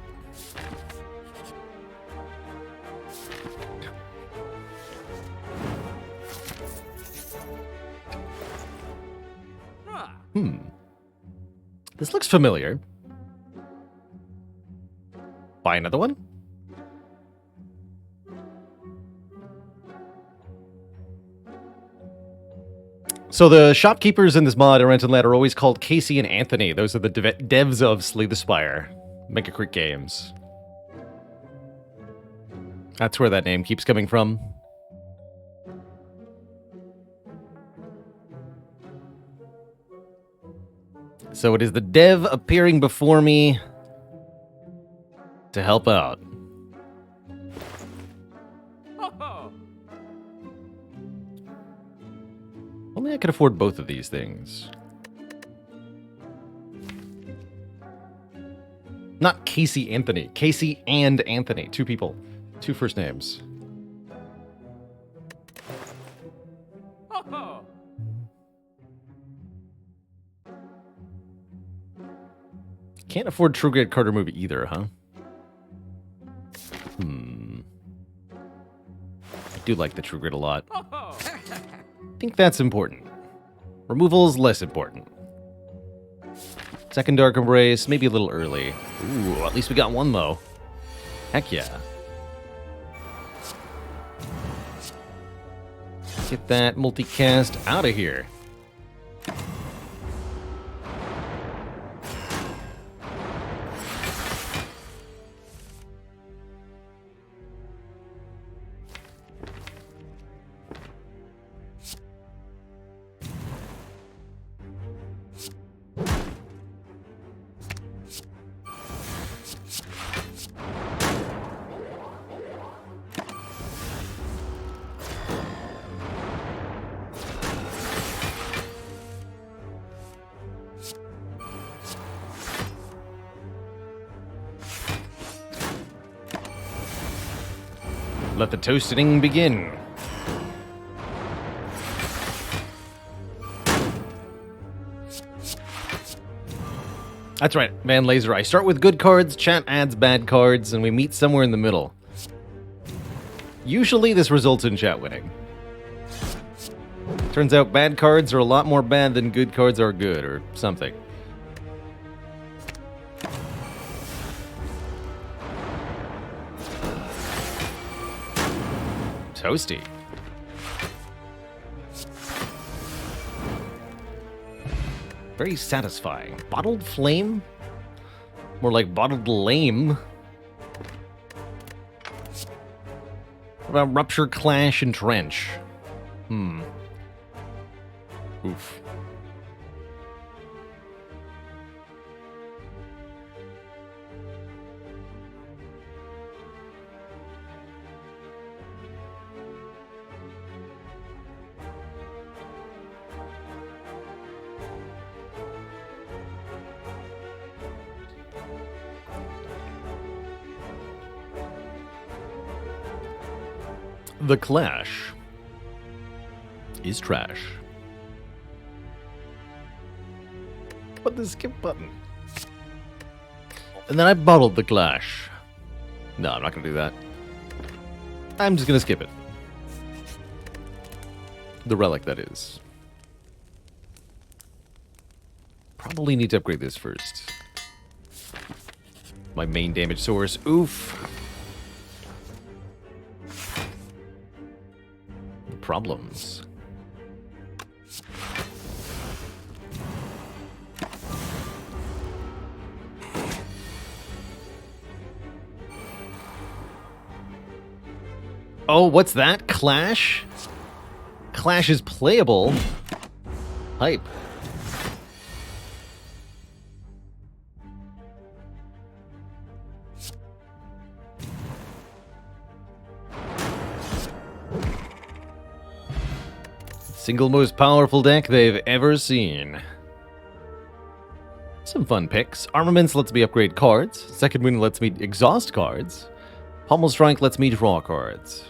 This looks familiar. Buy another one? So the shopkeepers in this mod in Rent and Let are always called Casey and Anthony. Those are the devs of Slay the Spire. Mega Crit Games. That's where that name keeps coming from. So it is the dev appearing before me to help out. Only I could afford both of these things. Not Casey Anthony. Casey and Anthony. Two people. Two first names. Can't afford True Grit Carter movie either, huh? I do like the True Grit a lot. I think that's important. Removal is less important. Second Dark Embrace, maybe a little early. Ooh, at least we got one, though. Heck yeah. Get that multicast out of here. Let the toasting begin. That's right, Van Laser. I start with good cards, chat adds bad cards, and we meet somewhere in the middle. Usually this results in chat winning. Turns out bad cards are a lot more bad than good cards are good, or something. Toasty. Very satisfying. Bottled Flame? More like Bottled Lame. What about Rupture, Clash, and Trench? Oof. The Clash is trash. But the skip button. And then I bottled the Clash. No, I'm not going to do that. I'm just going to skip it. The relic, that is. Probably need to upgrade this first. My main damage source. Oof. Problems. Oh, what's that? Clash? Clash is playable. Hype. Single most powerful deck they've ever seen. Some fun picks. Armaments lets me upgrade cards. Second Wind lets me exhaust cards. Pommel Strike lets me draw cards.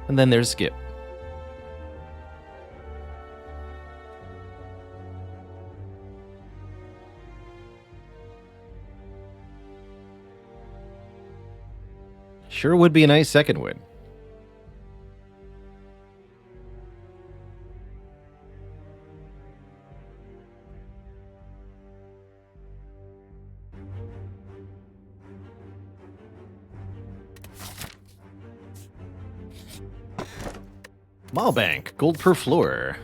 And then there's Skip. Sure would be a nice second win. Bank, gold per floor.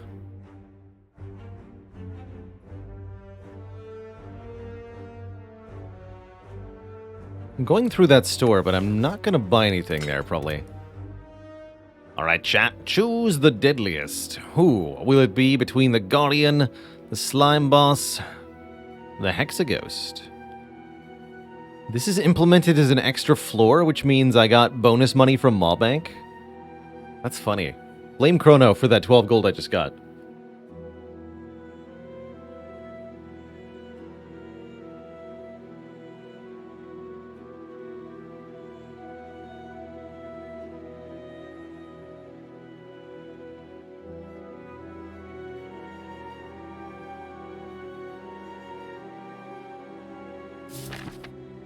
I'm going through that store, but I'm not going to buy anything there, probably. Alright, chat. Choose the deadliest. Who will it be between the Guardian, the Slime Boss, the Hexaghost? This is implemented as an extra floor, which means I got bonus money from Bank. That's funny. Blame Chrono for that 12 gold I just got.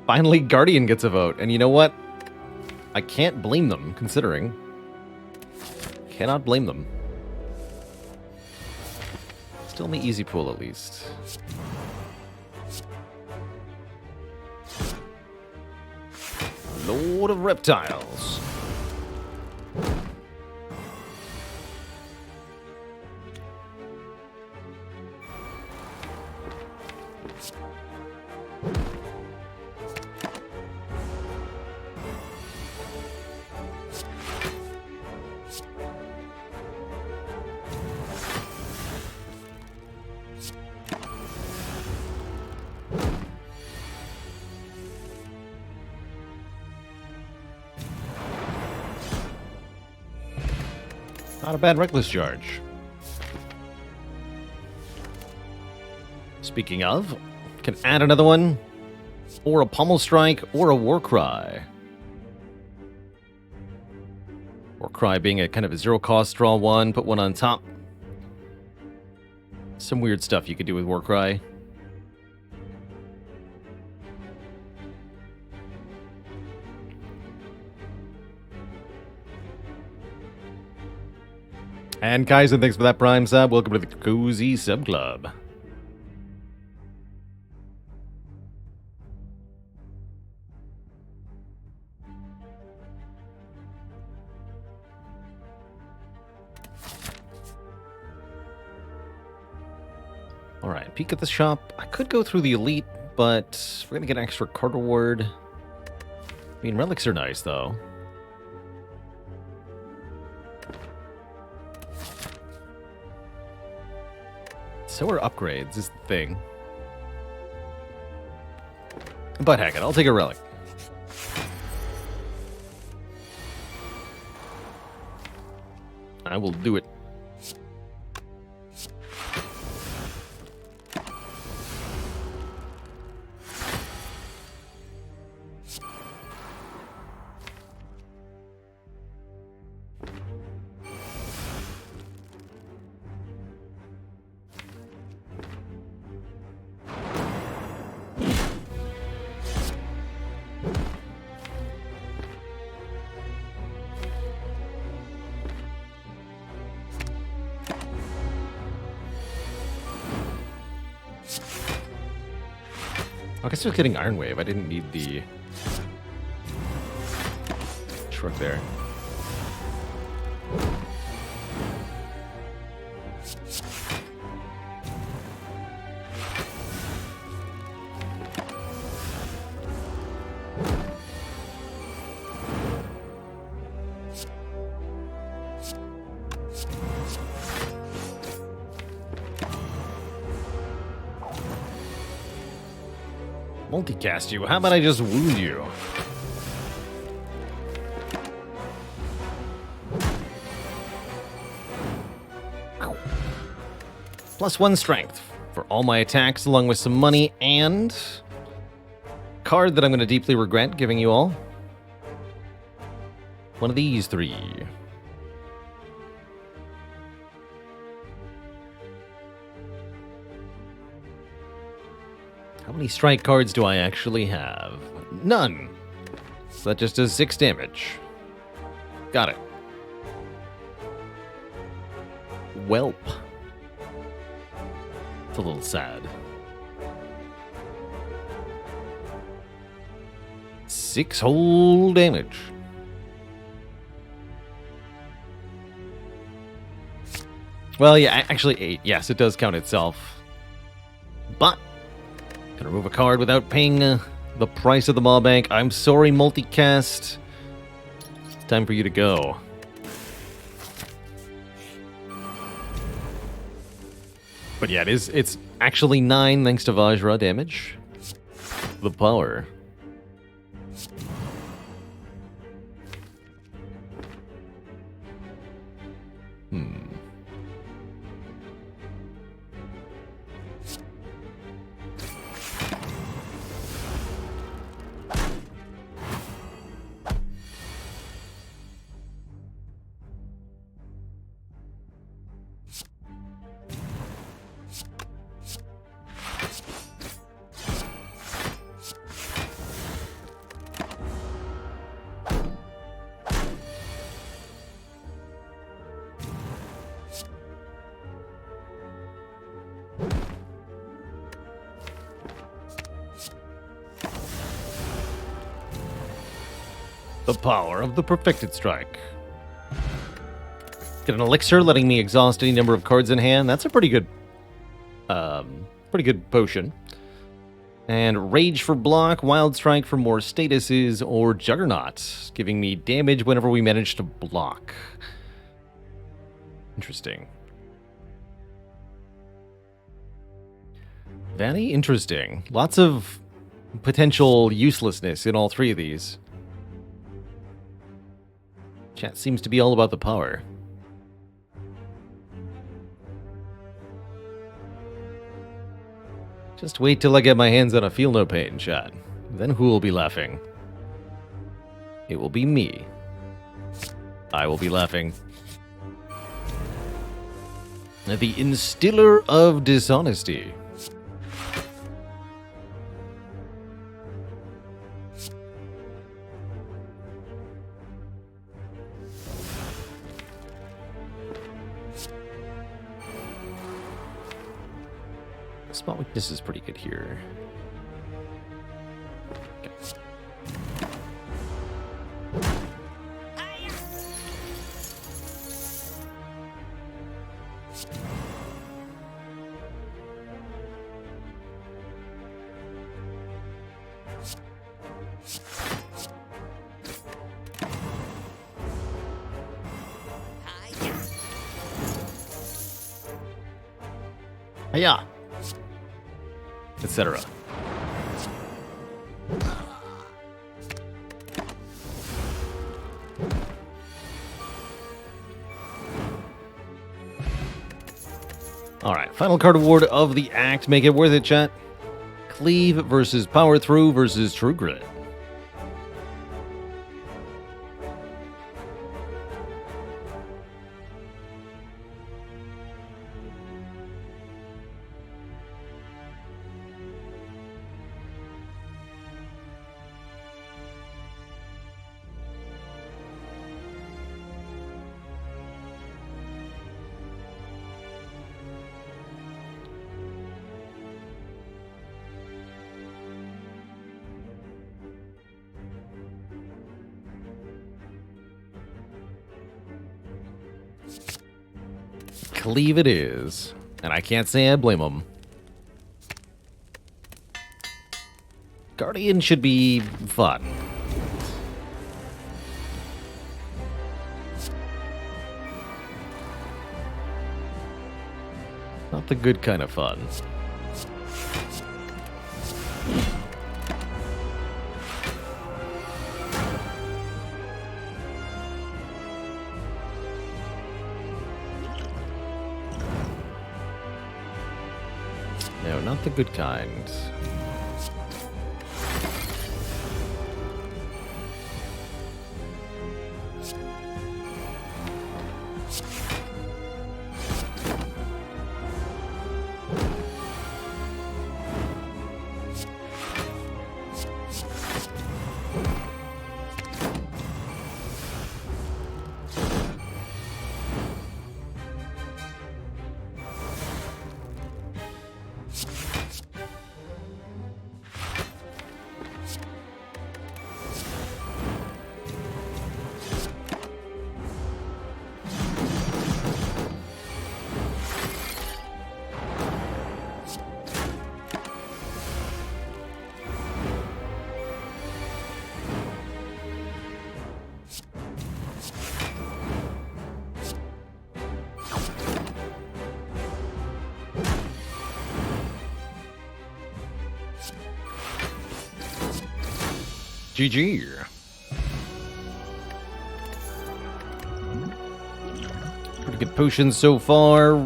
Finally, Guardian gets a vote. And you know what? I can't blame them, considering. Cannot blame them. Still in the easy pool, at least. Lord of Reptiles. Not a bad reckless charge. Speaking of, can add another one, or a pommel strike, or a war cry. War cry being a kind of a zero cost draw one, put one on top. Some weird stuff you could do with war cry. And Kaizen, thanks for that Prime sub. Welcome to the Cozy Sub Club. Alright, peek at the shop. I could go through the Elite, but we're gonna get an extra card reward. I mean, relics are nice, though. So are upgrades, is the thing. But heck it, I'll take a relic. I will do it. I guess I was getting Iron Wave. I didn't need the shrug there. Multicast you. How about I just wound you? +1 strength for all my attacks, along with some money and card that I'm going to deeply regret giving you all. One of these three. How many strike cards do I actually have? None. So that just does 6 damage. Got it. Welp. It's a little sad. 6 whole damage. Well, yeah, actually 8. Yes, it does count itself. But, can remove a card without paying the price of the Maw Bank. I'm sorry, multicast. It's time for you to go. But yeah, it's actually 9 thanks to Vajra damage. The power. The power of the Perfected Strike. Get an elixir letting me exhaust any number of cards in hand. That's a pretty good potion. And Rage for block, Wild Strike for more statuses, or Juggernaut, giving me damage whenever we manage to block. Interesting. Very interesting. Lots of potential uselessness in all 3 of these. Chat seems to be all about the power. Just wait till I get my hands on a Feel No Pain, chat. Then who will be laughing? It will be me. I will be laughing. The Instiller of Dishonesty. Spot weakness is pretty good here. Okay. Hiya! Etc. Alright, final card award of the act. Make it worth it, chat. Cleave versus Power Through versus True Grit. Cleave it is. And I can't say I blame him. Guardian should be fun. Not the good kind of fun. No, not the good kind. GG. Pretty good potions so far.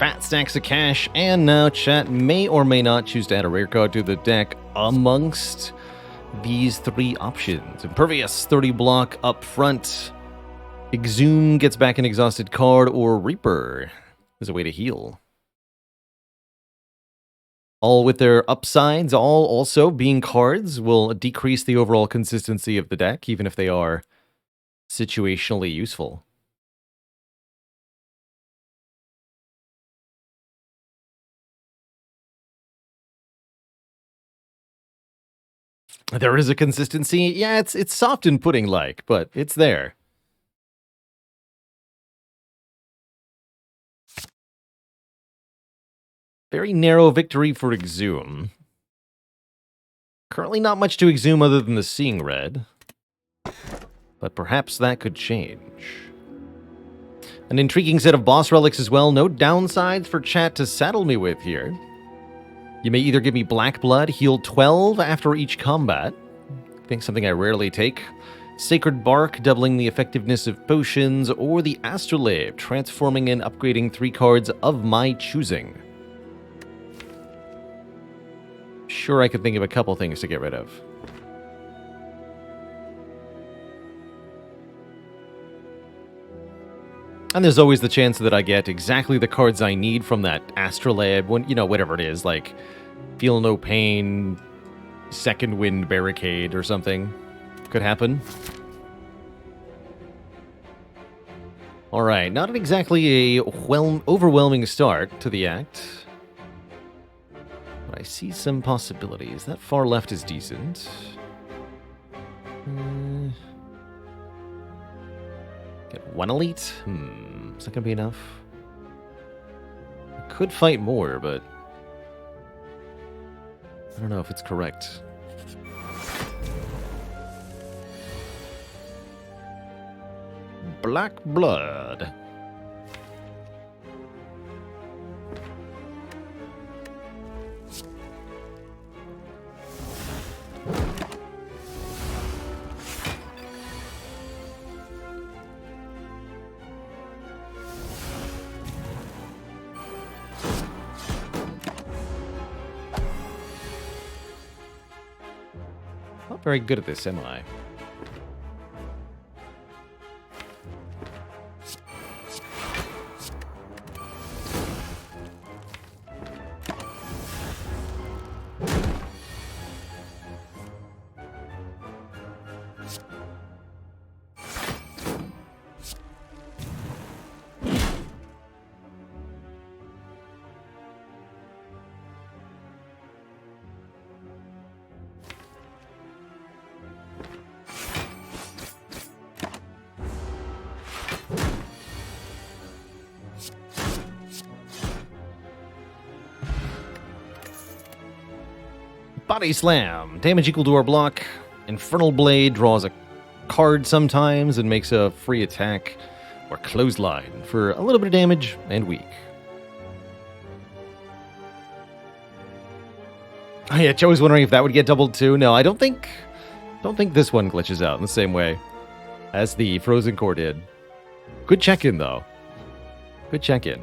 Fat stacks of cash. And now chat may or may not choose to add a rare card to the deck amongst these three options. Impervious, 30 block up front. Exhume gets back an exhausted card, or Reaper is a way to heal. All with their upsides, all also being cards, will decrease the overall consistency of the deck, even if they are situationally useful. There is a consistency. Yeah, it's soft and pudding-like, but it's there. Very narrow victory for Exhume. Currently not much to Exhume other than the Seeing Red. But perhaps that could change. An intriguing set of boss relics as well. No downsides for chat to saddle me with here. You may either give me Black Blood, heal 12 after each combat. I think something I rarely take. Sacred Bark, doubling the effectiveness of potions. Or the Astrolabe, transforming and upgrading 3 cards of my choosing. Sure, I could think of a couple things to get rid of. And there's always the chance that I get exactly the cards I need from that Astrolabe, when, you know, whatever it is, like Feel No Pain, Second Wind Barricade or something. Could happen. Alright, not exactly a overwhelming start to the act. But I see some possibilities. That far left is decent. Get 1 elite? Is that gonna be enough? I could fight more, but I don't know if it's correct. Black Blood. Not very good at this, am I? Body Slam. Damage equal to our block. Infernal Blade draws a card sometimes and makes a free attack. Or Clothesline for a little bit of damage and weak. Oh yeah, Joe was wondering if that would get doubled too. No, I don't think this one glitches out in the same way as the Frozen Core did. Good check-in though. Good check-in.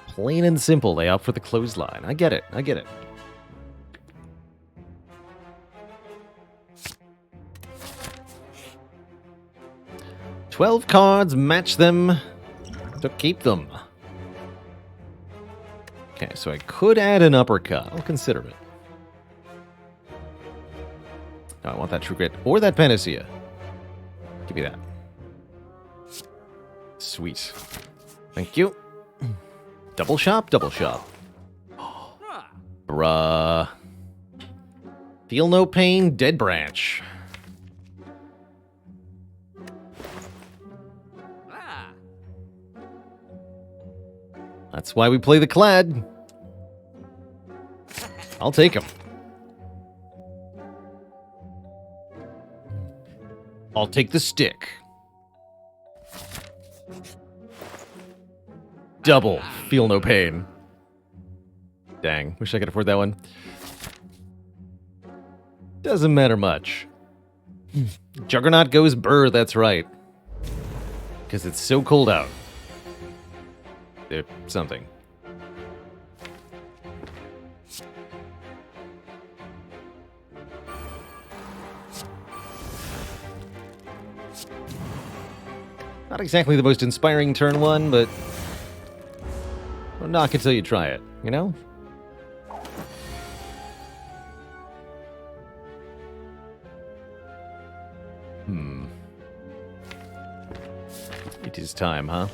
Plain and simple, they opt for the Clothesline. I get it. I get it. "12 cards, match them to keep them." Okay, so I could add an uppercut. I'll consider it. No, I want that True Grit or that Panacea. Give me that. Sweet. Thank you. Double shop, double shop. Bruh. Feel No Pain, Dead Branch. That's why we play the Clad. I'll take him. I'll take the stick. Double Feel No Pain. Dang, wish I could afford that one. Doesn't matter much. Juggernaut goes burr, that's right. Because it's so cold out. Something. Not exactly the most inspiring turn one, but don't knock until you try it, you know? It is time, huh?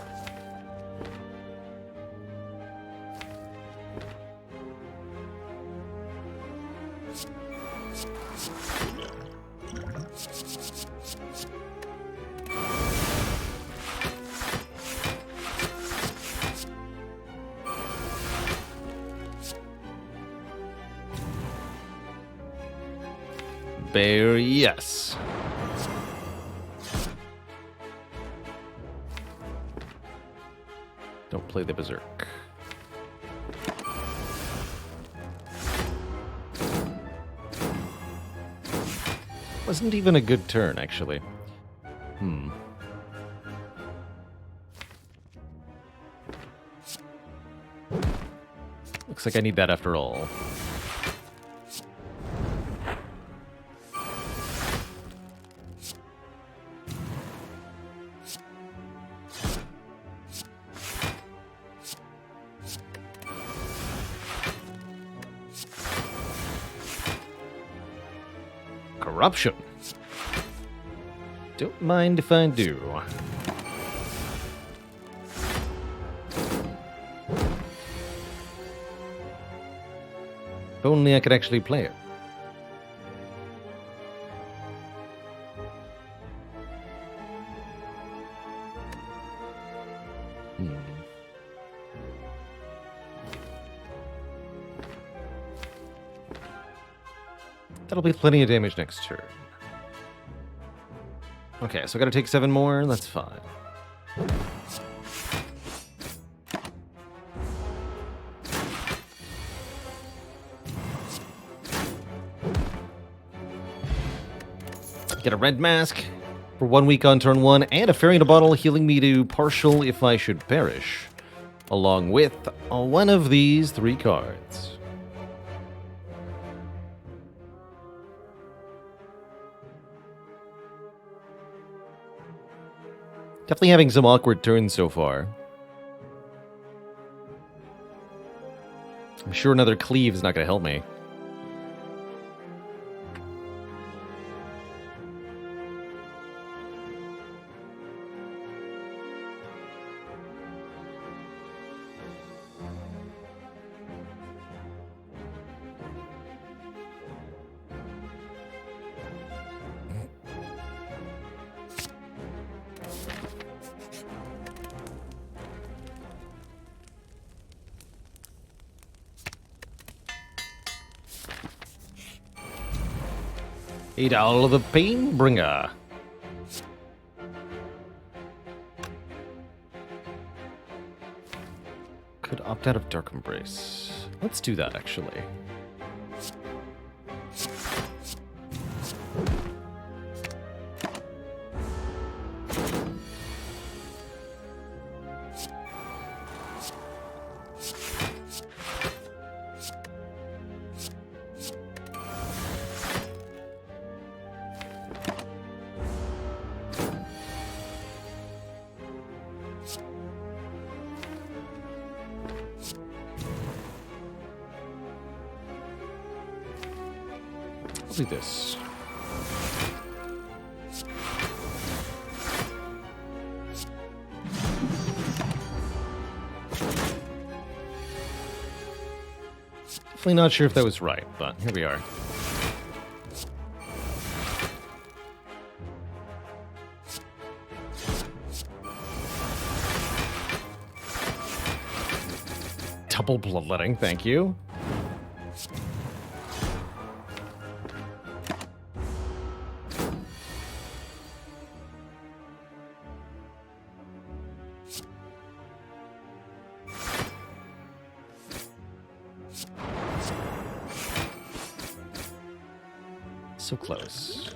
Bear, yes. Don't play the Berserk. Wasn't even a good turn, actually. Looks like I need that after all. Corruption. Don't mind if I do. If only I could actually play it. That'll be plenty of damage next turn. Okay, so I gotta take 7 more, that's fine. Get a red mask for 1 week on turn 1, and a fairy in a bottle healing me to partial if I should perish, along with one of these 3 cards. Definitely having some awkward turns so far. I'm sure another cleave is not going to help me. Eat all of the pain bringer. Could opt out of Dark Embrace. Let's do that, actually. Do this. Definitely not sure if that was right, but here we are. Double bloodletting, thank you. So close.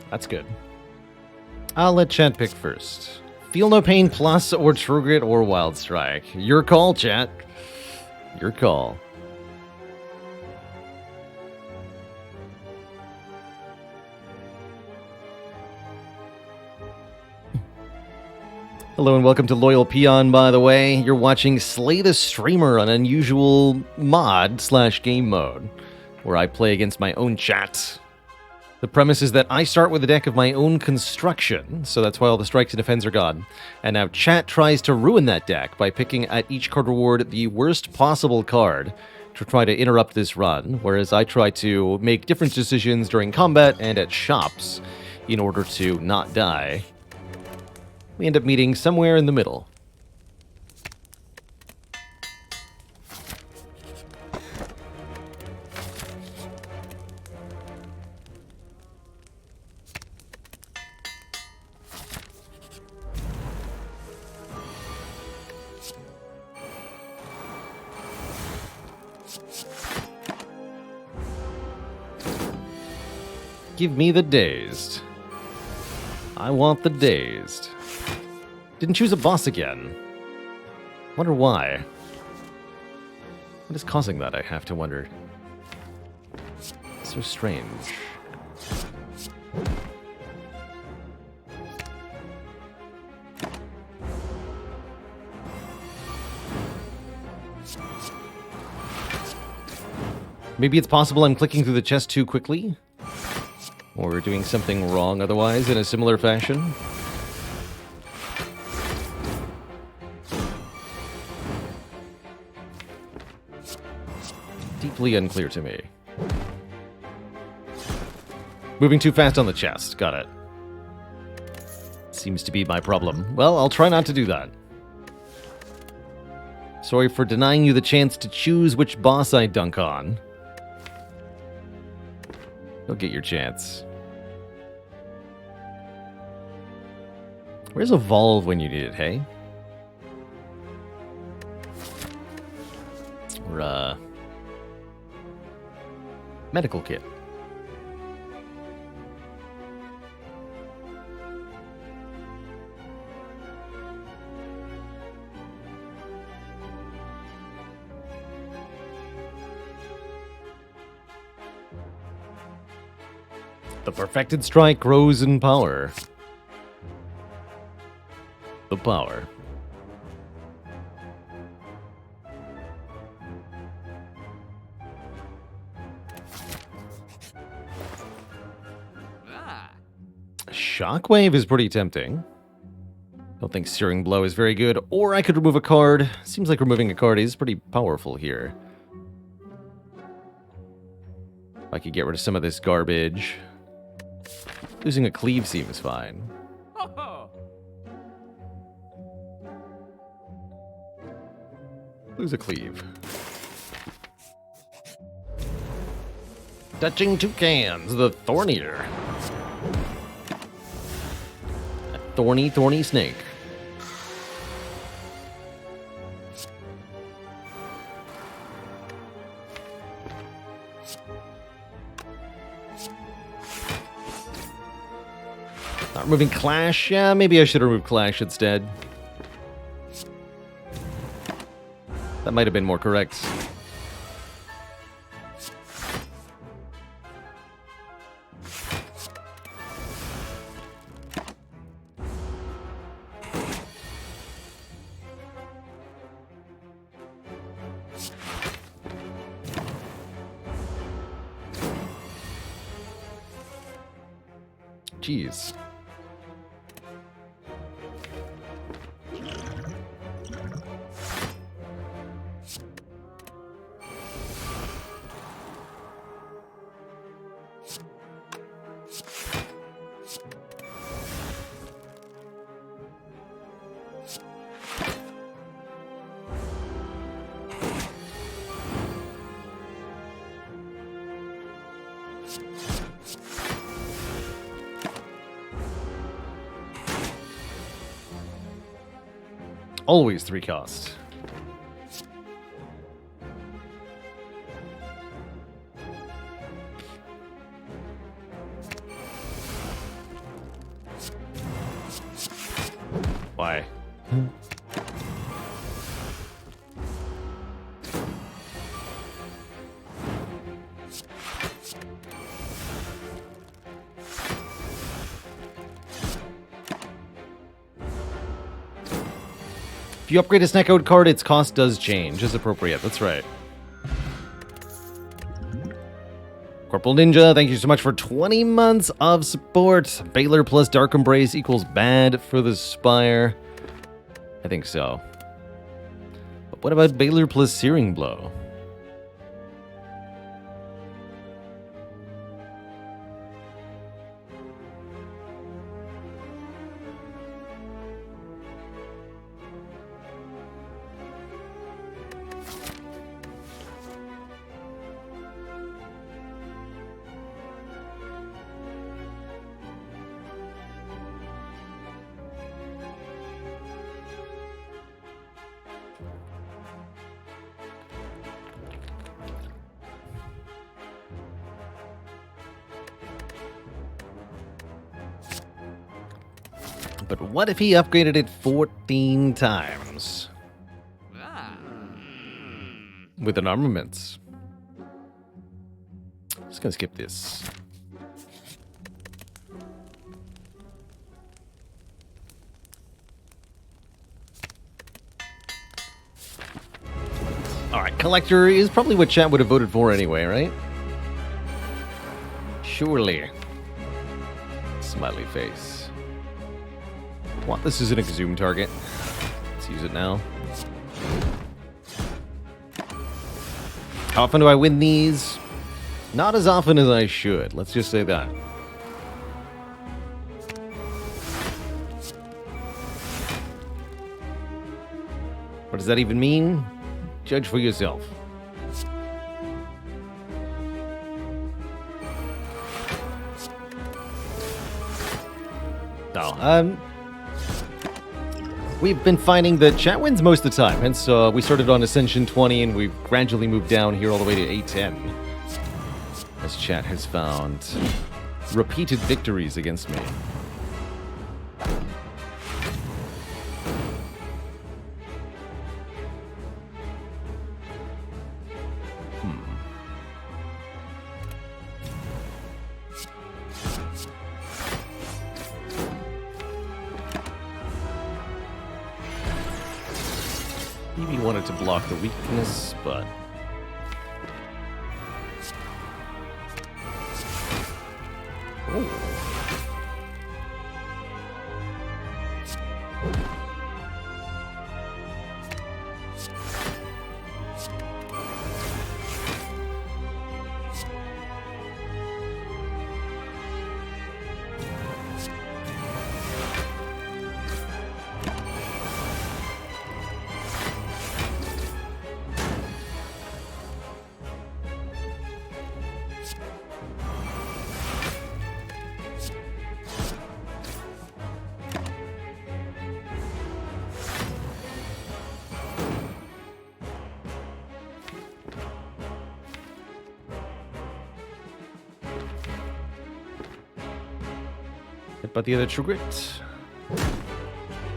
That's good. I'll let chat pick first. Feel No Pain Plus or True Grit or Wild Strike. Your call, chat. Your call. Hello and welcome to Loyal Peon, by the way. You're watching Slay the Streamer, an unusual mod/game mode, where I play against my own chat. The premise is that I start with a deck of my own construction, so that's why all the strikes and defense are gone. And now chat tries to ruin that deck by picking at each card reward the worst possible card to try to interrupt this run, whereas I try to make different decisions during combat and at shops in order to not die. We end up meeting somewhere in the middle. Give me the dazed. I want the dazed. Didn't choose a boss again. Wonder why. What is causing that, I have to wonder. So strange. Maybe it's possible I'm clicking through the chest too quickly? Or doing something wrong otherwise in a similar fashion? Deeply unclear to me. Moving too fast on the chest. Got it. Seems to be my problem. Well, I'll try not to do that. Sorry for denying you the chance to choose which boss I dunk on. You'll get your chance. Where's Evolve when you need it, hey? Or, medical kit. The perfected strike grows in power. The power. Shockwave is pretty tempting. Don't think Searing Blow is very good, or I could remove a card. Seems like removing a card is pretty powerful here. I could get rid of some of this garbage. Losing a cleave seems fine. Lose a cleave. Touching toucans, the Thornier. A thorny snake. Not removing Clash? Yeah, maybe I should remove Clash instead. That might have been more correct. Jeez. always 3 cost. Why? If you upgrade a snack out card, its cost does change as appropriate. That's right. Corporal Ninja, thank you so much for 20 months of support. Baylor plus Dark Embrace equals bad for the Spire. I think so. But what about Baylor plus Searing Blow? But what if he upgraded it 14 times? With an armaments. Just gonna skip this. Alright, Collector is probably what chat would have voted for anyway, right? Surely. Smiley face. What? This is an exhume target. Let's use it now. How often do I win these? Not as often as I should. Let's just say that. What does that even mean? Judge for yourself. No, we've been finding that chat wins most of the time, hence we started on Ascension 20 and we've gradually moved down here all the way to A10. As chat has found repeated victories against me. Maybe wanted to block the weakness, but... Oh. But the other true grit.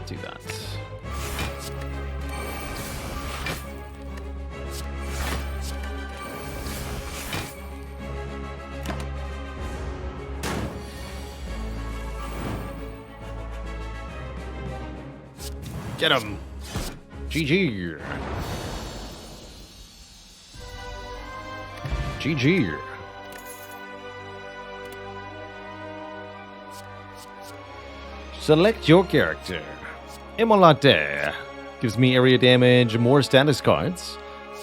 Do that. Get him! GG! GG! Select your character. Immolate gives me area damage, more status cards.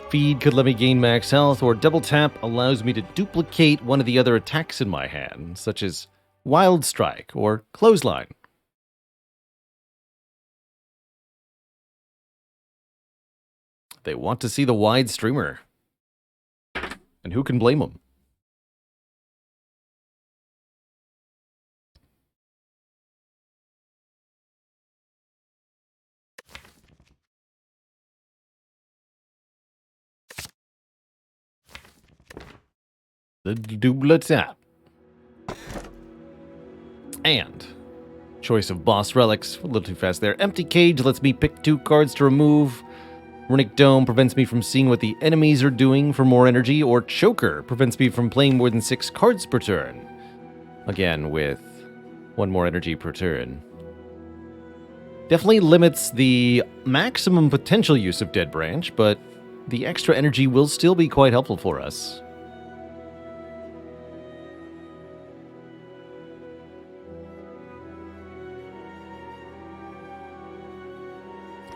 Feed could let me gain max health, or double tap allows me to duplicate one of the other attacks in my hand, such as Wild Strike or Clothesline. They want to see the wide streamer. And who can blame them? The double tap. And choice of boss relics. A little too fast there. Empty Cage lets me pick 2 cards to remove. Runic Dome prevents me from seeing what the enemies are doing for more energy. Or Choker prevents me from playing more than 6 cards per turn. Again, with 1 more energy per turn. Definitely limits the maximum potential use of Dead Branch, but the extra energy will still be quite helpful for us.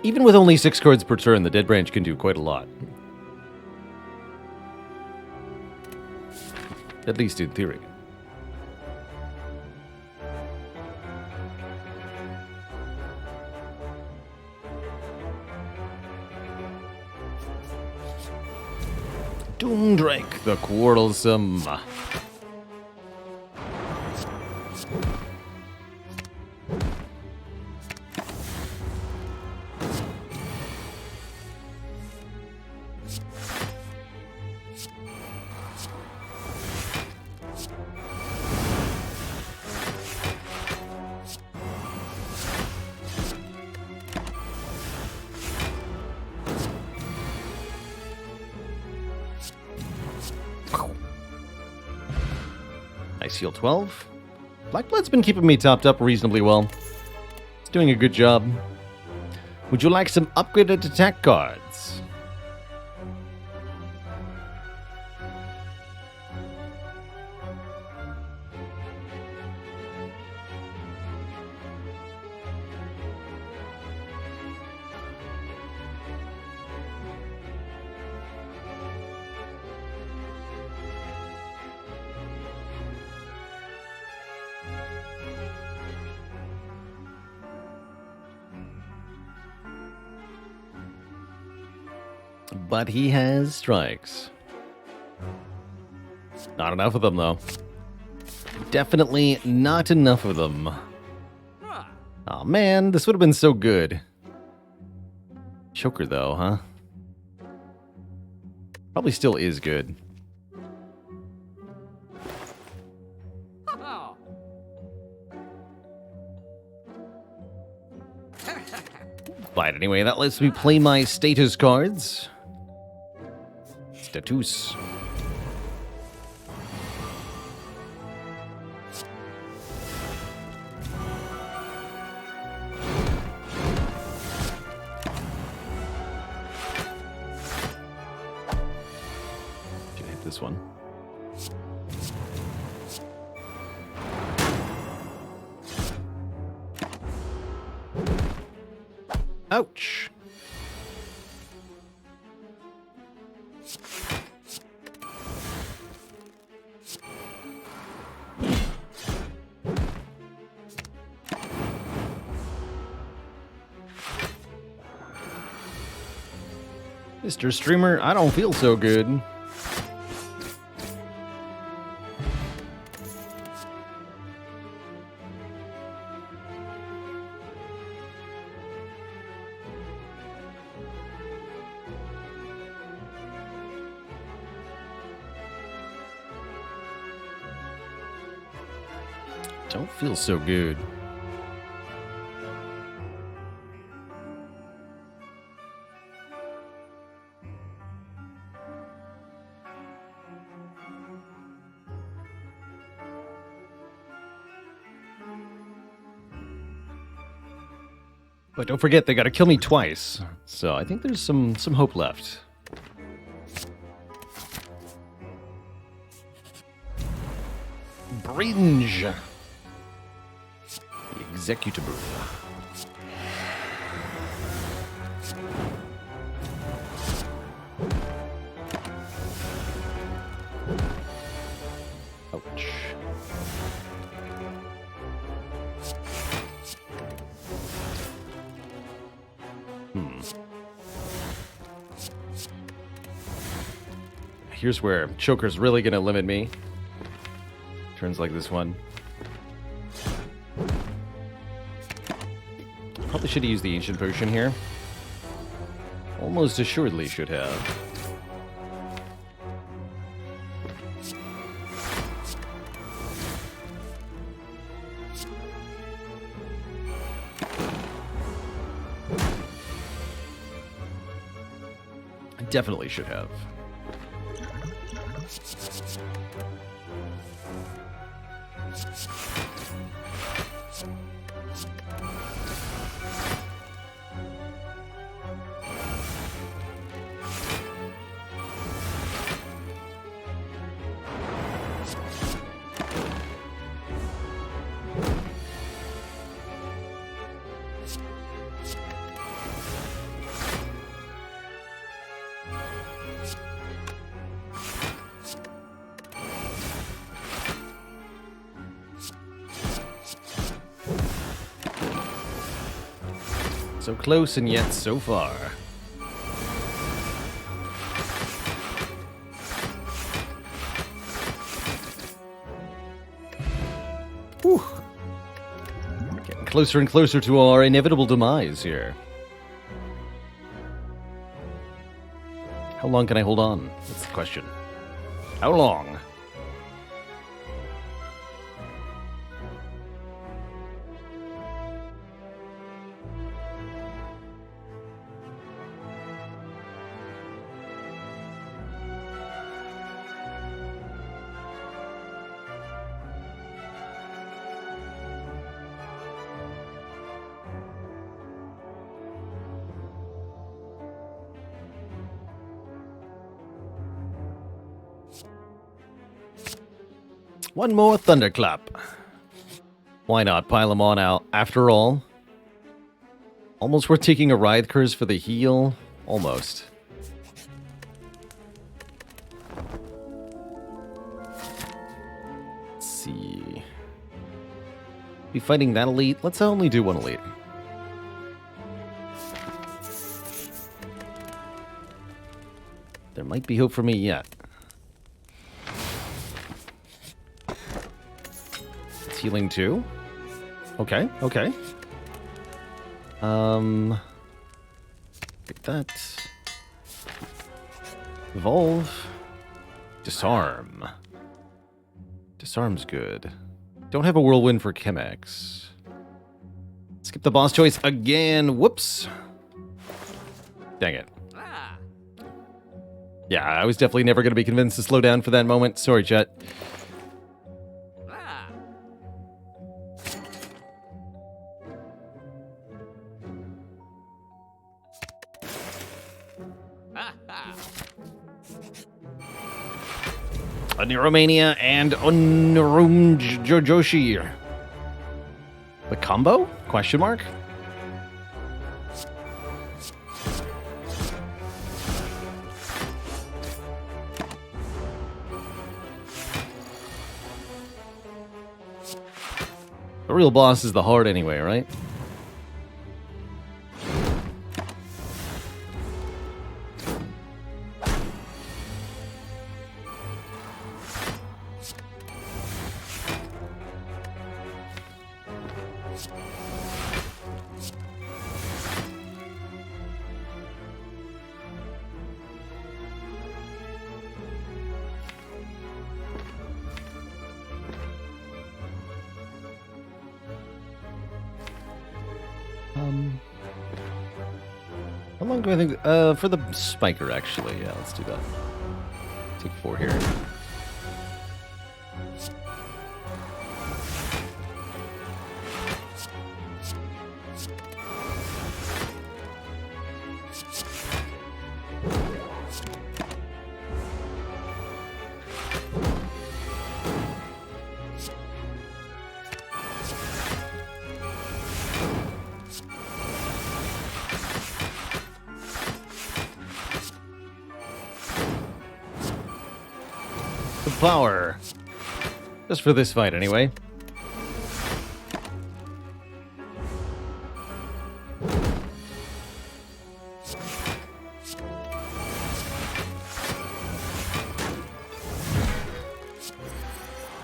Even with only 6 cards per turn, the Dead Branch can do quite a lot. At least in theory. Doomdrake the Quarrelsome. Nice heal 12. Blackblood's been keeping me topped up reasonably well. It's doing a good job. Would you like some upgraded attack cards? But he has strikes. Not enough of them, though. Definitely not enough of them. Aw, man, this would have been so good. Choker, though, huh? Probably still is good. But anyway, that lets me play my status cards. Status. Can hit this one. Ouch. Mr. Streamer, I don't feel so good. Don't feel so good. But don't forget, they gotta kill me twice. So I think there's some hope left. Bringe. The executable. Ouch. Here's where Choker's really gonna limit me. Turns like this one. Probably should have used the Ancient Potion here. Almost assuredly should have. Definitely should have. So close and yet so far. Whew. Getting closer and closer to our inevitable demise here. How long can I hold on? That's the question. How long? One more thunderclap. Why not pile them on out? After all, almost worth taking a Writhe Curse for the heal. Almost. Let's see. Be fighting that elite? Let's only do one elite. There might be hope for me yet. Healing too? Okay, okay. Take that. Evolve. Disarm. Disarm's good. Don't have a whirlwind for Chemex. Skip the boss choice again. Whoops. Dang it. Yeah, I was definitely never going to be convinced to slow down for that moment. Sorry, chat. Romania and Joshi. The combo? Question mark? The real boss is the heart anyway, right? How long do I think? For the spiker, actually. Yeah, let's do that. Take 4 here. Power. Just for this fight, anyway.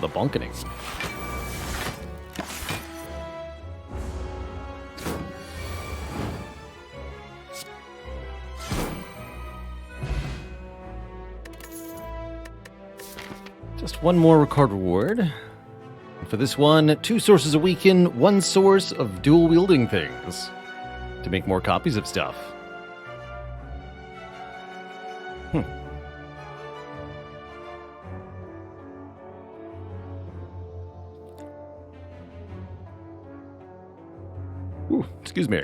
The bonkening. Just one more card reward. And for this one, 2 sources a weekend, 1 source of dual wielding things to make more copies of stuff. Ooh, excuse me.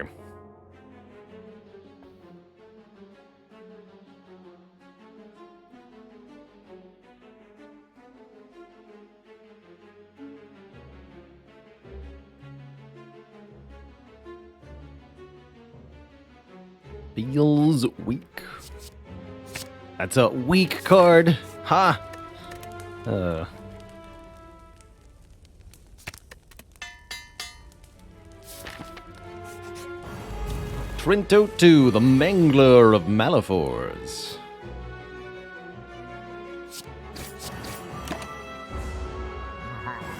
Feels weak. That's a weak card. Ha! Trinto 2, the Mangler of Malifaux.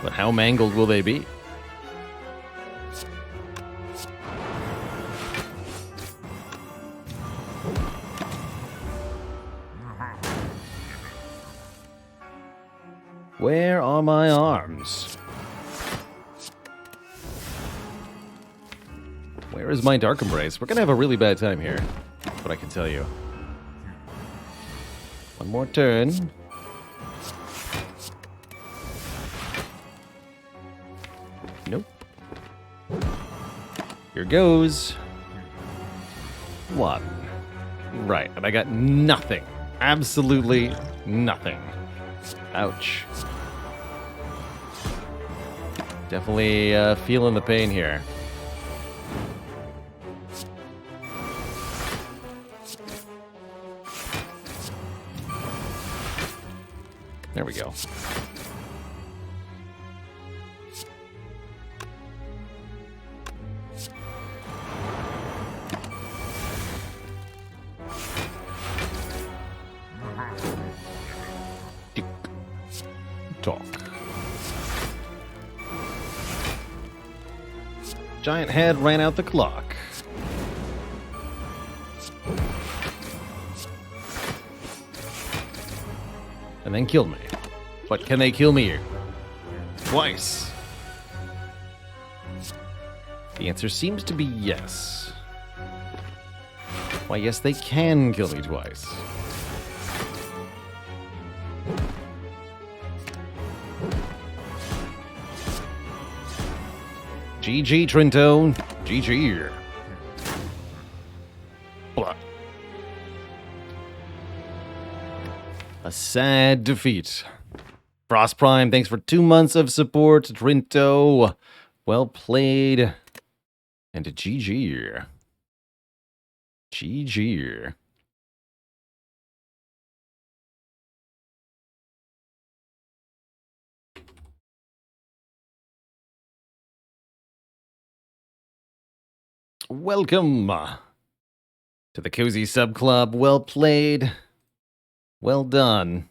But how mangled will they be? Where are my arms? Where is my Dark Embrace? We're gonna have a really bad time here. That's what I can tell you. One more turn. Nope. Here goes. One. Right, and I got nothing. Absolutely nothing. Ouch. Definitely feeling the pain here. There we go. Talk. Giant head ran out the clock. And then killed me. But can they kill me twice? The answer seems to be yes. Why, yes, they can kill me twice. GG, Trinto. GG. Blah. A sad defeat. Frost Prime, thanks for 2 months of support. Trinto, well played. And a GG. GG. Welcome to the Cozy Sub Club. Well played. Well done.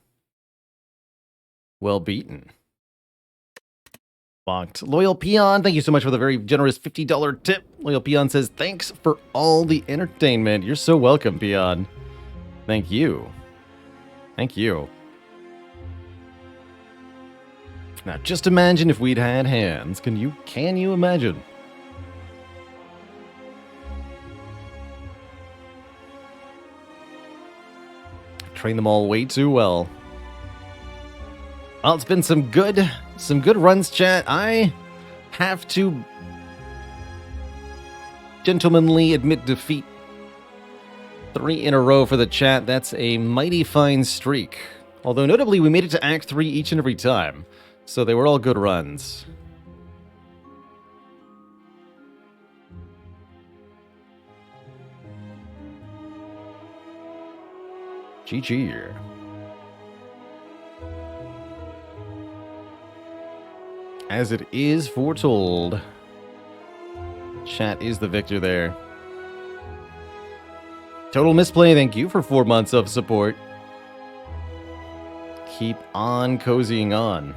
Well beaten. Locked. Loyal Peon, thank you so much for the very generous $50 tip. Loyal Peon says, thanks for all the entertainment. You're so welcome, Peon. Thank you. Thank you. Now, just imagine if we'd had hands. Can you imagine? Train them all way too well. Well, it's been some good runs, chat. I have to gentlemanly admit defeat. 3 in a row for the chat. That's a mighty fine streak. Although notably, we made it to Act 3 each and every time. So they were all good runs. GG. As it is foretold, chat is the victor there. Total Misplay, thank you for 4 months of support. Keep on cozying on.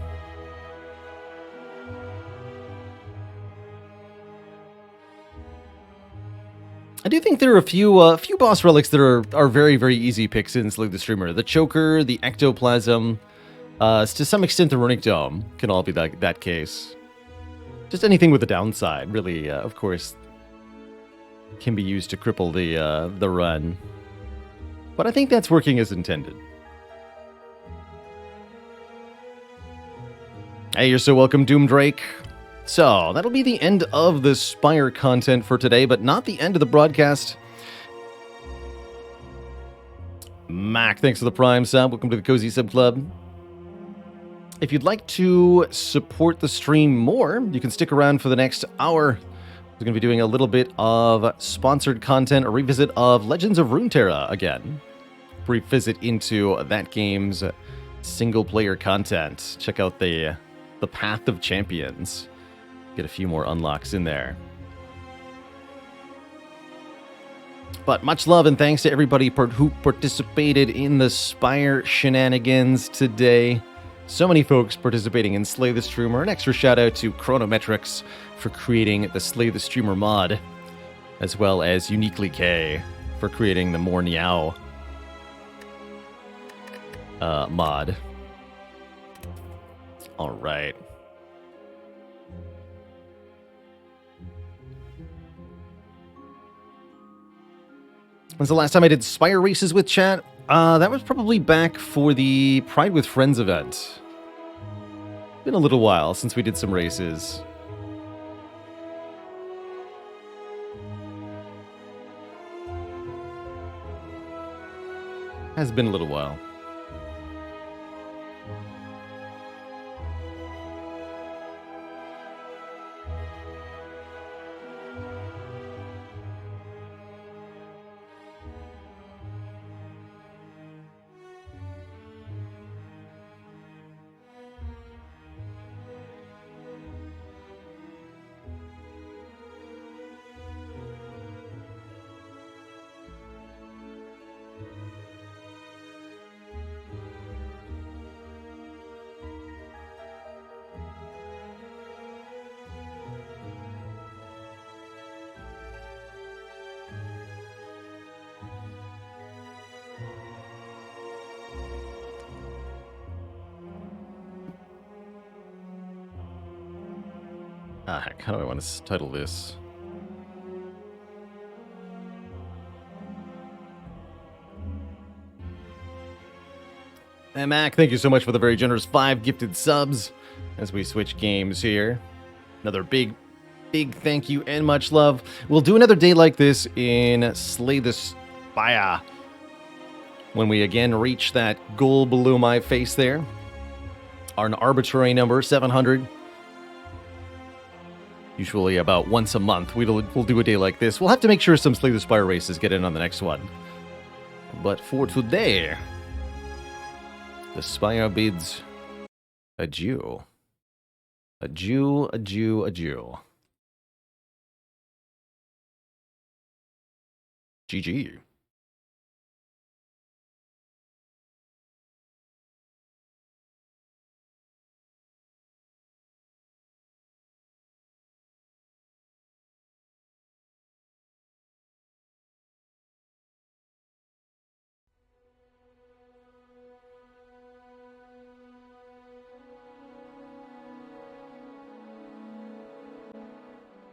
I do think there are a few boss relics that are very, very easy picks in Slug the Streamer. The Choker, the Ectoplasm, to some extent the Runic Dome can all be that case. Just anything with a downside, really, of course, can be used to cripple the run. But I think that's working as intended. Hey, you're so welcome, Doom Drake. So, that'll be the end of the Spire content for today, but not the end of the broadcast. Mac, thanks for the Prime sub. Welcome to the Cozy Sub Club. If you'd like to support the stream more, you can stick around for the next hour. We're going to be doing a little bit of sponsored content, a revisit of Legends of Runeterra again. Revisit into that game's single-player content. Check out the Path of Champions. Get a few more unlocks in there. But much love and thanks to everybody who participated in the Spire shenanigans today. So many folks participating in Slay the Streamer. An extra shout out to Chronometrics for creating the Slay the Streamer mod, as well as Uniquely K for creating the More Niao mod. All right. When's the last time I did Spire races with chat? That was probably back for the Pride with Friends event. Been a little while since we did some races. Has been a little while. Heck, how do I want to title this? And Mac, thank you so much for the very generous 5 gifted subs as we switch games here. Another big thank you and much love. We'll do another day like this in Slay the Spire when we again reach that goal below my face there. An arbitrary number, 700. Usually about once a month, we'll do a day like this. We'll have to make sure some Slay the Spire races get in on the next one. But for today, the Spire bids adieu. Adieu, adieu, adieu. GG.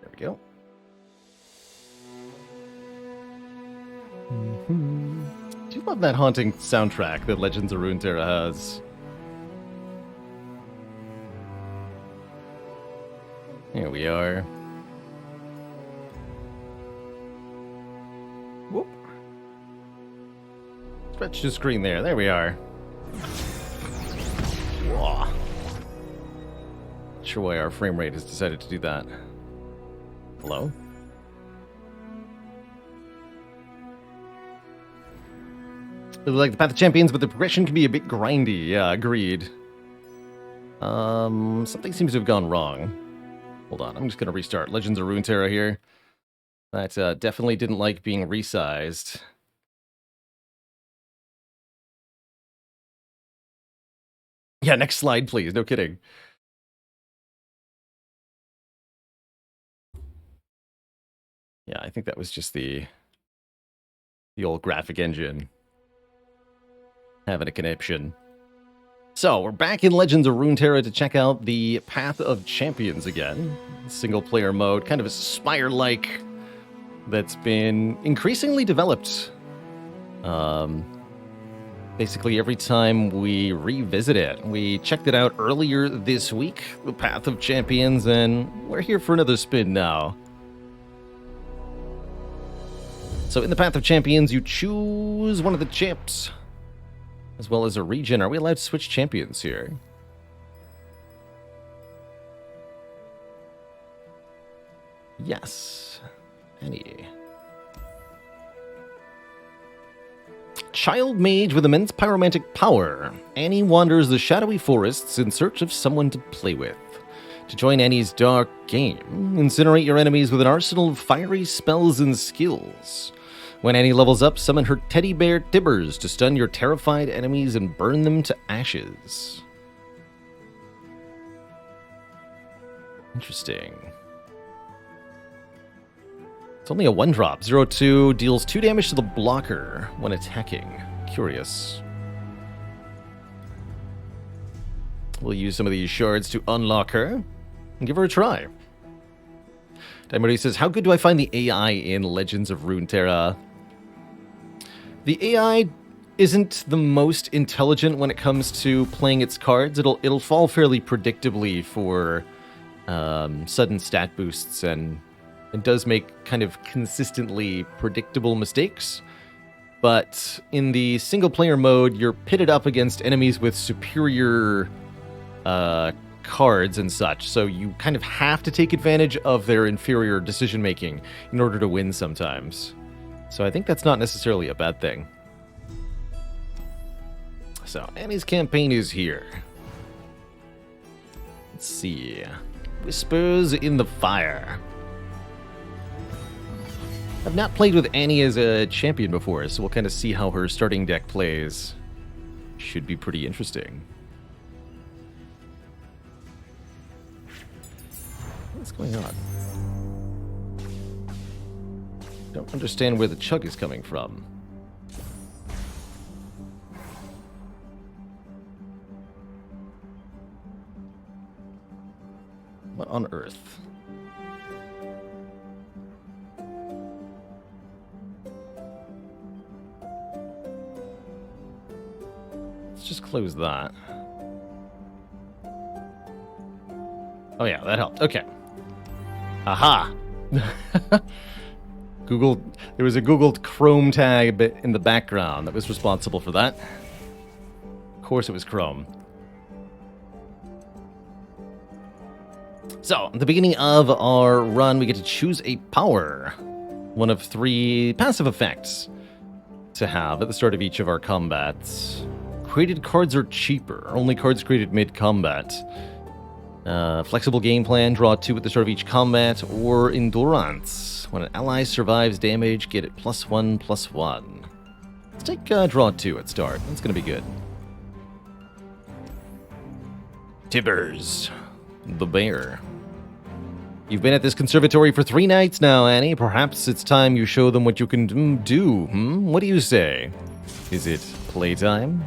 There we go. Do you love that haunting soundtrack that Legends of Runeterra has? Here we are. Whoop. Stretch the screen there. There we are. Whoa. Not sure why our frame rate has decided to do that. Hello? Like the Path of Champions, but the progression can be a bit grindy. Yeah, agreed. Something seems to have gone wrong. Hold on, I'm just gonna restart Legends of Runeterra here. That definitely didn't like being resized. Yeah, next slide, please. No kidding. Yeah, I think that was just the old graphic engine having a conniption. So, we're back in Legends of Runeterra to check out the Path of Champions again. Single-player mode, kind of a Spire-like, that's been increasingly developed basically every time we revisit it. We checked it out earlier this week, the Path of Champions, and we're here for another spin now. So in the Path of Champions, you choose one of the champs, as well as a region. Are we allowed to switch champions here? Yes. Any. Child mage with immense pyromantic power. Annie wanders the shadowy forests in search of someone to play with. To join Annie's dark game, incinerate your enemies with an arsenal of fiery spells and skills. When Annie levels up, summon her teddy bear Tibbers to stun your terrified enemies and burn them to ashes. Interesting. It's only a 1-drop. 0-2 deals 2 damage to the blocker when attacking. Curious. We'll use some of these shards to unlock her and give her a try. Daimori says, how good do I find the AI in Legends of Runeterra? The AI isn't the most intelligent when it comes to playing its cards. It'll fall fairly predictably for sudden stat boosts, and it does make kind of consistently predictable mistakes. But in the single-player mode, you're pitted up against enemies with superior cards and such, so you kind of have to take advantage of their inferior decision-making in order to win sometimes. So I think that's not necessarily a bad thing. So Annie's campaign is here. Let's see. Whispers in the Fire. I've not played with Annie as a champion before, so we'll kind of see how her starting deck plays. Should be pretty interesting. What's going on? Don't understand where the chug is coming from. What on earth? Let's just close that. Oh yeah, that helped. Okay. Aha! Google. There was a Google Chrome tag in the background that was responsible for that. Of course it was Chrome. So, at the beginning of our run, we get to choose a power. One of 3 passive effects to have at the start of each of our combats. Created cards are cheaper. Only cards created mid-combat. Flexible game plan, draw 2 at the start of each combat, or endurance. When an ally survives damage, get it +1/+1. Let's take draw 2 at start. That's going to be good. Tibbers, the bear. You've been at this conservatory for 3 nights now, Annie. Perhaps it's time you show them what you can do, What do you say? Is it playtime?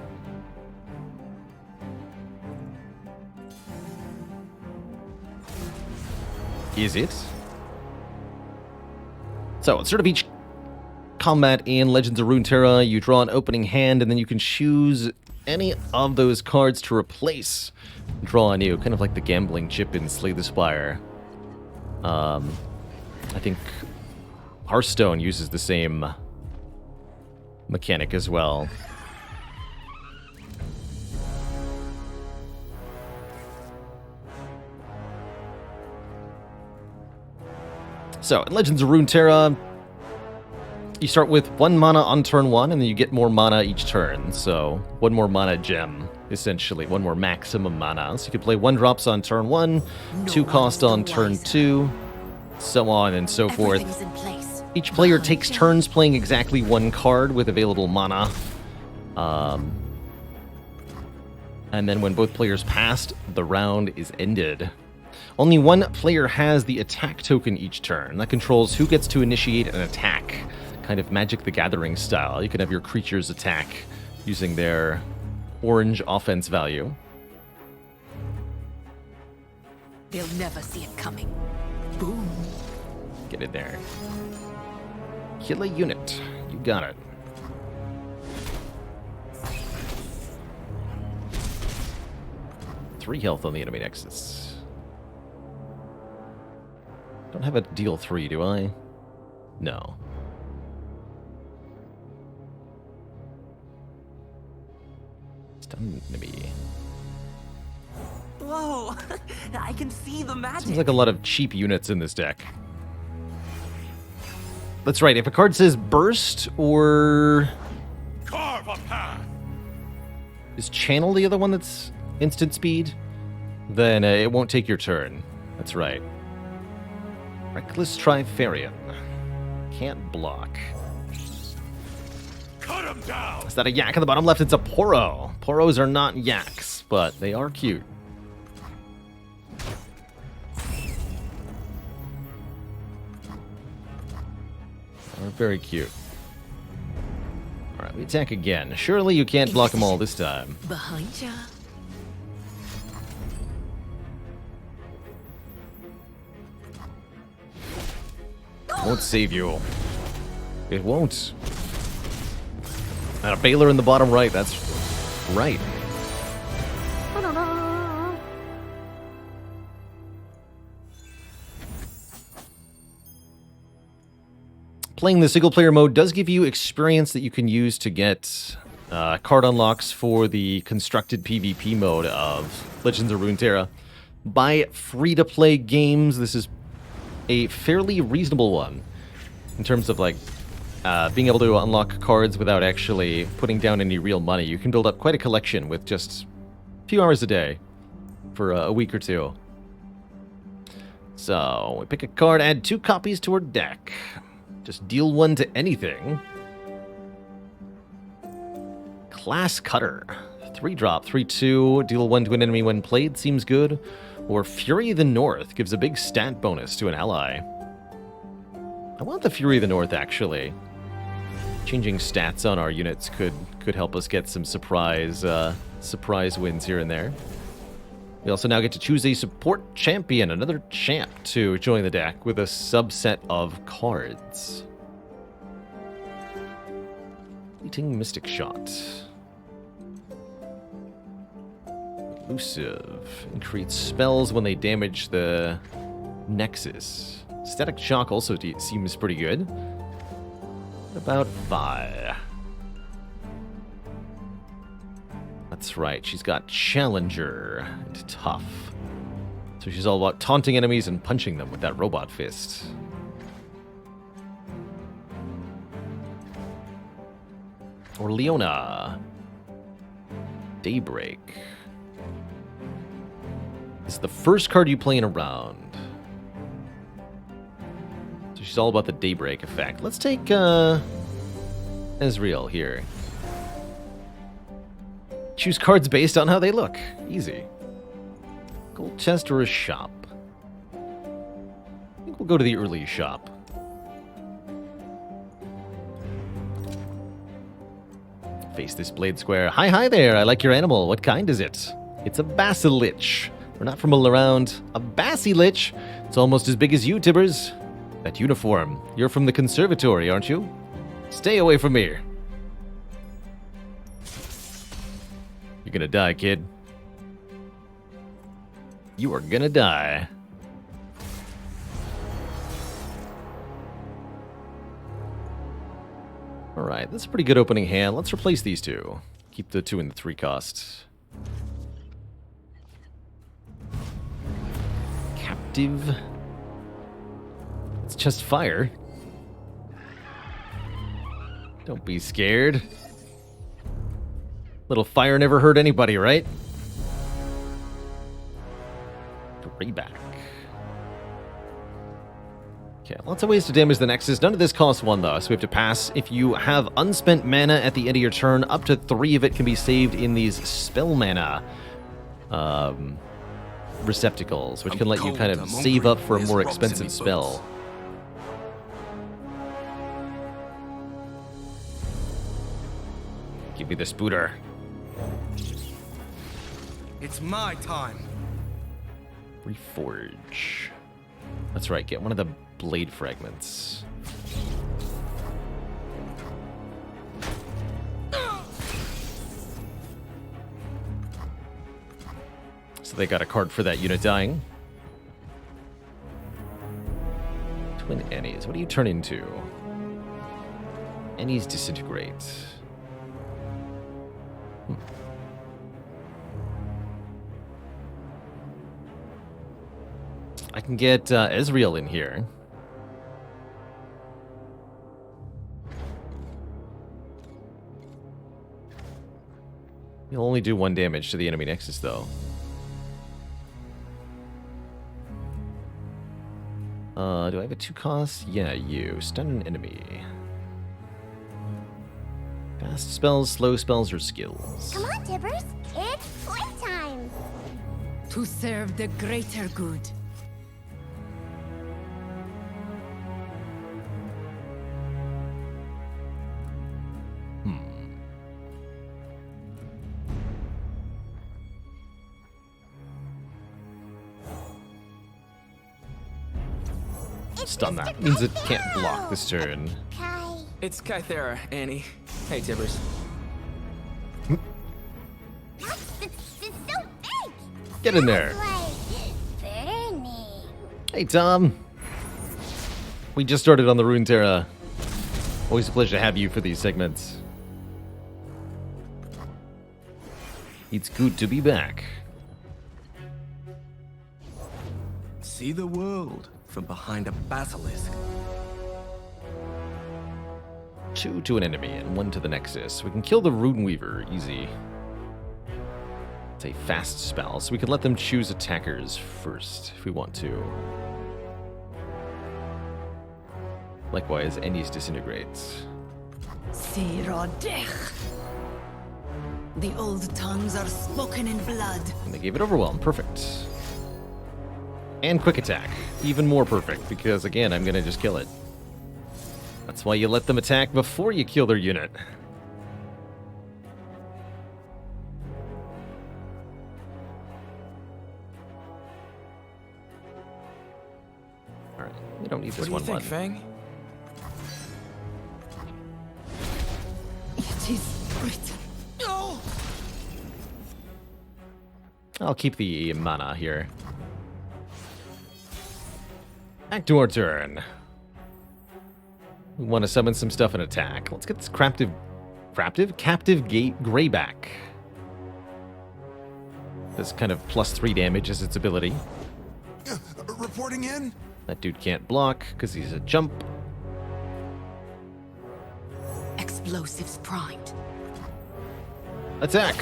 Is it? So, at the start of each combat in Legends of Runeterra, you draw an opening hand, and then you can choose any of those cards to replace. Draw a new, kind of like the gambling chip in Slay the Spire. I think Hearthstone uses the same mechanic as well. So, in Legends of Runeterra, you start with 1 mana on turn 1, and then you get more mana each turn. So, 1 more mana gem, essentially. 1 more maximum mana. So you can play 1-drops on turn 1, 2 cost on turn 2, so on and so forth. Each player takes turns playing exactly 1 card with available mana. And then when both players passed, the round is ended. Only 1 player has the attack token each turn. That controls who gets to initiate an attack. Kind of Magic the Gathering style. You can have your creatures attack using their orange offense value. They'll never see it coming. Boom. Get in there. Kill a unit. You got it. 3 health on the enemy nexus. Don't have a deal 3, do I? No. Stun enemy. Whoa! I can see the magic. Seems like a lot of cheap units in this deck. That's right, if a card says burst or... Carve a path. Is channel the other one that's instant speed? Then it won't take your turn. That's right. Reckless Trifarian. Can't block. Cut him down. Is that a yak on the bottom left? It's a Poro. Poros are not yaks, but they are cute. They're very cute. Alright, we attack again. Surely you can't block them all this time. Behind ya. Won't save you. It won't. And a Baylor in the bottom right, that's right. Playing the single-player mode does give you experience that you can use to get card unlocks for the constructed PvP mode of Legends of Runeterra. By free-to-play games, this is a fairly reasonable one in terms of like being able to unlock cards without actually putting down any real money. You can build up quite a collection with just a few hours a day for a week or two. So we pick a card, add 2 copies to our deck. Just deal 1 to anything. Class Cutter. 3-drop, 3/2. Deal 1 to an enemy when played. Seems good. Or Fury of the North. Gives a big stat bonus to an ally. I want the Fury of the North, actually. Changing stats on our units could help us get some surprise wins here and there. We also now get to choose a support champion, another champ to join the deck with a subset of cards. Fleeting Mystic Shot. Elusive. Increase spells when they damage the Nexus. Static Shock also seems pretty good. What about Vi? That's right, she's got Challenger and Tough. So she's all about taunting enemies and punching them with that robot fist. Or Leona. Daybreak. It's the first card you play in a round. So she's all about the Daybreak effect. Let's take Ezreal here. Choose cards based on how they look. Easy. Gold chest or a shop? I think we'll go to the early shop. Face this blade square. Hi there, I like your animal. What kind is it? It's a Basilich. We're not from around. A Basilich? It's almost as big as you, Tibbers. That uniform. You're from the conservatory, aren't you? Stay away from here. You're gonna die, kid. You are gonna die. Alright, that's a pretty good opening hand. Let's replace these 2. Keep the 2 and the 3 costs. Captive. It's just fire. Don't be scared. Little fire never hurt anybody, right? Grayback. Okay, lots of ways to damage the Nexus. None of this costs 1, though, so we have to pass. If you have unspent mana at the end of your turn, up to 3 of it can be saved in these spell mana receptacles, which can let you kind of save up for a more expensive spell. Give me the Spooter. It's my time. Reforge. That's right, get one of the blade fragments. So they got a card for that unit dying. Twin Annies. What do you turn into? Annies disintegrate. I can get Ezreal in here. He'll only do 1 damage to the enemy nexus, though. Do I have a 2 cost? Yeah, you. Stun an enemy. Fast spells, slow spells, or skills? Come on, Tibbers. It's playtime. To serve the greater good. Stun that. Means it can't block this turn. Kai. It's Kythera, Annie. Hey, Tibbers. It's so big. Get in there. Like burning. Hey, Tom. We just started on the Runeterra. Always a pleasure to have you for these segments. It's good to be back. See the world from behind a basilisk. 2 to an enemy and 1 to the nexus. We can kill the Rune Weaver. Easy. It's a fast spell, so we can let them choose attackers first if we want to. Likewise, Ennies disintegrates. Sirodech. The old tongues are spoken in blood. And they gave it Overwhelm. Perfect. And Quick Attack. Even more perfect, because again, I'm going to just kill it. That's why you let them attack before you kill their unit. Alright, we don't need this What do you 1-1. think, Fang? It is written. No! I'll keep the mana here. Back to our turn. We want to summon some stuff and attack. Let's get this Captive Greyback. This kind of +3 damage is its ability. Reporting in? That dude can't block because he's a jump. Explosives primed. Attack!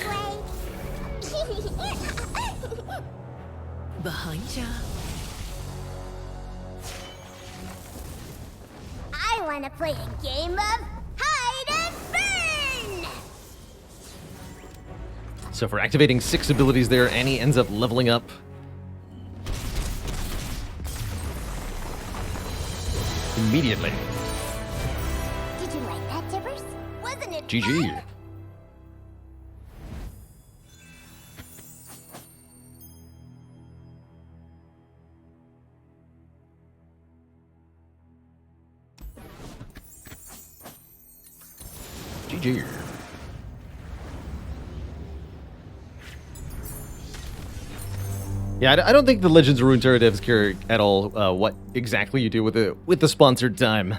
Behind ya. I want to play a game of hide and burn. So for activating 6 abilities there, Annie ends up leveling up. Immediately. Did you like that, Tibbers? Wasn't it GG. fun? GG. Yeah, I don't think the Legends of Runeterra devs care at all what exactly you do with the sponsored time.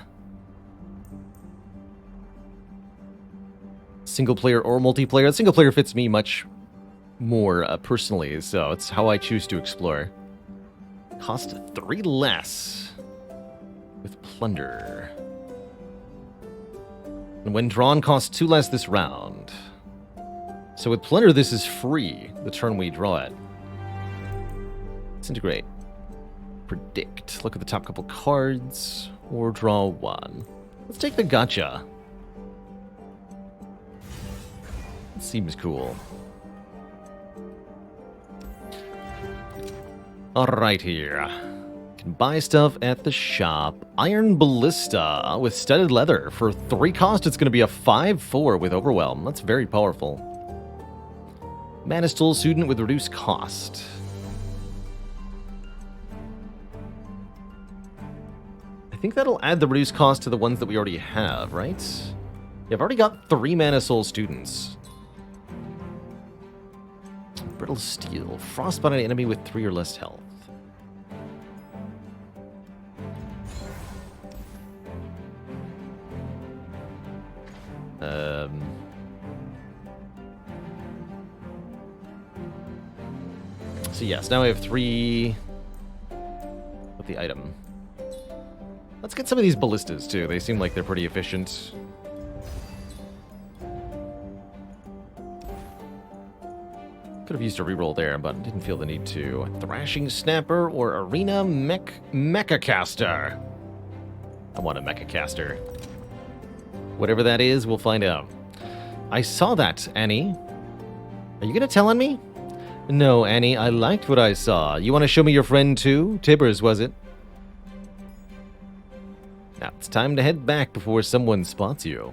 Single player or multiplayer. Single player fits me much more personally, so it's how I choose to explore. Cost 3 less with Plunder. And when drawn, costs 2 less this round. So with Plunder, this is free the turn we draw it. Disintegrate. Predict. Look at the top couple cards. Or draw 1. Let's take the gotcha. It seems cool. Alright here. Can buy stuff at the shop. Iron Ballista with studded leather. For 3 cost, it's going to be a 5/4 with Overwhelm. That's very powerful. Manistool student with reduced cost. I think that'll add the reduced cost to the ones that we already have, right? Yeah, I've already got 3 Mana Soul students. Brittle steel. Frostbite an enemy with 3 or less health. So yes, now I have 3 with the item. Let's get some of these ballistas too. They seem like they're pretty efficient. Could have used a reroll there, but didn't feel the need to. Thrashing Snapper or Arena Mechacaster. I want a Mechacaster. Whatever that is, we'll find out. I saw that, Annie. Are you gonna tell on me? No, Annie, I liked what I saw. You want to show me your friend too? Tibbers, was it? Now, it's time to head back before someone spots you.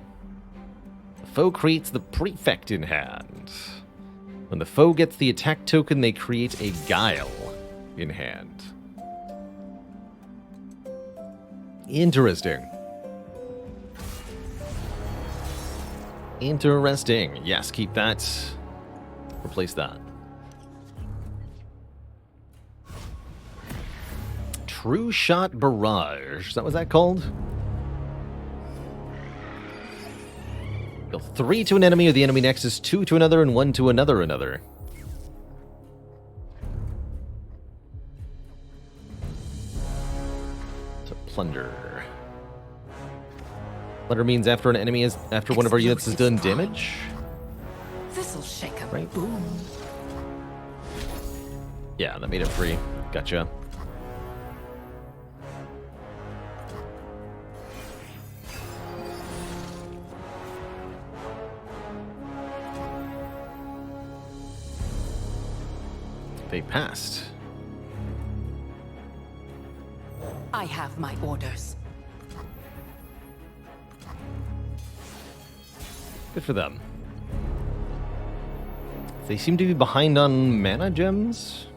The foe creates the prefect in hand. When the foe gets the attack token, they create a guile in hand. Interesting. Interesting. Yes, keep that. Replace that. True Shot Barrage. Is that what that called? Deal 3 to an enemy or the enemy nexus, 2 to another, and 1 to another. So Plunder. Plunder means after an enemy is after one of our units has done damage. This'll shake a Right. boom. Yeah, that made it free. Gotcha. They passed. I have my orders. Good for them. They seem to be behind on mana gems.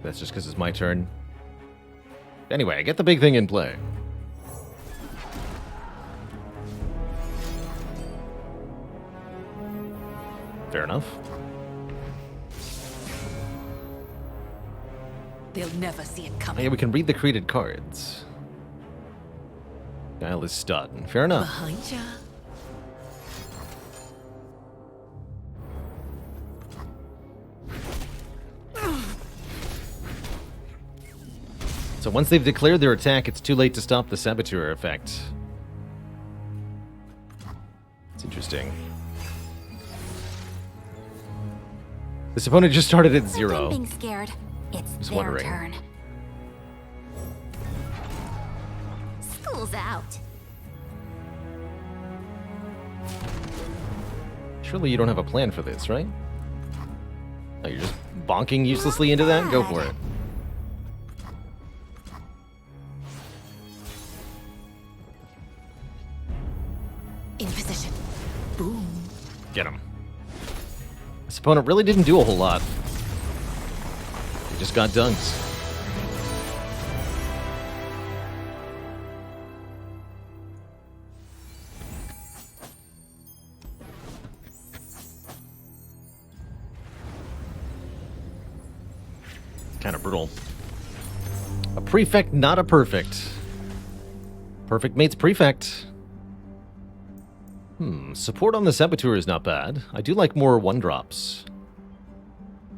That's just because it's my turn. Anyway, get the big thing in play. Fair enough. They'll never see it coming. Yeah, we can read the created cards. Guile is stud. Fair enough. Behind ya. So once they've declared their attack, it's too late to stop the Saboteur effect. It's interesting. This opponent just started at 0. Being scared. It's Just their wondering. turn. School's out. Surely you don't have a plan for this, right? Oh, you're just bonking uselessly into that? Go for it. In position. Boom. Get him. This opponent really didn't do a whole lot. He just got dunked. Kind of brutal. A prefect, not a perfect. Perfect mates prefect. Support on the Saboteur is not bad. I do like more 1-drops.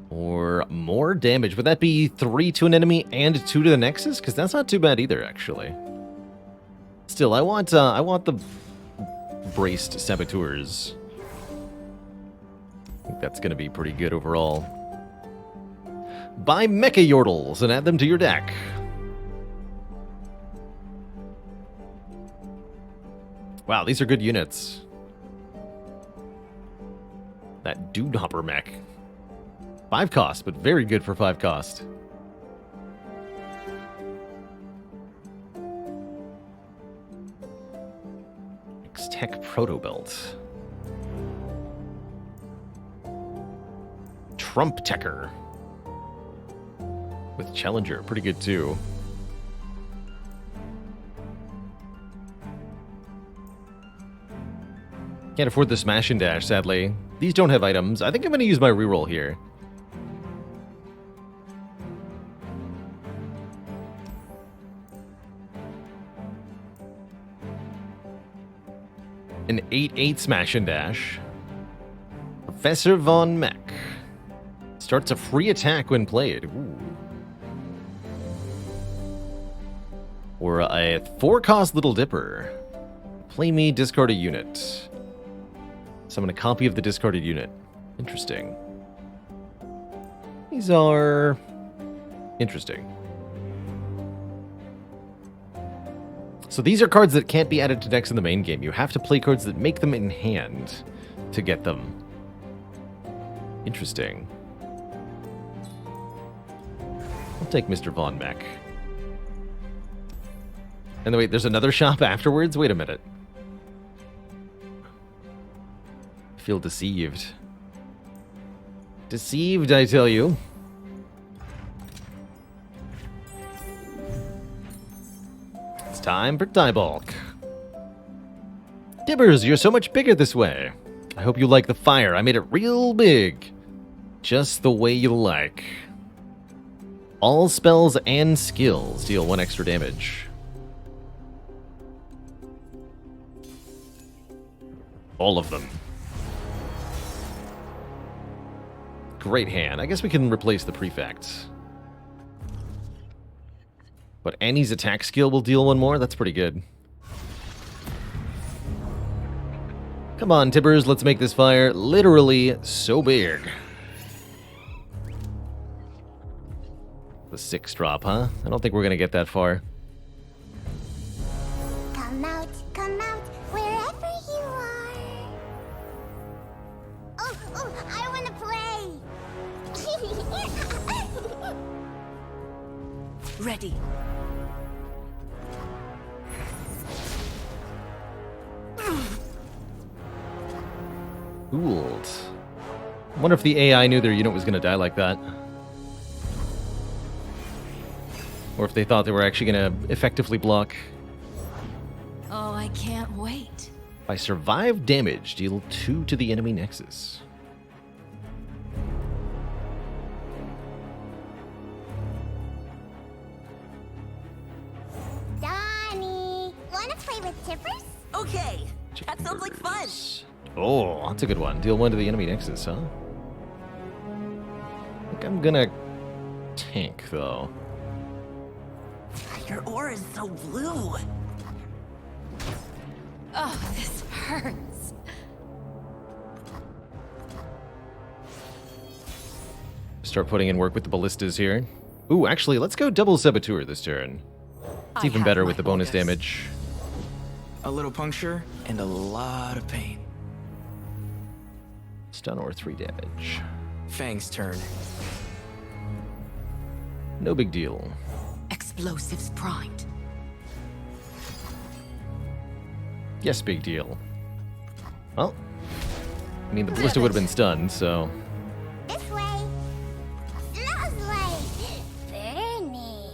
Or more damage. Would that be 3 to an enemy and 2 to the Nexus? Because that's not too bad either, actually. Still, I want the braced Saboteurs. I think that's going to be pretty good overall. Buy Mecha Yordles and add them to your deck. Wow, these are good units. That Dude Hopper mech. 5 cost, but very good for 5 cost. X-Tech Proto Belt. Trump Techer. With Challenger, pretty good too. Can't afford the Smash and Dash, sadly. These don't have items. I think I'm going to use my reroll here. An 8/8 smash and dash. Professor Von Meck. Starts a free attack when played. Ooh. Or a 4-cost Little Dipper. Play me, discard a unit. Summon a copy of the discarded unit. Interesting. These are interesting. So these are cards that can't be added to decks in the main game. You have to play cards that make them in hand to get them. Interesting. I'll take Mr. Von Meck. And then wait, there's another shop afterwards? Wait a minute. I feel deceived. Deceived, I tell you. It's time for Die Bulk. Dibbers, you're so much bigger this way. I hope you like the fire. I made it real big. Just the way you like. All spells and skills deal 1 extra damage. All of them. Great hand. I guess we can replace the prefect. But Annie's attack skill will deal 1 more? That's pretty good. Come on, Tibbers, let's make this fire literally so big. The 6-drop, huh? I don't think we're gonna get that far. Come out, wherever you are. Oh, I want to play. Ready. Fooled. I wonder if the AI knew their unit was gonna die like that. Or if they thought they were actually gonna effectively block. Oh, I can't wait. By survive damage, deal 2 to the enemy nexus. Donnie, want to play with Tippers? Okay, that sounds like fun. Oh, that's a good one. Deal 1 to the enemy nexus, huh? I think I'm gonna tank, though. Your aura is so blue. Oh, this hurts. Start putting in work with the ballistas here. Ooh, actually, let's go double saboteur this turn. It's even better with the bonus damage. A little puncture and a lot of pain. Stun or 3 damage. Fang's turn. No big deal. Explosives primed. Yes, big deal. Well, I mean, the ballista would have been stunned, so... This way. Smells like burning.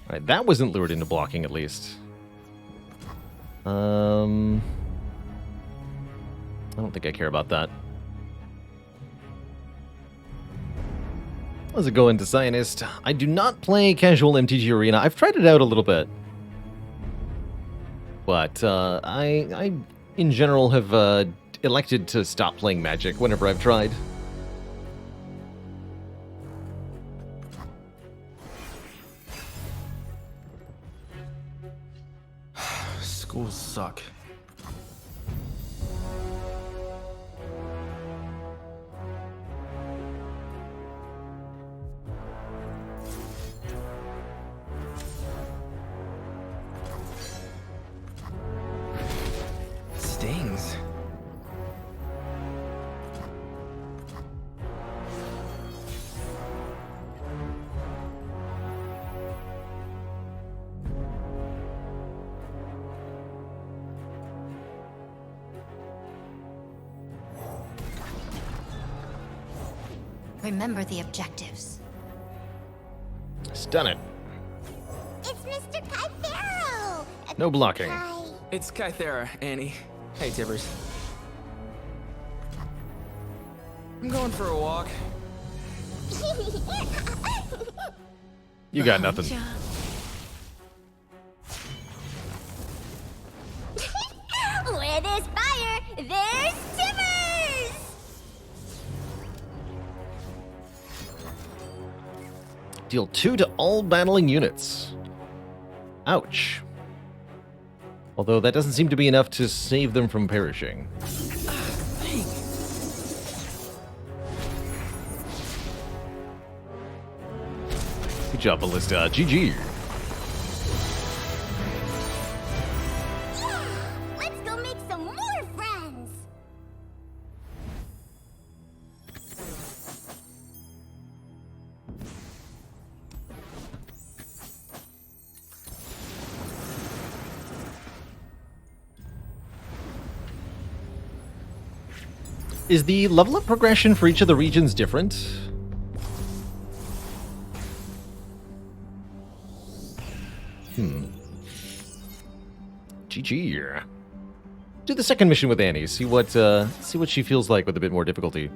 Alright, that wasn't lured into blocking, at least. I don't think I care about that. How's it going to Zionist? I do not play casual MTG Arena. I've tried it out a little bit. But I in general, have elected to stop playing Magic whenever I've tried. Schools suck. Stings. Remember the objectives. Stun it. It's Mr. Kythero! No blocking. Hi. It's Kythera, Annie. Hey, Tibbers. I'm going for a walk. You got nothing. Deal 2 to all battling units. Ouch. Although that doesn't seem to be enough to save them from perishing. Good job, Ballista. GG. Let's go make some more friends. Is the level up progression for each of the regions different? GG. Do the second mission with Annie. See what she feels like with a bit more difficulty.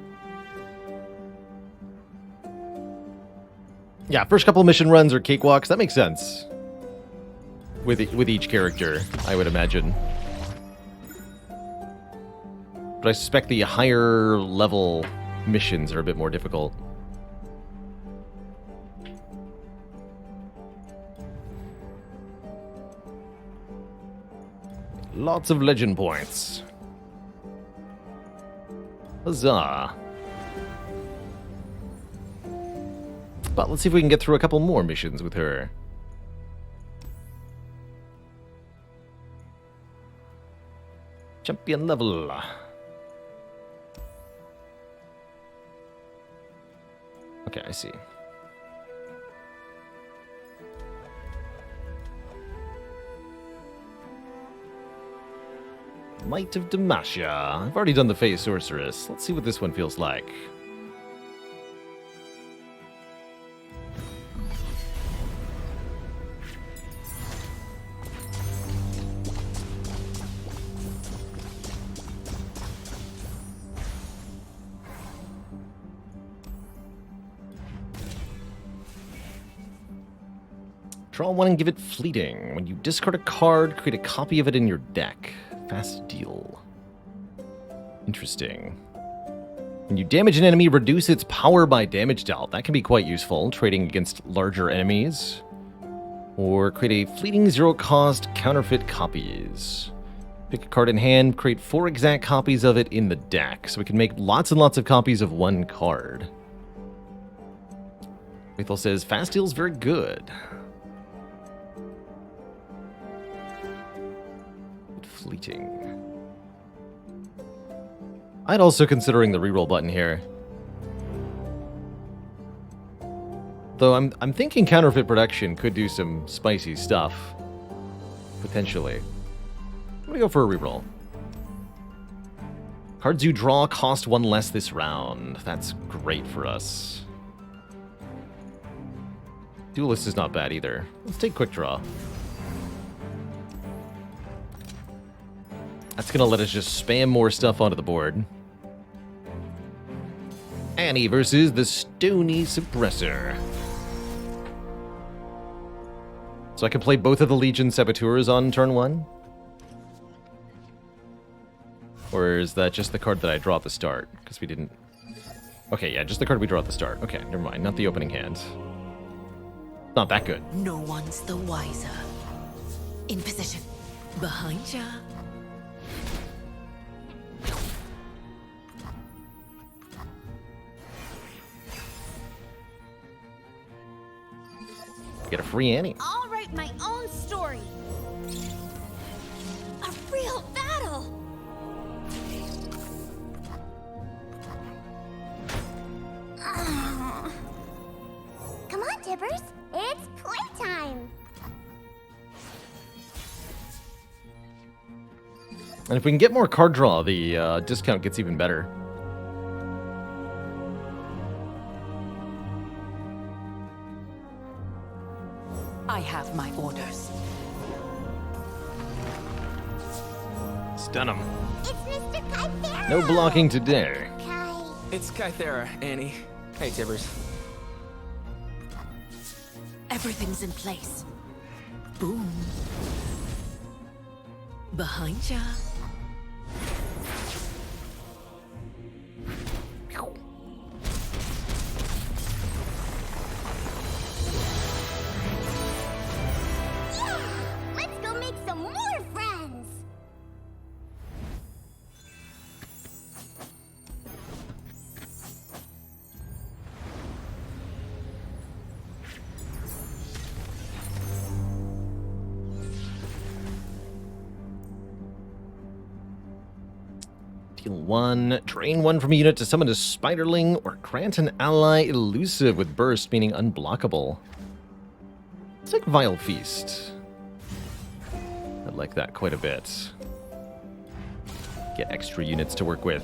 Yeah, first couple of mission runs are cakewalks. That makes sense. With each character, I would imagine. But I suspect the higher level missions are a bit more difficult. Lots of legend points. Huzzah. But let's see if we can get through a couple more missions with her. Champion level. Okay, I see. Might of Demacia. I've already done the Phase Sorceress. Let's see what this one feels like. Draw one and give it fleeting. When you discard a card, create a copy of it in your deck. Fast deal. Interesting. When you damage an enemy, reduce its power by damage dealt. That can be quite useful, trading against larger enemies. Or create a fleeting zero-cost counterfeit copies. Pick a card in hand, create 4 exact copies of it in the deck. So we can make lots and lots of copies of one card. Lethal says, fast deal's very good. Fleeting. I'd also considering the reroll button here. Though I'm thinking counterfeit production could do some spicy stuff. Potentially. I'm gonna go for a reroll. Cards you draw cost 1 less this round. That's great for us. Duelist is not bad either. Let's take quick draw. That's gonna let us just spam more stuff onto the board. Annie versus the Stony Suppressor. So I can play both of the Legion Saboteurs on turn 1? Or is that just the card that I draw at the start? Because we didn't... Okay, yeah, just the card we draw at the start. Okay, never mind. Not the opening hand. Not that good. No one's the wiser. In position. Behind ya. Get a free Annie. I'll write my own story. A real battle. Come on, Tibbers. It's playtime. And if we can get more card draw, the discount gets even better. I have my orders. Stun him. It's Mr. Kythera. No blocking today. Kai. It's Kythera, Annie. Hey, Tibbers. Everything's in place. Boom. Behind ya. Deal 1. Drain 1 from a unit to summon a Spiderling or grant an ally elusive with burst, meaning unblockable. It's like Vile Feast. I like that quite a bit. Get extra units to work with.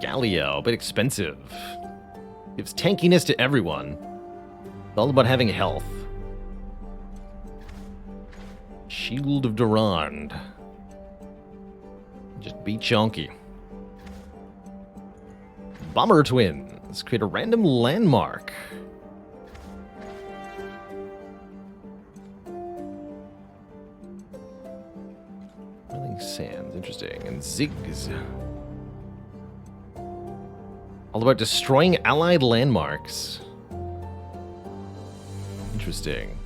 Galio, a bit expensive. Gives tankiness to everyone. It's all about having health. Shield of Durand. Just be chunky. Bomber Twins. Create a random landmark. Rolling Sands, interesting. And Ziggs. All about destroying allied landmarks. Interesting.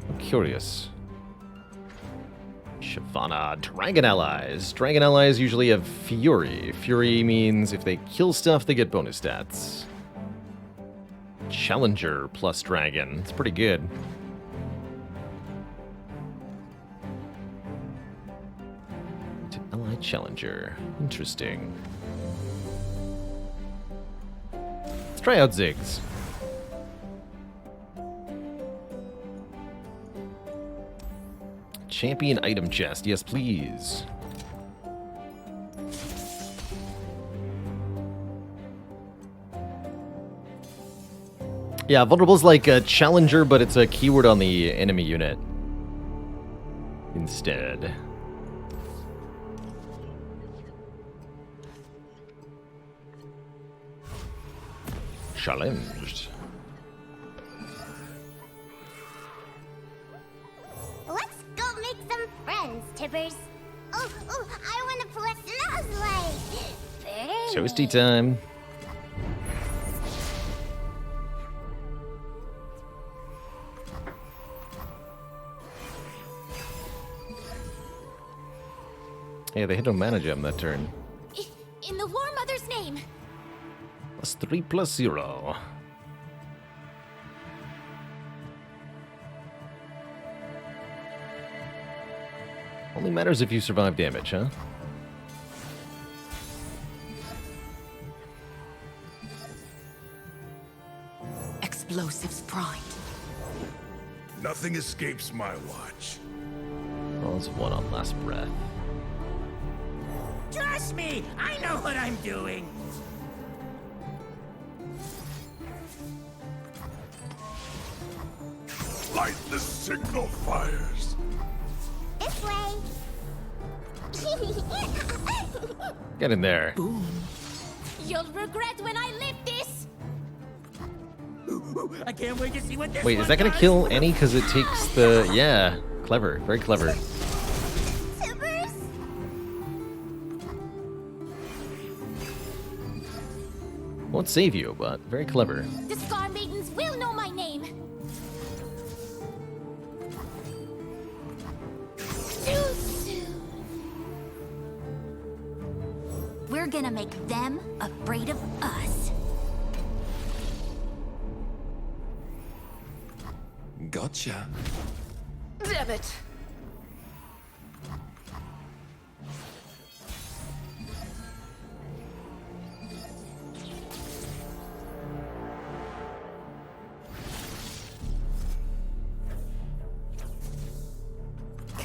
I'm curious. Shyvana, Dragon Allies. Dragon Allies usually have Fury. Fury means if they kill stuff, they get bonus stats. Challenger plus Dragon. It's pretty good. Ally Challenger. Interesting. Let's try out Ziggs. Champion item chest. Yes, please. Yeah, vulnerable's like a challenger, but it's a keyword on the enemy unit instead. Challenged. Let's go make some friends, Tibbers. Oh, I wonder what smells like. Toasty time. Yeah, they hit no mana gem that turn. In the War Mother's name. +3/+0. Only matters if you survive damage, huh? Explosives Pride. Nothing escapes my watch. Well, it's one on last breath. Trust me, I know what I'm doing. Light the signal fires. This way. Get in there. You'll regret when I lift this. I can't wait to see what this Wait, is one that gonna does. kill any? Because it takes the... Yeah, clever. Very clever. Tibbers. Won't save you, but very clever. The Scar Maidens will know my name. Too soon. We're gonna make them afraid of us. Gotcha. Damn it.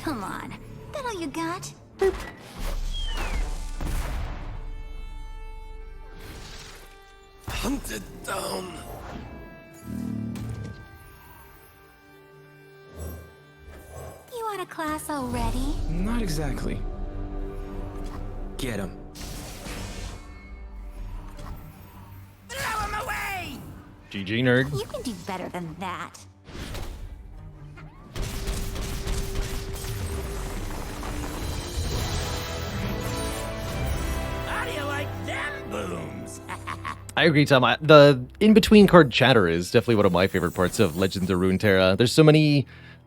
Come on. That all you got? Hunted down. You out of class already? Not exactly. Get him. Throw him away! GG, nerd. You can do better than that. How do you like them booms? I agree, Tom. The in-between card chatter is definitely one of my favorite parts of Legends of Runeterra. There's so many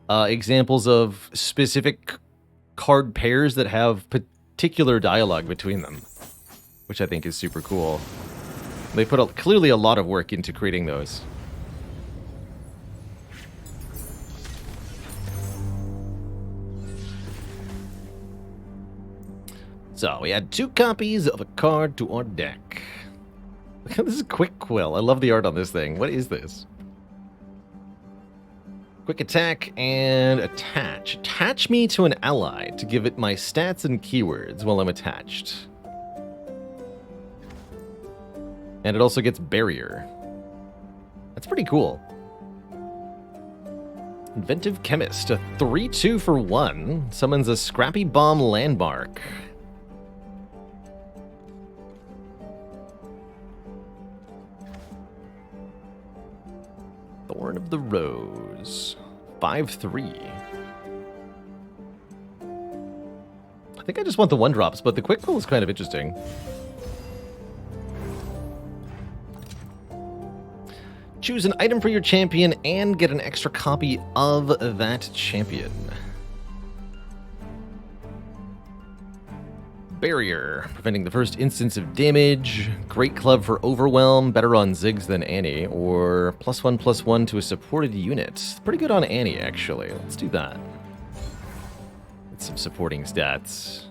examples of specific card pairs that have particular dialogue between them, which I think is super cool. They put clearly a lot of work into creating those. So we add 2 copies of a card to our deck. This is Quick Quill. I love the art on this thing. What is this? Quick attack and attach. Attach me to an ally to give it my stats and keywords while I'm attached. And it also gets barrier. That's pretty cool. Inventive Chemist, a 3/2 for 1, summons a Scrappy Bomb landmark. Thorn of the Rose, 5/3. I think I just want the 1-drops, but the quick pull is kind of interesting. Choose an item for your champion and get an extra copy of that champion. Barrier, preventing the first instance of damage. Great Club for Overwhelm, better on Ziggs than Annie. Or +1/+1 to a supported unit. Pretty good on Annie, actually. Let's do that. Get some supporting stats.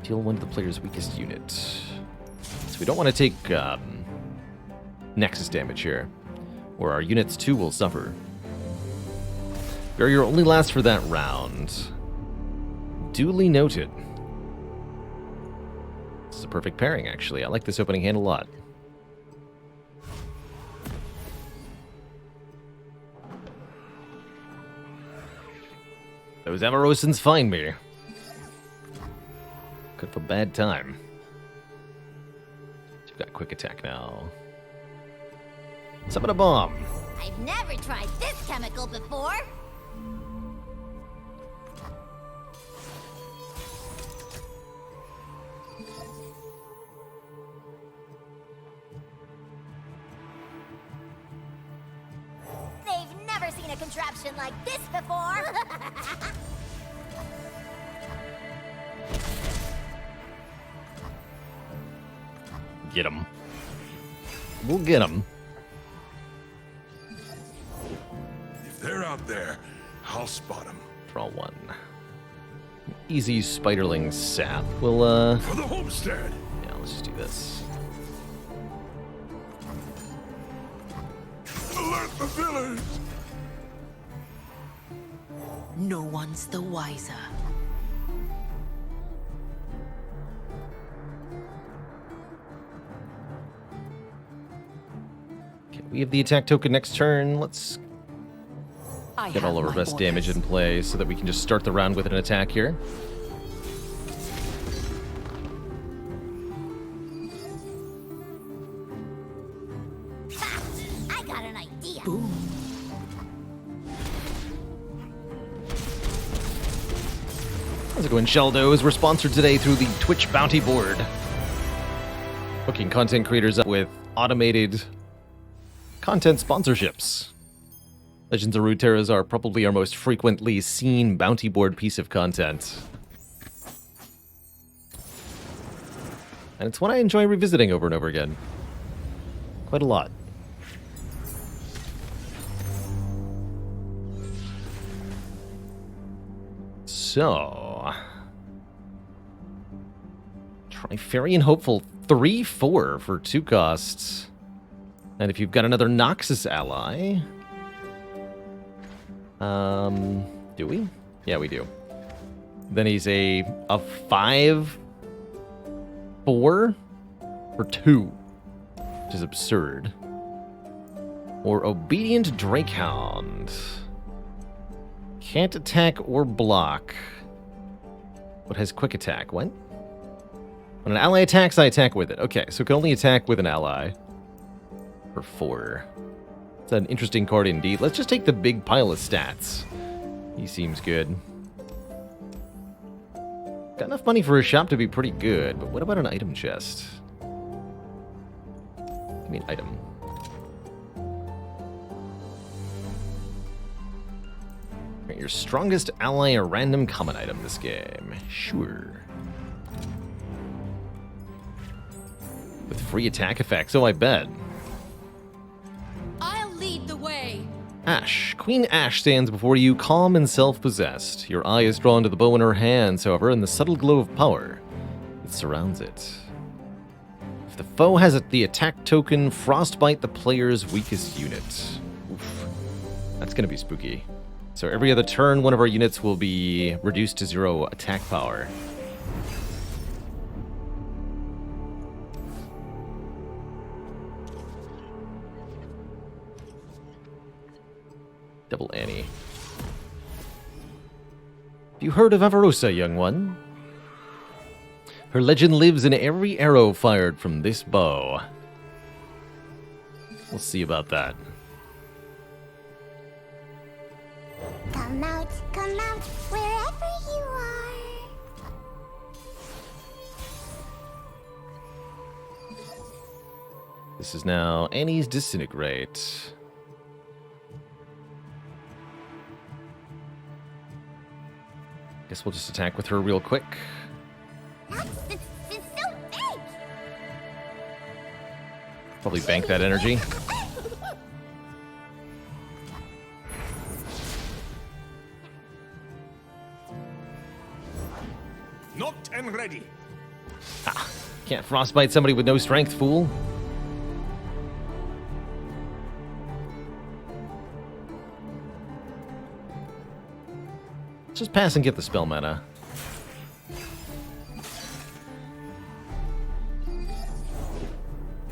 Deal one of the player's weakest unit. So we don't want to take Nexus damage here, or our units too will suffer. Barrier only lasts for that round. Duly noted. This is a perfect pairing, actually. I like this opening hand a lot. Those Amarosans find me. Could have a bad time. You've got quick attack now. Summon a bomb. I've never tried this chemical before. They've never seen a contraption like this before. Get him. We'll get him. If they're out there, I'll spot them. Draw 1. Easy Spiderling sap. We'll, For the homestead. yeah, let's just do this. Alert the village. No one's the wiser. Okay, we have the attack token next turn. Let's I get have all of our my best damage in orders. play so that we can just start the round with an attack here. Ha! I got an idea. How's it going, Sheldos? We're sponsored today through the Twitch bounty board. Hooking content creators up with automated content sponsorships. Legends of Runeterra are probably our most frequently seen bounty board piece of content. And it's one I enjoy revisiting over and over again. Quite a lot. So... Trifarian Hopeful, 3/4 for 2 costs. And if you've got another Noxus ally... do we? Yeah, we do. Then he's a 5/4 for 2, which is absurd. Or Obedient Drakehound. Can't attack or block, but has quick attack. What? When an ally attacks, I attack with it. Okay, so it can only attack with an ally for 4. It's an interesting card indeed. Let's just take the big pile of stats. He seems good. Got enough money for a shop to be pretty good, but what about an item chest? Give me an item. Grant your strongest ally a random common item this game. Sure. With free attack effects, oh I bet. I'll lead the way. Ash. Queen Ash stands before you, calm and self-possessed. Your eye is drawn to the bow in her hands, however, and the subtle glow of power that surrounds it. If the foe has the attack token, frostbite the player's weakest unit. Oof. That's going to be spooky. So every other turn, one of our units will be reduced to 0 attack power. Double Annie. Have you heard of Avarosa, young one? Her legend lives in every arrow fired from this bow. We'll see about that. Come out, wherever you are. This is now Annie's Disintegrate. Guess we'll just attack with her real quick. It's so big. Probably bank that energy. Knocked and ready. Can't frostbite somebody with no strength, fool. Just pass and get the spell mana.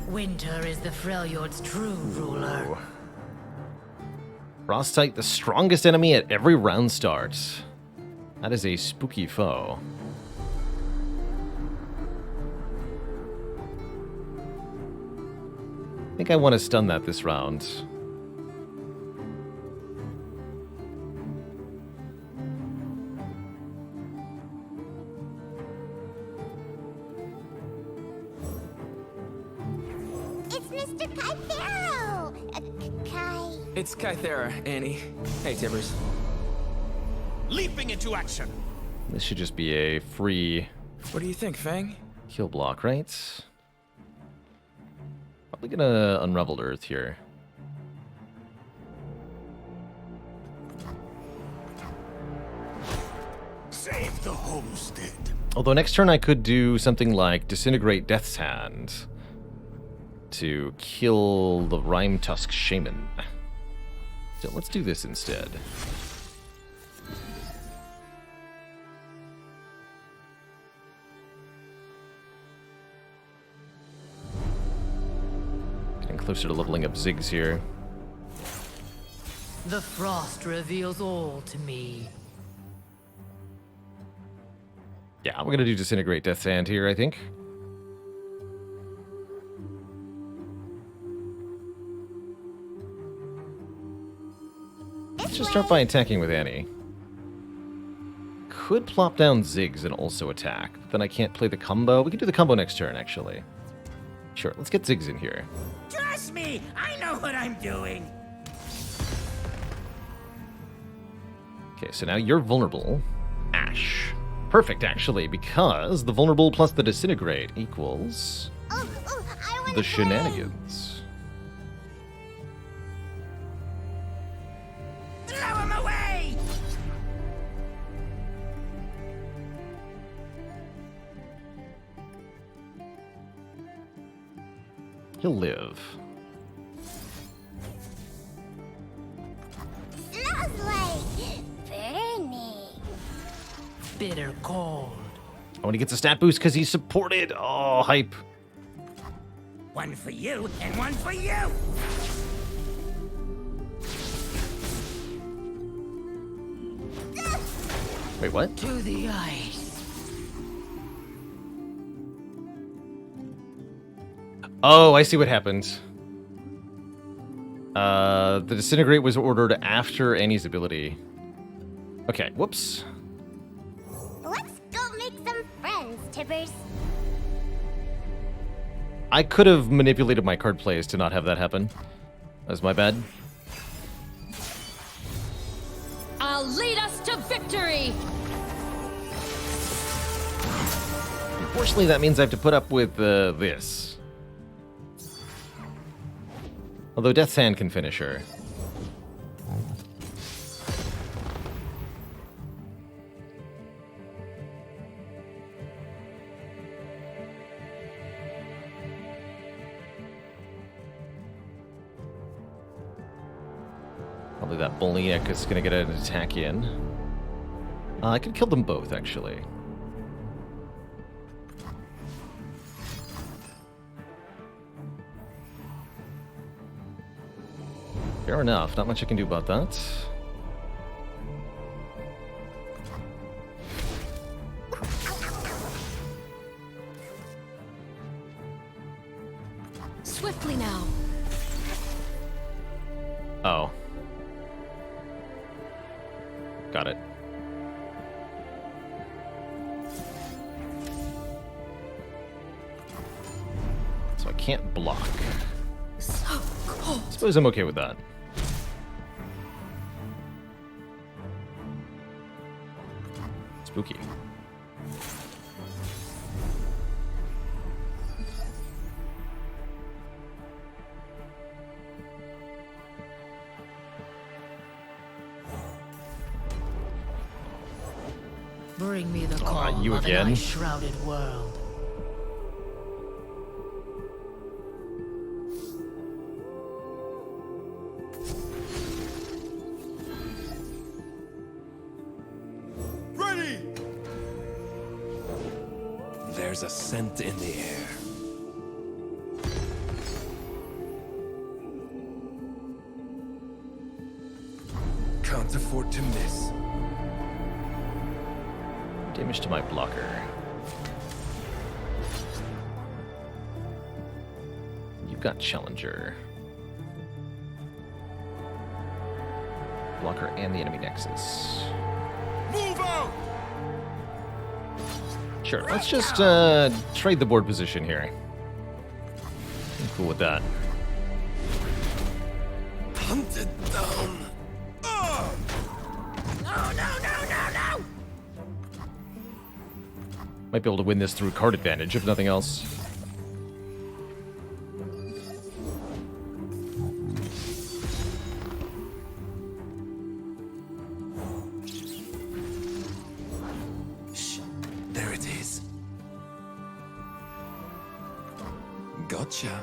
Winter is the Freljord's true ruler. Frostite, the strongest enemy at every round start. That is a spooky foe. I think I want to stun that this round. It's Mr. Kythero. Kai. It's Kythera, Annie. Hey, Tibbers. Leaping into action. This should just be a free What do you think, Fang? heal block, right? Probably gonna Unraveled Earth here. Save the homestead. Although next turn I could do something like Disintegrate Death's Hand to kill the Rime Tusk Shaman. So let's do this instead. Getting closer to leveling up Ziggs here. The frost reveals all to me. Yeah, we're gonna do Disintegrate Death's Hand here, I think. Let's just start by attacking with Annie. Could plop down Ziggs and also attack, but then I can't play the combo. We can do the combo next turn, actually. Sure, let's get Ziggs in here. Trust me, I know what I'm doing. Okay, so now you're vulnerable. Ash. Perfect, actually, because the vulnerable plus the disintegrate equals I want the shenanigans. Throw him away! He'll live. Smells like burning. Bitter cold. Oh, and he gets a stat boost because he's supported. Oh, hype. One for you and one for you! Wait, what? To the ice. Oh, I see what happened. The disintegrate was ordered after Annie's ability. Okay, whoops. Let's go make some friends, Tibbers. I could have manipulated my card plays to not have that happen. That was my bad. I'll lead us to victory! Unfortunately, that means I have to put up with this. Although Death's Hand can finish her. Probably that Boliniak is going to get an attack in. I could kill them both, actually. Fair enough. Not much I can do about that. Swiftly now. Oh. Got it. So I can't block. So cold. Suppose I'm okay with that. Spooky. Bring me the Aw, calm you of an again? ice-shrouded world. Ready! There's a scent in the air. Can't afford to miss. Damage to my blocker. You've got Challenger. Blocker and the enemy Nexus. Move out! Sure, let's just trade the board position here. I'm cool with that. Hunted down. Might be able to win this through card advantage, if nothing else. Shh. There it is. Gotcha.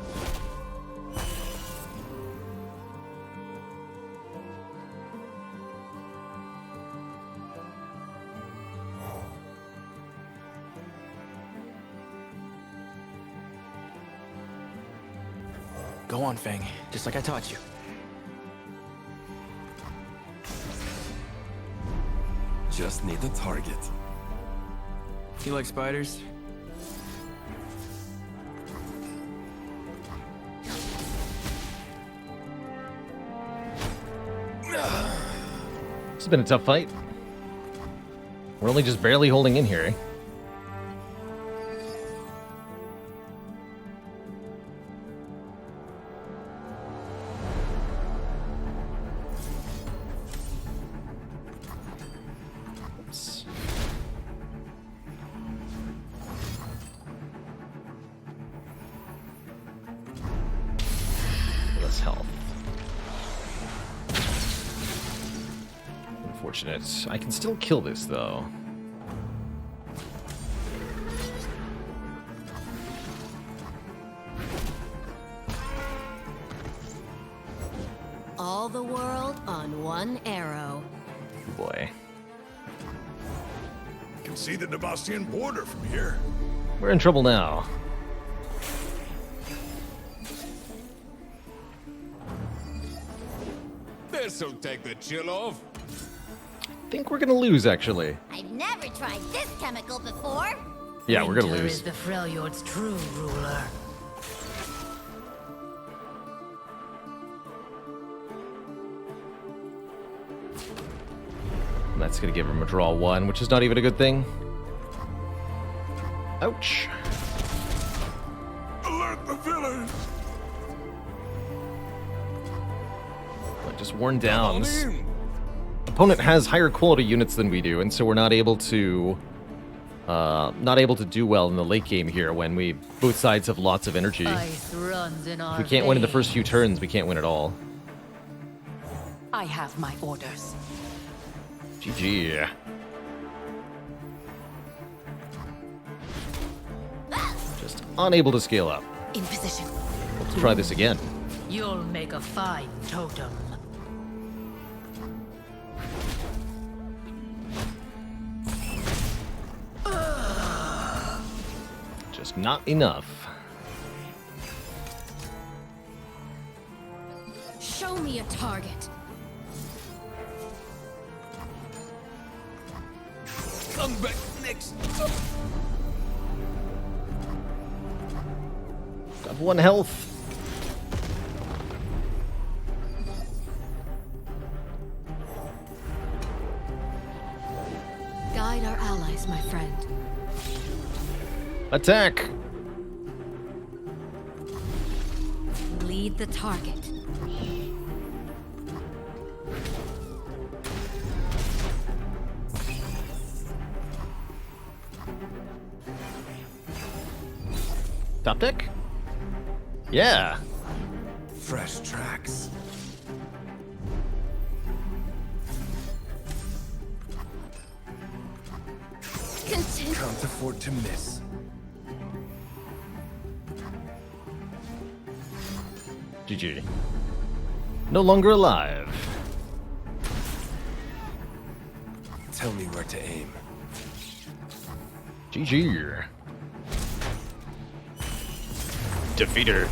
Go on, Fang. Just like I taught you. Just need the target. You like spiders? It's been a tough fight. We're only just barely holding in here. Oops. Less health. Unfortunate. I can still kill this, though. All the world on one arrow. Oh boy. You can see the Nebastian border from here. We're in trouble now. This'll take the chill off. I think we're gonna lose, actually. I've never tried this chemical before. Yeah, we're gonna Winter lose. is the Freljord's true ruler. That's gonna give him a draw 1, which is not even a good thing. Ouch. Alert the village! Just worn down. On This in. opponent has higher quality units than we do, and so we're not able to do well in the late game here when both sides have lots of energy. Ice runs in our If we can't win in the first few veins. turns, we can't win at all. I have my orders. GG. Just unable to scale up. In position. Let's try this again. You'll make a fine totem. Just not enough. Show me a target. Come back next. Got 1 health. Guide our allies, my friend. Attack! Lead the target. Top deck? Yeah. Fresh tracks. Continue. Can't afford to miss. GG. No longer alive. Tell me where to aim. GG. Defeated.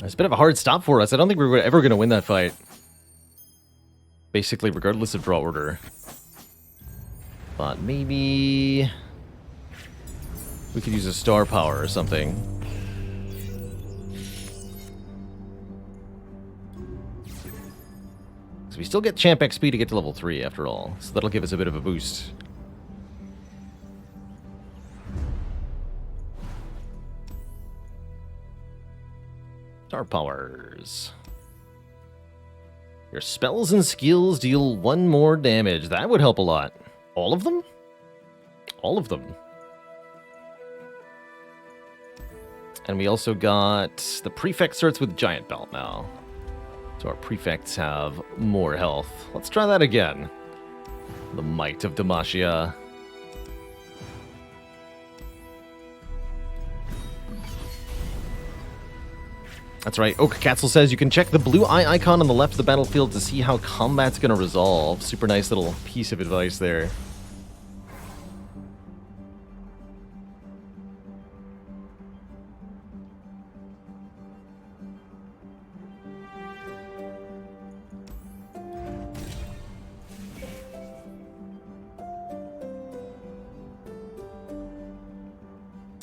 It's a bit of a hard stop for us. I don't think we were ever going to win that fight. Basically, regardless of draw order. But maybe we could use a star power or something. So we still get champ XP to get to level 3 after all. So that'll give us a bit of a boost. Star powers. Your spells and skills deal 1 more damage. That would help a lot. All of them? All of them. And we also got... the prefect starts with giant belt now. So our prefects have more health. Let's try that again. The might of Demacia. That's right, Oak Katzel says you can check the blue eye icon on the left of the battlefield to see how combat's gonna resolve. Super nice little piece of advice there.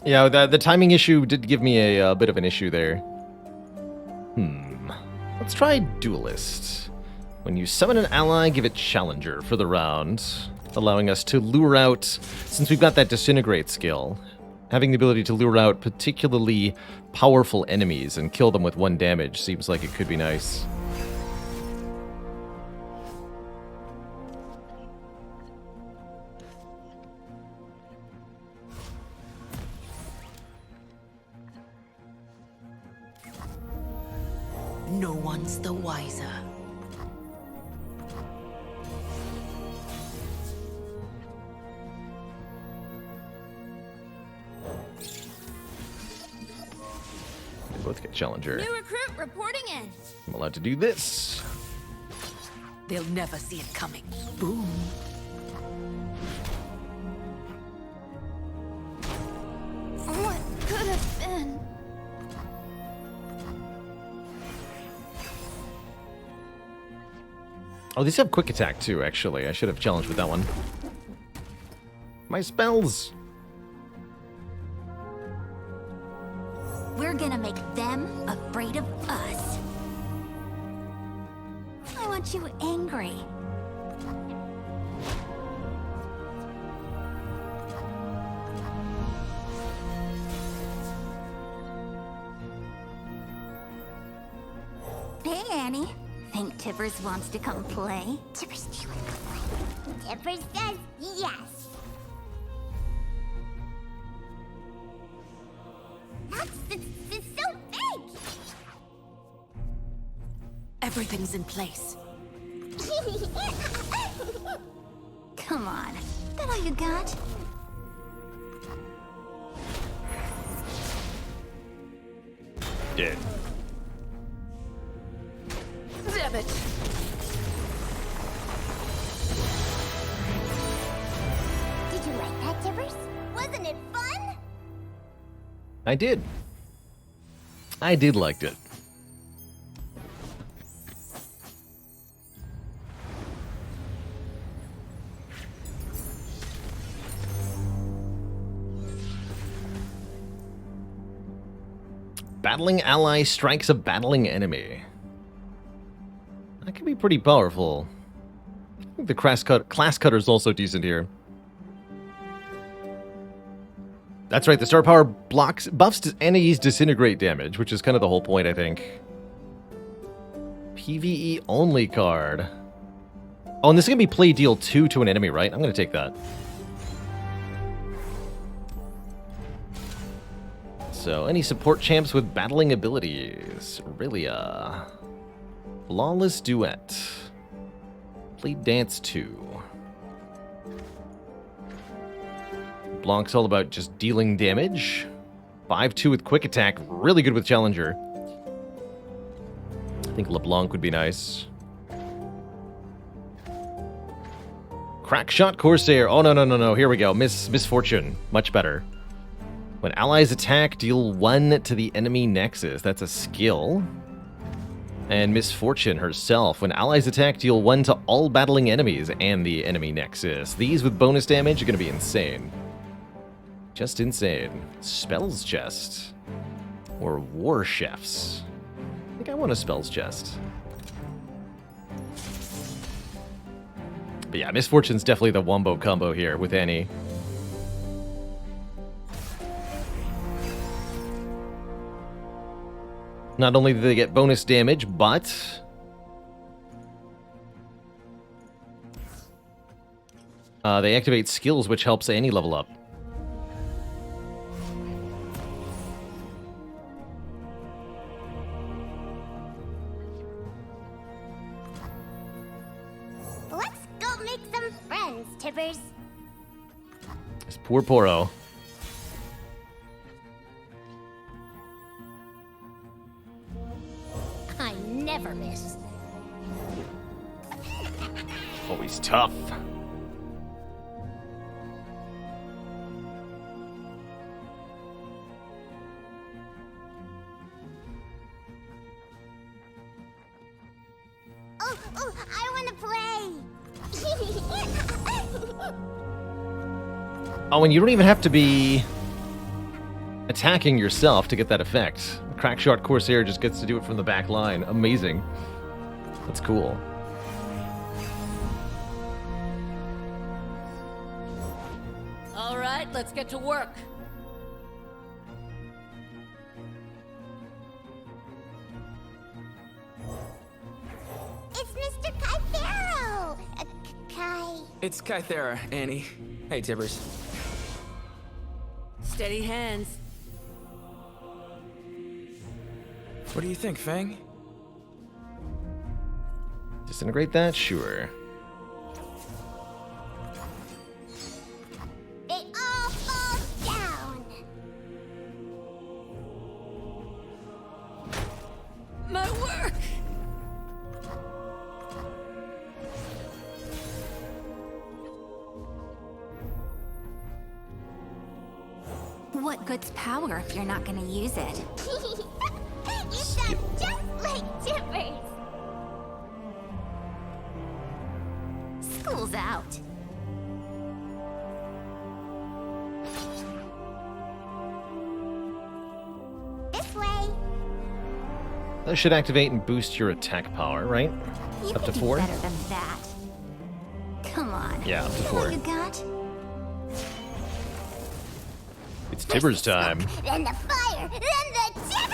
Yeah, the timing issue did give me a bit of an issue there. Let's try Duelist. When you summon an ally, give it Challenger for the round, allowing us to lure out, since we've got that Disintegrate skill, having the ability to lure out particularly powerful enemies and kill them with 1 damage seems like it could be nice. No one's the wiser. We both get Challenger. New recruit reporting in. I'm allowed to do this. They'll never see it coming. Boom. What could have been? Oh, these have quick attack too, actually. I should have challenged with that one. My spells! We're gonna make them afraid of us. I want you angry. Hey, Annie. Think Tippers wants to come play? Tippers, do you want to play? Tippers says yes. It's so big! Everything's in place. Come on. That all you got? Dead. Damn it. I did. I did liked it. Battling ally strikes a battling enemy. That can be pretty powerful. I think the class cutter is also decent here. That's right, the star power buffs enemies disintegrate damage, which is kind of the whole point, I think. PvE only card. Oh, and this is going to be play deal 2 to an enemy, right? I'm going to take that. So, any support champs with battling abilities. Aurelia. Flawless Duet. Play Dance 2. Blanc's all about just dealing damage. 5-2 with quick attack. Really good with Challenger. I think LeBlanc would be nice. Crackshot Corsair. Oh, no. Here we go. Misfortune. Much better. When allies attack, deal 1 to the enemy nexus. That's a skill. And Misfortune herself. When allies attack, deal 1 to all battling enemies and the enemy nexus. These with bonus damage are going to be insane. Just insane. Spells chest. Or war chefs. I think I want a spells chest. But yeah, Misfortune's definitely the wombo combo here with Annie. Not only do they get bonus damage, but they activate skills, which helps Annie level up. Let's go make some friends, Tibbers. This poor Poro. I never miss. Always tough. Oh, I want to play. Oh, and you don't even have to be attacking yourself to get that effect. Crackshot Corsair just gets to do it from the back line. Amazing. That's cool. All right, let's get to work. It's Mr. Kythero. Kai. It's Kythera, Annie. Hey, Tibbers. Steady hands. What do you think, Fang? Disintegrate that? Sure. It all falls down. My work! What good's power if you're not gonna use it? You sound just like Tibbers. School's out. This way. That should activate and boost your attack power, right? You Up to can do 4? better than that. Come on. Yeah, up to You know 4. what you got? It's Tibbers time. Then the fire. Then the Tibbers.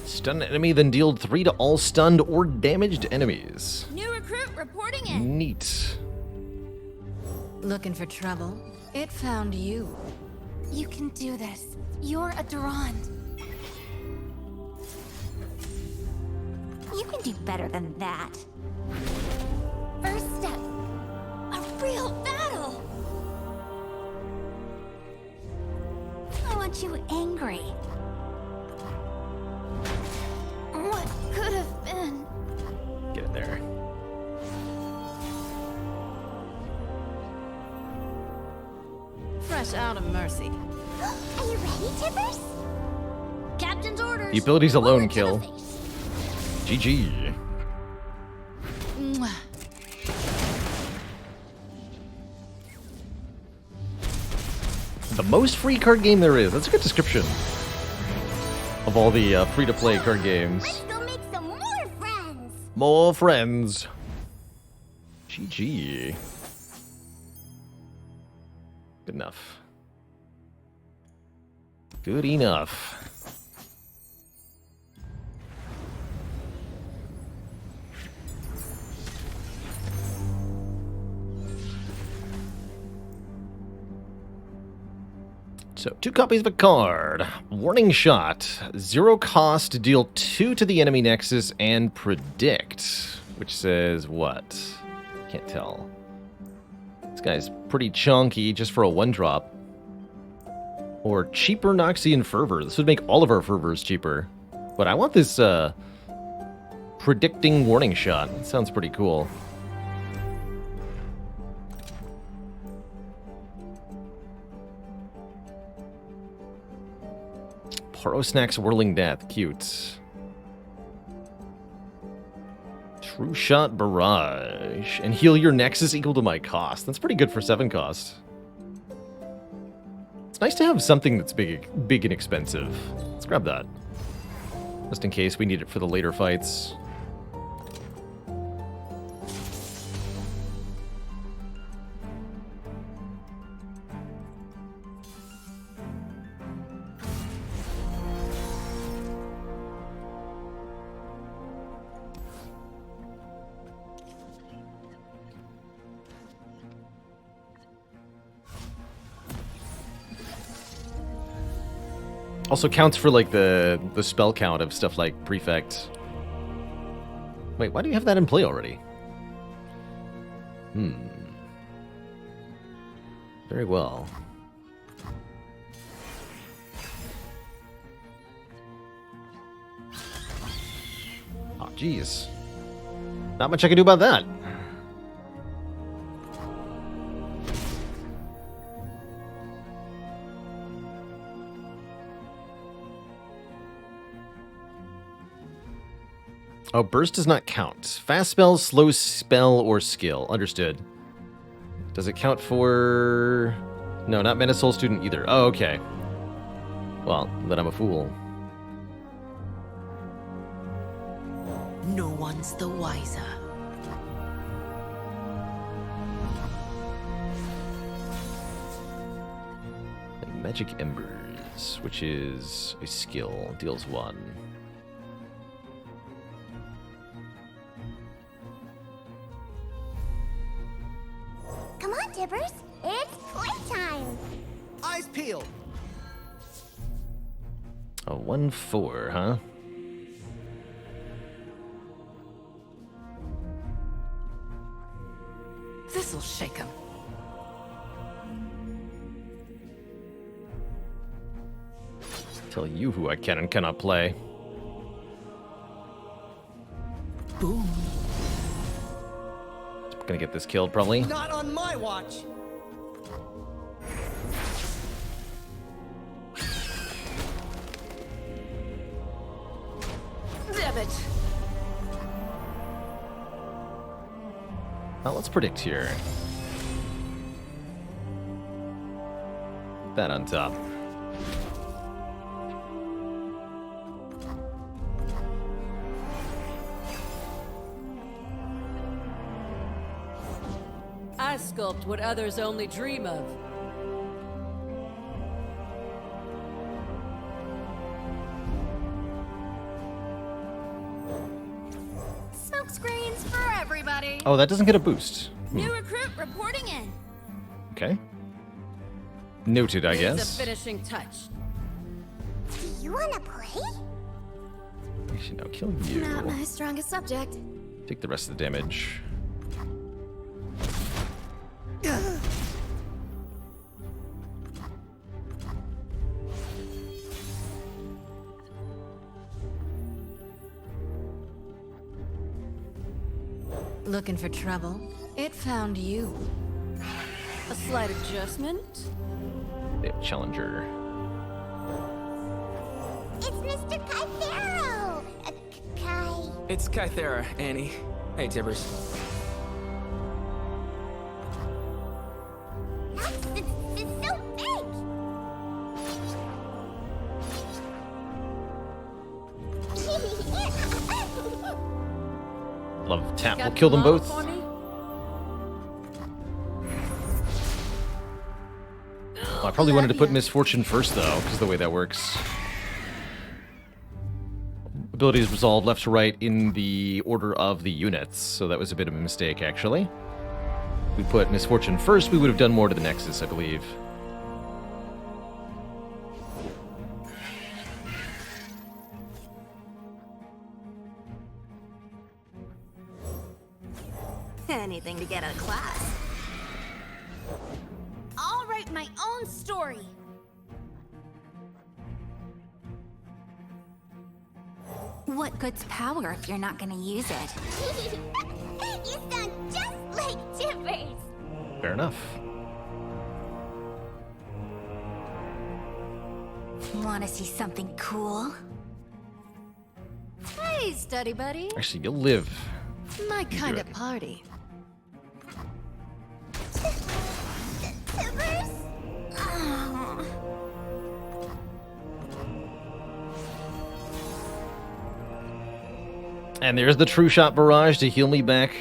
Stun an enemy, then deal 3 to all stunned or damaged enemies. New recruit reporting in. Neat. Looking for trouble? It found you. You can do this. You're a Durand. You can do better than that. First step. A real battle. got you angry? What could have been? Get in there. Fresh out of Mercy. Are you ready, Tippers? Captain's orders. The ability's a lone Bullet to the kill. face. GG. Mwah. The most free card game there is. That's a good description of all the free-to-play card games. Let's go make some more friends. More friends. GG. Good enough. Good enough. So, 2 copies of a card. Warning shot. 0 cost to deal 2 to the enemy nexus and predict. Which says what? Can't tell. This guy's pretty chunky just for a 1-drop. Or cheaper Noxian Fervor. This would make all of our Fervors cheaper. But I want this predicting warning shot. That sounds pretty cool. Snacks Whirling Death. Cute. True Shot Barrage. And heal your Nexus equal to my cost. That's pretty good for 7 cost. It's nice to have something that's big and expensive. Let's grab that. Just in case we need it for the later fights. Also counts for like the spell count of stuff like Prefect. Wait, why do you have that in play already? Very well. Oh, jeez. Not much I can do about that. Oh, burst does not count. Fast spell, slow spell, or skill. Understood. Does it count for... No, not Mana Soul Student either. Oh, okay. Well, then I'm a fool. No one's the wiser. Magic Embers, which is a skill, deals 1. Come on, Tippers. It's playtime. Eyes peeled. A 1/4, huh? This'll shake him. Tell you who I can and cannot play. Boom. Gonna get this killed, probably. Not on my watch. Damn it. Now let's predict here. That on top. I sculpt what others only dream of. Smoke screens for everybody. Oh, that doesn't get a boost. New recruit reporting in. Okay. Noted, I Needs guess. a finishing touch. Do you want to play? I should now kill you. Not my strongest subject. Take the rest of the damage. Looking for trouble? It found you. A slight adjustment? They have Challenger. It's Mr. Kythero! Kai. It's Kythera, Annie. Hey, Tibbers. It's so big! Love tap. We'll Got kill them model both. for me? I probably wanted to put Misfortune first, though, because of the way that works. Abilities resolve left to right in the order of the units, so that was a bit of a mistake, actually. If we put Misfortune first, we would have done more to the Nexus, I believe. Anything to get out of class. I'll write my own story. What good's power if you're not gonna use it? You sound just like Tibbers. Fair enough. Wanna see something cool? Hey, study buddy. Actually, you'll live. My kind good. of party. Tibbers? Oh. And there's the True Shot Barrage to heal me back.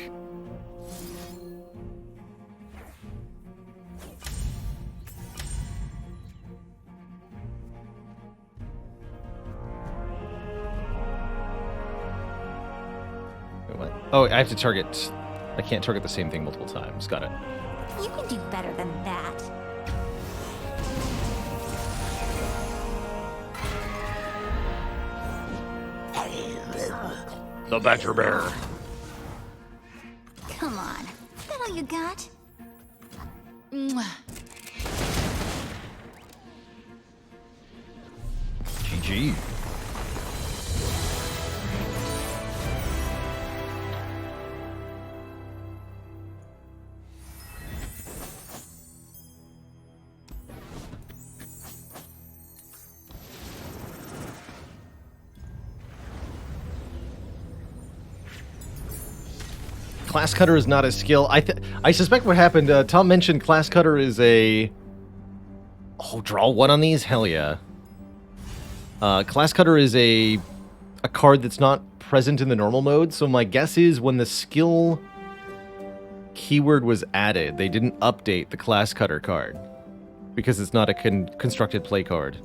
Wait, what? Oh, I have to target. I can't target the same thing multiple times. Got it. You can do better than that. The Badger Bear. Come on. That all you got? Mwah. GG. Class Cutter is not a skill. I suspect what happened, Tom mentioned Class Cutter is a... Oh, draw one on these? Hell yeah. Class Cutter is a card that's not present in the normal mode, so my guess is when the skill keyword was added, they didn't update the Class Cutter card, because it's not a constructed play card.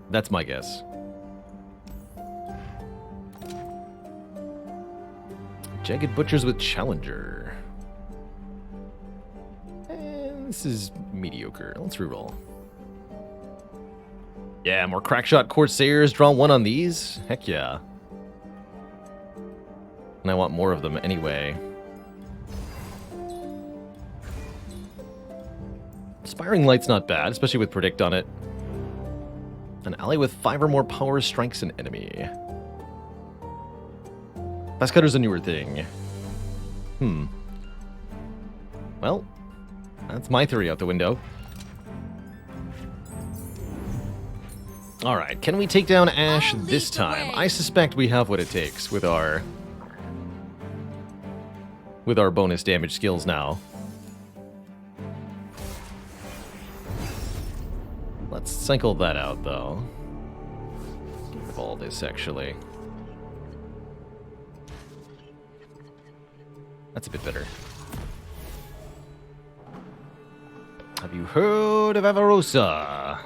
That's my guess. Jagged Butchers with Challenger. And this is mediocre. Let's reroll. Yeah, more Crackshot Corsairs. Draw one on these. Heck yeah. And I want more of them anyway. Spiring Light's not bad, especially with Predict on it. An ally with 5 or more power strikes an enemy. Class Cutter's a newer thing. Well, that's my theory out the window. Alright, can we take down Ash this time? I suspect we have what it takes with our bonus damage skills now. Let's cycle that out, though. Get rid of all this, actually. That's a bit better. Have you heard of Avarosa?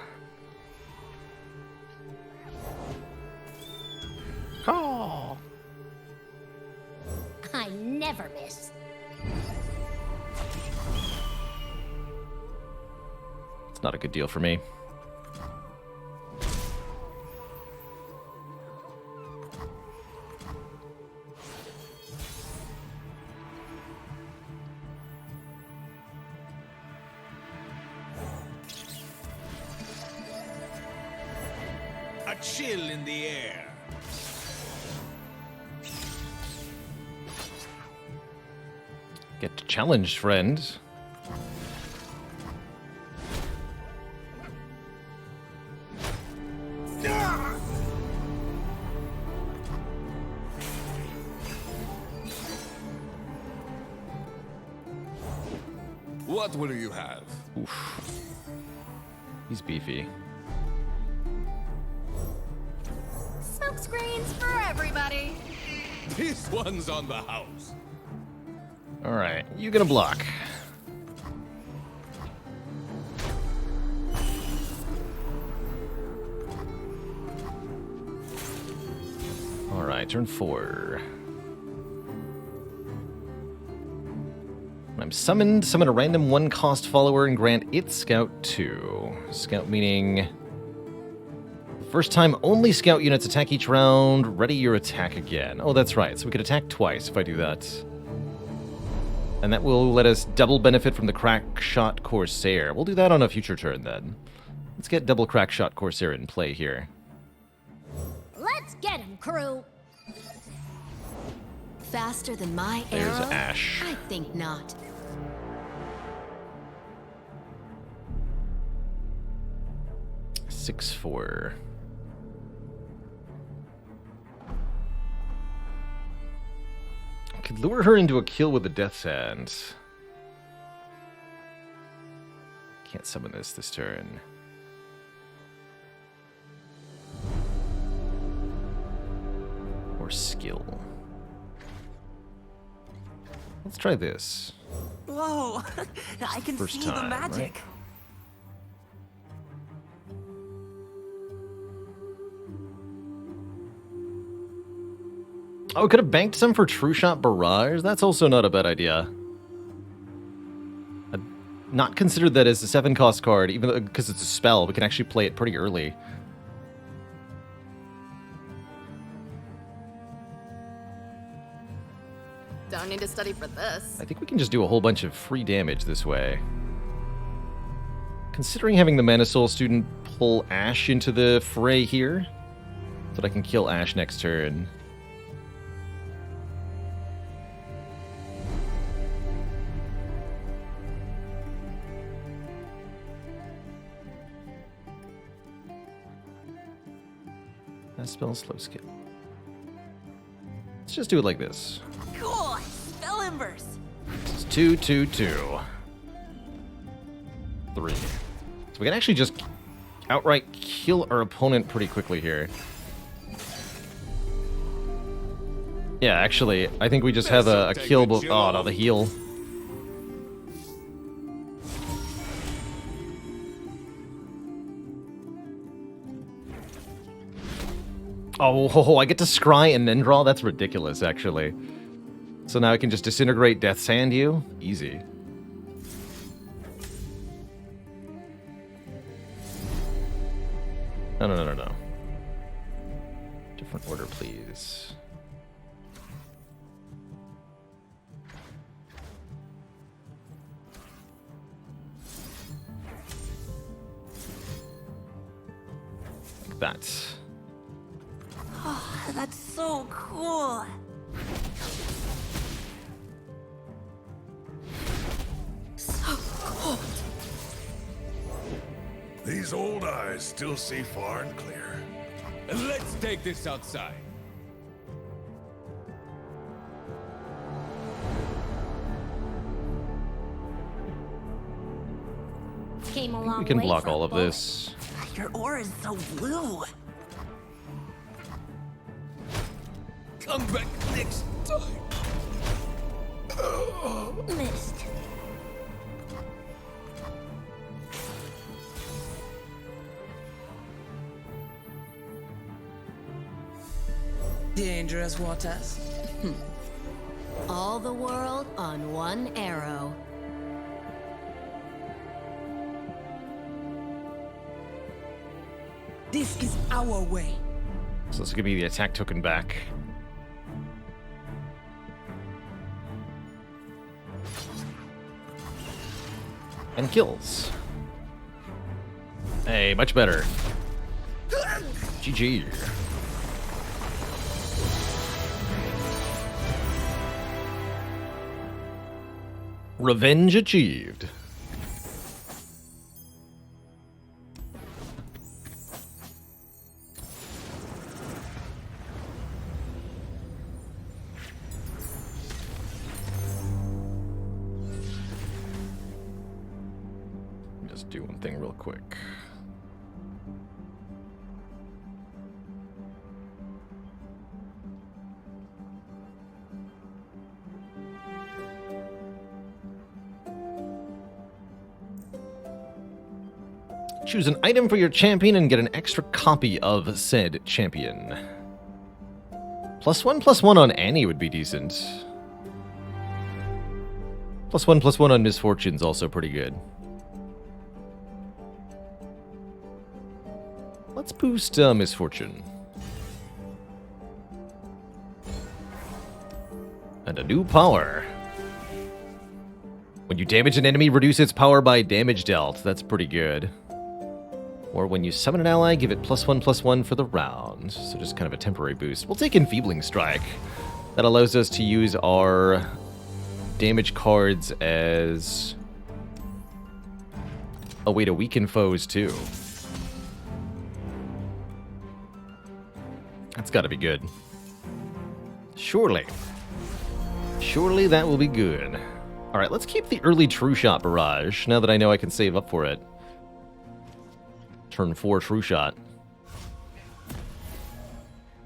Oh. I never miss. It's not a good deal for me. A chill in the air. Get challenged, friend. What will you have? Oof. He's beefy. Smoke screens for everybody. This one's on the house. Alright, you gonna block. Alright, turn 4. I'm summoned. Summon a random 1-cost follower and grant it Scout 2. Scout meaning... First time only Scout units attack each round. Ready your attack again. Oh, that's right. So we could attack twice if I do that. And that will let us double benefit from the Crack Shot Corsair. We'll do that on a future turn then. Let's get double Crack Shot Corsair in play here. Let's get him, crew. Faster than my There's arrow? Ash. I think not. 6-4. Could lure her into a kill with the Death's Hand. Can't summon this turn. Or skill. Let's try this. Whoa! I can First feel time, the magic. right? Oh, could have banked some for True Shot Barrage? That's also not a bad idea. I'd not considered that as a 7-cost card, even though because it's a spell, we can actually play it pretty early. Don't need to study for this. I think we can just do a whole bunch of free damage this way. Considering having the Mana Soul student pull Ash into the fray here, so that I can kill Ash next turn. That spell slow skill. Let's just do it like this. Cool! Spell Embers! It's 2, 2, 2. 3. So we can actually just outright kill our opponent pretty quickly here. Yeah, actually, I think we just have a kill, but oh no, the heal. Oh, I get to scry and then draw? That's ridiculous, actually. So now I can just disintegrate Death's Hand you? Easy. No. Different order, please. Like that. Oh, that's so cool! So cold! These old eyes still see far and clear. And let's take this outside. Came a long We can way block for a all of bullet. this. Your aura is so blue! Come back next time. Missed. Dangerous waters. All the world on one arrow. This is our way. So this will give me the attack token back. And kills. Hey, much better. GG. Revenge achieved. Just do one thing real quick. Choose an item for your champion and get an extra copy of said champion. +1/+1 on Annie would be decent. +1/+1 on Misfortune's also pretty good. Let's boost Misfortune. And a new power. When you damage an enemy, reduce its power by damage dealt. That's pretty good. Or when you summon an ally, give it +1/+1 for the round. So just kind of a temporary boost. We'll take Enfeebling Strike. That allows us to use our damage cards as a way to weaken foes too. That's gotta be good. Surely. Surely that will be good. Alright, let's keep the early True Shot Barrage, now that I know I can save up for it. Turn 4 True Shot.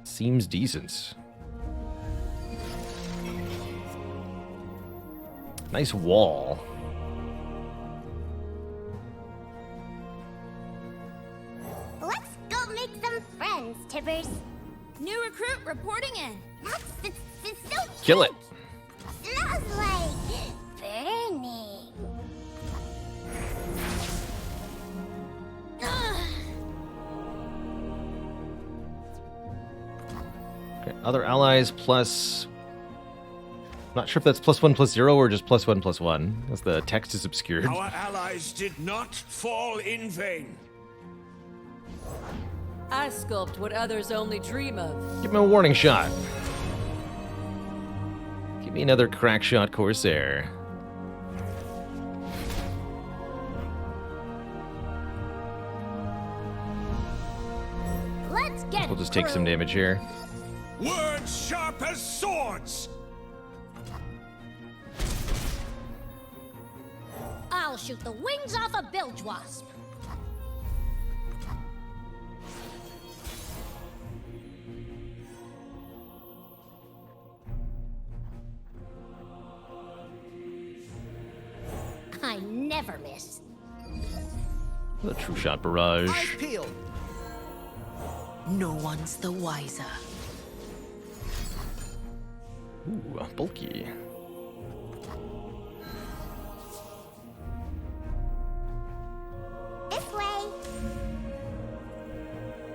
Seems decent. Nice wall. Let's go make some friends, Tibbers. New recruit reporting in. That's so Kill it. Smells like burning. Okay, other allies plus... Not sure if that's +1/+0 or just +1/+1, as the text is obscured. Our allies did not fall in vain. I sculpt what others only dream of. Give me a warning shot. Give me another crack shot Corsair. Let's get We'll just take some damage here. Words sharp as swords. I'll shoot the wings off a bilge wasp. I never miss. The True Shot Barrage. Eyes peeled. No one's the wiser. Ooh, bulky. This way.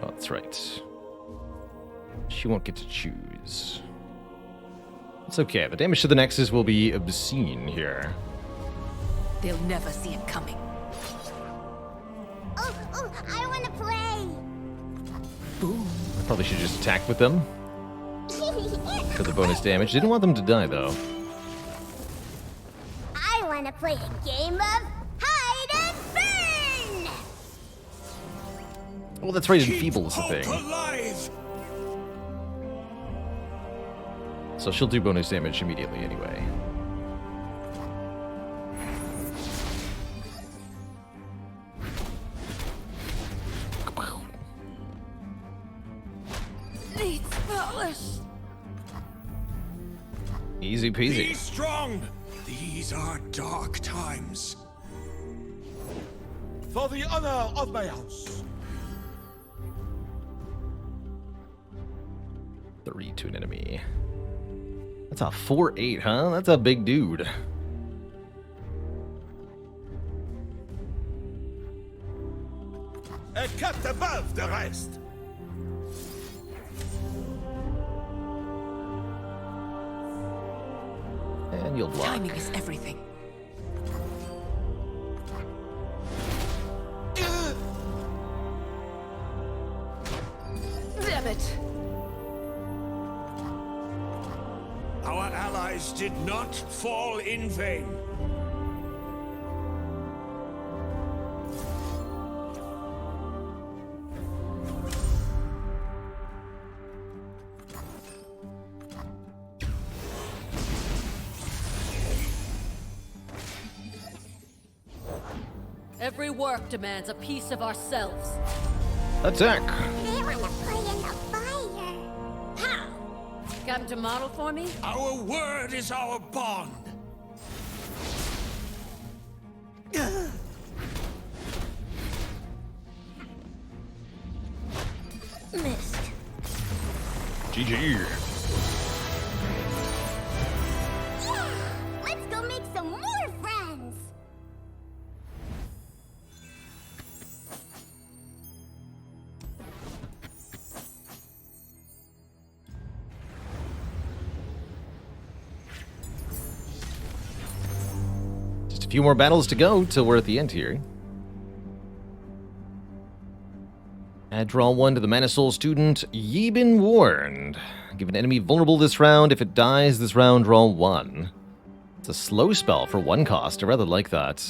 Oh, that's right. She won't get to choose. It's okay. The damage to the Nexus will be obscene here. They'll never see it coming. Oh, I want to play. Boom. Probably should just attack with them for the bonus damage. Didn't want them to die, though. I want to play a game of hide and burn. Well, that's right. Enfeeble is the thing. Alive. So she'll do bonus damage immediately anyway. Needs polish. Easy Be peasy. strong. These are dark times. For the honor of my house. 3 to an enemy. That's a 4/8, huh? That's a big dude. A cut above the rest. And you'll block. Timing is everything. Damn it. Our allies did not fall in vain. Every work demands a piece of ourselves. Attack! They want to play in the fire. How? Come to model for me? Our word is our bond. Missed. GG. Yeah! Let's go make some more friends. Just a few more battles to go till we're at the end here. Add draw 1 to the Mana Soul student. Ye been warned. Give an enemy vulnerable this round. If it dies this round, draw 1. It's a slow spell for 1 cost. I rather like that.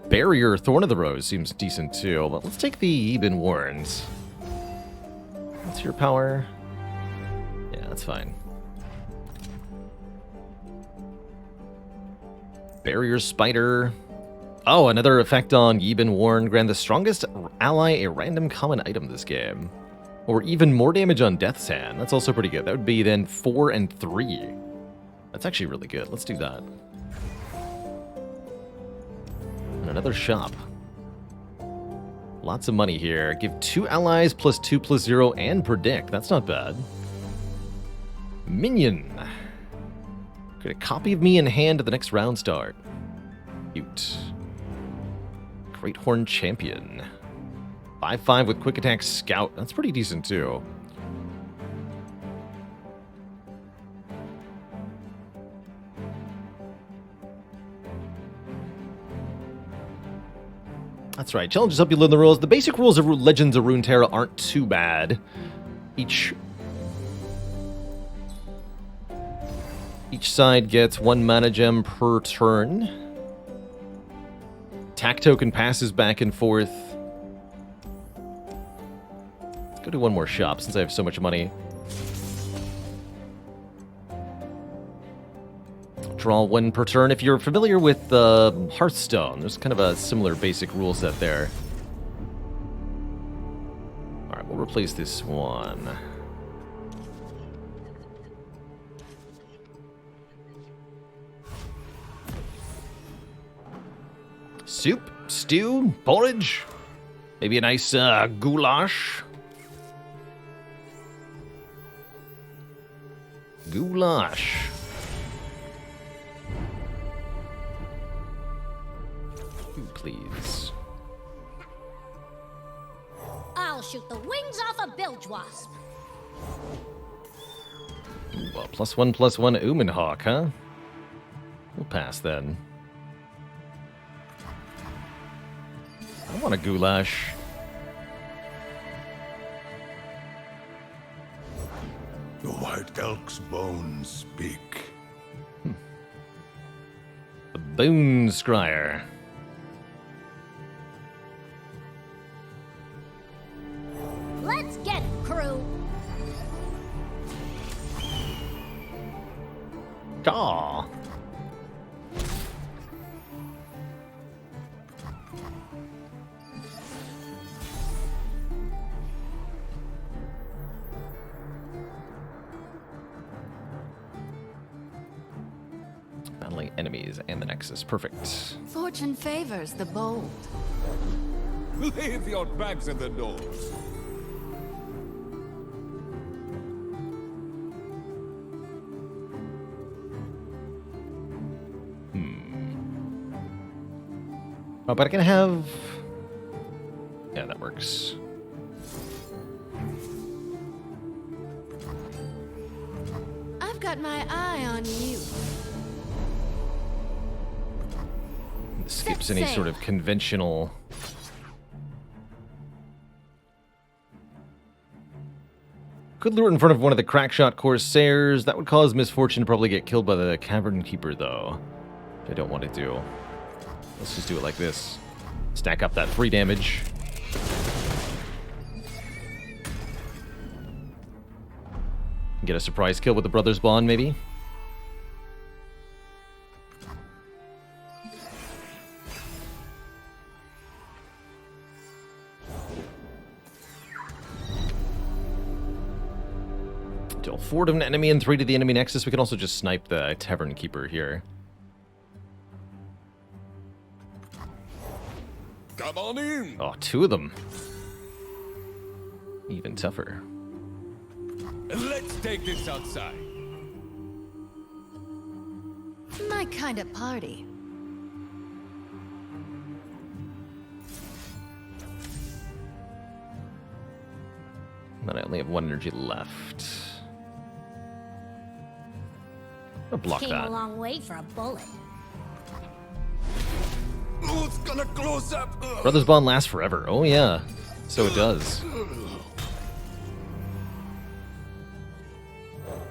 Barrier Thorn of the Rose seems decent too, but let's take the Ye been warned. What's your power? Yeah, that's fine. Barrier Spider. Oh, another effect on Ye been warned. Grant the strongest ally a random common item this game. Or even more damage on Death's Hand. That's also pretty good. That would be then 4 and 3. That's actually really good. Let's do that. And another shop. Lots of money here. Give 2 allies +2/+0 and predict. That's not bad. Minion. Get a copy of me in hand at the next round start. Cute. Great Horn Champion. 5/5 with Quick Attack Scout. That's pretty decent too. That's right. Challenges help you learn the rules. The basic rules of Legends of Runeterra aren't too bad. Each side gets 1 mana gem per turn. Attack token passes back and forth. Let's go do one more shop since I have so much money. Draw 1 per turn. If you're familiar with Hearthstone, there's kind of a similar basic rule set there. Alright, we'll replace this one. Soup, stew, porridge, maybe a nice goulash. Goulash. Ooh, please. I'll shoot the wings off a bilge wasp. Ooh, well, +1/+1 Umenhawk, huh? We'll pass then. I want a goulash. The White Elk's bones speak. The Boon Scryer. Let's get it, crew. Aw. Battling enemies and the Nexus. Perfect. Fortune favors the bold. Leave your bags in the doors. Oh, but I can have... Yeah, that works. I've got my eye on you. This skips any sort of conventional... Could lure it in front of one of the crackshot Corsairs. That would cause Misfortune to probably get killed by the Cavern Keeper, though. Which I don't want to do. Let's just do it like this. Stack up that free damage. Get a surprise kill with the Brothers Bond, maybe? Deal 4 to an enemy and 3 to the enemy nexus. We can also just snipe the Tavern Keeper here. Come on in. Oh, 2 of them. Even tougher. Let's take this outside. My kind of party. Then I only have 1 energy left. I'll block Came that. a long way for a bullet. Oh, it's gonna close up. Brothers Bond lasts forever. Oh yeah, so it does.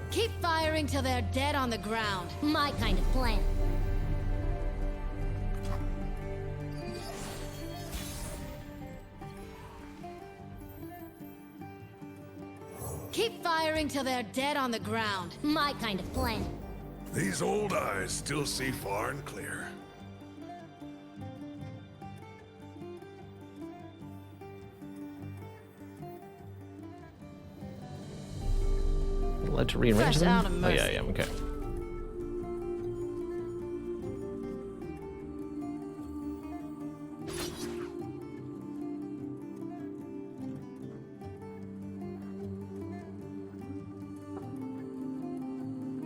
Keep firing till they're dead on the ground. My kind of plan. Keep firing till they're dead on the ground. My kind of plan. These old eyes still see far and clear. Allowed to rearrange Fresh them? out of Oh yeah, mercy. yeah, okay.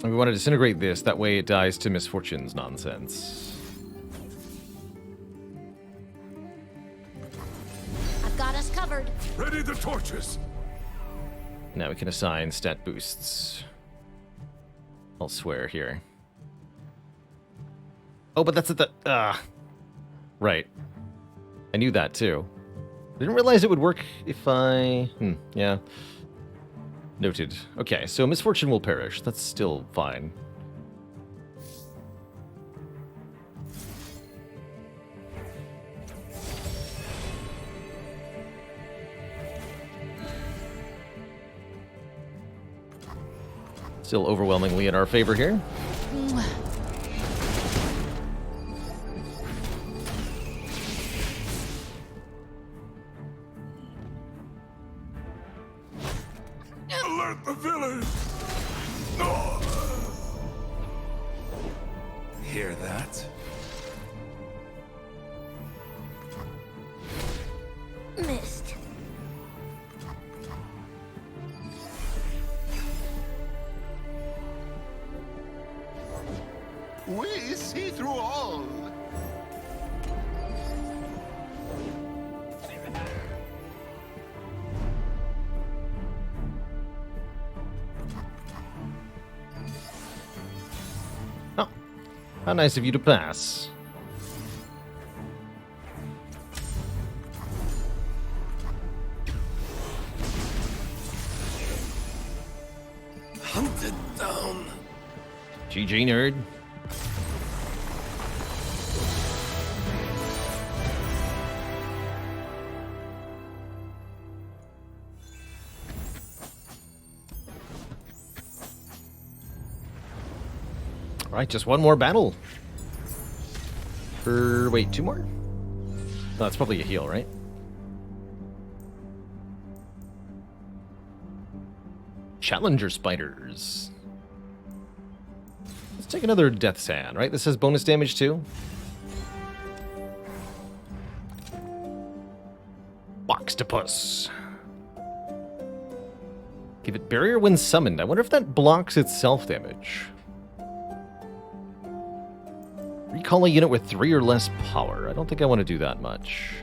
And we want to disintegrate this, that way it dies to Misfortune's nonsense. I've got us covered. Ready the torches. Now we can assign stat boosts. I'll swear here. Oh, but that's at the... Right. I knew that too. Didn't realize it would work if I... yeah. Noted. Okay, so Misfortune will perish. That's still fine. Still overwhelmingly in our favor here. Alert the village. Hear that? Missed. We see through all. Oh, how nice of you to pass. Hunted down. GG, nerd. All right, just one more battle. Wait, 2 more? No, that's probably a heal, right? Challenger spiders. Let's take another Death's Hand, right? This has bonus damage too. Boxtopus. Give it barrier when summoned. I wonder if that blocks its self-damage. Recall a unit with 3 or less power. I don't think I want to do that much.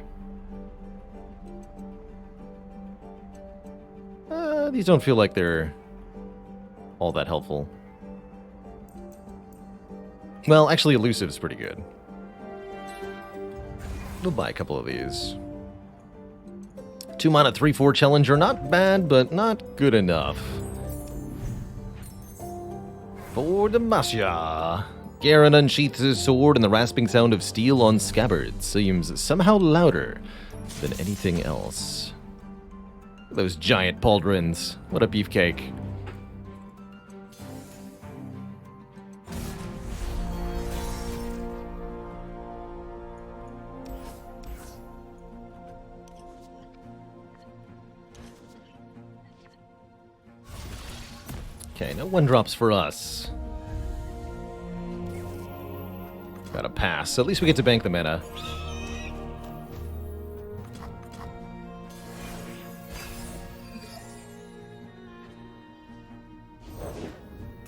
These don't feel like they're all that helpful. Well, actually, Elusive's pretty good. We'll buy a couple of these. 2 mana, 3/4 Challenger. Not bad, but not good enough. For Demacia. Garen unsheaths his sword, and the rasping sound of steel on scabbard seems somehow louder than anything else. Those giant pauldrons. What a beefcake. Okay, no 1-drops for us. Gotta pass. So at least we get to bank the mana.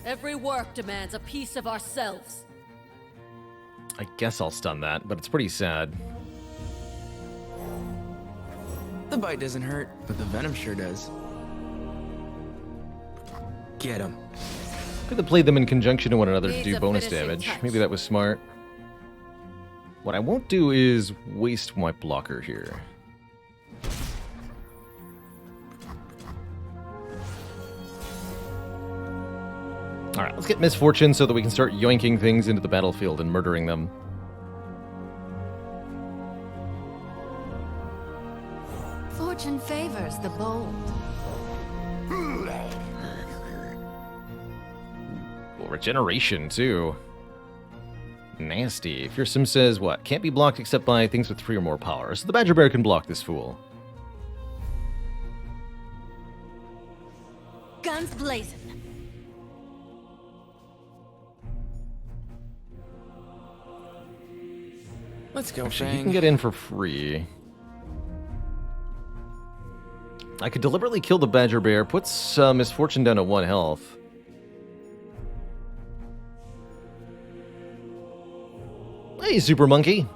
Every work demands a piece of ourselves. I guess I'll stun that, but it's pretty sad. The bite doesn't hurt, but the venom sure does. Get him. Could have played them in conjunction to one another to Needs do a bonus finishing damage. touch. Maybe that was smart. What I won't do is waste my blocker here. Alright, let's get Misfortune so that we can start yoinking things into the battlefield and murdering them. Fortune favors the bold. Well, regeneration, too. Nasty. Fearsome says, what? Can't be blocked except by things with 3 or more power. So the Badger Bear can block this fool. Guns blazing. Let's go, Actually, Fang. he can get in for free. I could deliberately kill the Badger Bear, puts Misfortune down to 1 health. Hey, Super Monkey!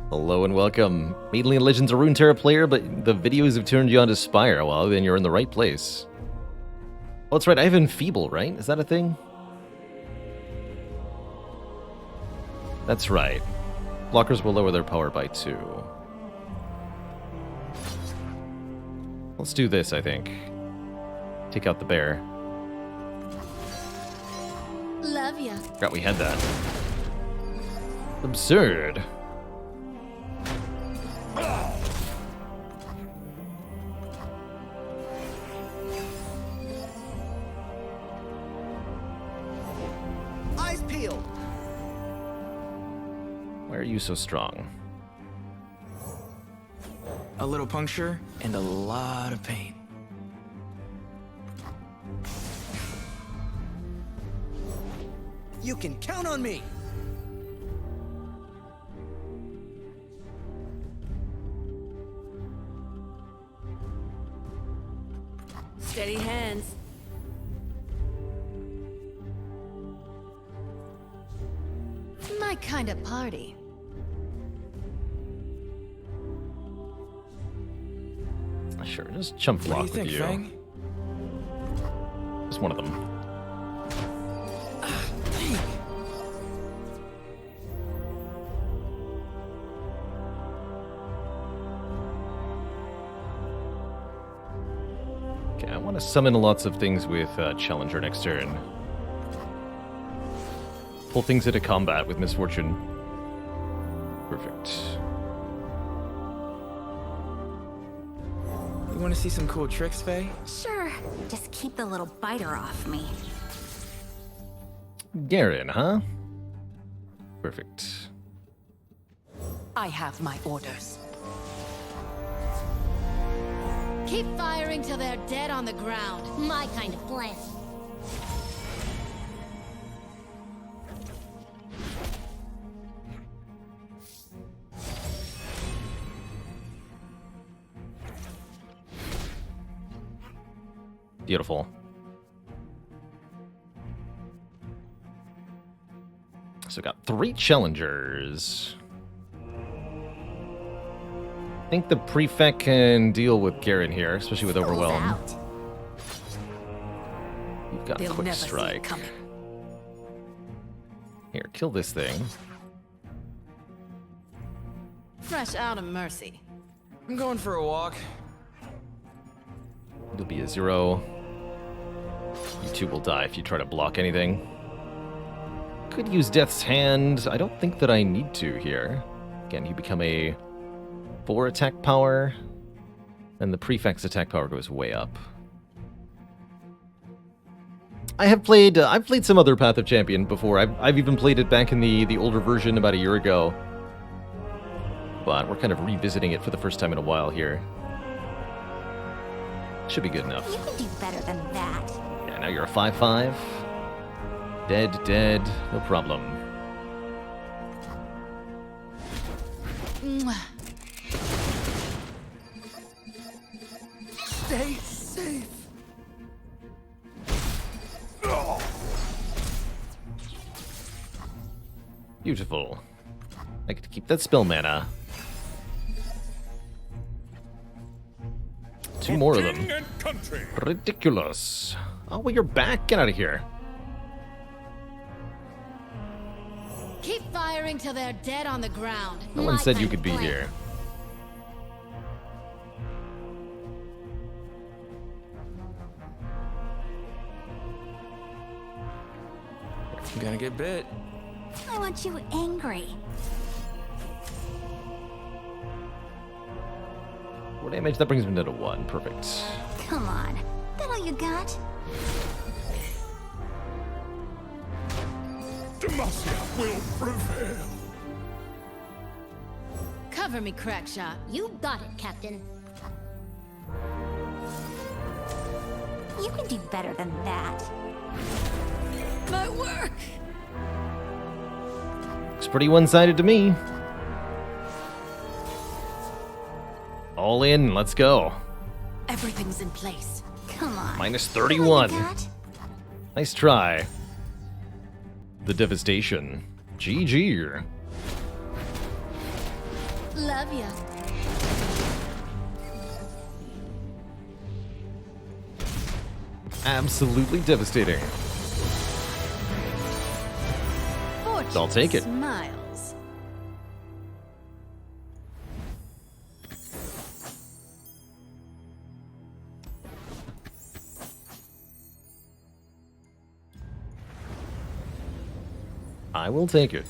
Hello and welcome. Mainly in Legends of Runeterra player, but the videos have turned you on to Spire. Well, then you're in the right place. Oh, that's right, I have Enfeeble, right? Is that a thing? That's right. Blockers will lower their power by 2. Let's do this, I think. Take out the bear. Love ya. Forgot we had that. Absurd. Eyes peeled. Why are you so strong? A little puncture and a lot of pain. You can count on me. Steady hands. My kind of party. Sure, just chump What do block you think, with you. Fang? Just one of them. Okay, I want to summon lots of things with Challenger next turn. Pull things into combat with Misfortune. Perfect. You want to see some cool tricks, Faye? Sure. Just keep the little biter off me. Garen, huh? Perfect. I have my orders. Keep firing till they're dead on the ground. My kind of plan. Beautiful. So got 3 challengers. I think the prefect can deal with Garen here, especially with Overwhelm. Out. You've got They'll Quick never see it Strike. coming. Here, kill this thing. Fresh out of mercy. I'm going for a walk. It'll be a 0. You 2 will die if you try to block anything. Could use Death's Hand. I don't think that I need to here. Again, you become a 4 attack power, and the prefect's attack power goes way up. I've played some other Path of Champion before. I've even played it back in the older version about a year ago. But we're kind of revisiting it for the first time in a while here. Should be good enough. You can do better than that. Yeah, now you're a 5/5. Dead. No problem. Mwah. Stay safe. Beautiful. I get to keep that spell mana. 2 more of them. King and country. Ridiculous. Oh, well, you're back. Get out of here. Keep firing till they're dead on the ground. No one My said you kind could of be plan. here. I'm gonna get bit. I want you angry. 4 damage. That brings me down to 1. Perfect. Come on. That all you got? Demacia will prevail. Cover me, Crackshot. You got it, Captain. You can do better than that. My work! Looks pretty one-sided to me. All in. Let's go. Everything's in place. Come on. Minus That all 31. you got? Nice try. The devastation. GG. Love ya. Absolutely devastating. Fortune I'll take it. Smiles. I will take it.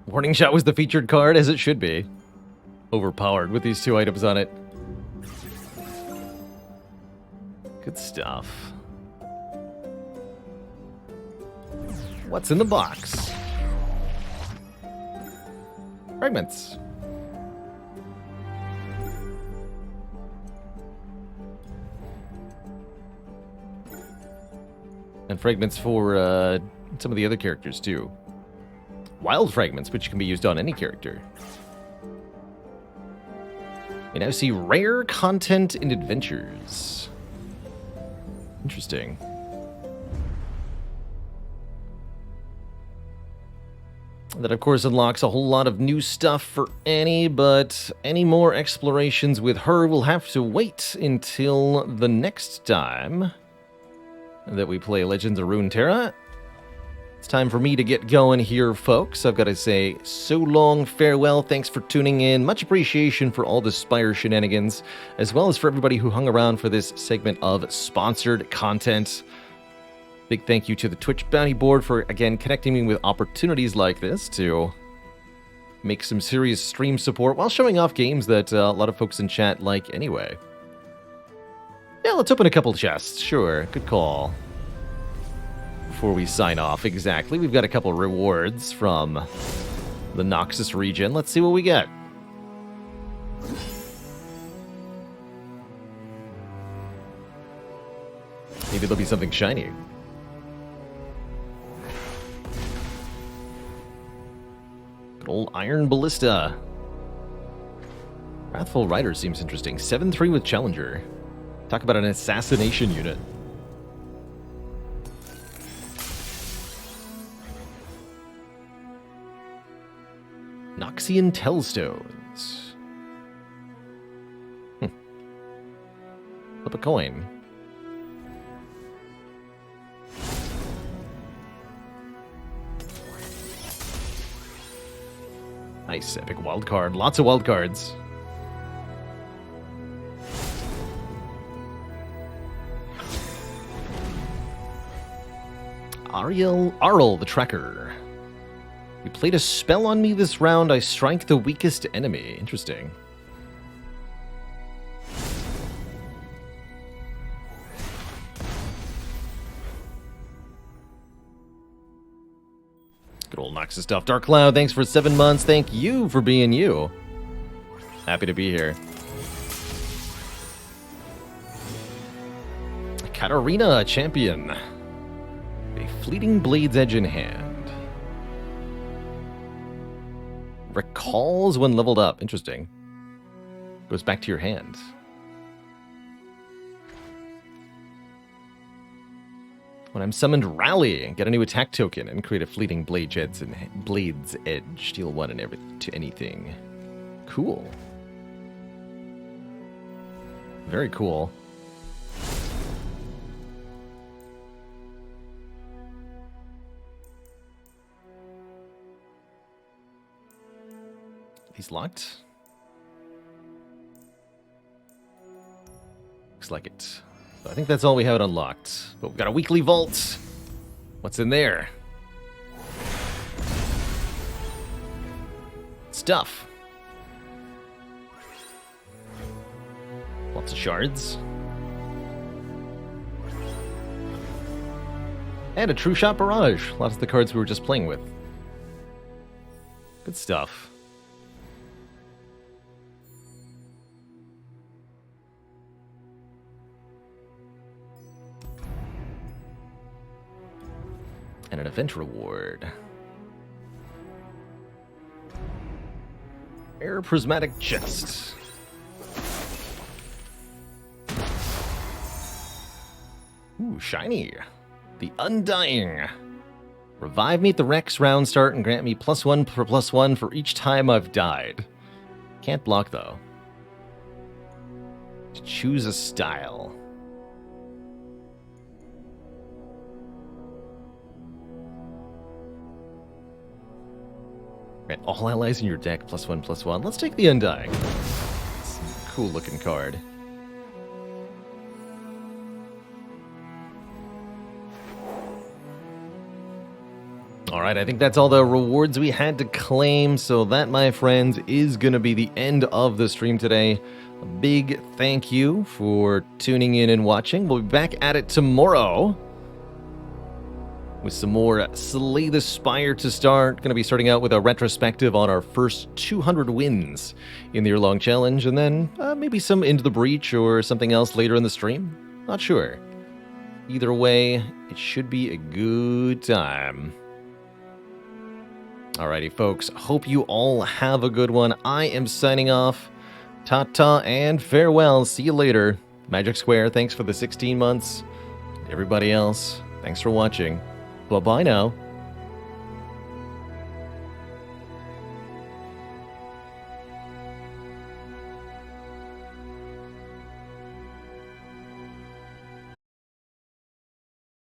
Warning Shot was the featured card, as it should be. Overpowered with these 2 items on it. Good stuff. What's in the box? Fragments. And fragments for some of the other characters too. Wild fragments, which can be used on any character. We now see rare content in adventures. Interesting. That, of course, unlocks a whole lot of new stuff for Annie, but any more explorations with her will have to wait until the next time that we play Legends of Runeterra. It's time for me to get going here, folks. I've got to say so long, farewell, thanks for tuning in. Much appreciation for all the Spire shenanigans, as well as for everybody who hung around for this segment of sponsored content. Big thank you to the Twitch Bounty Board for, again, connecting me with opportunities like this to make some serious stream support while showing off games that a lot of folks in chat like anyway. Yeah, let's open a couple chests. Sure, good call. Before we sign off, exactly. We've got a couple rewards from the Noxus region. Let's see what we get. Maybe there'll be something shiny. Good old Iron Ballista. Wrathful Rider seems interesting. 7-3 with Challenger. Talk about an assassination unit. Noxian Tellstones. Flip a coin. Nice, epic wild card. Lots of wild cards. Arl the Tracker. You played a spell on me this round. I strike the weakest enemy. Interesting. Box of stuff. Dark Cloud, thanks for 7 months. Thank you for being you. Happy to be here. Katarina, champion. A fleeting blade's edge in hand. Recalls when leveled up. Interesting. Goes back to your hand. When I'm summoned, rally. Get a new attack token and create a fleeting blade's edge. Deal 1 and to anything. Cool. Very cool. He's locked. Looks like it. So I think that's all we have it unlocked. But we've got a weekly vault. What's in there? Stuff. Lots of shards. And a True Shot Barrage. Lots of the cards we were just playing with. Good stuff. And an event reward. Air Prismatic Chest. Ooh, shiny. The Undying. Revive me at the Rex round start and grant me +1 for +1 for each time I've died. Can't block though. Choose a style. Grant all allies in your deck +1/+1. Let's take the Undying. It's a cool looking card. Alright, I think that's all the rewards we had to claim, so that, my friends, is going to be the end of the stream today. A big thank you for tuning in and watching. We'll be back at it tomorrow with some more Slay the Spire to start. Going to be starting out with a retrospective on our first 200 wins in the year-long challenge, and then maybe some Into the Breach or something else later in the stream. Not sure. Either way, it should be a good time. Alrighty, folks. Hope you all have a good one. I am signing off. Ta-ta and farewell. See you later. Magic Square, thanks for the 16 months. Everybody else, thanks for watching. Bye-bye now.